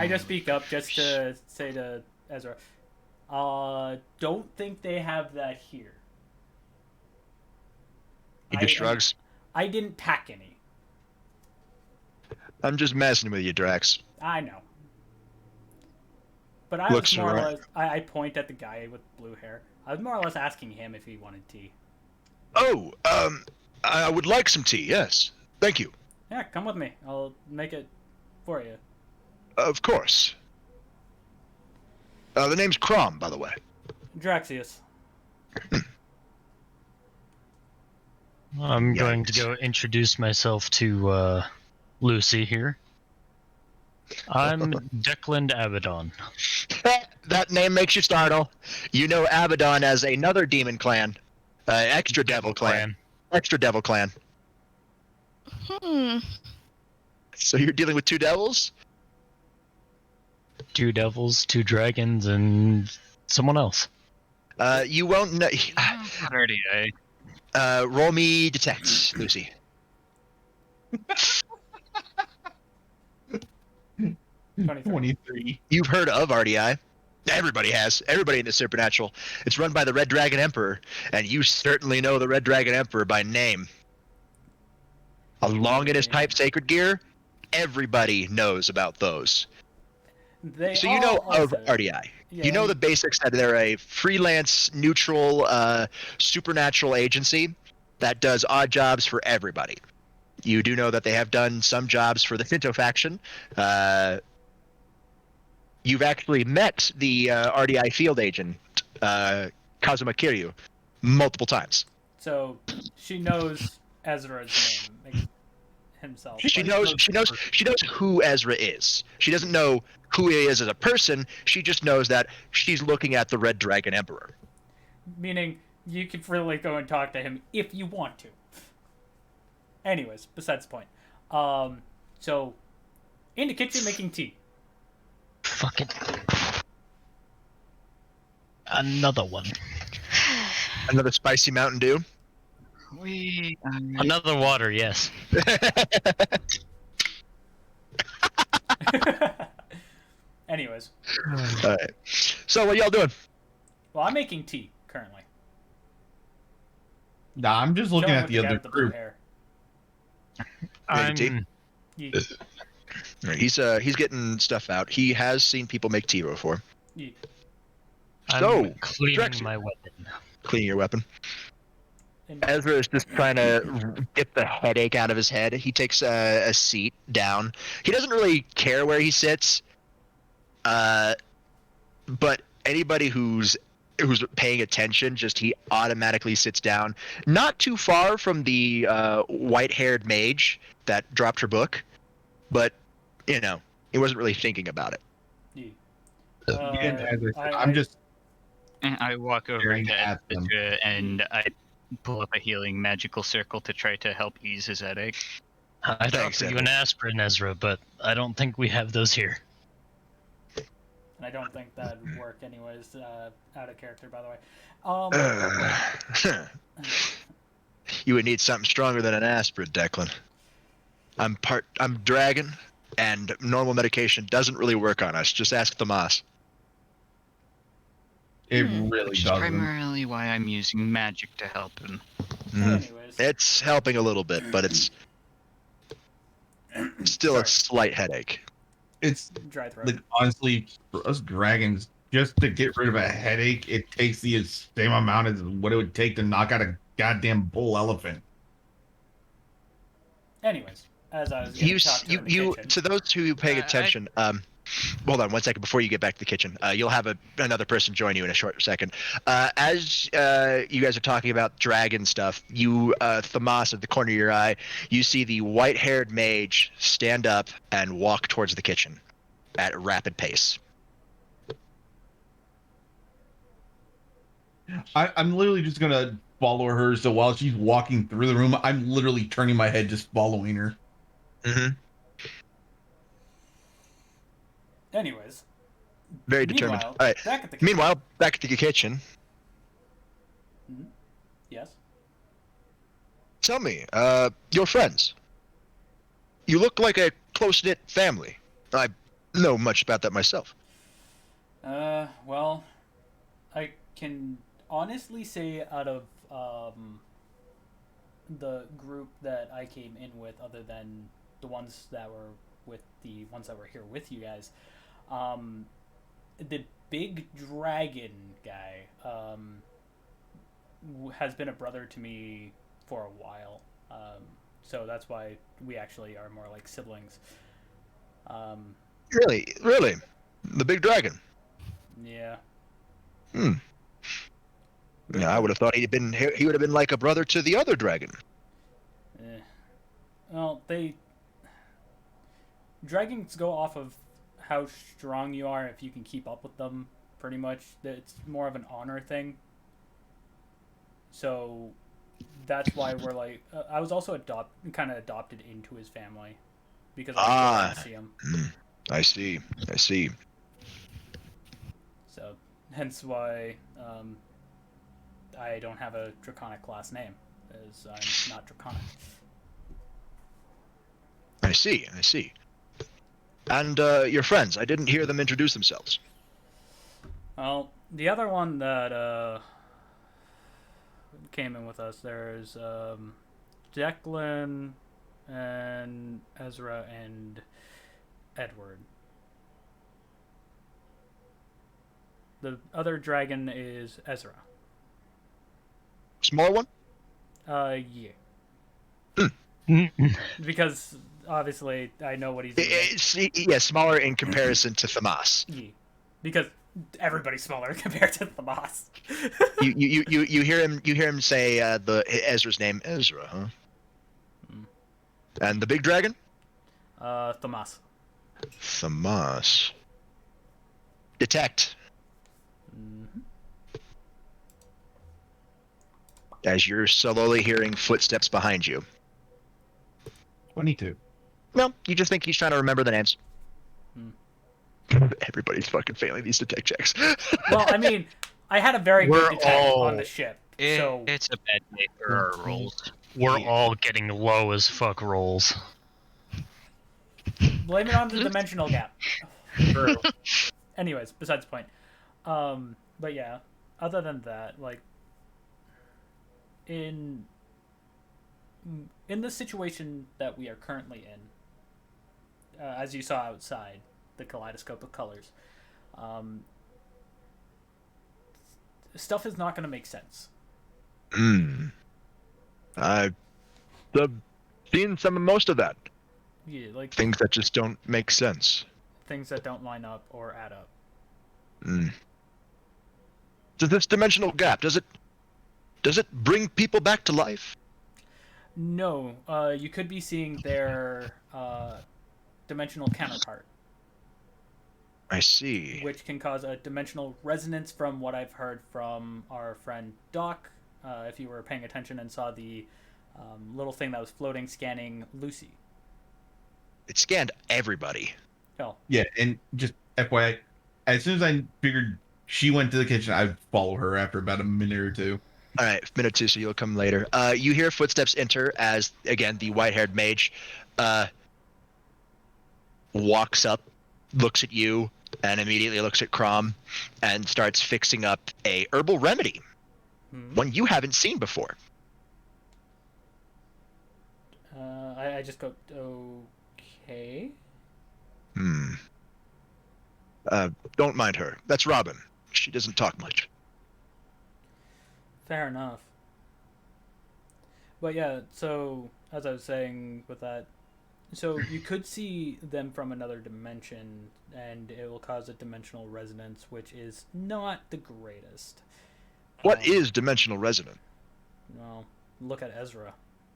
Speaker 2: just speak up just to say to Ezra, don't think they have that here.
Speaker 4: He just shrugs.
Speaker 2: I didn't pack any.
Speaker 4: I'm just messing with you, Drax.
Speaker 2: I know. But I
Speaker 4: Looks
Speaker 2: was more
Speaker 4: right.
Speaker 2: or less, I point at the guy with blue hair. I was more or less asking him if he wanted tea.
Speaker 4: Oh, I would like some tea, yes. Thank you.
Speaker 2: Yeah, come with me. I'll make it for you.
Speaker 4: Of course. The name's Crom, by the way.
Speaker 2: Draxius.
Speaker 6: I'm going to go introduce myself to Lucy here. I'm Declan Abaddon.
Speaker 4: That name makes you startle. You know Abaddon as another demon clan. Extra Devil clan. Extra Devil clan. So you're dealing with two devils?
Speaker 6: 2 devils, 2 dragons, and someone else.
Speaker 4: You won't know.
Speaker 5: R.D.I.
Speaker 4: Roll me detect, Lucy.
Speaker 1: 23.
Speaker 4: You've heard of R.D.I. Everybody has. Everybody in the Supernatural. It's run by the Red Dragon Emperor, and you certainly know the Red Dragon Emperor by name. Along in his type sacred gear, everybody knows about those. So you know of R.D.I.
Speaker 2: Yeah,
Speaker 4: You know the basics that they're a freelance, neutral, supernatural agency that does odd jobs for everybody. You do know that they have done some jobs for the Shinto faction. You've actually met the R.D.I. field agent, Kazuma Kiryu, multiple times.
Speaker 2: So she knows Ezra's name himself.
Speaker 4: She knows who Ezra is. She doesn't know who he is as a person. She just knows that she's looking at the Red Dragon Emperor.
Speaker 2: Meaning, you can freely go and talk to him if you want to. Anyways, besides the point. So, in the kitchen making tea.
Speaker 6: Fucking. Another one.
Speaker 4: Another spicy Mountain Dew.
Speaker 6: Another water, yes.
Speaker 2: Anyways,
Speaker 4: All right. So what y'all doing?
Speaker 2: well, I'm making tea currently.
Speaker 1: Nah, I'm just looking
Speaker 2: Chilling
Speaker 1: at
Speaker 2: with
Speaker 1: the
Speaker 2: guy
Speaker 1: other
Speaker 2: with the blue
Speaker 1: group.
Speaker 2: hair.
Speaker 6: I'm
Speaker 2: Ye-
Speaker 4: All right, he's getting stuff out. He has seen people make tea before.
Speaker 2: ye-
Speaker 4: So,
Speaker 6: cleaning
Speaker 4: Drexy.
Speaker 6: my weapon.
Speaker 4: Cleaning your weapon.
Speaker 2: and-
Speaker 4: Ezra is just trying to get the headache out of his head. He takes a seat down. He doesn't really care where he sits, but anybody who's paying attention, just he automatically sits down, not too far from the white-haired mage that dropped her book, but he wasn't really thinking about it.
Speaker 2: ye.
Speaker 1: Again, as I said,
Speaker 2: I-
Speaker 1: I'm just
Speaker 5: And I walk over
Speaker 1: staring
Speaker 5: to
Speaker 1: at them.
Speaker 5: Ezra and I pull up a healing magical circle to try to help ease his headache.
Speaker 6: I'd
Speaker 4: Thanks,
Speaker 6: offer you
Speaker 4: Ezra.
Speaker 6: an aspirin, Ezra, but I don't think we have those here.
Speaker 2: And I don't think that'd work anyways, out of character, by the way.
Speaker 4: You would need something stronger than an aspirin, Declan. I'm dragon, and normal medication doesn't really work on us. Just ask Thomas.
Speaker 1: it really
Speaker 5: Which is
Speaker 1: doesn't.
Speaker 5: primarily why I'm using magic to help him.
Speaker 2: Anyways,
Speaker 4: It's helping a little bit, but it's still a
Speaker 2: Sorry.
Speaker 4: slight headache.
Speaker 1: It's
Speaker 2: dry throat.
Speaker 1: like honestly, for us dragons, just to get rid of a headache, it takes the same amount as what it would take to knock out a goddamn bull elephant.
Speaker 2: Anyways, as I was
Speaker 4: You
Speaker 2: getting talked to in the
Speaker 4: you
Speaker 2: kitchen,
Speaker 4: to those who paying
Speaker 5: I-
Speaker 4: attention. Hold on 1 second before you get back to the kitchen. You'll have another person join you in a short second. As you guys are talking about dragon stuff, you Thomas, at the corner of your eye, you see the white-haired mage stand up and walk towards the kitchen at a rapid pace.
Speaker 1: I'm literally just gonna follow her. So while she's walking through the room, I'm literally turning my head, just following her.
Speaker 4: Mm-hmm.
Speaker 2: anyways,
Speaker 4: Very determined.
Speaker 2: meanwhile,
Speaker 4: All right.
Speaker 2: back at the kitchen.
Speaker 4: Meanwhile, back at the kitchen.
Speaker 2: Yes.
Speaker 4: Tell me, your friends. You look like a close-knit family. I know much about that myself.
Speaker 2: Well, I can honestly say out of the group that I came in with, other than the ones that were here with you guys, the big dragon guy has been a brother to me for a while. So that's why we actually are more like siblings.
Speaker 4: Really? The big dragon?
Speaker 2: Yeah.
Speaker 4: Yeah, I would have thought he would have been like a brother to the other dragon.
Speaker 2: Well, dragons go off of how strong you are if you can keep up with them, pretty much. It's more of an honor thing. So that's why we're like, I was also adopted into his family because I didn't see him.
Speaker 4: I see.
Speaker 2: So hence why I don't have a draconic last name, as I'm not draconic.
Speaker 4: I see. And your friends, I didn't hear them introduce themselves.
Speaker 2: Well, the other one that came in with us, there's Declan and Ezra and Edward. The other dragon is Ezra.
Speaker 4: Small one?
Speaker 2: Yeah. Because obviously I know what he's doing.
Speaker 4: Yeah, smaller in comparison to Thomas.
Speaker 2: Yeah. Because everybody's smaller compared to the boss.
Speaker 4: You hear him say Ezra's name, Ezra, huh? And the big dragon?
Speaker 2: Thomas.
Speaker 4: Thomas. Detect. As you're slowly hearing footsteps behind you.
Speaker 1: 22.
Speaker 4: No, you just think he's trying to remember the names. Everybody's fucking failing these detect checks.
Speaker 2: Well, I mean, I had a very good detect on the ship. So
Speaker 5: It's a bad day for our rolls.
Speaker 6: We're all getting low as fuck rolls.
Speaker 2: Blame it on the dimensional gap.
Speaker 1: True.
Speaker 2: Anyways, besides the point. But yeah, other than that, like in the situation that we are currently in, as you saw outside, the kaleidoscope of colors, stuff is not going to make sense.
Speaker 4: I've seen most of that.
Speaker 2: Yeah, like
Speaker 4: Things that just don't make sense.
Speaker 2: things that don't line up or add up.
Speaker 4: Does this dimensional gap, does it bring people back to life?
Speaker 2: No, you could be seeing their dimensional counterpart,
Speaker 4: I see.
Speaker 2: which can cause a dimensional resonance from what I've heard from our friend Doc. If you were paying attention and saw the little thing that was floating scanning Lucy.
Speaker 4: It scanned everybody.
Speaker 2: Oh,
Speaker 1: Yeah, and just FYI, as soon as I figured she went to the kitchen, I'd follow her after about a minute or two.
Speaker 4: All right, minute two, so you'll come later. You hear footsteps enter as, again, the white-haired mage walks up, looks at you, and immediately looks at Crom, and starts fixing up a herbal remedy, one you haven't seen before.
Speaker 2: I just go, okay.
Speaker 4: Don't mind her. That's Robin. She doesn't talk much.
Speaker 2: Fair enough. But yeah, so as I was saying with that, so you could see them from another dimension, and it will cause a dimensional resonance, which is not the greatest.
Speaker 4: What is dimensional resonance?
Speaker 2: Well, look at Ezra.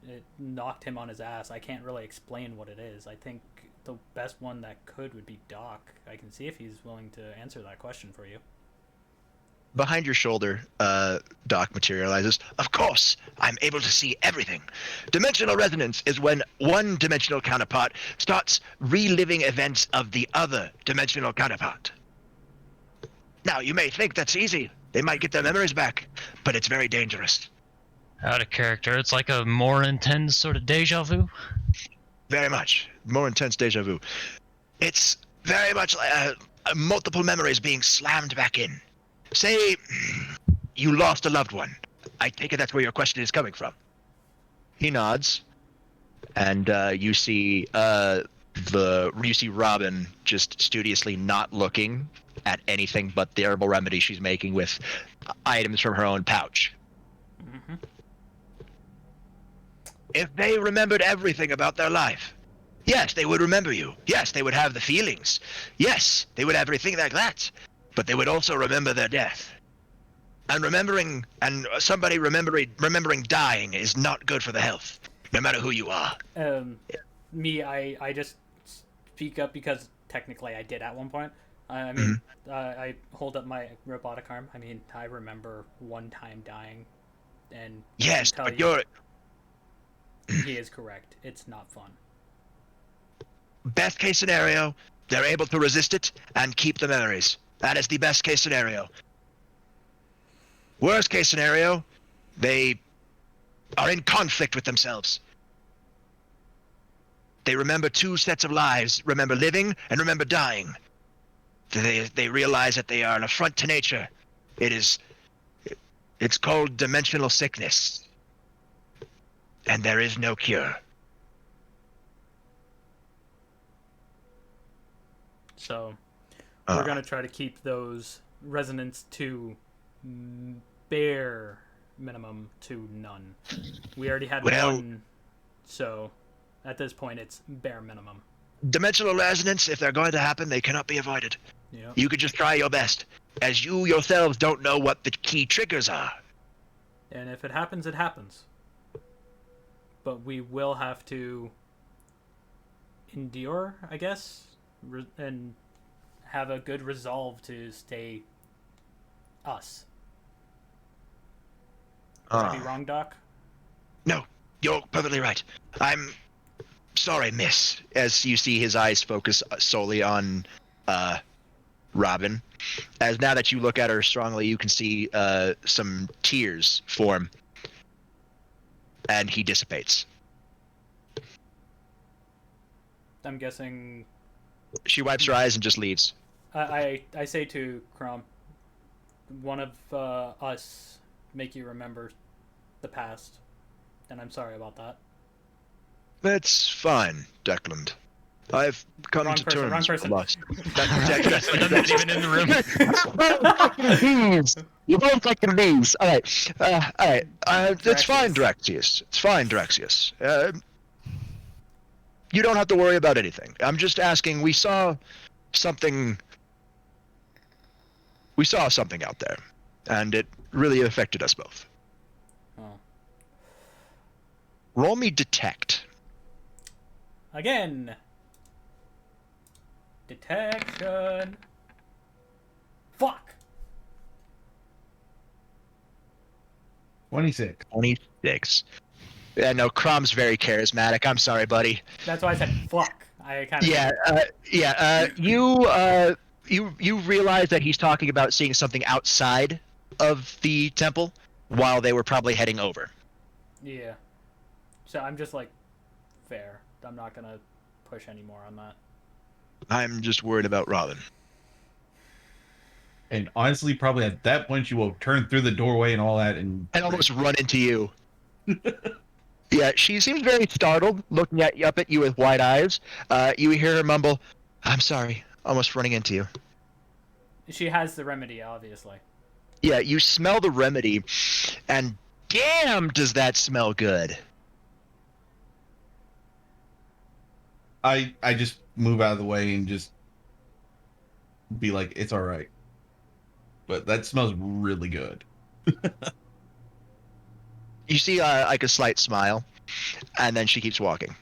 Speaker 2: It knocked him on his ass. I can't really explain what it is. I think the best one that could would be Doc. I can see if he's willing to answer that question for you.
Speaker 4: Behind your shoulder, Doc materializes. Of course, I'm able to see everything. Dimensional resonance is when one dimensional counterpart starts reliving events of the other dimensional counterpart. Now, you may think that's easy. They might get their memories back, but it's very dangerous.
Speaker 6: Out of character. It's like a more intense sort of deja vu.
Speaker 4: Very much. More intense deja vu. It's very much like multiple memories being slammed back in. Say you lost a loved one. I take it that's where your question is coming from. He nods, and you see Robin just studiously not looking at anything but the herbal remedy she's making with items from her own pouch.
Speaker 2: Mm-hmm.
Speaker 4: If they remembered everything about their life, yes, they would remember you. Yes, they would have the feelings. Yes, they would have everything like that. But they would also remember their death. And somebody remembering dying is not good for the health, no matter who you are.
Speaker 2: I just speak up because technically I did at one point. I mean, I hold up my robotic arm. I mean, I remember one time dying, and
Speaker 4: yes, but
Speaker 2: he is correct. It's not fun.
Speaker 4: Best case scenario, they're able to resist it and keep the memories. That is the best case scenario. Worst case scenario, they are in conflict with themselves. They remember two sets of lives, remember living and remember dying. They realize that they are an affront to nature. It's called dimensional sickness. And there is no cure.
Speaker 2: So we're going to try to keep those resonance to bare minimum to none. We already had one, so at this point it's bare minimum.
Speaker 4: Dimensional resonance, if they're going to happen, they cannot be avoided.
Speaker 2: Yep.
Speaker 4: You could just try your best, as you yourselves don't know what the key triggers are.
Speaker 2: And if it happens, it happens. But we will have to endure, I guess, and have a good resolve to stay us. Would I be wrong, Doc?
Speaker 4: No, you're perfectly right. I'm sorry, miss, as you see his eyes focus solely on Robin. As now that you look at her strongly, you can see some tears form. And he dissipates.
Speaker 2: I'm guessing.
Speaker 4: She wipes her eyes and just leaves.
Speaker 2: I say to Crom, one of us make you remember the past, and I'm sorry about that.
Speaker 4: It's fine, Declan. I've come
Speaker 2: Wrong
Speaker 4: to
Speaker 2: person,
Speaker 4: terms
Speaker 2: wrong person.
Speaker 4: with loss.
Speaker 6: I'm not even in the room.
Speaker 4: You both like the knees. All right. It's fine,
Speaker 2: Draxius.
Speaker 4: Draxius. It's fine, Draxius. You don't have to worry about anything. I'm just asking. We saw something. We saw something out there, and it really affected us both.
Speaker 2: Oh.
Speaker 4: Roll me detect.
Speaker 2: Again. Detection. Fuck.
Speaker 1: 26.
Speaker 4: 26. Yeah, no, Crom's very charismatic. I'm sorry, buddy.
Speaker 2: That's why I said fuck. I kind of.
Speaker 4: You realize that he's talking about seeing something outside of the temple while they were probably heading over.
Speaker 2: Yeah. So I'm just like, fair. I'm not gonna push any more on that.
Speaker 4: I'm just worried about Robin.
Speaker 1: And honestly, probably at that point, you will turn through the doorway and all that, and
Speaker 4: Almost run into you. Yeah, she seems very startled, looking up at you with wide eyes. You hear her mumble, "I'm sorry, almost running into you."
Speaker 2: She has the remedy, obviously.
Speaker 4: Yeah, you smell the remedy, and damn, does that smell good.
Speaker 1: I just move out of the way and just be like, it's all right. But that smells really good.
Speaker 4: You see like a slight smile, and then she keeps walking.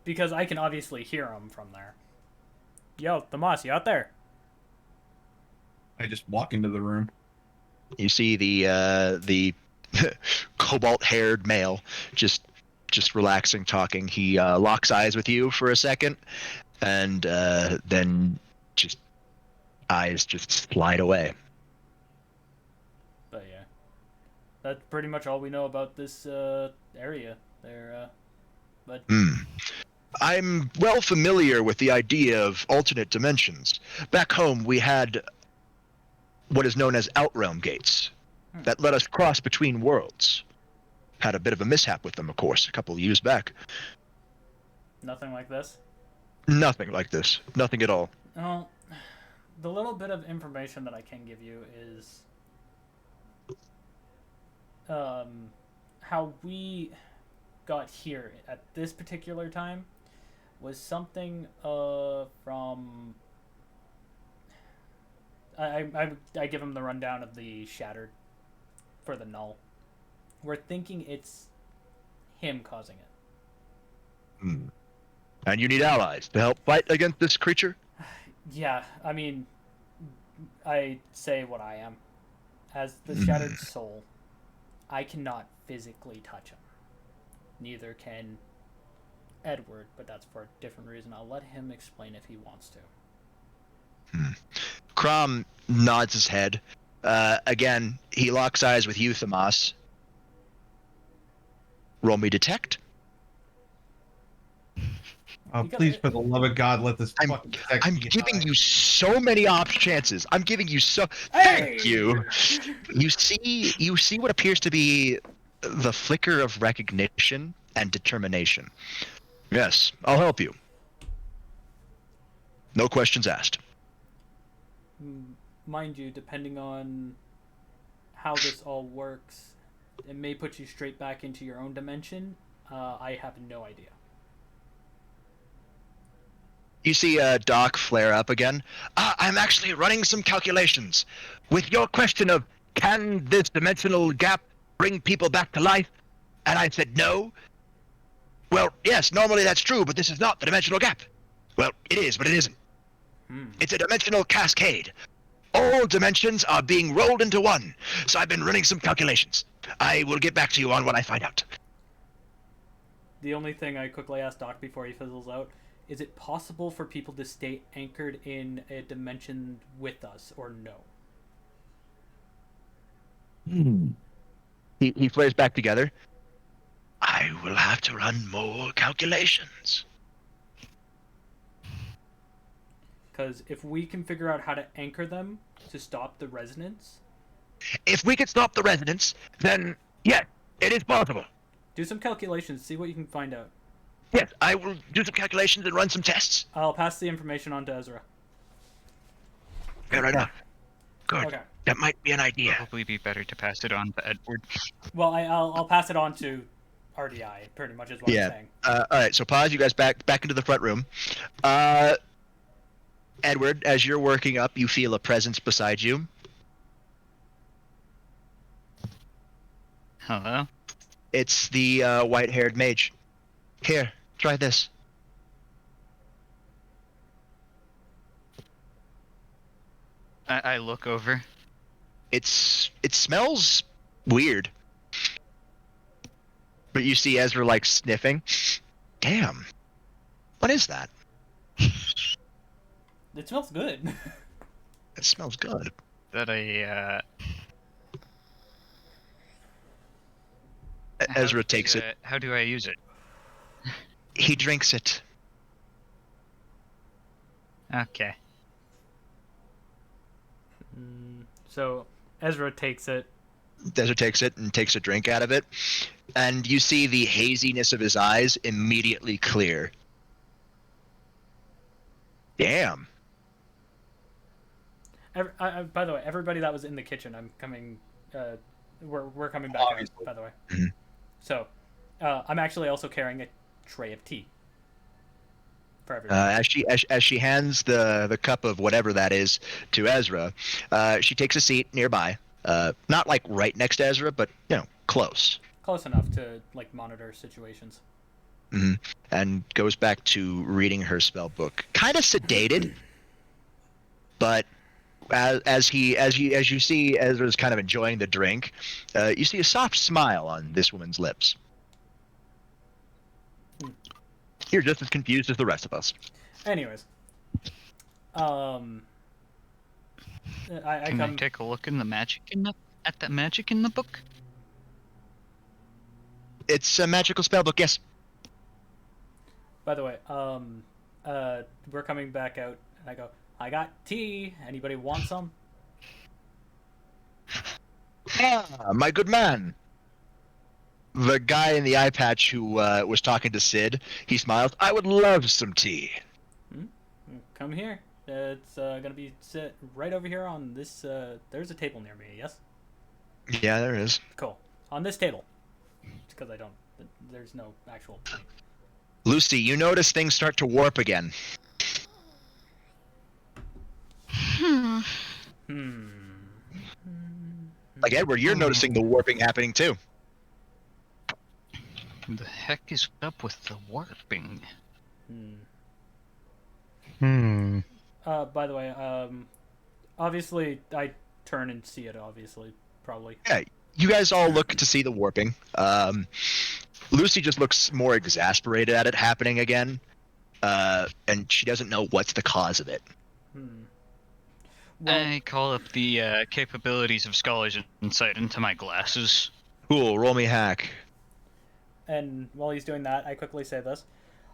Speaker 2: Because I can obviously hear him from there. Yo, Tomas, you out there?
Speaker 1: I just walk into the room.
Speaker 4: You see the cobalt-haired male just relaxing, talking. He locks eyes with you for a second, and then just eyes just slide away.
Speaker 2: But yeah, that's pretty much all we know about this area there. But
Speaker 4: I'm well familiar with the idea of alternate dimensions. Back home, we had what is known as Outrealm gates that let us cross between worlds. Had a bit of a mishap with them, of course, a couple of years back.
Speaker 2: nothing like this.
Speaker 4: Nothing like this. Nothing at all.
Speaker 2: Well, the little bit of information that I can give you is how we got here at this particular time was something from I give him the rundown of the Shattered for the Null. We're thinking it's him causing it.
Speaker 4: And you need allies to help fight against this creature?
Speaker 2: Yeah, I mean, I say what I am. As the Shattered Soul, I cannot physically touch him. Neither can Edward, but that's for a different reason. I'll let him explain if he wants to.
Speaker 4: Crom nods his head. Again, he locks eyes with you, Tomas. Roll me detect.
Speaker 1: Oh, please, for the love of God, let this fucking text
Speaker 4: I'm
Speaker 1: be
Speaker 4: giving
Speaker 1: high.
Speaker 4: you so many chances. I'm giving you so.
Speaker 2: Hey!
Speaker 4: Thank you. You see what appears to be the flicker of recognition and determination. Yes, I'll help you. No questions asked.
Speaker 2: Mind you, depending on how this all works, it may put you straight back into your own dimension. I have no idea.
Speaker 4: You see Doc flare up again. I'm actually running some calculations. With your question of, can this dimensional gap bring people back to life? And I said no. Well, yes, normally that's true, but this is not the dimensional gap. Well, it is, but it isn't. It's a dimensional cascade. All dimensions are being rolled into one. So I've been running some calculations. I will get back to you on what I find out.
Speaker 2: The only thing I quickly asked Doc before he fizzles out, is it possible for people to stay anchored in a dimension with us, or no?
Speaker 4: He flares back together. I will will have to run more calculations.
Speaker 2: Because if we can figure out how to anchor them to stop the resonance,
Speaker 4: If we could stop the resonance, then yes, it is possible.
Speaker 2: do some calculations, see what you can find out.
Speaker 4: Yes, I will do some calculations and run some tests.
Speaker 2: I'll pass the information on to Ezra.
Speaker 4: Fair enough. Good.
Speaker 2: Okay.
Speaker 4: That might be an idea.
Speaker 5: Probably be better to pass it on to Edward.
Speaker 2: Well, I'll pass it on to R.D.I. Pretty much is what I'm saying.
Speaker 4: All right. So pause. You guys back into the front room. Edward, as you're working up, you feel a presence beside you.
Speaker 5: Hello?
Speaker 4: It's the white-haired mage. Here, try this.
Speaker 5: I look over.
Speaker 4: It smells weird. But you see Ezra like sniffing. Damn. What is that?
Speaker 2: It smells good.
Speaker 4: It smells good.
Speaker 5: That
Speaker 4: Ezra takes it.
Speaker 5: How do I use it?
Speaker 4: He drinks it.
Speaker 5: Okay.
Speaker 2: So Ezra takes it.
Speaker 4: Ezra takes it and takes a drink out of it. And you see the haziness of his eyes immediately clear. Damn.
Speaker 2: By the way, everybody that was in the kitchen, I'm coming. We're coming back
Speaker 1: Obviously.
Speaker 2: out. By the way,
Speaker 4: Mhm.
Speaker 2: So I'm actually also carrying a tray of tea for everybody.
Speaker 4: As she hands the cup of whatever that is to Ezra, she takes a seat nearby. Not like right next to Ezra, but close.
Speaker 2: Close enough to like monitor situations.
Speaker 4: Mm-hmm. And goes back to reading her spell book. Kind of sedated, but as you see Ezra's kind of enjoying the drink, you see a soft smile on this woman's lips. You're just as confused as the rest of us.
Speaker 2: Anyways, I
Speaker 5: Can I
Speaker 2: come.
Speaker 5: take a look in the magic at the magic in the book?
Speaker 4: It's a magical spell book, yes.
Speaker 2: By the way, we're coming back out, and I go. I got tea. Anybody want some?
Speaker 4: Ah, my good man. The guy in the eye patch who was talking to Sid, he smiles. I would love some tea.
Speaker 2: Come here. It's gonna be sit right over here on this. There's a table near me. Yes.
Speaker 4: Yeah, there is.
Speaker 2: Cool. On this table. Because I don't. There's no actual plate.
Speaker 4: Lucy, you notice things start to warp again. Like Edward, you're noticing the warping happening too.
Speaker 5: The heck is up with the warping?
Speaker 2: By the way, obviously I turn and see it. Obviously, probably.
Speaker 4: Yeah, you guys all look to see the warping. Lucy just looks more exasperated at it happening again, and she doesn't know what's the cause of it.
Speaker 2: Well,
Speaker 5: I call up the capabilities of Scholar's Insight into my glasses.
Speaker 4: Cool, roll me hack.
Speaker 2: and while he's doing that, I quickly say this.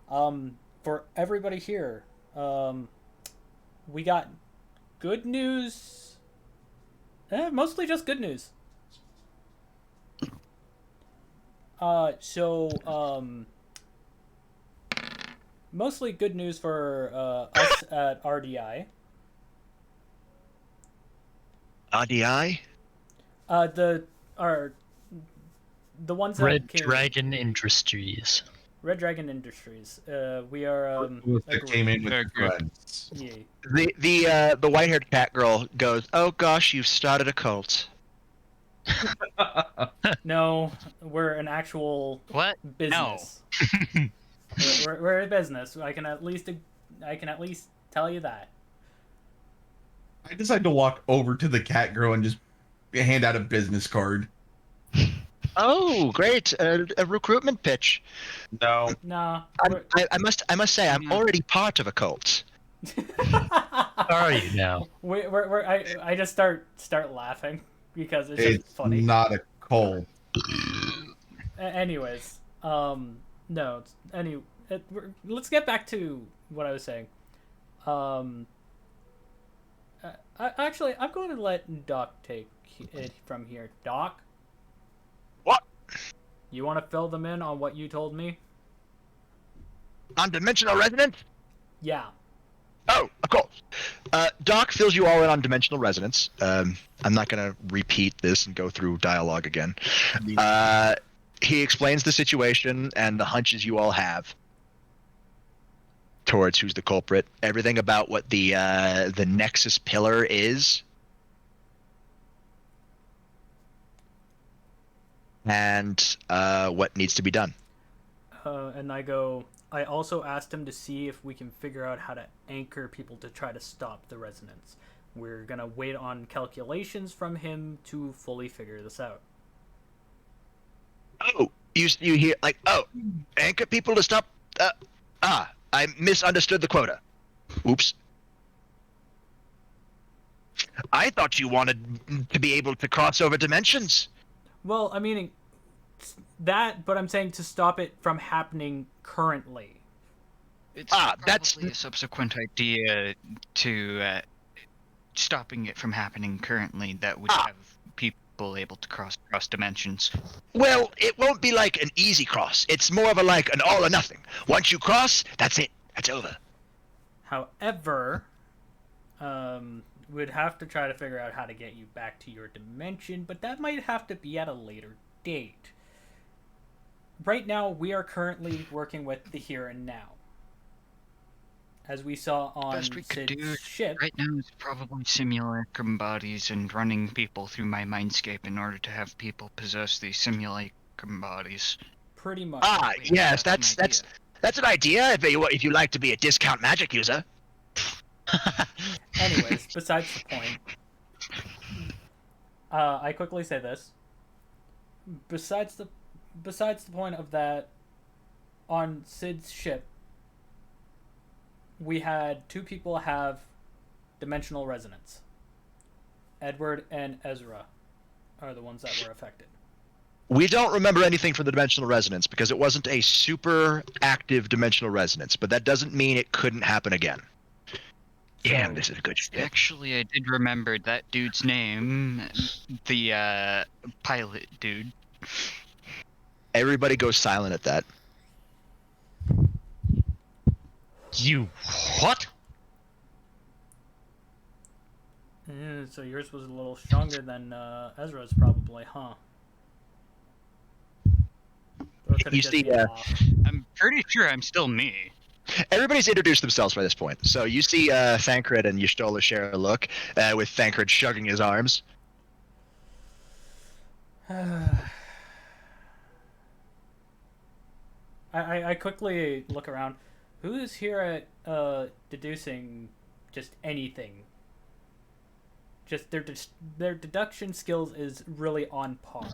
Speaker 2: For everybody here, we got good news. Mostly just good news. Mostly good news for us at R.D.I.
Speaker 4: R.D.I?
Speaker 2: The ones that
Speaker 6: Red
Speaker 2: came,
Speaker 6: Dragon Industries.
Speaker 2: Red Dragon Industries. We are
Speaker 1: that came in with
Speaker 5: Very
Speaker 1: their
Speaker 5: good.
Speaker 1: friends.
Speaker 2: yeah.
Speaker 4: The white-haired cat girl goes, "Oh gosh, you've started a cult."
Speaker 2: No, we're an actual
Speaker 5: What?
Speaker 2: business. we're a business. I can at least tell you that.
Speaker 1: I decide to walk over to the cat girl and just hand out a business card.
Speaker 4: Oh, great! A recruitment pitch.
Speaker 1: No.
Speaker 2: Nah.
Speaker 4: I must say, I'm already part of a cult.
Speaker 6: Are you now?
Speaker 2: I just start laughing because it's just
Speaker 1: It's
Speaker 2: funny.
Speaker 1: not a cult.
Speaker 2: Anyways, No. Let's get back to what I was saying. Um, actually, I'm going to let Doc take it from here. Doc,
Speaker 4: What?
Speaker 2: you want to fill them in on what you told me?
Speaker 4: On dimensional resonance?
Speaker 2: Yeah.
Speaker 4: Oh, of course. Doc fills you all in on dimensional resonance. I'm not going to repeat this and go through dialogue again. He explains the situation and the hunches you all have towards who's the culprit. Everything about what the Nexus pillar is. And what needs to be done.
Speaker 2: And I also asked him to see if we can figure out how to anchor people to try to stop the resonance. We're gonna wait on calculations from him to fully figure this out.
Speaker 4: Oh, you hear like, oh, anchor people to stop. I misunderstood the quota. Oops. I thought you wanted to be able to cross over dimensions.
Speaker 2: Well, I mean that, but I'm saying to stop it from happening currently.
Speaker 5: It's
Speaker 4: that's
Speaker 5: probably a subsequent idea to stopping it from happening currently that would have people able to cross dimensions.
Speaker 4: Well, it won't be like an easy cross. It's more of a like an all or nothing. Once you cross, that's it. That's over.
Speaker 2: However, we'd have to try to figure out how to get you back to your dimension, but that might have to be at a later date. Right now, we are currently working with the here and now. As we saw on
Speaker 5: Best we could do
Speaker 2: Sid's ship.
Speaker 5: right now is probably simulacrum bodies and running people through my mindscape in order to have people possess these simulacrum bodies.
Speaker 2: Pretty much.
Speaker 4: Yes, that's an idea if you like to be a discount magic user.
Speaker 2: Anyways, besides the point. I quickly say this. Besides the point of that, on Sid's ship, we had 2 people have dimensional resonance. Edward and Ezra are the ones that were affected.
Speaker 4: We don't remember anything from the dimensional resonance because it wasn't a super active dimensional resonance, but that doesn't mean it couldn't happen again. Damn, this is a good shit.
Speaker 5: Actually, I did remember that dude's name, the pilot dude.
Speaker 4: Everybody goes silent at that.
Speaker 6: You what?
Speaker 2: Yeah, so yours was a little stronger than Ezra's probably, huh? Or could it
Speaker 4: You
Speaker 2: just
Speaker 4: see,
Speaker 2: be off?
Speaker 5: I'm pretty sure I'm still me.
Speaker 4: Everybody's introduced themselves by this point. So you see Thancred and Y'shtola share a look, with Thancred shrugging his arms.
Speaker 2: I quickly look around. Who is here at deducing just anything? Just their deduction skills is really on par.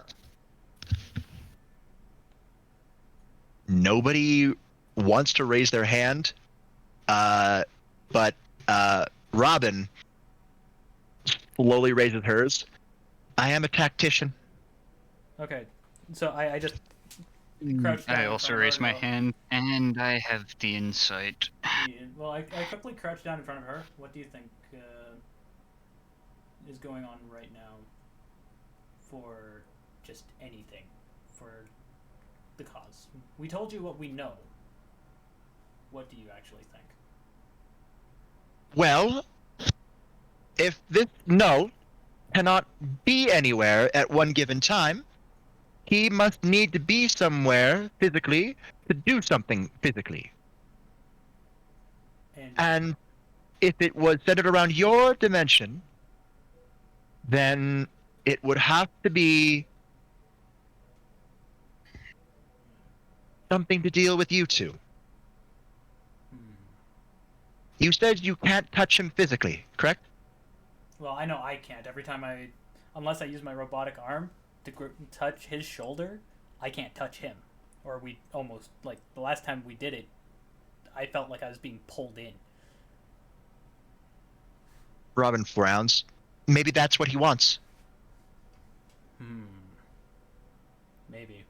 Speaker 4: Nobody wants to raise their hand, but Robin slowly raises hers. I am a tactician.
Speaker 2: Okay, so I just crouch down
Speaker 5: I
Speaker 2: in
Speaker 5: also
Speaker 2: front of
Speaker 5: raise
Speaker 2: her
Speaker 5: my
Speaker 2: and go,
Speaker 5: hand, and I have the insight.
Speaker 2: Well, I quickly crouch down in front of her. What do you think is going on right now for just anything for the cause? We told you what we know. What do you actually think?
Speaker 4: Well, if this no cannot be anywhere at one given time, he must need to be somewhere physically to do something physically. And if it was centered around your dimension, then it would have to be something to deal with you two. You said you can't touch him physically, correct?
Speaker 2: Well, I know I can't. Every time unless I use my robotic arm to touch his shoulder, I can't touch him. Or we almost, like, the last time we did it, I felt like I was being pulled in.
Speaker 4: Robin frowns. Maybe that's what he wants.
Speaker 2: Maybe.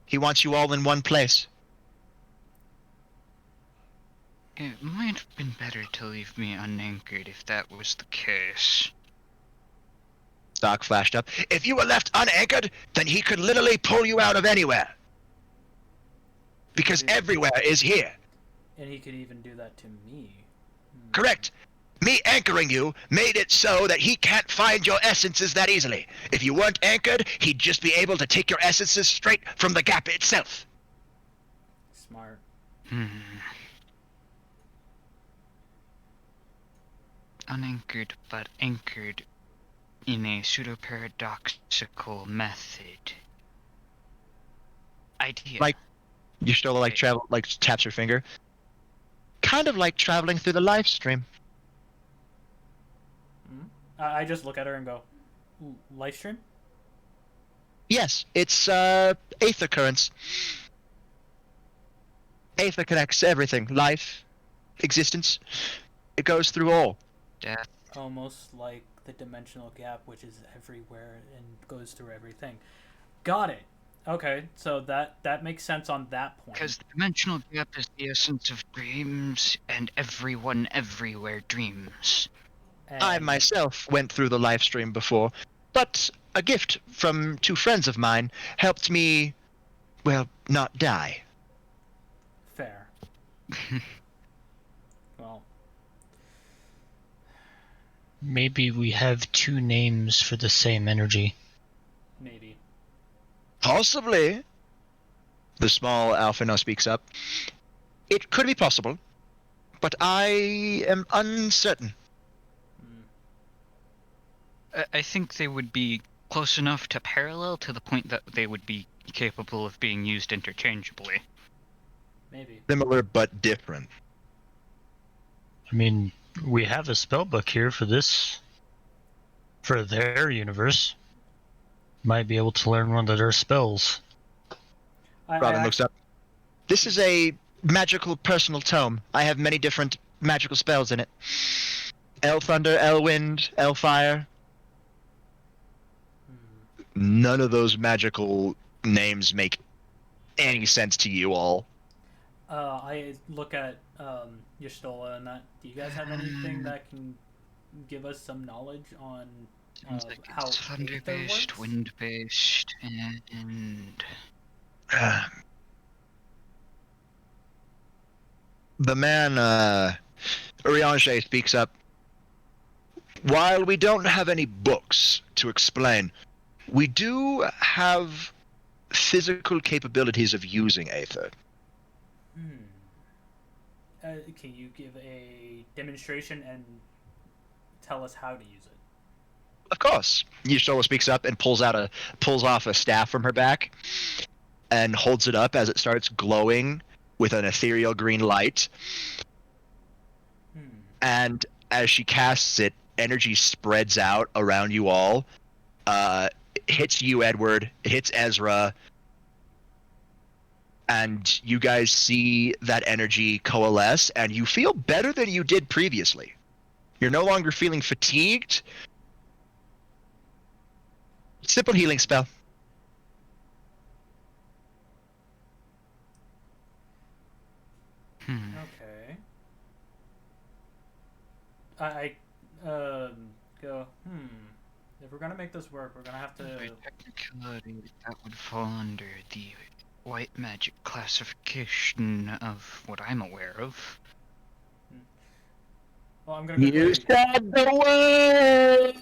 Speaker 4: He wants you all in one place.
Speaker 5: It might have been better to leave me unanchored if that was the case.
Speaker 4: Doc flashed up. If you were left unanchored, then he could literally pull you out of anywhere. Because everywhere is here.
Speaker 2: And he could even do that to me.
Speaker 4: Correct. Me anchoring you made it so that he can't find your essences that easily. If you weren't anchored, he'd just be able to take your essences straight from the gap itself.
Speaker 2: Smart.
Speaker 5: Unanchored, but anchored in a pseudo-paradoxical method. Idea.
Speaker 4: Like, you still like travel, like taps your finger. Kind of like traveling through the live stream.
Speaker 2: I just look at her and go, live stream?
Speaker 4: Yes, it's Aether currents. Aether connects everything. Life, existence. It goes through all.
Speaker 5: Death.
Speaker 2: Almost like the dimensional gap, which is everywhere and goes through everything. Got it. Okay, so that makes sense on that point.
Speaker 5: Because the dimensional gap is the essence of dreams, and everyone everywhere dreams.
Speaker 2: And
Speaker 4: I myself went through the live stream before, but a gift from 2 friends of mine helped me, well, not die.
Speaker 2: Fair. Well,
Speaker 6: Maybe we have 2 names for the same energy.
Speaker 2: maybe.
Speaker 4: Possibly. The small alpha now speaks up. It could be possible, but I am uncertain.
Speaker 5: I think they would be close enough to parallel to the point that they would be capable of being used interchangeably.
Speaker 2: Maybe.
Speaker 4: Similar but different.
Speaker 6: I mean, we have a spell book here for this. For their universe. Might be able to learn one of their spells.
Speaker 4: Robin looks up. This is a magical personal tome. I have many different magical spells in it. El Thunder, El Wind, El Fire. None of those magical names make any sense to you all.
Speaker 2: I look at Y'shtola and that. Do you guys have anything that can give us some knowledge on
Speaker 5: Like
Speaker 2: how
Speaker 5: it's
Speaker 2: Aether
Speaker 5: thunder-based,
Speaker 2: works?
Speaker 5: wind-based, and...
Speaker 4: The man, Urianger speaks up. While we don't have any books to explain, we do have physical capabilities of using Aether.
Speaker 2: Can you give a demonstration and tell us how to use it?
Speaker 4: Of course. Y'shtola speaks up and pulls off a staff from her back and holds it up as it starts glowing with an ethereal green light. And as she casts it, energy spreads out around you all. It hits you, Edward. It hits Ezra. And you guys see that energy coalesce, and you feel better than you did previously. You're no longer feeling fatigued. Simple healing spell.
Speaker 2: Okay. I go, if we're gonna make this work, we're gonna have to...
Speaker 5: By technicality, that would fall under the white magic classification of what I'm aware of.
Speaker 2: Well, I'm gonna go
Speaker 4: You
Speaker 2: play...
Speaker 4: said the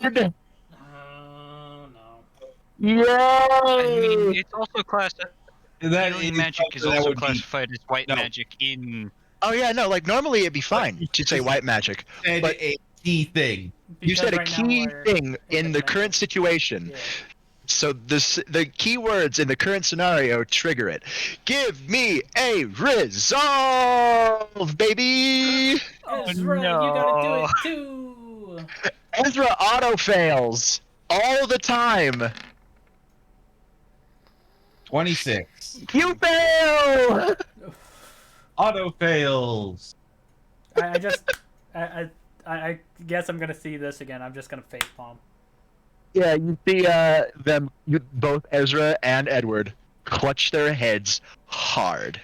Speaker 4: word!
Speaker 2: No.
Speaker 5: I
Speaker 4: Yay!
Speaker 5: mean, it's also healing magic is also classified as white
Speaker 1: No.
Speaker 5: magic in...
Speaker 4: Oh yeah, no, like normally it'd be fine to say white magic.
Speaker 1: Said
Speaker 4: But
Speaker 1: a key thing.
Speaker 4: you
Speaker 2: Because
Speaker 4: said a
Speaker 2: right now
Speaker 4: key
Speaker 2: we're
Speaker 4: thing in the
Speaker 2: dimension.
Speaker 4: current situation.
Speaker 2: Yeah.
Speaker 4: So the key words in the current scenario trigger it. Give me a resolve, baby!
Speaker 2: Ezra,
Speaker 5: no.
Speaker 2: you gotta do it too!
Speaker 4: Ezra auto fails all the time.
Speaker 1: 26.
Speaker 4: You fail!
Speaker 1: Auto fails.
Speaker 2: I guess I'm gonna see this again. I'm just gonna facepalm.
Speaker 4: Yeah, you see them, both Ezra and Edward, clutch their heads hard.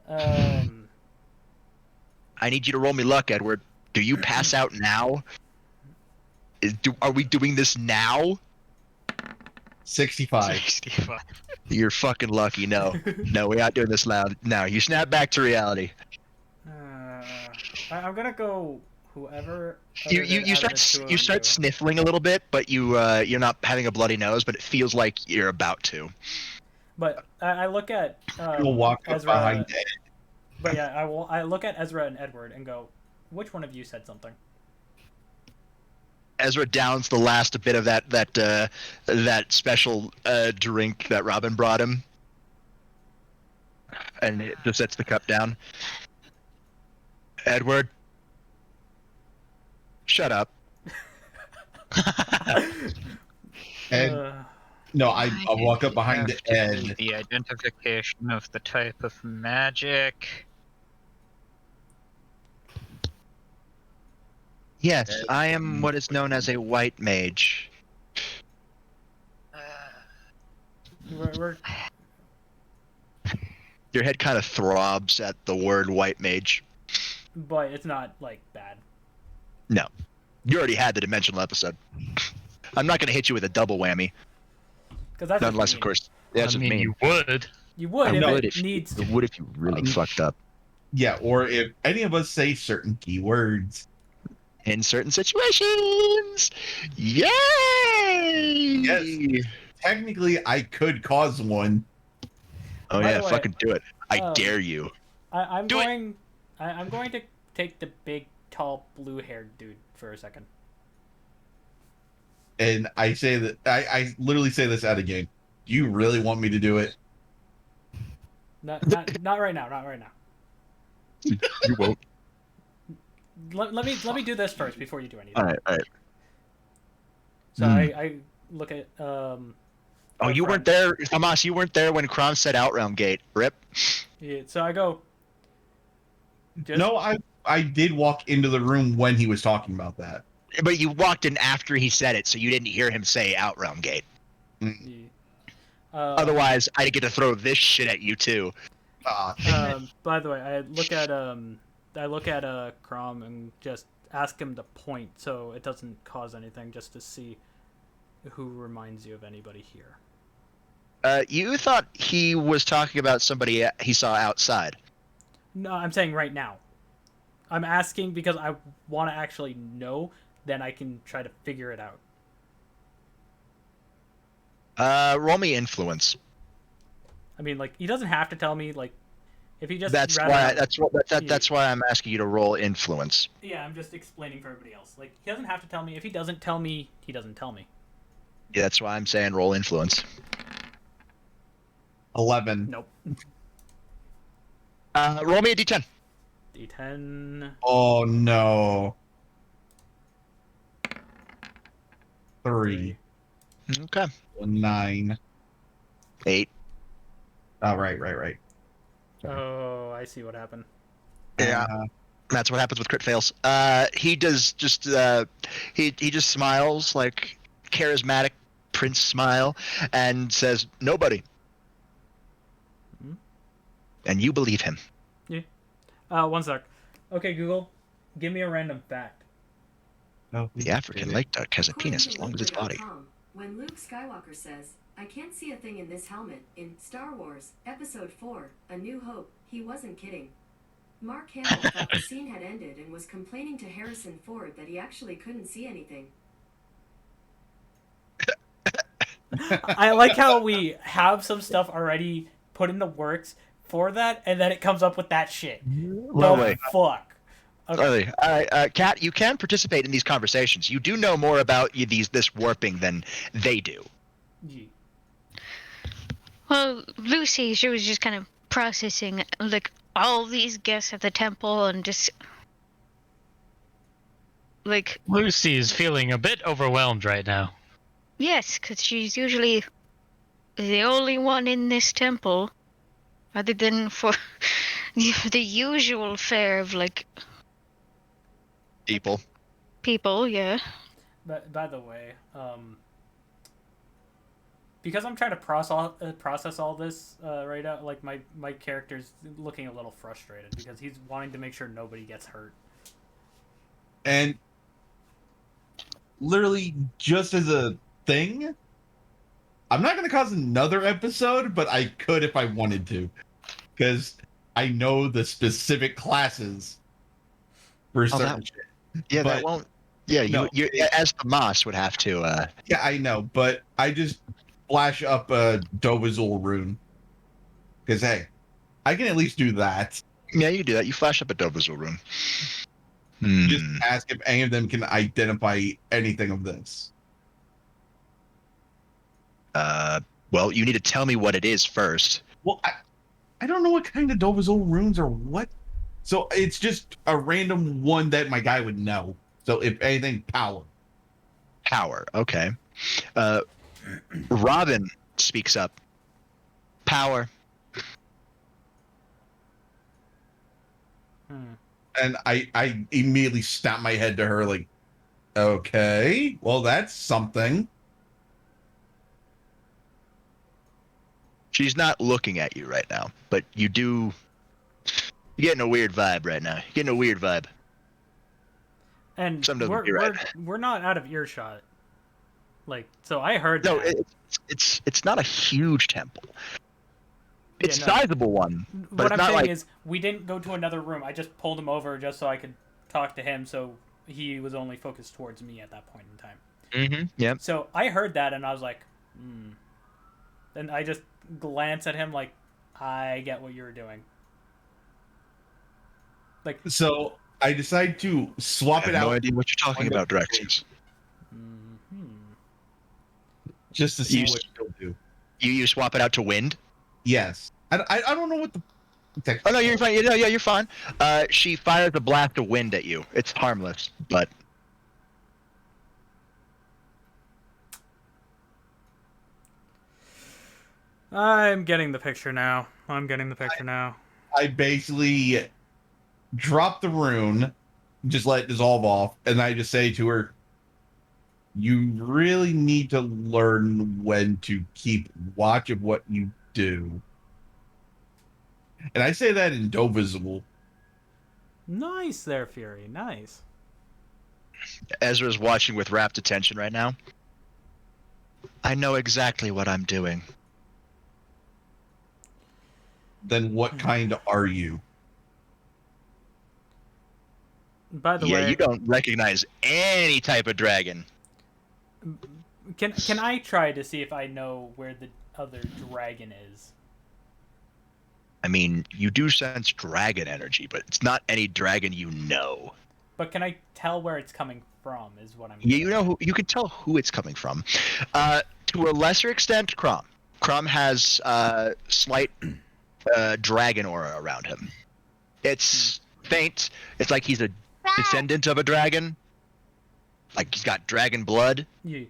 Speaker 2: Um,
Speaker 4: I need you to roll me luck, Edward. Do you pass out now? Are we doing this now?
Speaker 1: 65.
Speaker 5: 65.
Speaker 4: You're fucking lucky. No, we're not doing this loud. No, you snap back to reality.
Speaker 2: I'm gonna go whoever.
Speaker 4: You
Speaker 2: other than out of the two of
Speaker 4: you start
Speaker 2: you.
Speaker 4: sniffling a little bit, but you're not having a bloody nose, but it feels like you're about to.
Speaker 2: But I look at
Speaker 1: You'll walk up
Speaker 2: Ezra.
Speaker 1: behind Ed.
Speaker 2: But yeah, I look at Ezra and Edward and go, which one of you said something?
Speaker 4: Ezra downs the last bit of that special drink that Robin brought him, and it just sets the cup down. Edward, shut up.
Speaker 1: Ed, no, I walk up behind
Speaker 5: Have to
Speaker 1: Ed.
Speaker 5: be the identification of the type of magic.
Speaker 4: Yes, I am what is known as a white mage.
Speaker 2: We're
Speaker 4: Your head kind of throbs at the word white mage.
Speaker 2: but it's not like bad.
Speaker 4: No, you already had the dimensional episode. I'm not going to hit you with a double whammy,
Speaker 2: Because that's
Speaker 4: unless,
Speaker 2: just
Speaker 4: of course, that's
Speaker 6: I
Speaker 4: just
Speaker 6: mean,
Speaker 4: mean.
Speaker 6: you would.
Speaker 2: you would
Speaker 1: I
Speaker 2: if
Speaker 1: know
Speaker 2: it
Speaker 4: if
Speaker 2: needs to.
Speaker 4: What if you really fucked up
Speaker 1: Yeah, or if any of us say certain keywords.
Speaker 4: in certain situations? Yay!
Speaker 1: Yes. Technically, I could cause one.
Speaker 4: Oh
Speaker 2: By
Speaker 4: yeah,
Speaker 2: the way,
Speaker 4: fucking do it! I
Speaker 2: um,
Speaker 4: dare you.
Speaker 2: I'm
Speaker 4: Do it.
Speaker 2: going. I'm going to take the big, tall, blue-haired dude for a second.
Speaker 1: And I say that I literally say this out of game. Do you really want me to do it?
Speaker 2: Not right now. Not right now.
Speaker 4: You won't.
Speaker 2: Let me do this first before you do anything.
Speaker 4: All right.
Speaker 2: So I look at
Speaker 4: Oh,
Speaker 2: our
Speaker 4: you weren't
Speaker 2: friend.
Speaker 4: there, Hamas. You weren't there when Krom said Outrealm Gate. Rip.
Speaker 2: Yeah, so I go. Just,
Speaker 1: No, I did walk into the room when he was talking about that.
Speaker 4: But you walked in after he said it, so you didn't hear him say Outrealm Gate.
Speaker 2: yeah.
Speaker 4: Otherwise, I'd get to throw this shit at you too.
Speaker 2: By the way, I look at Crom and just ask him to point so it doesn't cause anything, just to see who reminds you of anybody here.
Speaker 4: You thought he was talking about somebody he saw outside.
Speaker 2: No, I'm saying right now. I'm asking because I want to actually know, then I can try to figure it out.
Speaker 4: Roll me influence.
Speaker 2: I mean, like, he doesn't have to tell me, like, if he just
Speaker 4: That's why I'm asking you to roll influence.
Speaker 2: Yeah, I'm just explaining for everybody else. Like, he doesn't have to tell me. If he doesn't tell me, he doesn't tell me.
Speaker 4: Yeah, that's why I'm saying roll influence.
Speaker 1: 11.
Speaker 2: Nope.
Speaker 4: Roll me a d10.
Speaker 2: D10.
Speaker 1: Oh no. 3.
Speaker 4: Okay.
Speaker 1: 9.
Speaker 4: 8.
Speaker 1: Oh, right.
Speaker 2: Oh, I see what happened.
Speaker 4: Yeah. That's what happens with crit fails. He does just he just smiles like charismatic prince smile and says nobody.
Speaker 2: Hmm?
Speaker 4: And you believe him.
Speaker 2: One sec. Okay, Google, give me a random fact.
Speaker 1: No,
Speaker 4: The African lake duck has a
Speaker 8: According
Speaker 4: penis
Speaker 8: to
Speaker 4: as long as its body.
Speaker 8: Liquor.com, when Luke Skywalker says, "I can't see a thing in this helmet" in Star Wars Episode 4, A New Hope, he wasn't kidding. Mark Hamill thought the scene had ended and was complaining to Harrison Ford that he actually couldn't see anything.
Speaker 2: I like how we have some stuff already put in the works for that, and then it comes up with that shit.
Speaker 4: Lovely.
Speaker 2: Fuck. Okay.
Speaker 4: Lovely. Kat, you can participate in these conversations. You do know more about this warping than they do.
Speaker 2: Yeah.
Speaker 3: Well, Lucy, she was just kind of processing, like, all these guests at the temple and just. Like.
Speaker 6: Lucy is feeling a bit overwhelmed right now.
Speaker 3: Yes, because she's usually the only one in this temple, other than for the usual fare of, like,
Speaker 4: People.
Speaker 3: people, yeah.
Speaker 2: But by the way, because I'm trying to process all this right now. Like my character's looking a little frustrated because he's wanting to make sure nobody gets hurt.
Speaker 1: And literally, just as a thing, I'm not going to cause another episode, but I could if I wanted to, because I know the specific classes for certain shit.
Speaker 4: Yeah,
Speaker 1: But
Speaker 4: that won't. Yeah,
Speaker 1: no,
Speaker 4: you as the Moss would have to.
Speaker 1: Yeah, I know, but I just flash up a Dovazul rune. Because, hey, I can at least do that.
Speaker 4: Yeah, you do that. You flash up a Dovazul room.
Speaker 1: Just ask if any of them can identify anything of this.
Speaker 4: Well, you need to tell me what it is first.
Speaker 1: Well, I don't know what kind of Dovazul runes are what. So it's just a random one that my guy would know. So if anything, power.
Speaker 4: Power. Okay. Robin speaks up. Power.
Speaker 1: And I immediately snap my head to her like, okay, well, that's something.
Speaker 4: She's not looking at you right now, but you do. You're getting a weird vibe right now. You're getting a weird vibe.
Speaker 2: And
Speaker 4: Something doesn't be right.
Speaker 2: we're not out of earshot. Like, so I heard
Speaker 4: No,
Speaker 2: that.
Speaker 4: it's not a huge temple. It's
Speaker 2: no.
Speaker 4: sizable one, but
Speaker 2: What
Speaker 4: it's
Speaker 2: I'm
Speaker 4: not
Speaker 2: saying
Speaker 4: like
Speaker 2: is, we didn't go to another room. I just pulled him over just so I could talk to him, so he was only focused towards me at that point in time.
Speaker 4: Mm-hmm. Yep.
Speaker 2: So I heard that, and I was like, And I just glance at him like, I get what you're doing. Like,
Speaker 1: So I decide to swap
Speaker 4: I
Speaker 1: it
Speaker 4: have
Speaker 1: out.
Speaker 4: no idea what you're talking about, Draxus.
Speaker 1: Just to see
Speaker 4: You-
Speaker 1: what it'll do.
Speaker 4: You swap it out to wind.
Speaker 1: Yes. I don't know what the.
Speaker 4: Oh no, you're fine. Yeah, you're fine. She fires a blast of wind at you. It's harmless, but
Speaker 2: I'm getting the picture now.
Speaker 1: I basically drop the rune, just let it dissolve off, and I just say to her, you really need to learn when to keep watch of what you do. And I say that in Dovizul.
Speaker 2: Nice there, Fury. Nice.
Speaker 4: Ezra's watching with rapt attention right now. I know exactly what I'm doing.
Speaker 1: Then what kind are you?
Speaker 2: By the
Speaker 4: Yeah,
Speaker 2: way,
Speaker 4: you don't recognize any type of dragon.
Speaker 2: can I try to see if I know where the other dragon is?
Speaker 4: I mean, you do sense dragon energy, but it's not any dragon you know.
Speaker 2: But can I tell where it's coming from? Is what I'm.
Speaker 4: Yeah, you know who you can tell who it's coming from. To a lesser extent, Crom. Crom has slight dragon aura around him. It's faint. It's like he's a descendant of a dragon. Like he's got dragon blood.
Speaker 2: Yeah.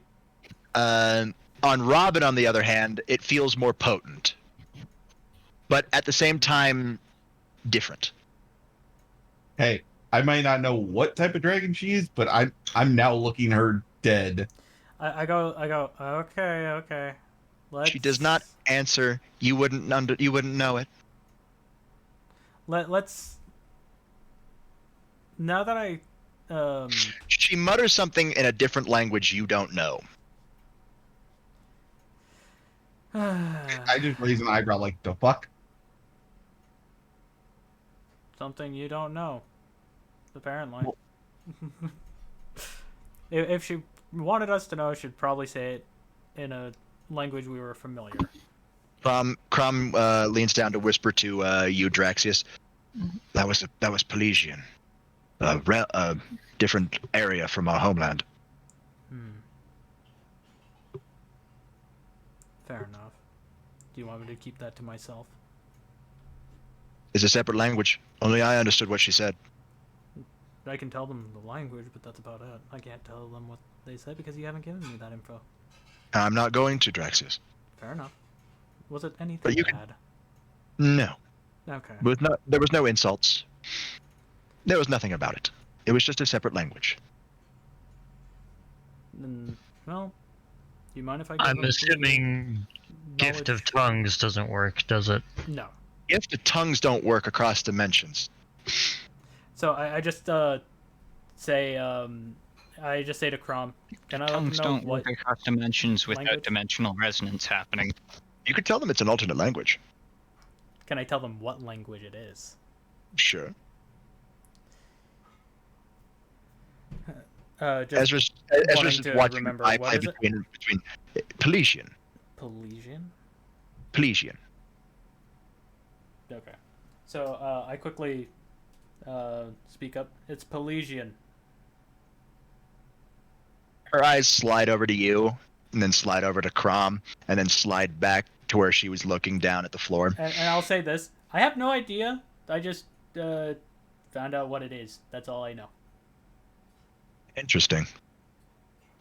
Speaker 4: On Robin, on the other hand, it feels more potent, but at the same time, different.
Speaker 1: Hey, I might not know what type of dragon she is, but I'm now looking her dead.
Speaker 2: I go. Okay.
Speaker 4: She does not answer. You wouldn't know it.
Speaker 2: Let's. Now that I.
Speaker 4: She mutters something in a different language you don't know.
Speaker 1: I just raise an eyebrow like, the fuck?
Speaker 2: Something you don't know. Apparently. If she wanted us to know, she'd probably say it in a language we were familiar.
Speaker 4: Crom leans down to whisper to you, Draxius. That was Pelesian, a different area from our homeland.
Speaker 2: Fair enough. Do you want me to keep that to myself?
Speaker 4: It's a separate language. Only I understood what she said.
Speaker 2: I can tell them the language, but that's about it. I can't tell them what they said because you haven't given me that info.
Speaker 4: I'm not going to, Draxius.
Speaker 2: Fair enough. Was it anything
Speaker 4: But you
Speaker 2: bad?
Speaker 4: No.
Speaker 2: Okay.
Speaker 4: There was no insults. There was nothing about it. It was just a separate language.
Speaker 2: Well, Do you mind if I give
Speaker 6: I'm
Speaker 2: him
Speaker 6: assuming Gift of
Speaker 2: knowledge?
Speaker 6: Tongues doesn't work, does it?
Speaker 2: No.
Speaker 4: If the tongues don't work across dimensions,
Speaker 2: So I just say I just say to Crom, can I let them
Speaker 5: Tongues
Speaker 2: know
Speaker 5: don't
Speaker 2: what
Speaker 5: work across dimensions without
Speaker 2: language?
Speaker 5: dimensional resonance happening.
Speaker 4: you could tell them it's an alternate language.
Speaker 2: Can I tell them what language it is?
Speaker 4: Sure.
Speaker 2: Just
Speaker 4: Ezra's
Speaker 2: wanting
Speaker 4: just
Speaker 2: to
Speaker 4: watching
Speaker 2: remember,
Speaker 4: I
Speaker 2: what
Speaker 4: play
Speaker 2: is it?
Speaker 4: between Pelesian.
Speaker 2: Pelesian.
Speaker 4: Pelesian.
Speaker 2: Okay. So I quickly speak up. It's Pelesian.
Speaker 4: Her eyes slide over to you, and then slide over to Crom, and then slide back to where she was looking down at the floor.
Speaker 2: And I'll say this: I have no idea. I just found out what it is. That's all I know.
Speaker 4: Interesting.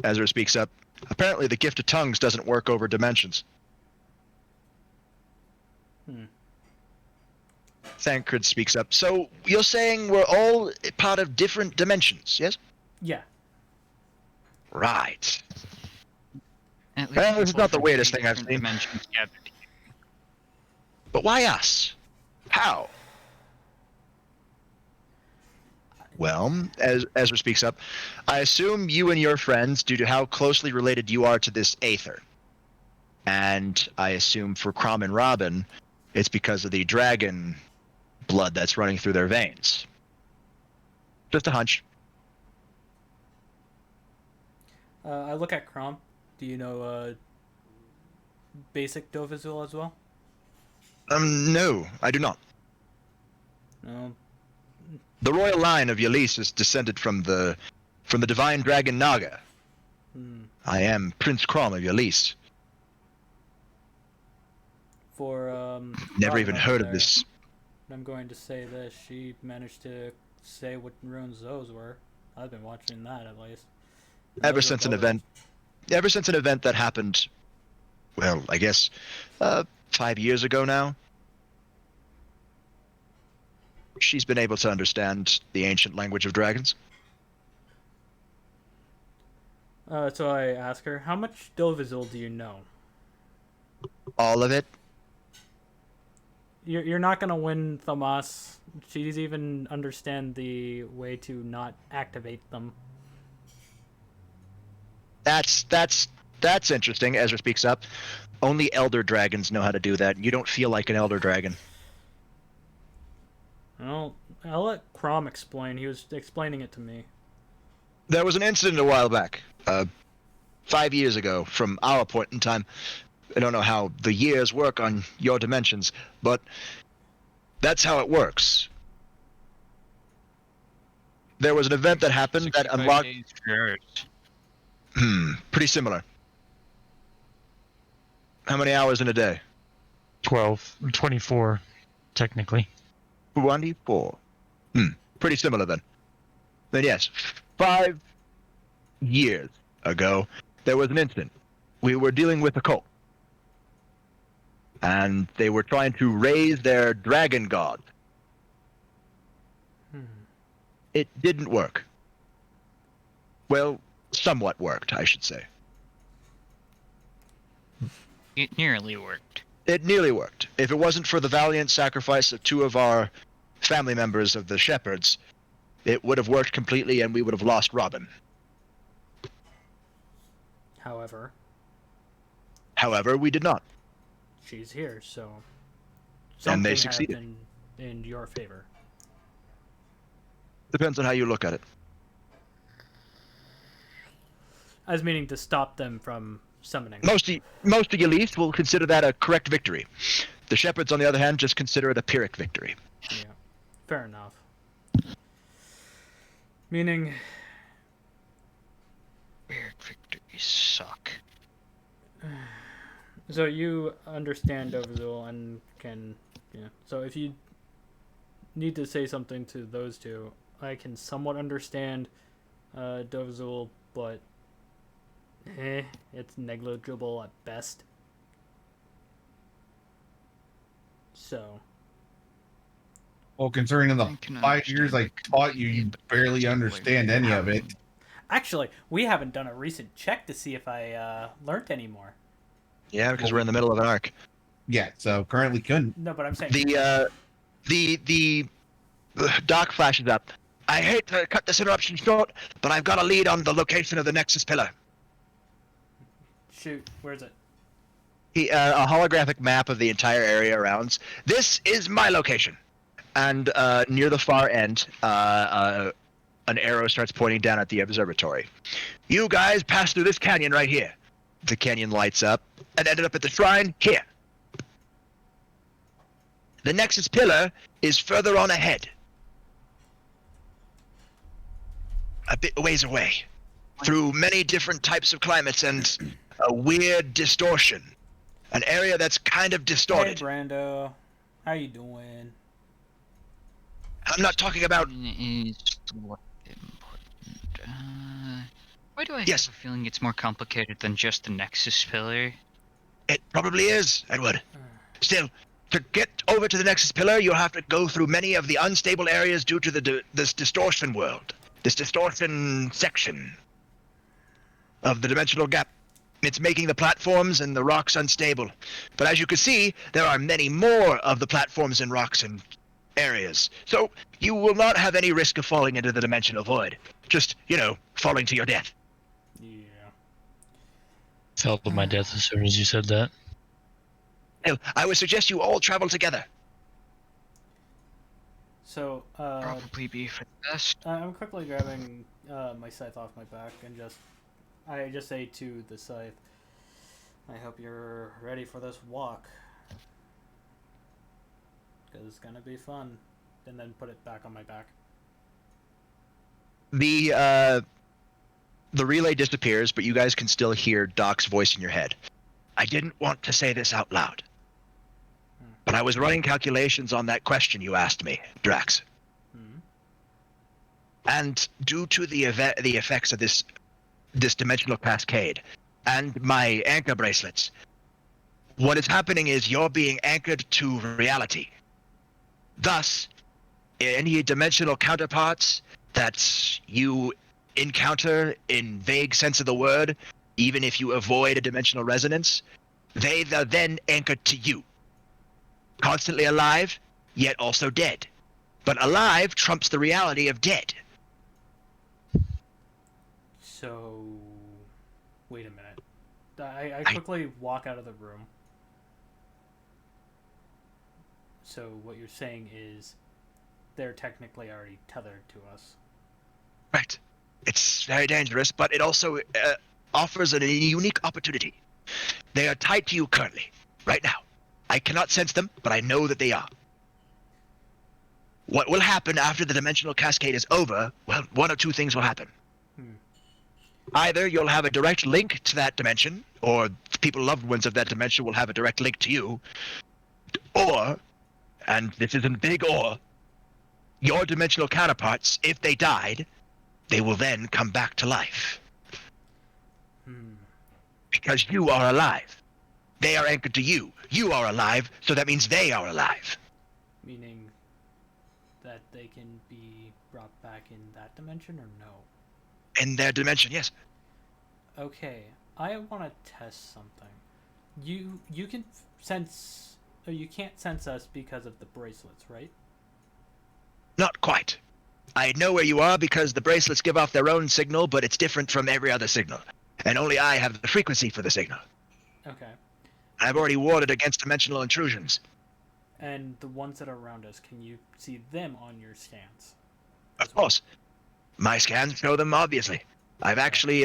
Speaker 4: Ezra speaks up. Apparently, the gift of tongues doesn't work over dimensions. Thancred speaks up. So you're saying we're all part of different dimensions, yes?
Speaker 2: Yeah.
Speaker 4: Right.
Speaker 5: At least
Speaker 4: Well, this is
Speaker 5: people
Speaker 4: not the
Speaker 5: from
Speaker 4: weirdest
Speaker 5: three
Speaker 4: thing I've
Speaker 5: different
Speaker 4: seen.
Speaker 5: Dimensions gathered.
Speaker 4: But why us? How? Well, as Ezra speaks up, I assume you and your friends, due to how closely related you are to this Aether. And I assume for Crom and Robin, it's because of the dragon blood that's running through their veins. Just a hunch.
Speaker 2: I look at Crom. Do you know basic Dovizul as well?
Speaker 4: No, I do not.
Speaker 2: No.
Speaker 4: The royal line of Ylisse is descended from the divine dragon Naga. I am Prince Crom of Ylisse.
Speaker 2: For
Speaker 4: Never
Speaker 2: Robin
Speaker 4: even
Speaker 2: over
Speaker 4: heard of
Speaker 2: there,
Speaker 4: this.
Speaker 2: I'm going to say this. She managed to say what runes those were. I've been watching that at least.
Speaker 4: Ever
Speaker 2: Those are
Speaker 4: since an
Speaker 2: bonus.
Speaker 4: event that happened, well, I guess 5 years ago now. She's been able to understand the ancient language of dragons.
Speaker 2: So I ask her, how much Dovizul do you know?
Speaker 4: All of it.
Speaker 2: You're not gonna win Thamas. She's even understand the way to not activate them.
Speaker 4: That's interesting. Ezra speaks up. Only elder dragons know how to do that. You don't feel like an elder dragon.
Speaker 2: Well, I'll let Crom explain. He was explaining it to me.
Speaker 4: There was an incident a while back, 5 years ago, from our point in time. I don't know how the years work on your dimensions, but that's how it works. There was an event that happened that
Speaker 5: 65
Speaker 4: unlocked.
Speaker 5: days for yours.
Speaker 4: Pretty similar. How many hours in a day?
Speaker 6: 12, 24, technically.
Speaker 4: 24. Pretty similar then. Then yes, 5 years ago, there was an incident. We were dealing with a cult. And they were trying to raise their dragon god. It didn't work. Well, somewhat worked, I should say.
Speaker 5: It nearly worked.
Speaker 4: It nearly worked. If it wasn't for the valiant sacrifice of 2 of our family members of the Shepherds, it would have worked completely and we would have lost Robin.
Speaker 2: However,
Speaker 4: We did not.
Speaker 2: she's here, so
Speaker 4: And they
Speaker 2: something
Speaker 4: succeeded.
Speaker 2: happened in your favor.
Speaker 4: Depends on how you look at it.
Speaker 2: I was meaning to stop them from summoning.
Speaker 4: Most of Ylisse will consider that a correct victory. The Shepherds, on the other hand, just consider it a Pyrrhic victory.
Speaker 2: Yeah, fair enough. Meaning,
Speaker 5: Weird victories suck.
Speaker 2: so you understand Dovizul and can, yeah. So if you need to say something to those two, I can somewhat understand Dovizul, but it's negligible at best. So,
Speaker 1: Well, considering in the
Speaker 5: I can
Speaker 1: 5 years I
Speaker 5: understand
Speaker 1: taught you, you barely understand any of it.
Speaker 2: Actually, we haven't done a recent check to see if I learnt any more.
Speaker 4: Yeah, because we're in the middle of an arc.
Speaker 1: Yeah, so currently couldn't.
Speaker 2: No, but I'm saying
Speaker 4: The doc flashes up. I hate to cut this interruption short, but I've got a lead on the location of the Nexus Pillar.
Speaker 2: shoot, where is it?
Speaker 4: A holographic map of the entire area around. This is my location. And near the far end, an arrow starts pointing down at the observatory. You guys pass through this canyon right here. The canyon lights up and ended up at the shrine here. The Nexus Pillar is further on ahead. A bit ways away. Through many different types of climates and a weird distortion. An area that's kind of distorted.
Speaker 2: Hey, Brando. How you doing?
Speaker 4: I'm not talking about...
Speaker 5: Is what important? Why do I
Speaker 4: Yes.
Speaker 5: have a feeling it's more complicated than just the Nexus Pillar?
Speaker 4: It probably is, Edward. Still, to get over to the Nexus Pillar, you'll have to go through many of the unstable areas due to this distortion world. This distortion section of the dimensional gap. It's making the platforms and the rocks unstable. But as you can see, there are many more of the platforms and rocks and areas. So you will not have any risk of falling into the dimensional void. Just, falling to your death.
Speaker 2: Yeah.
Speaker 6: Fell to my death as soon as you said that.
Speaker 4: Now, I would suggest you all travel together.
Speaker 2: So,
Speaker 5: Probably be for the best.
Speaker 2: I'm quickly grabbing my scythe off my back and I just say to the scythe, I hope you're ready for this walk. Because it's going to be fun. And then put it back on my back.
Speaker 4: The relay disappears, but you guys can still hear Doc's voice in your head. I didn't want to say this out loud. But I was running calculations on that question you asked me, Drax. And due to the effects of this dimensional cascade and my anchor bracelets, what is happening is you're being anchored to reality. Thus, any dimensional counterparts that you encounter in vague sense of the word, even if you avoid a dimensional resonance, they are then anchored to you. Constantly alive, yet also dead. But alive trumps the reality of dead.
Speaker 2: So, wait a minute. I quickly walk out of the room. So what you're saying is they're technically already tethered to us.
Speaker 4: Right. It's very dangerous, but it also offers a unique opportunity. They are tied to you currently, right now. I cannot sense them, but I know that they are. What will happen after the dimensional cascade is over? Well, one of two things will happen. Either you'll have a direct link to that dimension, or people loved ones of that dimension will have a direct link to you, or, and this isn't big or, your dimensional counterparts, if they died, they will then come back to life. Because you are alive. They are anchored to you. You are alive, so that means they are alive.
Speaker 2: Meaning that they can be brought back in that dimension, or no?
Speaker 4: In their dimension, yes.
Speaker 2: Okay, I want to test something. You can sense, or you can't sense us because of the bracelets, right?
Speaker 4: Not quite. I know where you are because the bracelets give off their own signal, but it's different from every other signal. And only I have the frequency for the signal.
Speaker 2: Okay.
Speaker 4: I've already warded against dimensional intrusions.
Speaker 2: And the ones that are around us, can you see them on your scans?
Speaker 4: Of course. My scans show them, obviously. I've actually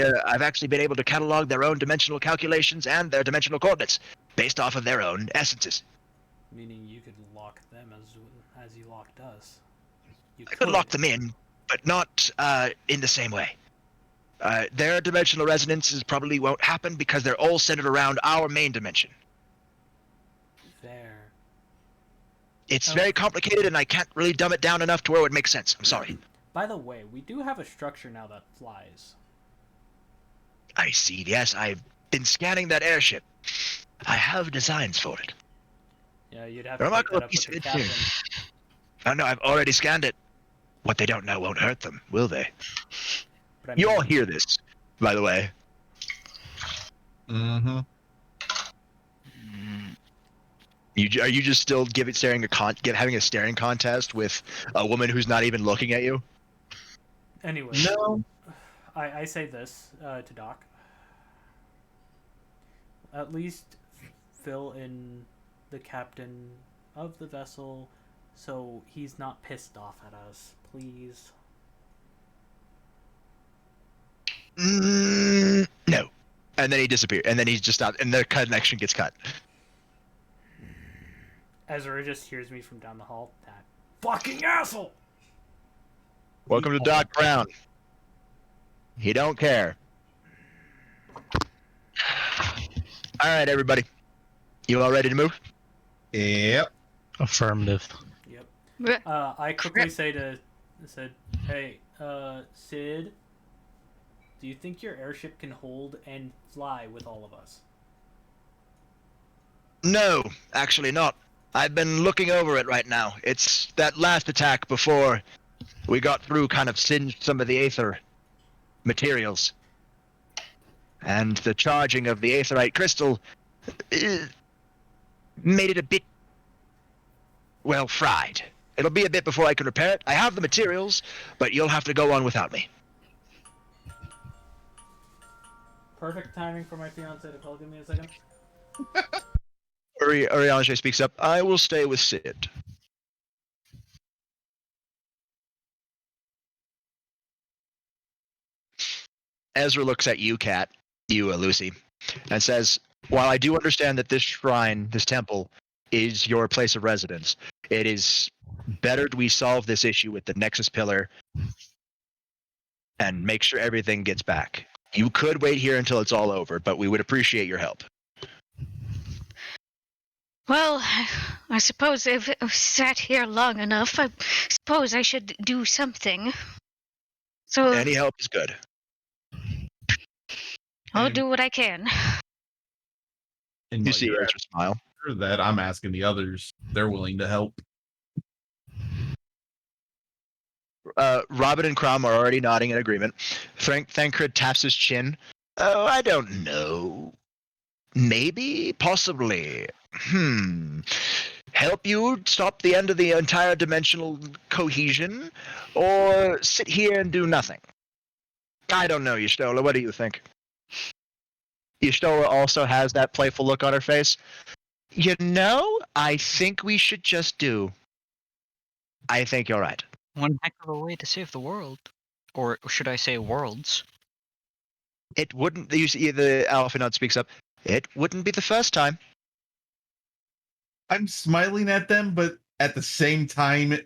Speaker 4: been able to catalog their own dimensional calculations and their dimensional coordinates, based off of their own essences.
Speaker 2: Meaning you could lock them as you locked us.
Speaker 4: I could lock them in, but not in the same way. Their dimensional resonances probably won't happen because they're all centered around our main dimension.
Speaker 2: Fair.
Speaker 4: It's very complicated, and I can't really dumb it down enough to where it would make sense. I'm sorry.
Speaker 2: By the way, we do have a structure now that flies.
Speaker 4: I see, yes. I've been scanning that airship. I have designs for it.
Speaker 2: Yeah, you'd have to
Speaker 4: Remarkable
Speaker 2: pick that up
Speaker 4: piece
Speaker 2: with
Speaker 4: of
Speaker 2: the
Speaker 4: engineering.
Speaker 2: captain.
Speaker 4: Oh no, I've already scanned it. What they don't know won't hurt them, will they?
Speaker 2: But I
Speaker 4: You
Speaker 2: mean,
Speaker 4: all hear this, by the way.
Speaker 1: Mm-hmm.
Speaker 4: Are you just still having a staring contest with a woman who's not even looking at you?
Speaker 2: anyway,
Speaker 1: No.
Speaker 2: I say this to Doc. At least fill in the captain of the vessel so he's not pissed off at us, please.
Speaker 4: No. And then he disappeared. And then he's just out. And the connection gets cut.
Speaker 2: Ezra just hears me from down the hall. That fucking asshole!
Speaker 4: Welcome to Doc Brown. He don't care. All right, everybody. You all ready to move?
Speaker 1: Yep.
Speaker 6: Affirmative.
Speaker 2: Yep. I quickly said, hey, Sid, do you think your airship can hold and fly with all of us?
Speaker 4: No, actually not. I've been looking over it right now. It's that last attack before we got through kind of singed some of the aether materials. And the charging of the aetherite crystal made it a bit, well, fried. It'll be a bit before I can repair it. I have the materials, but you'll have to go on without me.
Speaker 2: Perfect timing for my fiance to call. Give me a second.
Speaker 4: Urianger speaks up. I will stay with Sid. Ezra looks at you, Kat, you, Lucy, and says, while I do understand that this shrine, this temple, is your place of residence, it is better we solve this issue with the Nexus Pillar and make sure everything gets back. You could wait here until it's all over, but we would appreciate your help.
Speaker 3: Well, I suppose if I've sat here long enough, I suppose I should do something. So
Speaker 4: Any help is good.
Speaker 3: I'll do what I can.
Speaker 1: And
Speaker 4: You
Speaker 1: while
Speaker 4: see
Speaker 1: you're
Speaker 4: Ezra smile.
Speaker 1: after that, I'm asking the others. They're willing to help.
Speaker 4: Robin and Crom are already nodding in agreement. Thancred taps his chin. Oh, I don't know. Maybe, possibly. Help you stop the end of the entire dimensional cohesion, or sit here and do nothing? I don't know, Y'shtola. What do you think? Y'shtola also has that playful look on her face. You know, I think we should just do. I think you're right.
Speaker 5: One heck of a way to save the world. Or should I say worlds?
Speaker 4: It wouldn't. You see, the Alphinaut speaks up. It wouldn't be the first time.
Speaker 1: I'm smiling at them, but at the same time,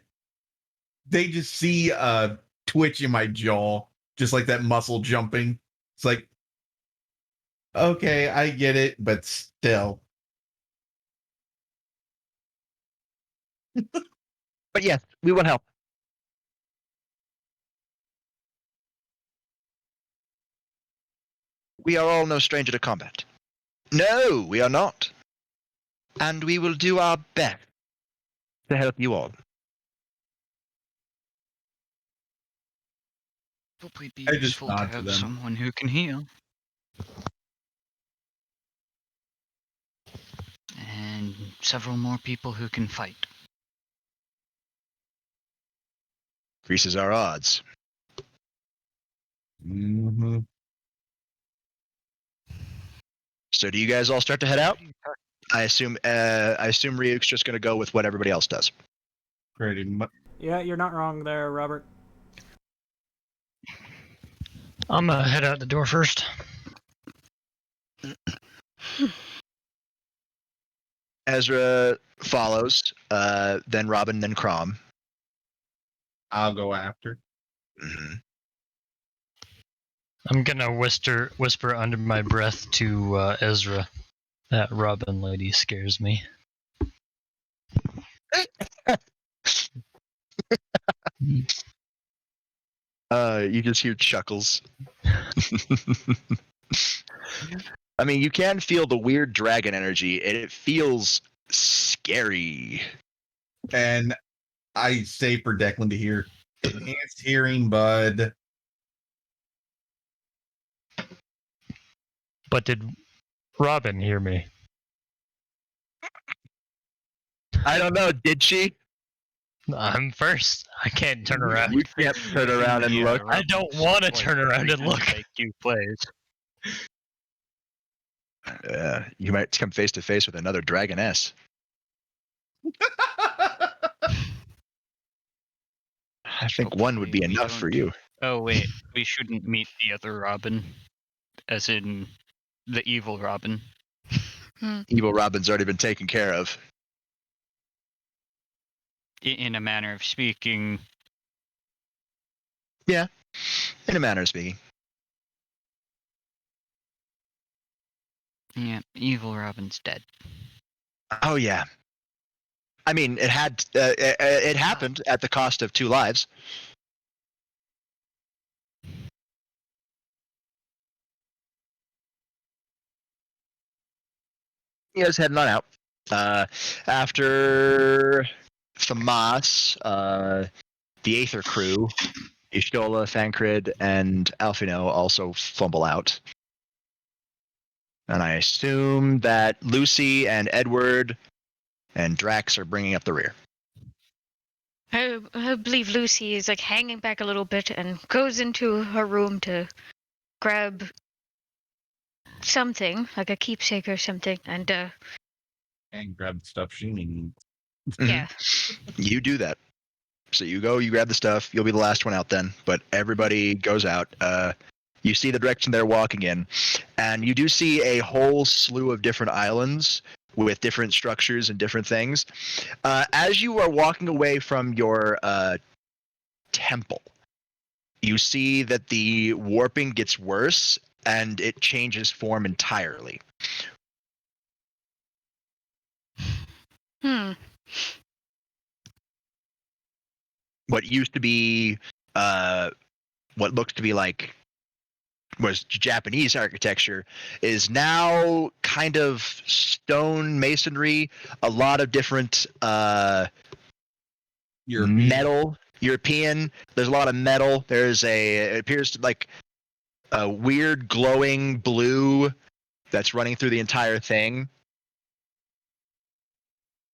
Speaker 1: they just see a twitch in my jaw, just like that muscle jumping. It's like, okay, I get it, but still.
Speaker 4: But yes, we will help. We are all no stranger to combat. No, we are not. And we will do our best to help you all.
Speaker 5: Probably be
Speaker 1: I just
Speaker 5: useful to
Speaker 1: nod to
Speaker 5: have
Speaker 1: them.
Speaker 5: someone who can heal. And several more people who can fight.
Speaker 4: Increases our odds.
Speaker 1: Mm-hmm.
Speaker 4: So do you guys all start to head out? I assume Ryuk's just going to go with what everybody else does.
Speaker 1: Pretty much.
Speaker 2: Yeah, you're not wrong there, Robert.
Speaker 6: I'm gonna head out the door first.
Speaker 4: Ezra follows, then Robin, then Crom.
Speaker 1: I'll go after.
Speaker 4: Mm-hmm.
Speaker 6: I'm gonna whisper under my breath to Ezra. That Robin lady scares me.
Speaker 4: You just hear chuckles. I mean, you can feel the weird dragon energy, and it feels scary.
Speaker 1: And I say for Declan to hear enhanced hearing, bud.
Speaker 6: But did Robin hear me?
Speaker 4: I don't know. Did she?
Speaker 6: I'm first. I can't turn around.
Speaker 4: You can't turn around and look.
Speaker 6: I don't want to turn around and look.
Speaker 5: IQ plays.
Speaker 4: You might come face to face with another dragoness. I think one would be
Speaker 5: Hopefully we
Speaker 4: enough for
Speaker 5: don't-
Speaker 4: you.
Speaker 5: Oh wait, we shouldn't meet the other Robin, as in the evil Robin.
Speaker 4: Evil Robin's already been taken care of.
Speaker 5: In a manner of speaking.
Speaker 4: In a manner of speaking.
Speaker 5: Yeah, evil Robin's dead.
Speaker 4: Oh yeah. I mean, it had it happened at the cost of 2 lives. You guys heading on out. After Famas, the Aether crew, Ishtola, Thancred, and Alfino also fumble out. And I assume that Lucy and Edward and Drax are bringing up the rear.
Speaker 3: I believe Lucy is like hanging back a little bit and goes into her room to grab something, like a keepsake or something, and
Speaker 1: And grab the stuff she needs.
Speaker 3: yeah.
Speaker 4: You do that. So you go, you grab the stuff. You'll be the last one out then. But everybody goes out. You see the direction they're walking in, and you do see a whole slew of different islands with different structures and different things. As you are walking away from your temple, you see that the warping gets worse and it changes form entirely. What used to be what looks to be like was Japanese architecture is now kind of stone masonry, a lot of different metal, European. There's a lot of metal. It appears like a weird glowing blue that's running through the entire thing.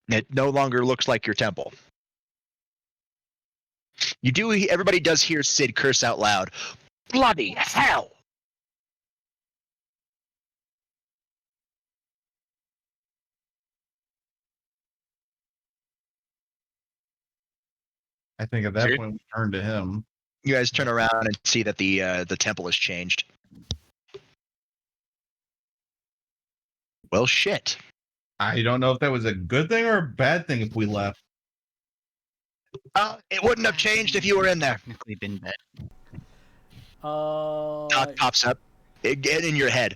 Speaker 4: It no longer looks like your temple. Everybody does hear Sid curse out loud. Bloody hell!
Speaker 1: I think at that point we turn to him.
Speaker 4: You guys turn around and see that the temple has changed. Well, shit.
Speaker 1: I don't know if that was a good thing or a bad thing if we left.
Speaker 4: It wouldn't have changed if you were in there.
Speaker 5: Technically been dead.
Speaker 4: Doc pops up. Get in your head.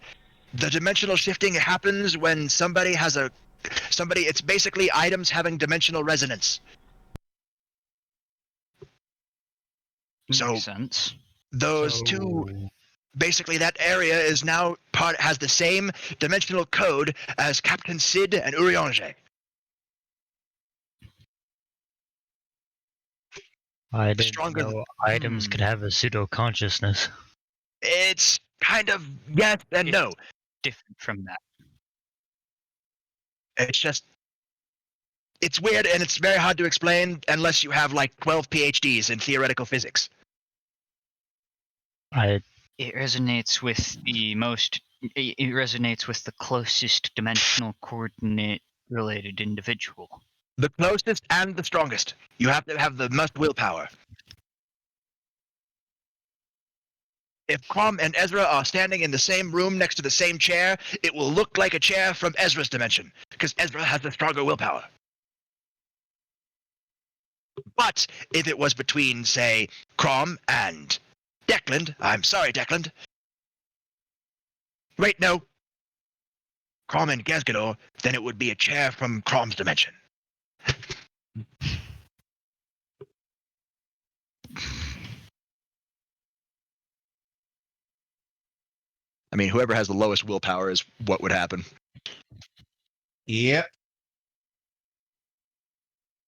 Speaker 4: The dimensional shifting happens when somebody. It's basically items having dimensional resonance. So
Speaker 5: Makes sense.
Speaker 4: those two, basically that area is now has the same dimensional code as Captain Sid and Uriange.
Speaker 6: I didn't
Speaker 4: Stronger
Speaker 6: know items could have a pseudo consciousness.
Speaker 4: It's kind of yes and no.
Speaker 5: Different from that.
Speaker 4: It's weird and it's very hard to explain unless you have like 12 PhDs in theoretical physics.
Speaker 5: It resonates with it resonates with the closest dimensional coordinate related individual.
Speaker 4: The closest and the strongest. You have to have the most willpower. If Crom and Ezra are standing in the same room next to the same chair, it will look like a chair from Ezra's dimension, because Ezra has the stronger willpower. But if it was between, say, Crom and Declan, I'm sorry, Declan. Wait, no. Crom and Gasgador, then it would be a chair from Crom's dimension. I mean, whoever has the lowest willpower is what would happen.
Speaker 1: Yep.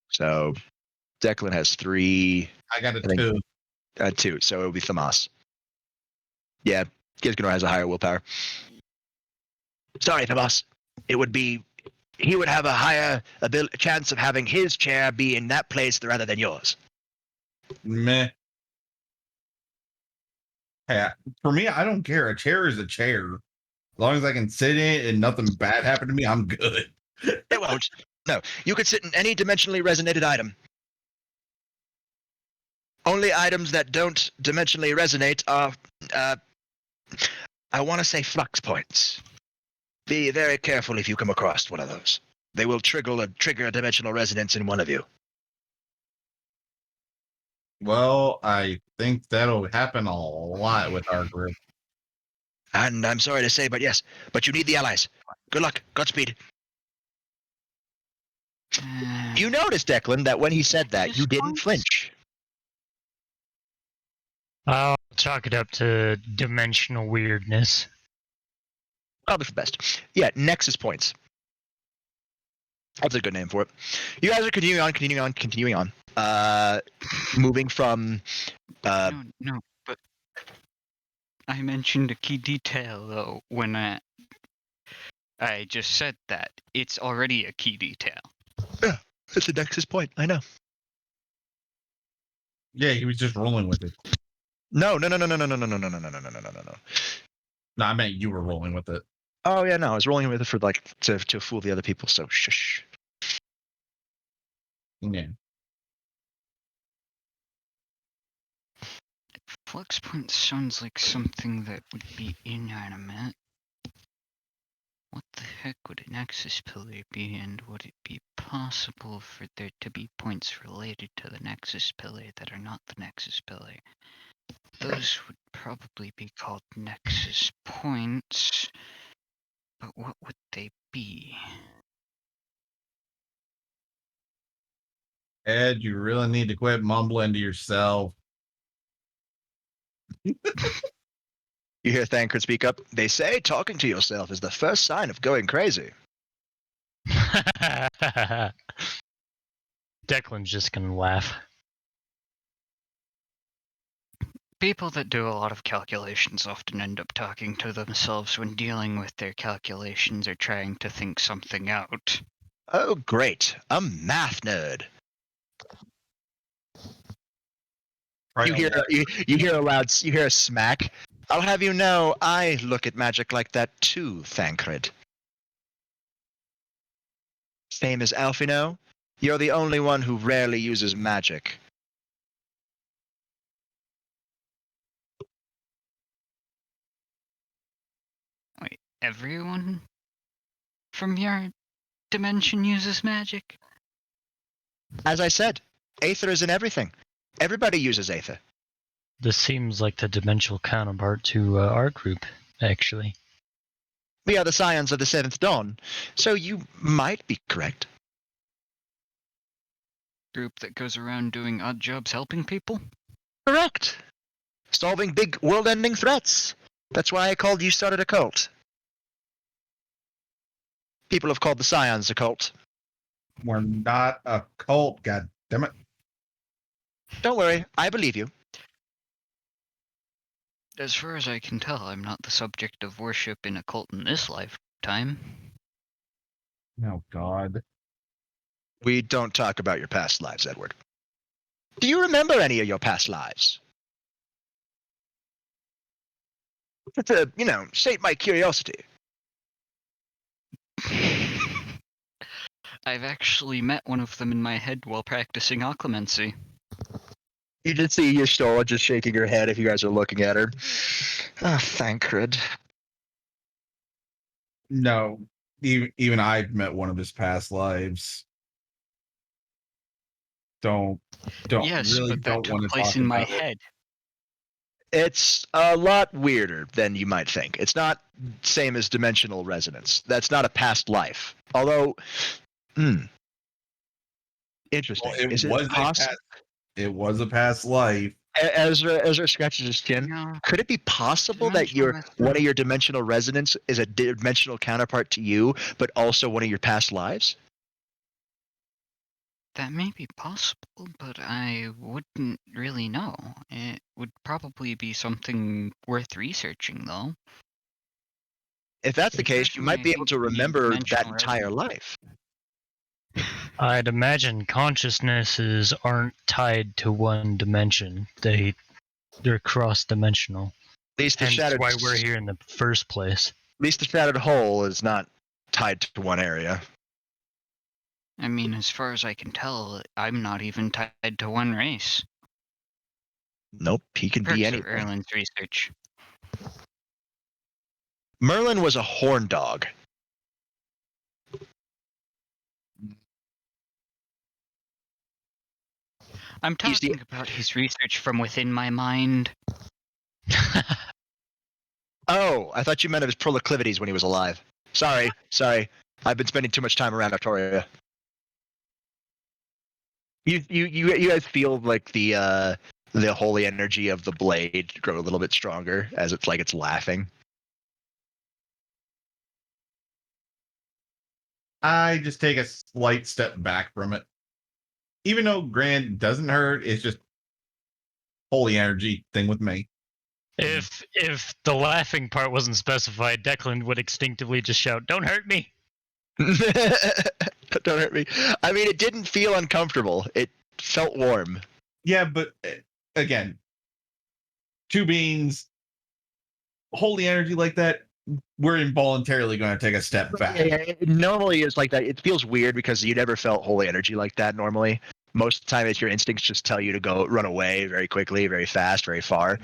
Speaker 4: So, Declan has 3.
Speaker 1: I got a
Speaker 4: I think-
Speaker 1: 2.
Speaker 4: 2, so it would be Thamas. Yeah, Gizganor has a higher willpower. Sorry, boss. It would be. He would have a higher chance of having his chair be in that place rather than yours.
Speaker 1: Meh. Hey, for me, I don't care. A chair is a chair. As long as I can sit in it and nothing bad happened to me, I'm good.
Speaker 4: It won't. No, you could sit in any dimensionally resonated item. Only items that don't dimensionally resonate are, I want to say flux points. Be very careful if you come across one of those. They will trigger a dimensional resonance in one of you.
Speaker 1: Well, I think that'll happen a lot with our group.
Speaker 4: And I'm sorry to say, but yes. But you need the allies. Good luck. Godspeed. You noticed, Declan, that when he said that, you didn't flinch.
Speaker 6: I'll chalk it up to dimensional weirdness.
Speaker 4: Probably for the best. Yeah, Nexus points. That's a good name for it. You guys are continuing on. Moving from.
Speaker 5: No, but I mentioned a key detail though when I just said that. It's already a key detail.
Speaker 4: Yeah, it's a Nexus point. I know.
Speaker 1: Yeah, he was just rolling with it.
Speaker 4: No.
Speaker 1: No, I meant you were rolling with it.
Speaker 4: Oh yeah, no, I was rolling with it for like to fool the other people. So shush.
Speaker 1: Yeah.
Speaker 5: Flux point sounds like something that would be inanimate. What the heck would a Nexus pillar be, and would it be possible for there to be points related to the Nexus pillar that are not the Nexus pillar? Those would probably be called Nexus points, but what would they be?
Speaker 1: Ed, you really need to quit mumbling to yourself.
Speaker 4: You hear Thancred speak up. They say talking to yourself is the first sign of going crazy.
Speaker 6: Declan's just gonna laugh.
Speaker 5: People that do a lot of calculations often end up talking to themselves when dealing with their calculations or trying to think something out.
Speaker 4: Oh, great. A math nerd. You hear a smack. I'll have you know, I look at magic like that too, Thancred. Same as Alfino, you're the only one who rarely uses magic.
Speaker 5: Wait, everyone from your dimension uses magic?
Speaker 4: As I said, Aether is in everything. Everybody uses Aether.
Speaker 6: This seems like the dimensional counterpart to our group, actually.
Speaker 4: We are the Scions of the Seventh Dawn, so you might be correct.
Speaker 5: Group that goes around doing odd jobs helping people?
Speaker 4: Correct. Solving big world-ending threats. That's why I called you started a cult. People have called the Scions a cult.
Speaker 1: We're not a cult, god damn it.
Speaker 4: Don't worry, I believe you.
Speaker 5: As far as I can tell, I'm not the subject of worship in a cult in this lifetime.
Speaker 1: Oh, God.
Speaker 4: We don't talk about your past lives, Edward. Do you remember any of your past lives? To, sate my curiosity.
Speaker 5: I've actually met one of them in my head while practicing occlumency.
Speaker 4: You did see Y'shtola just shaking her head if you guys are looking at her. Ah, Thancred.
Speaker 1: No, even I've met one of his past lives. Don't
Speaker 5: Yes,
Speaker 1: really
Speaker 5: but that
Speaker 1: don't
Speaker 5: took
Speaker 1: want to
Speaker 5: place
Speaker 1: talk
Speaker 5: in my
Speaker 1: about it.
Speaker 5: head.
Speaker 4: It's a lot weirder than you might think. It's not same as dimensional resonance. That's not a past life. Although, interesting.
Speaker 1: Well,
Speaker 4: Is it possible?
Speaker 1: It was a past life.
Speaker 4: Ezra scratches his chin.
Speaker 5: No.
Speaker 4: Could it be possible that
Speaker 5: Dimensional
Speaker 4: one of your dimensional resonance is a dimensional counterpart to you, but also one of your past lives?
Speaker 5: That may be possible, but I wouldn't really know. It would probably be something worth researching, though.
Speaker 4: If that's the case, you might be able to remember that entire life.
Speaker 6: I'd imagine consciousnesses aren't tied to one dimension. They're cross-dimensional.
Speaker 4: At least the
Speaker 6: Hence
Speaker 4: shattered,
Speaker 6: why we're here in the first place.
Speaker 4: At least the shattered hole is not tied to one area.
Speaker 5: I mean, as far as I can tell, I'm not even tied to one race.
Speaker 4: Nope, he can be
Speaker 5: Perks of
Speaker 4: anything.
Speaker 5: Erlen's research.
Speaker 4: Merlin was a horn dog.
Speaker 5: I'm talking about his research from within my mind.
Speaker 4: Oh, I thought you meant of his proclivities when he was alive. Sorry. I've been spending too much time around Artoria. You guys feel like the holy energy of the blade grow a little bit stronger as it's laughing.
Speaker 1: I just take a slight step back from it. Even though Grand doesn't hurt, it's just holy energy thing with me.
Speaker 6: If the laughing part wasn't specified, Declan would instinctively just shout, "Don't hurt me!"
Speaker 4: Don't hurt me. I mean, it didn't feel uncomfortable. It felt warm.
Speaker 1: Yeah, but again, two beings, holy energy like that, we're involuntarily going to take a step back.
Speaker 4: Yeah, it normally is like that. It feels weird because you never felt holy energy like that normally. Most of the time, it's your instincts just tell you to go run away very quickly, very fast, very far.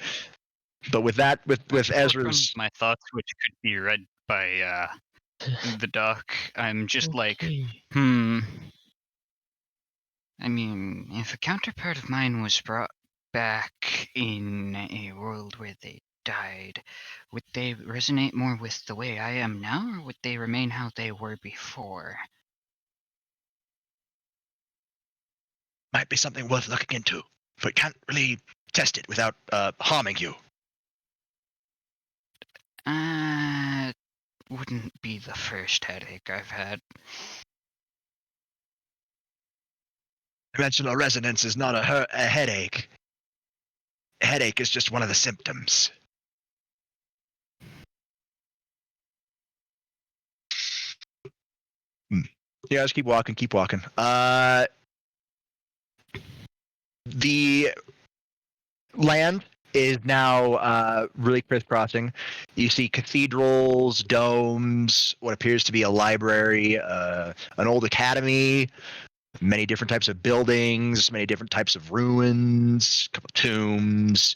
Speaker 4: But with that, with Ezra's,
Speaker 5: my thoughts, which could be read by the doc, I'm just like, I mean, if a counterpart of mine was brought back in a world where they died, would they resonate more with the way I am now, or would they remain how they were before?
Speaker 4: might be something worth looking into, but can't really test it without harming you.
Speaker 5: Wouldn't be the first headache I've had.
Speaker 4: Dimensional resonance is not a headache. A headache is just one of the symptoms. You guys keep walking. The land is now really crisscrossing. You see cathedrals, domes, what appears to be a library, an old academy, many different types of buildings, many different types of ruins, a couple tombs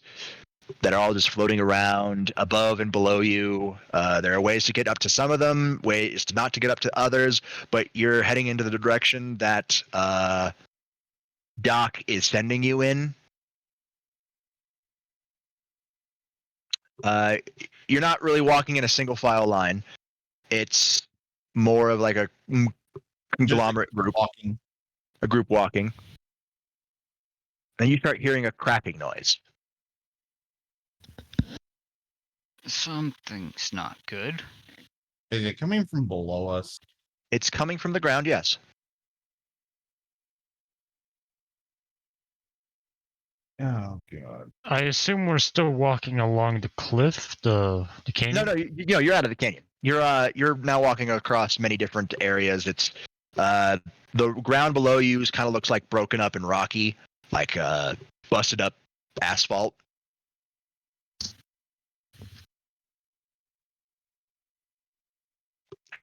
Speaker 4: that are all just floating around above and below you. There are ways to get up to some of them, ways to not to get up to others, but you're heading into the direction that Doc is sending you in. You're not really walking in a single file line. It's more of like a conglomerate group walking. A group walking. And you start hearing a cracking noise.
Speaker 5: Something's not good.
Speaker 1: Is it coming from below us?
Speaker 4: It's coming from the ground, yes.
Speaker 1: Oh god.
Speaker 6: I assume we're still walking along the cliff, the canyon.
Speaker 4: No, you're out of the canyon. You're now walking across many different areas. It's the ground below you kind of looks like broken up and rocky, like busted up asphalt.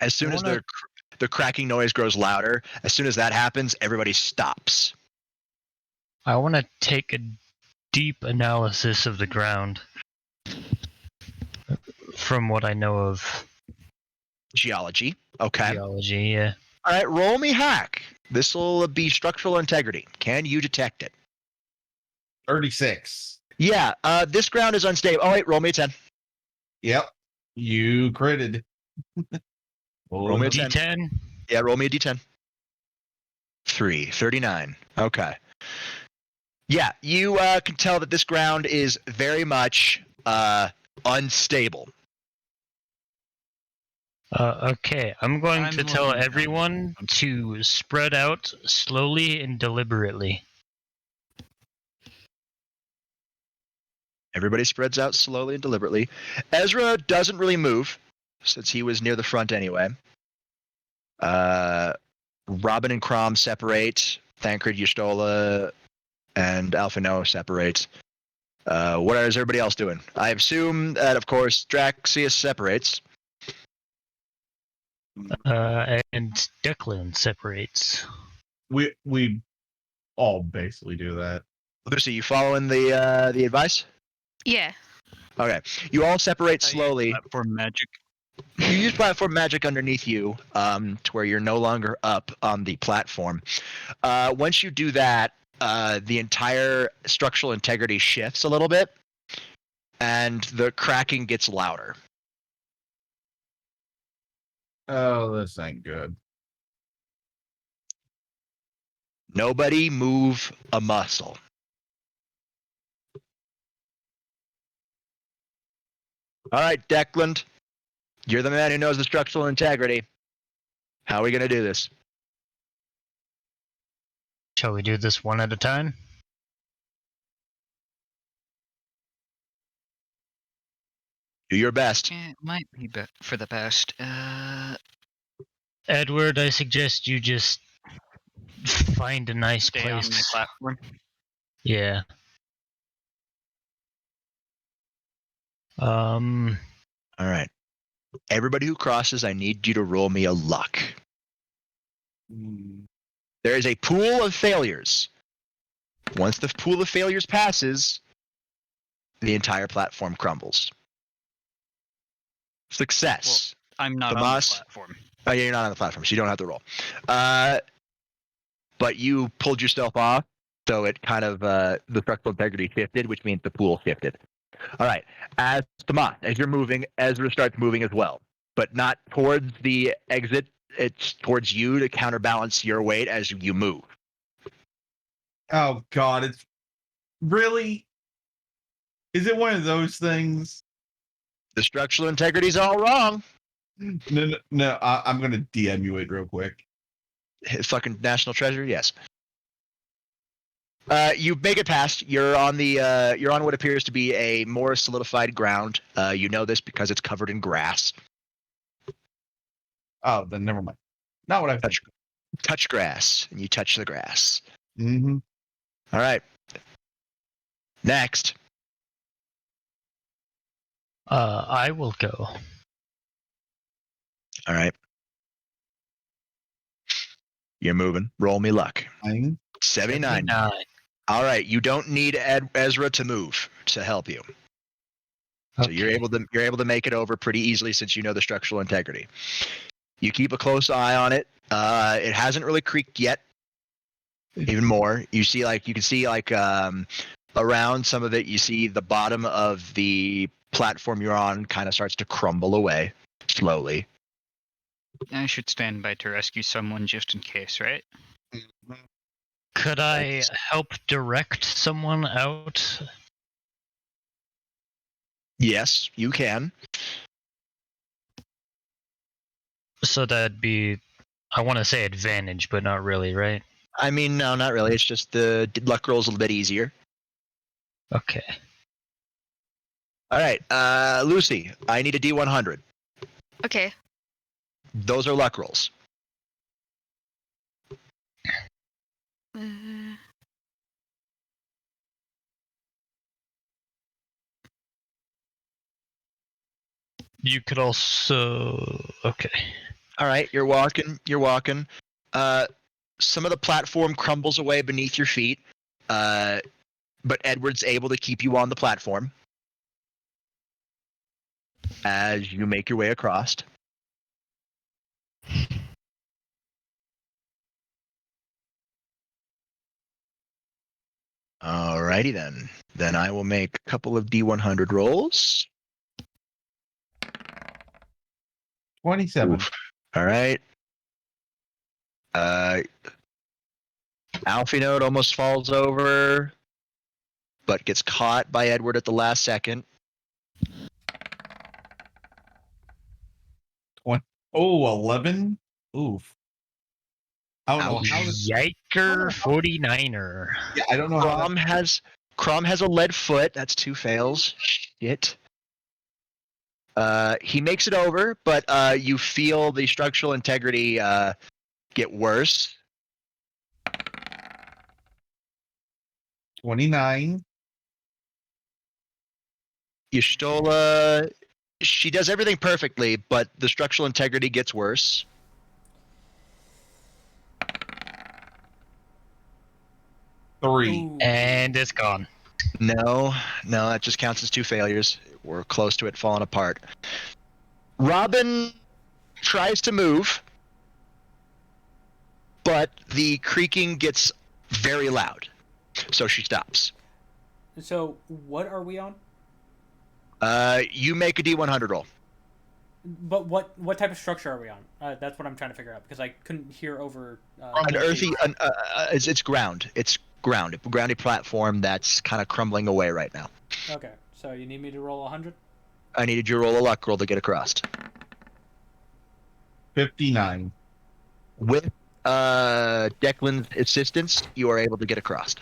Speaker 4: As soon as the cracking noise grows louder, as soon as that happens, everybody stops.
Speaker 6: I want to take a deep analysis of the ground from what I know of
Speaker 4: Geology. Okay.
Speaker 6: geology. Yeah.
Speaker 4: All right, roll me hack. This will be structural integrity. Can you detect it?
Speaker 1: 36.
Speaker 4: Yeah, this ground is unstable. Oh, wait, roll me a 10.
Speaker 1: Yep. You critted.
Speaker 4: Roll me a 10.
Speaker 6: D10.
Speaker 4: Yeah, roll me a d10. 39. Okay. Yeah, you can tell that this ground is very much unstable.
Speaker 6: Okay, I'm going
Speaker 5: I'm
Speaker 6: to tell
Speaker 5: looking at
Speaker 6: everyone to spread out slowly and deliberately.
Speaker 4: Everybody spreads out slowly and deliberately. Ezra doesn't really move. since he was near the front anyway. Robin and Crom separate. Thancred, Yustola, and Alphino separate. What is everybody else doing? I assume that, of course, Draxius separates.
Speaker 6: And Declan separates.
Speaker 1: We all basically do that.
Speaker 4: Lucy, you following the advice?
Speaker 3: Yeah.
Speaker 4: Okay. You all separate
Speaker 5: I use
Speaker 4: slowly.
Speaker 5: Platform magic.
Speaker 4: You use platform magic underneath you, to where you're no longer up on the platform. Once you do that, the entire structural integrity shifts a little bit, and the cracking gets louder.
Speaker 1: Oh, this ain't good.
Speaker 4: Nobody move a muscle. All right, Declan, you're the man who knows the structural integrity. How are we going to do this?
Speaker 6: Shall we do this one at a time?
Speaker 4: Do your best.
Speaker 5: It might be for the best.
Speaker 6: Edward, I suggest you just find a nice
Speaker 5: Stay
Speaker 6: place.
Speaker 5: on my platform.
Speaker 6: Yeah.
Speaker 4: All right. Everybody who crosses, I need you to roll me a luck. There is a pool of failures. Once the pool of failures passes, the entire platform crumbles. Success.
Speaker 5: Well, I'm not on the
Speaker 4: Tomas?
Speaker 5: platform.
Speaker 4: Oh, yeah, you're not on the platform, so you don't have to roll. But you pulled yourself off, so it kind of, the structural integrity shifted, which means the pool shifted. All right. As Tomas, as you're moving, Ezra starts moving as well, but not towards the exit. It's towards you to counterbalance your weight as you move.
Speaker 1: Oh God, it's really. Is it one of those things?
Speaker 4: The structural integrity's all wrong.
Speaker 1: No. I'm gonna DM you it real quick.
Speaker 4: Fucking national treasure, yes. You make it past. You're on the. You're on what appears to be a more solidified ground. You know this because it's covered in grass.
Speaker 1: Oh, then never mind. Not what I
Speaker 4: Touch grass, and you touch the grass.
Speaker 1: Mm-hmm.
Speaker 4: All right. Next.
Speaker 6: I will go.
Speaker 4: All right. You're moving. Roll me luck. 79. All right. You don't need Ezra to move to help you. So
Speaker 6: Okay.
Speaker 4: you're able to make it over pretty easily since you know the structural integrity. You keep a close eye on it. It hasn't really creaked yet. Even more, you can see around some of it. You see the bottom of the platform you're on kind of starts to crumble away slowly.
Speaker 5: I should stand by to rescue someone just in case, right?
Speaker 6: Could I help direct someone out?
Speaker 4: Yes, you can.
Speaker 6: So that'd be, I want to say advantage, but not really, right?
Speaker 4: I mean, no, not really. It's just the luck roll's a little bit easier.
Speaker 6: Okay.
Speaker 4: All right, Lucy, I need a D100.
Speaker 3: Okay.
Speaker 4: Those are luck rolls.
Speaker 6: You could also, okay.
Speaker 4: All right, you're walking. Some of the platform crumbles away beneath your feet, but Edward's able to keep you on the platform as you make your way across. Alrighty then. Then I will make a couple of D100 rolls.
Speaker 1: 27.
Speaker 4: Oof. All right. Alfie Note almost falls over, but gets caught by Edward at the last second.
Speaker 1: Oh, 11? Oof. I don't know
Speaker 4: Ouch.
Speaker 1: how this.
Speaker 6: Yiker 49er.
Speaker 1: Yeah, I don't know how.
Speaker 4: Crom has a lead foot. That's 2 fails. Shit. He makes it over, but you feel the structural integrity get worse.
Speaker 1: 29.
Speaker 4: Yustola, she does everything perfectly, but the structural integrity gets worse.
Speaker 1: 3.
Speaker 2: Ooh.
Speaker 6: And it's gone.
Speaker 4: No, that just counts as 2 failures. We're close to it falling apart. Robin tries to move, but the creaking gets very loud, so she stops.
Speaker 2: So what are we on?
Speaker 4: You make a D100 roll.
Speaker 2: But what type of structure are we on? That's what I'm trying to figure out because I couldn't hear over.
Speaker 4: An earthy, it's ground. It's ground, a groundy platform that's kind of crumbling away right now.
Speaker 2: Okay, so you need me to roll 100.
Speaker 4: I needed you to roll a luck roll to get across.
Speaker 1: 59.
Speaker 4: With Declan's assistance, you are able to get across.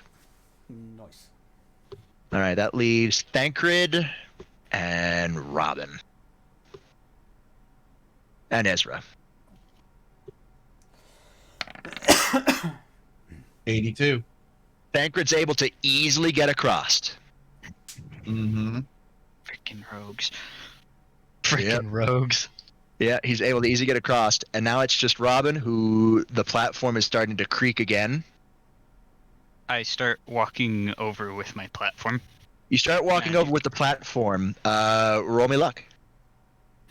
Speaker 2: Nice.
Speaker 4: All right, that leaves Thancred and Robin. And Ezra.
Speaker 1: 82.
Speaker 4: Thancred's able to easily get across.
Speaker 1: Mm-hmm.
Speaker 5: Freaking rogues.
Speaker 6: Freaking rogues.
Speaker 4: Yeah, he's able to easily get across, and now it's just Robin, who the platform is starting to creak again.
Speaker 5: I start walking over with my platform.
Speaker 4: You start walking over with the platform. Roll me luck.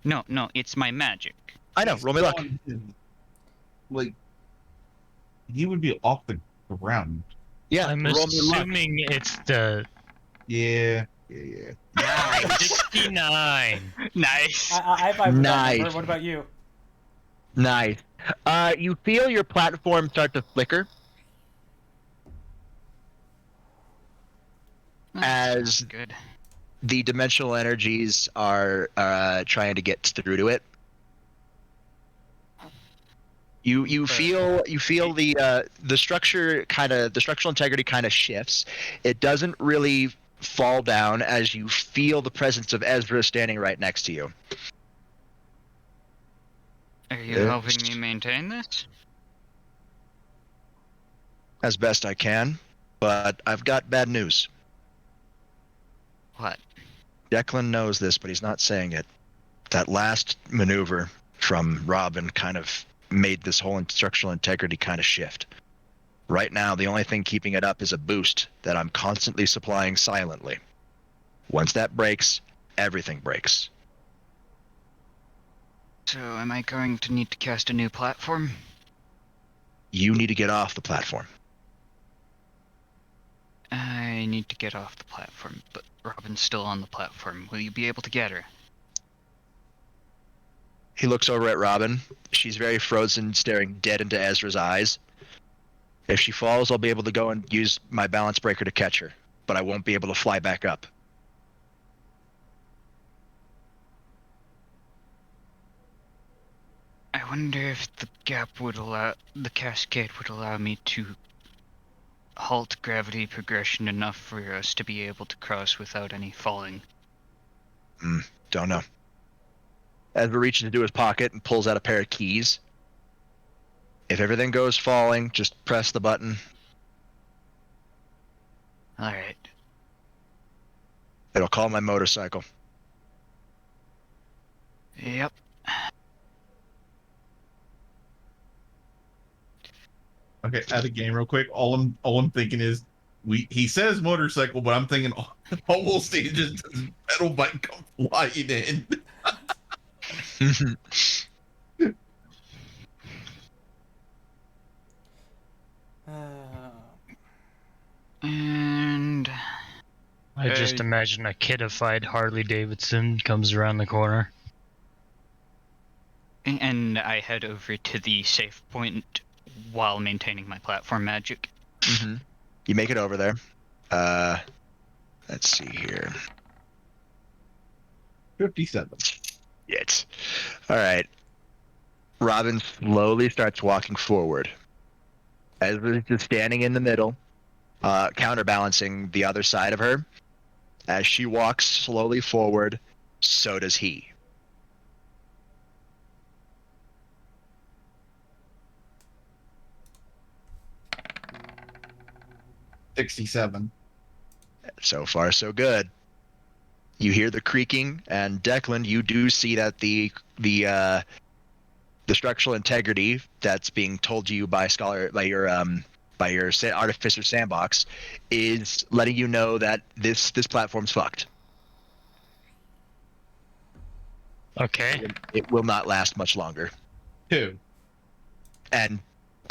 Speaker 5: No, it's my magic.
Speaker 4: I know, roll me luck.
Speaker 1: Like, he would be off the ground.
Speaker 4: Yeah,
Speaker 6: I'm
Speaker 4: roll me luck.
Speaker 6: assuming it's the
Speaker 1: Yeah.
Speaker 6: 69.
Speaker 5: Nice.
Speaker 2: I vibe with that
Speaker 4: Nice.
Speaker 2: number. What about you?
Speaker 4: Nice. You feel your platform start to flicker as
Speaker 5: Good.
Speaker 4: the dimensional energies are trying to get through to it. You feel the structure the structural integrity kind of shifts. It doesn't really fall down as you feel the presence of Ezra standing right next to you.
Speaker 5: Are you helping me maintain this?
Speaker 4: As best I can, but I've got bad news.
Speaker 5: What?
Speaker 4: Declan knows this, but he's not saying it. That last maneuver from Robin kind of made this whole structural integrity kind of shift. Right now, the only thing keeping it up is a boost that I'm constantly supplying silently. Once that breaks, everything breaks.
Speaker 5: So am I going to need to cast a new platform?
Speaker 4: You need to get off the platform.
Speaker 5: I need to get off the platform, but Robin's still on the platform. Will you be able to get her?
Speaker 4: He looks over at Robin. She's very frozen, staring dead into Ezra's eyes. If she falls, I'll be able to go and use my balance breaker to catch her, but I won't be able to fly back up.
Speaker 5: I wonder if the Cascade would allow me to halt gravity progression enough for us to be able to cross without any falling.
Speaker 4: Don't know. Ezra reaches into his pocket and pulls out a pair of keys. If everything goes falling, just press the button.
Speaker 5: Alright.
Speaker 4: It'll call my motorcycle.
Speaker 5: Yep.
Speaker 1: Okay, out of game real quick. All I'm thinking is he says motorcycle, but I'm thinking almost he just pedal bike come flying in.
Speaker 5: And
Speaker 6: I just imagine a kiddified Harley Davidson comes around the corner.
Speaker 5: and I head over to the safe point while maintaining my platform magic.
Speaker 4: Mm-hmm. You make it over there. Let's see here.
Speaker 1: 57.
Speaker 4: Yes. All right. Robin slowly starts walking forward. Ezra's just standing in the middle, counterbalancing the other side of her. As she walks slowly forward, so does he.
Speaker 1: 67.
Speaker 4: So far, so good. You hear the creaking, and Declan, you do see that the structural integrity that's being told to you by your artificer sandbox is letting you know that this platform's fucked.
Speaker 6: Okay.
Speaker 4: It will not last much longer.
Speaker 1: 2.
Speaker 4: And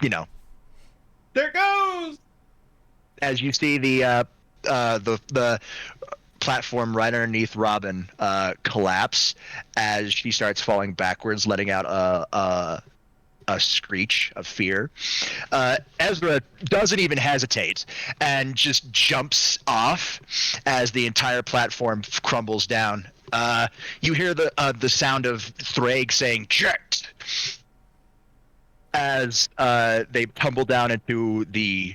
Speaker 1: There it goes!
Speaker 4: as you see the platform right underneath Robin collapse as she starts falling backwards, letting out a screech of fear. Ezra doesn't even hesitate and just jumps off as the entire platform crumbles down. You hear the sound of Thrag saying "Jet" as they tumble down into the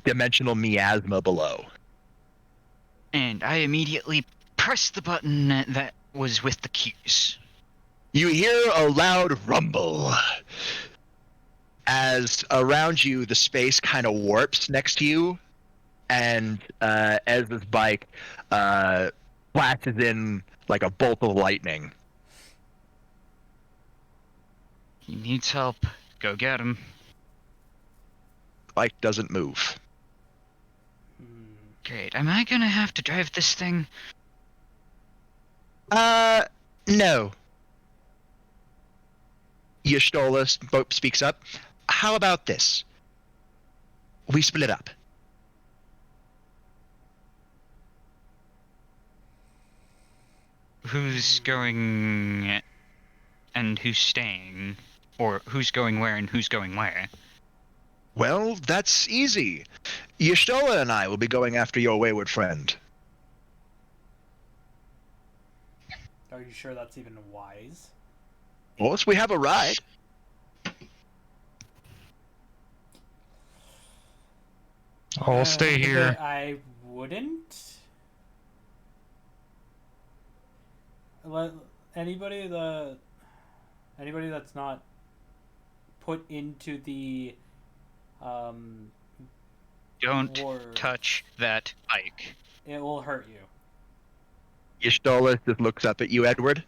Speaker 4: dimensional miasma below.
Speaker 5: And I immediately pressed the button that was with the keys.
Speaker 4: You hear a loud rumble as around you the space kind of warps next to you, and Ezra's bike flashes in like a bolt of lightning.
Speaker 5: He needs help. Go get him.
Speaker 4: Bike doesn't move.
Speaker 5: Great. Am I gonna have to drive this thing?
Speaker 4: No. Yashtola speaks up. How about this? We split up.
Speaker 5: Who's going and who's staying? Or who's going where and who's going where?
Speaker 4: Well, that's easy. Yashtola and I will be going after your wayward friend.
Speaker 2: Are you sure that's even wise?
Speaker 4: Well, we have a ride.
Speaker 6: I'll stay here.
Speaker 2: I wouldn't. Anybody that's not put into the
Speaker 5: Don't
Speaker 2: war,
Speaker 5: touch that bike.
Speaker 2: it will hurt you.
Speaker 4: Yashtola just looks up at you, Edward.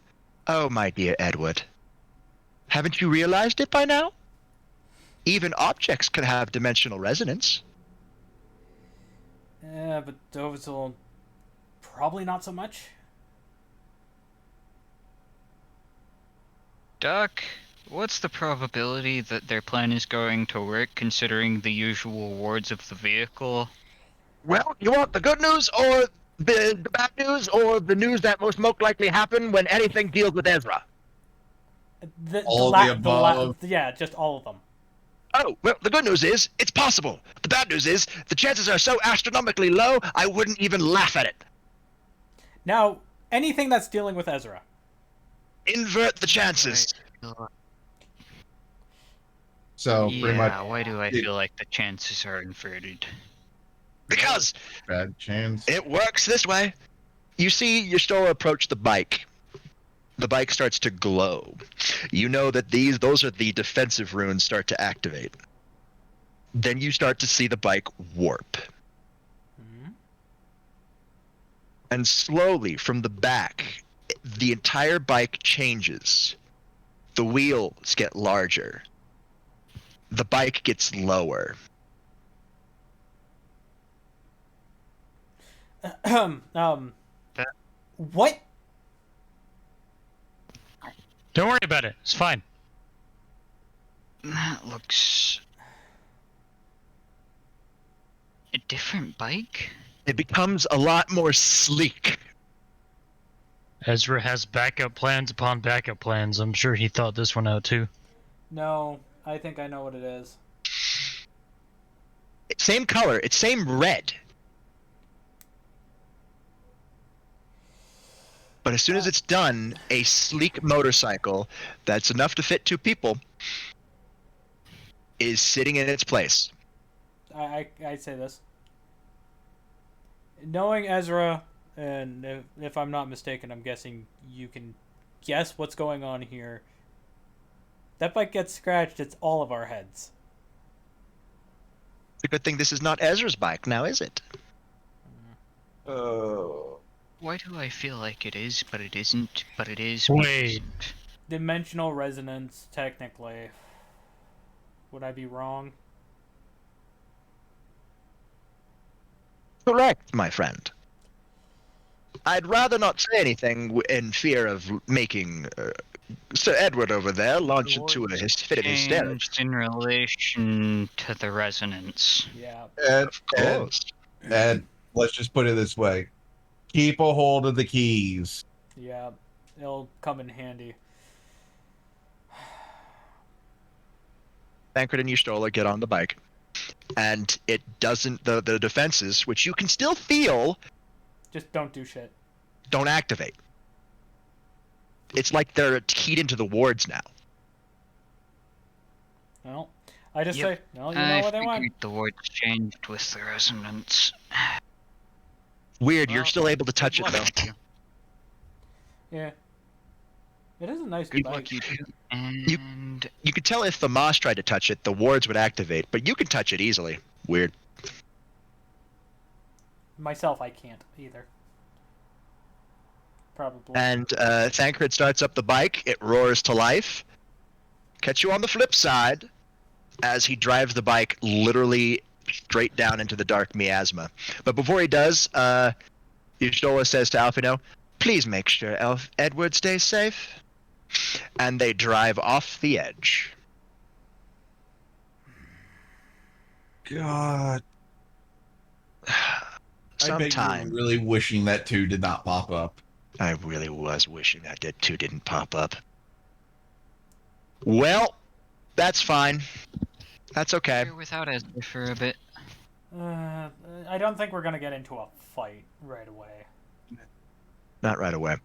Speaker 4: Oh, my dear Edward. Haven't you realized it by now? Even objects can have dimensional resonance.
Speaker 2: Yeah, but those will probably not so much.
Speaker 5: Doc, what's the probability that their plan is going to work considering the usual wards of the vehicle?
Speaker 4: Well, you want the good news or the bad news or the news that most likely happen when anything deals with Ezra?
Speaker 1: All of the above.
Speaker 2: Yeah, just all of them.
Speaker 4: Oh, well, the good news is it's possible. The bad news is the chances are so astronomically low, I wouldn't even laugh at it.
Speaker 2: Now, anything that's dealing with Ezra.
Speaker 4: Invert the chances.
Speaker 1: So, pretty much,
Speaker 5: why do I feel like the chances are inverted?
Speaker 4: Because
Speaker 1: bad chance.
Speaker 4: it works this way. You see Yashtola approach the bike. The bike starts to glow. You know that those are the defensive runes start to activate. Then you start to see the bike warp.
Speaker 2: Mm-hmm.
Speaker 4: And slowly from the back, the entire bike changes. The wheels get larger. The bike gets lower.
Speaker 2: What?
Speaker 6: Don't worry about it. It's fine.
Speaker 5: That looks... a different bike?
Speaker 4: It becomes a lot more sleek.
Speaker 6: Ezra has backup plans upon backup plans. I'm sure he thought this one out too.
Speaker 2: No, I think I know what it is.
Speaker 4: Same color. It's same red. But as soon as it's done, a sleek motorcycle that's enough to fit 2 people is sitting in its place.
Speaker 2: I say this. Knowing Ezra, and if I'm not mistaken, I'm guessing you can guess what's going on here. That bike gets scratched, it's all of our heads.
Speaker 4: It's a good thing this is not Ezra's bike now, is it?
Speaker 5: Why do I feel like it is, but it isn't, but it is,
Speaker 6: Wait.
Speaker 5: but it isn't?
Speaker 2: Dimensional resonance, technically. Would I be wrong?
Speaker 4: Correct, my friend. I'd rather not say anything in fear of making Sir Edward over there launch into a fit of hysterics.
Speaker 5: Changed in relation to the resonance.
Speaker 2: Yeah.
Speaker 1: And,
Speaker 4: Of course.
Speaker 1: and let's just put it this way: keep a hold of the keys.
Speaker 2: Yeah. It'll come in handy.
Speaker 4: Tancred and Eustola get on the bike, and it doesn't. The defenses, which you can still feel,
Speaker 2: Just don't do shit.
Speaker 4: don't activate. It's like they're keyed into the wards now.
Speaker 2: Well, I just
Speaker 5: Yep.
Speaker 2: say, well, you know
Speaker 5: I
Speaker 2: what they want.
Speaker 5: figured the words changed with the resonance.
Speaker 4: Weird, you're
Speaker 5: Well,
Speaker 4: still able to touch
Speaker 5: Good
Speaker 4: it
Speaker 5: luck,
Speaker 4: though.
Speaker 5: you.
Speaker 2: Yeah. It is a nice
Speaker 5: Good
Speaker 2: bike.
Speaker 5: luck, you two. And
Speaker 4: You could tell if the Moss tried to touch it, the wards would activate, but you can touch it easily. Weird.
Speaker 2: Myself, I can't either. Probably.
Speaker 4: And Thancred starts up the bike. It roars to life. Catch you on the flip side as he drives the bike literally straight down into the dark miasma. But before he does, Eustola says to Alfino, "Please make sure Edward stays safe." And they drive off the edge.
Speaker 1: God, I bet
Speaker 4: Sometime.
Speaker 1: you're really wishing that 2 did not pop up.
Speaker 4: I really was wishing that 2 didn't pop up. Well, that's fine. That's okay.
Speaker 5: here without Ezra for a bit.
Speaker 2: I don't think we're gonna get into a fight right away.
Speaker 4: Not right away.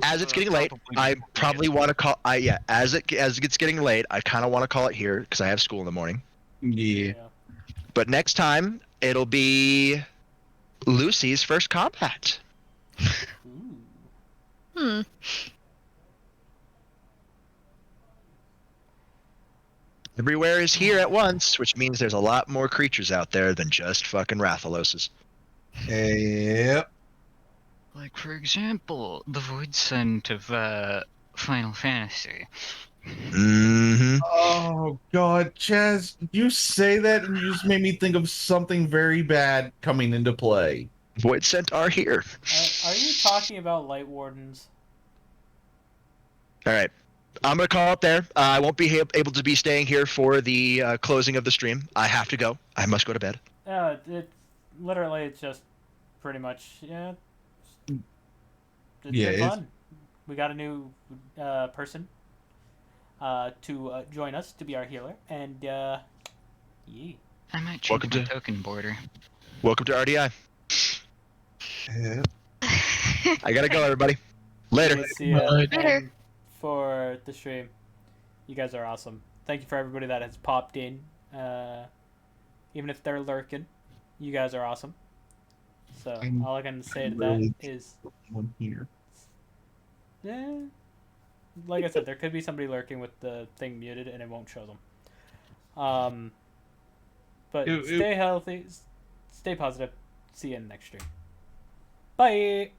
Speaker 4: As it's getting late,
Speaker 5: Probably
Speaker 4: I
Speaker 5: before we
Speaker 4: probably
Speaker 5: get
Speaker 4: want to call. As it gets getting late, I kind of want to call it here because I have school in the morning.
Speaker 1: Yeah.
Speaker 4: But next time it'll be Lucy's first combat.
Speaker 2: Ooh.
Speaker 3: Hmm.
Speaker 4: Everywhere is here at once, which means there's a lot more creatures out there than just fucking Rathaloses.
Speaker 1: Yep.
Speaker 5: Like, for example, the Void Scent of Final Fantasy.
Speaker 4: Mm-hmm.
Speaker 1: Oh God, Chaz, you say that and you just made me think of something very bad coming into play.
Speaker 4: Void Scent are here.
Speaker 2: Are you talking about Light Wardens?
Speaker 4: All right. I'm going to call it there. I won't be able to be staying here for the closing of the stream. I have to go. I must go to bed.
Speaker 2: It's just pretty much, yeah. It's
Speaker 1: Yeah,
Speaker 2: been
Speaker 1: it's-
Speaker 2: fun. We got a new person to join us to be our healer, and yeah.
Speaker 5: I might change
Speaker 4: Welcome
Speaker 5: my
Speaker 4: to-
Speaker 5: token border.
Speaker 4: Welcome to R.D.I.
Speaker 1: Yep.
Speaker 4: I got to go, everybody. Later.
Speaker 2: See ya.
Speaker 3: Later.
Speaker 2: And for the stream, you guys are awesome. Thank you for everybody that has popped in. Even if they're lurking, you guys are awesome. So all I can say to that is,
Speaker 1: One here.
Speaker 2: yeah, like I said, there could be somebody lurking with the thing muted and it won't show them. But stay healthy, stay positive. See you in the next stream. Bye.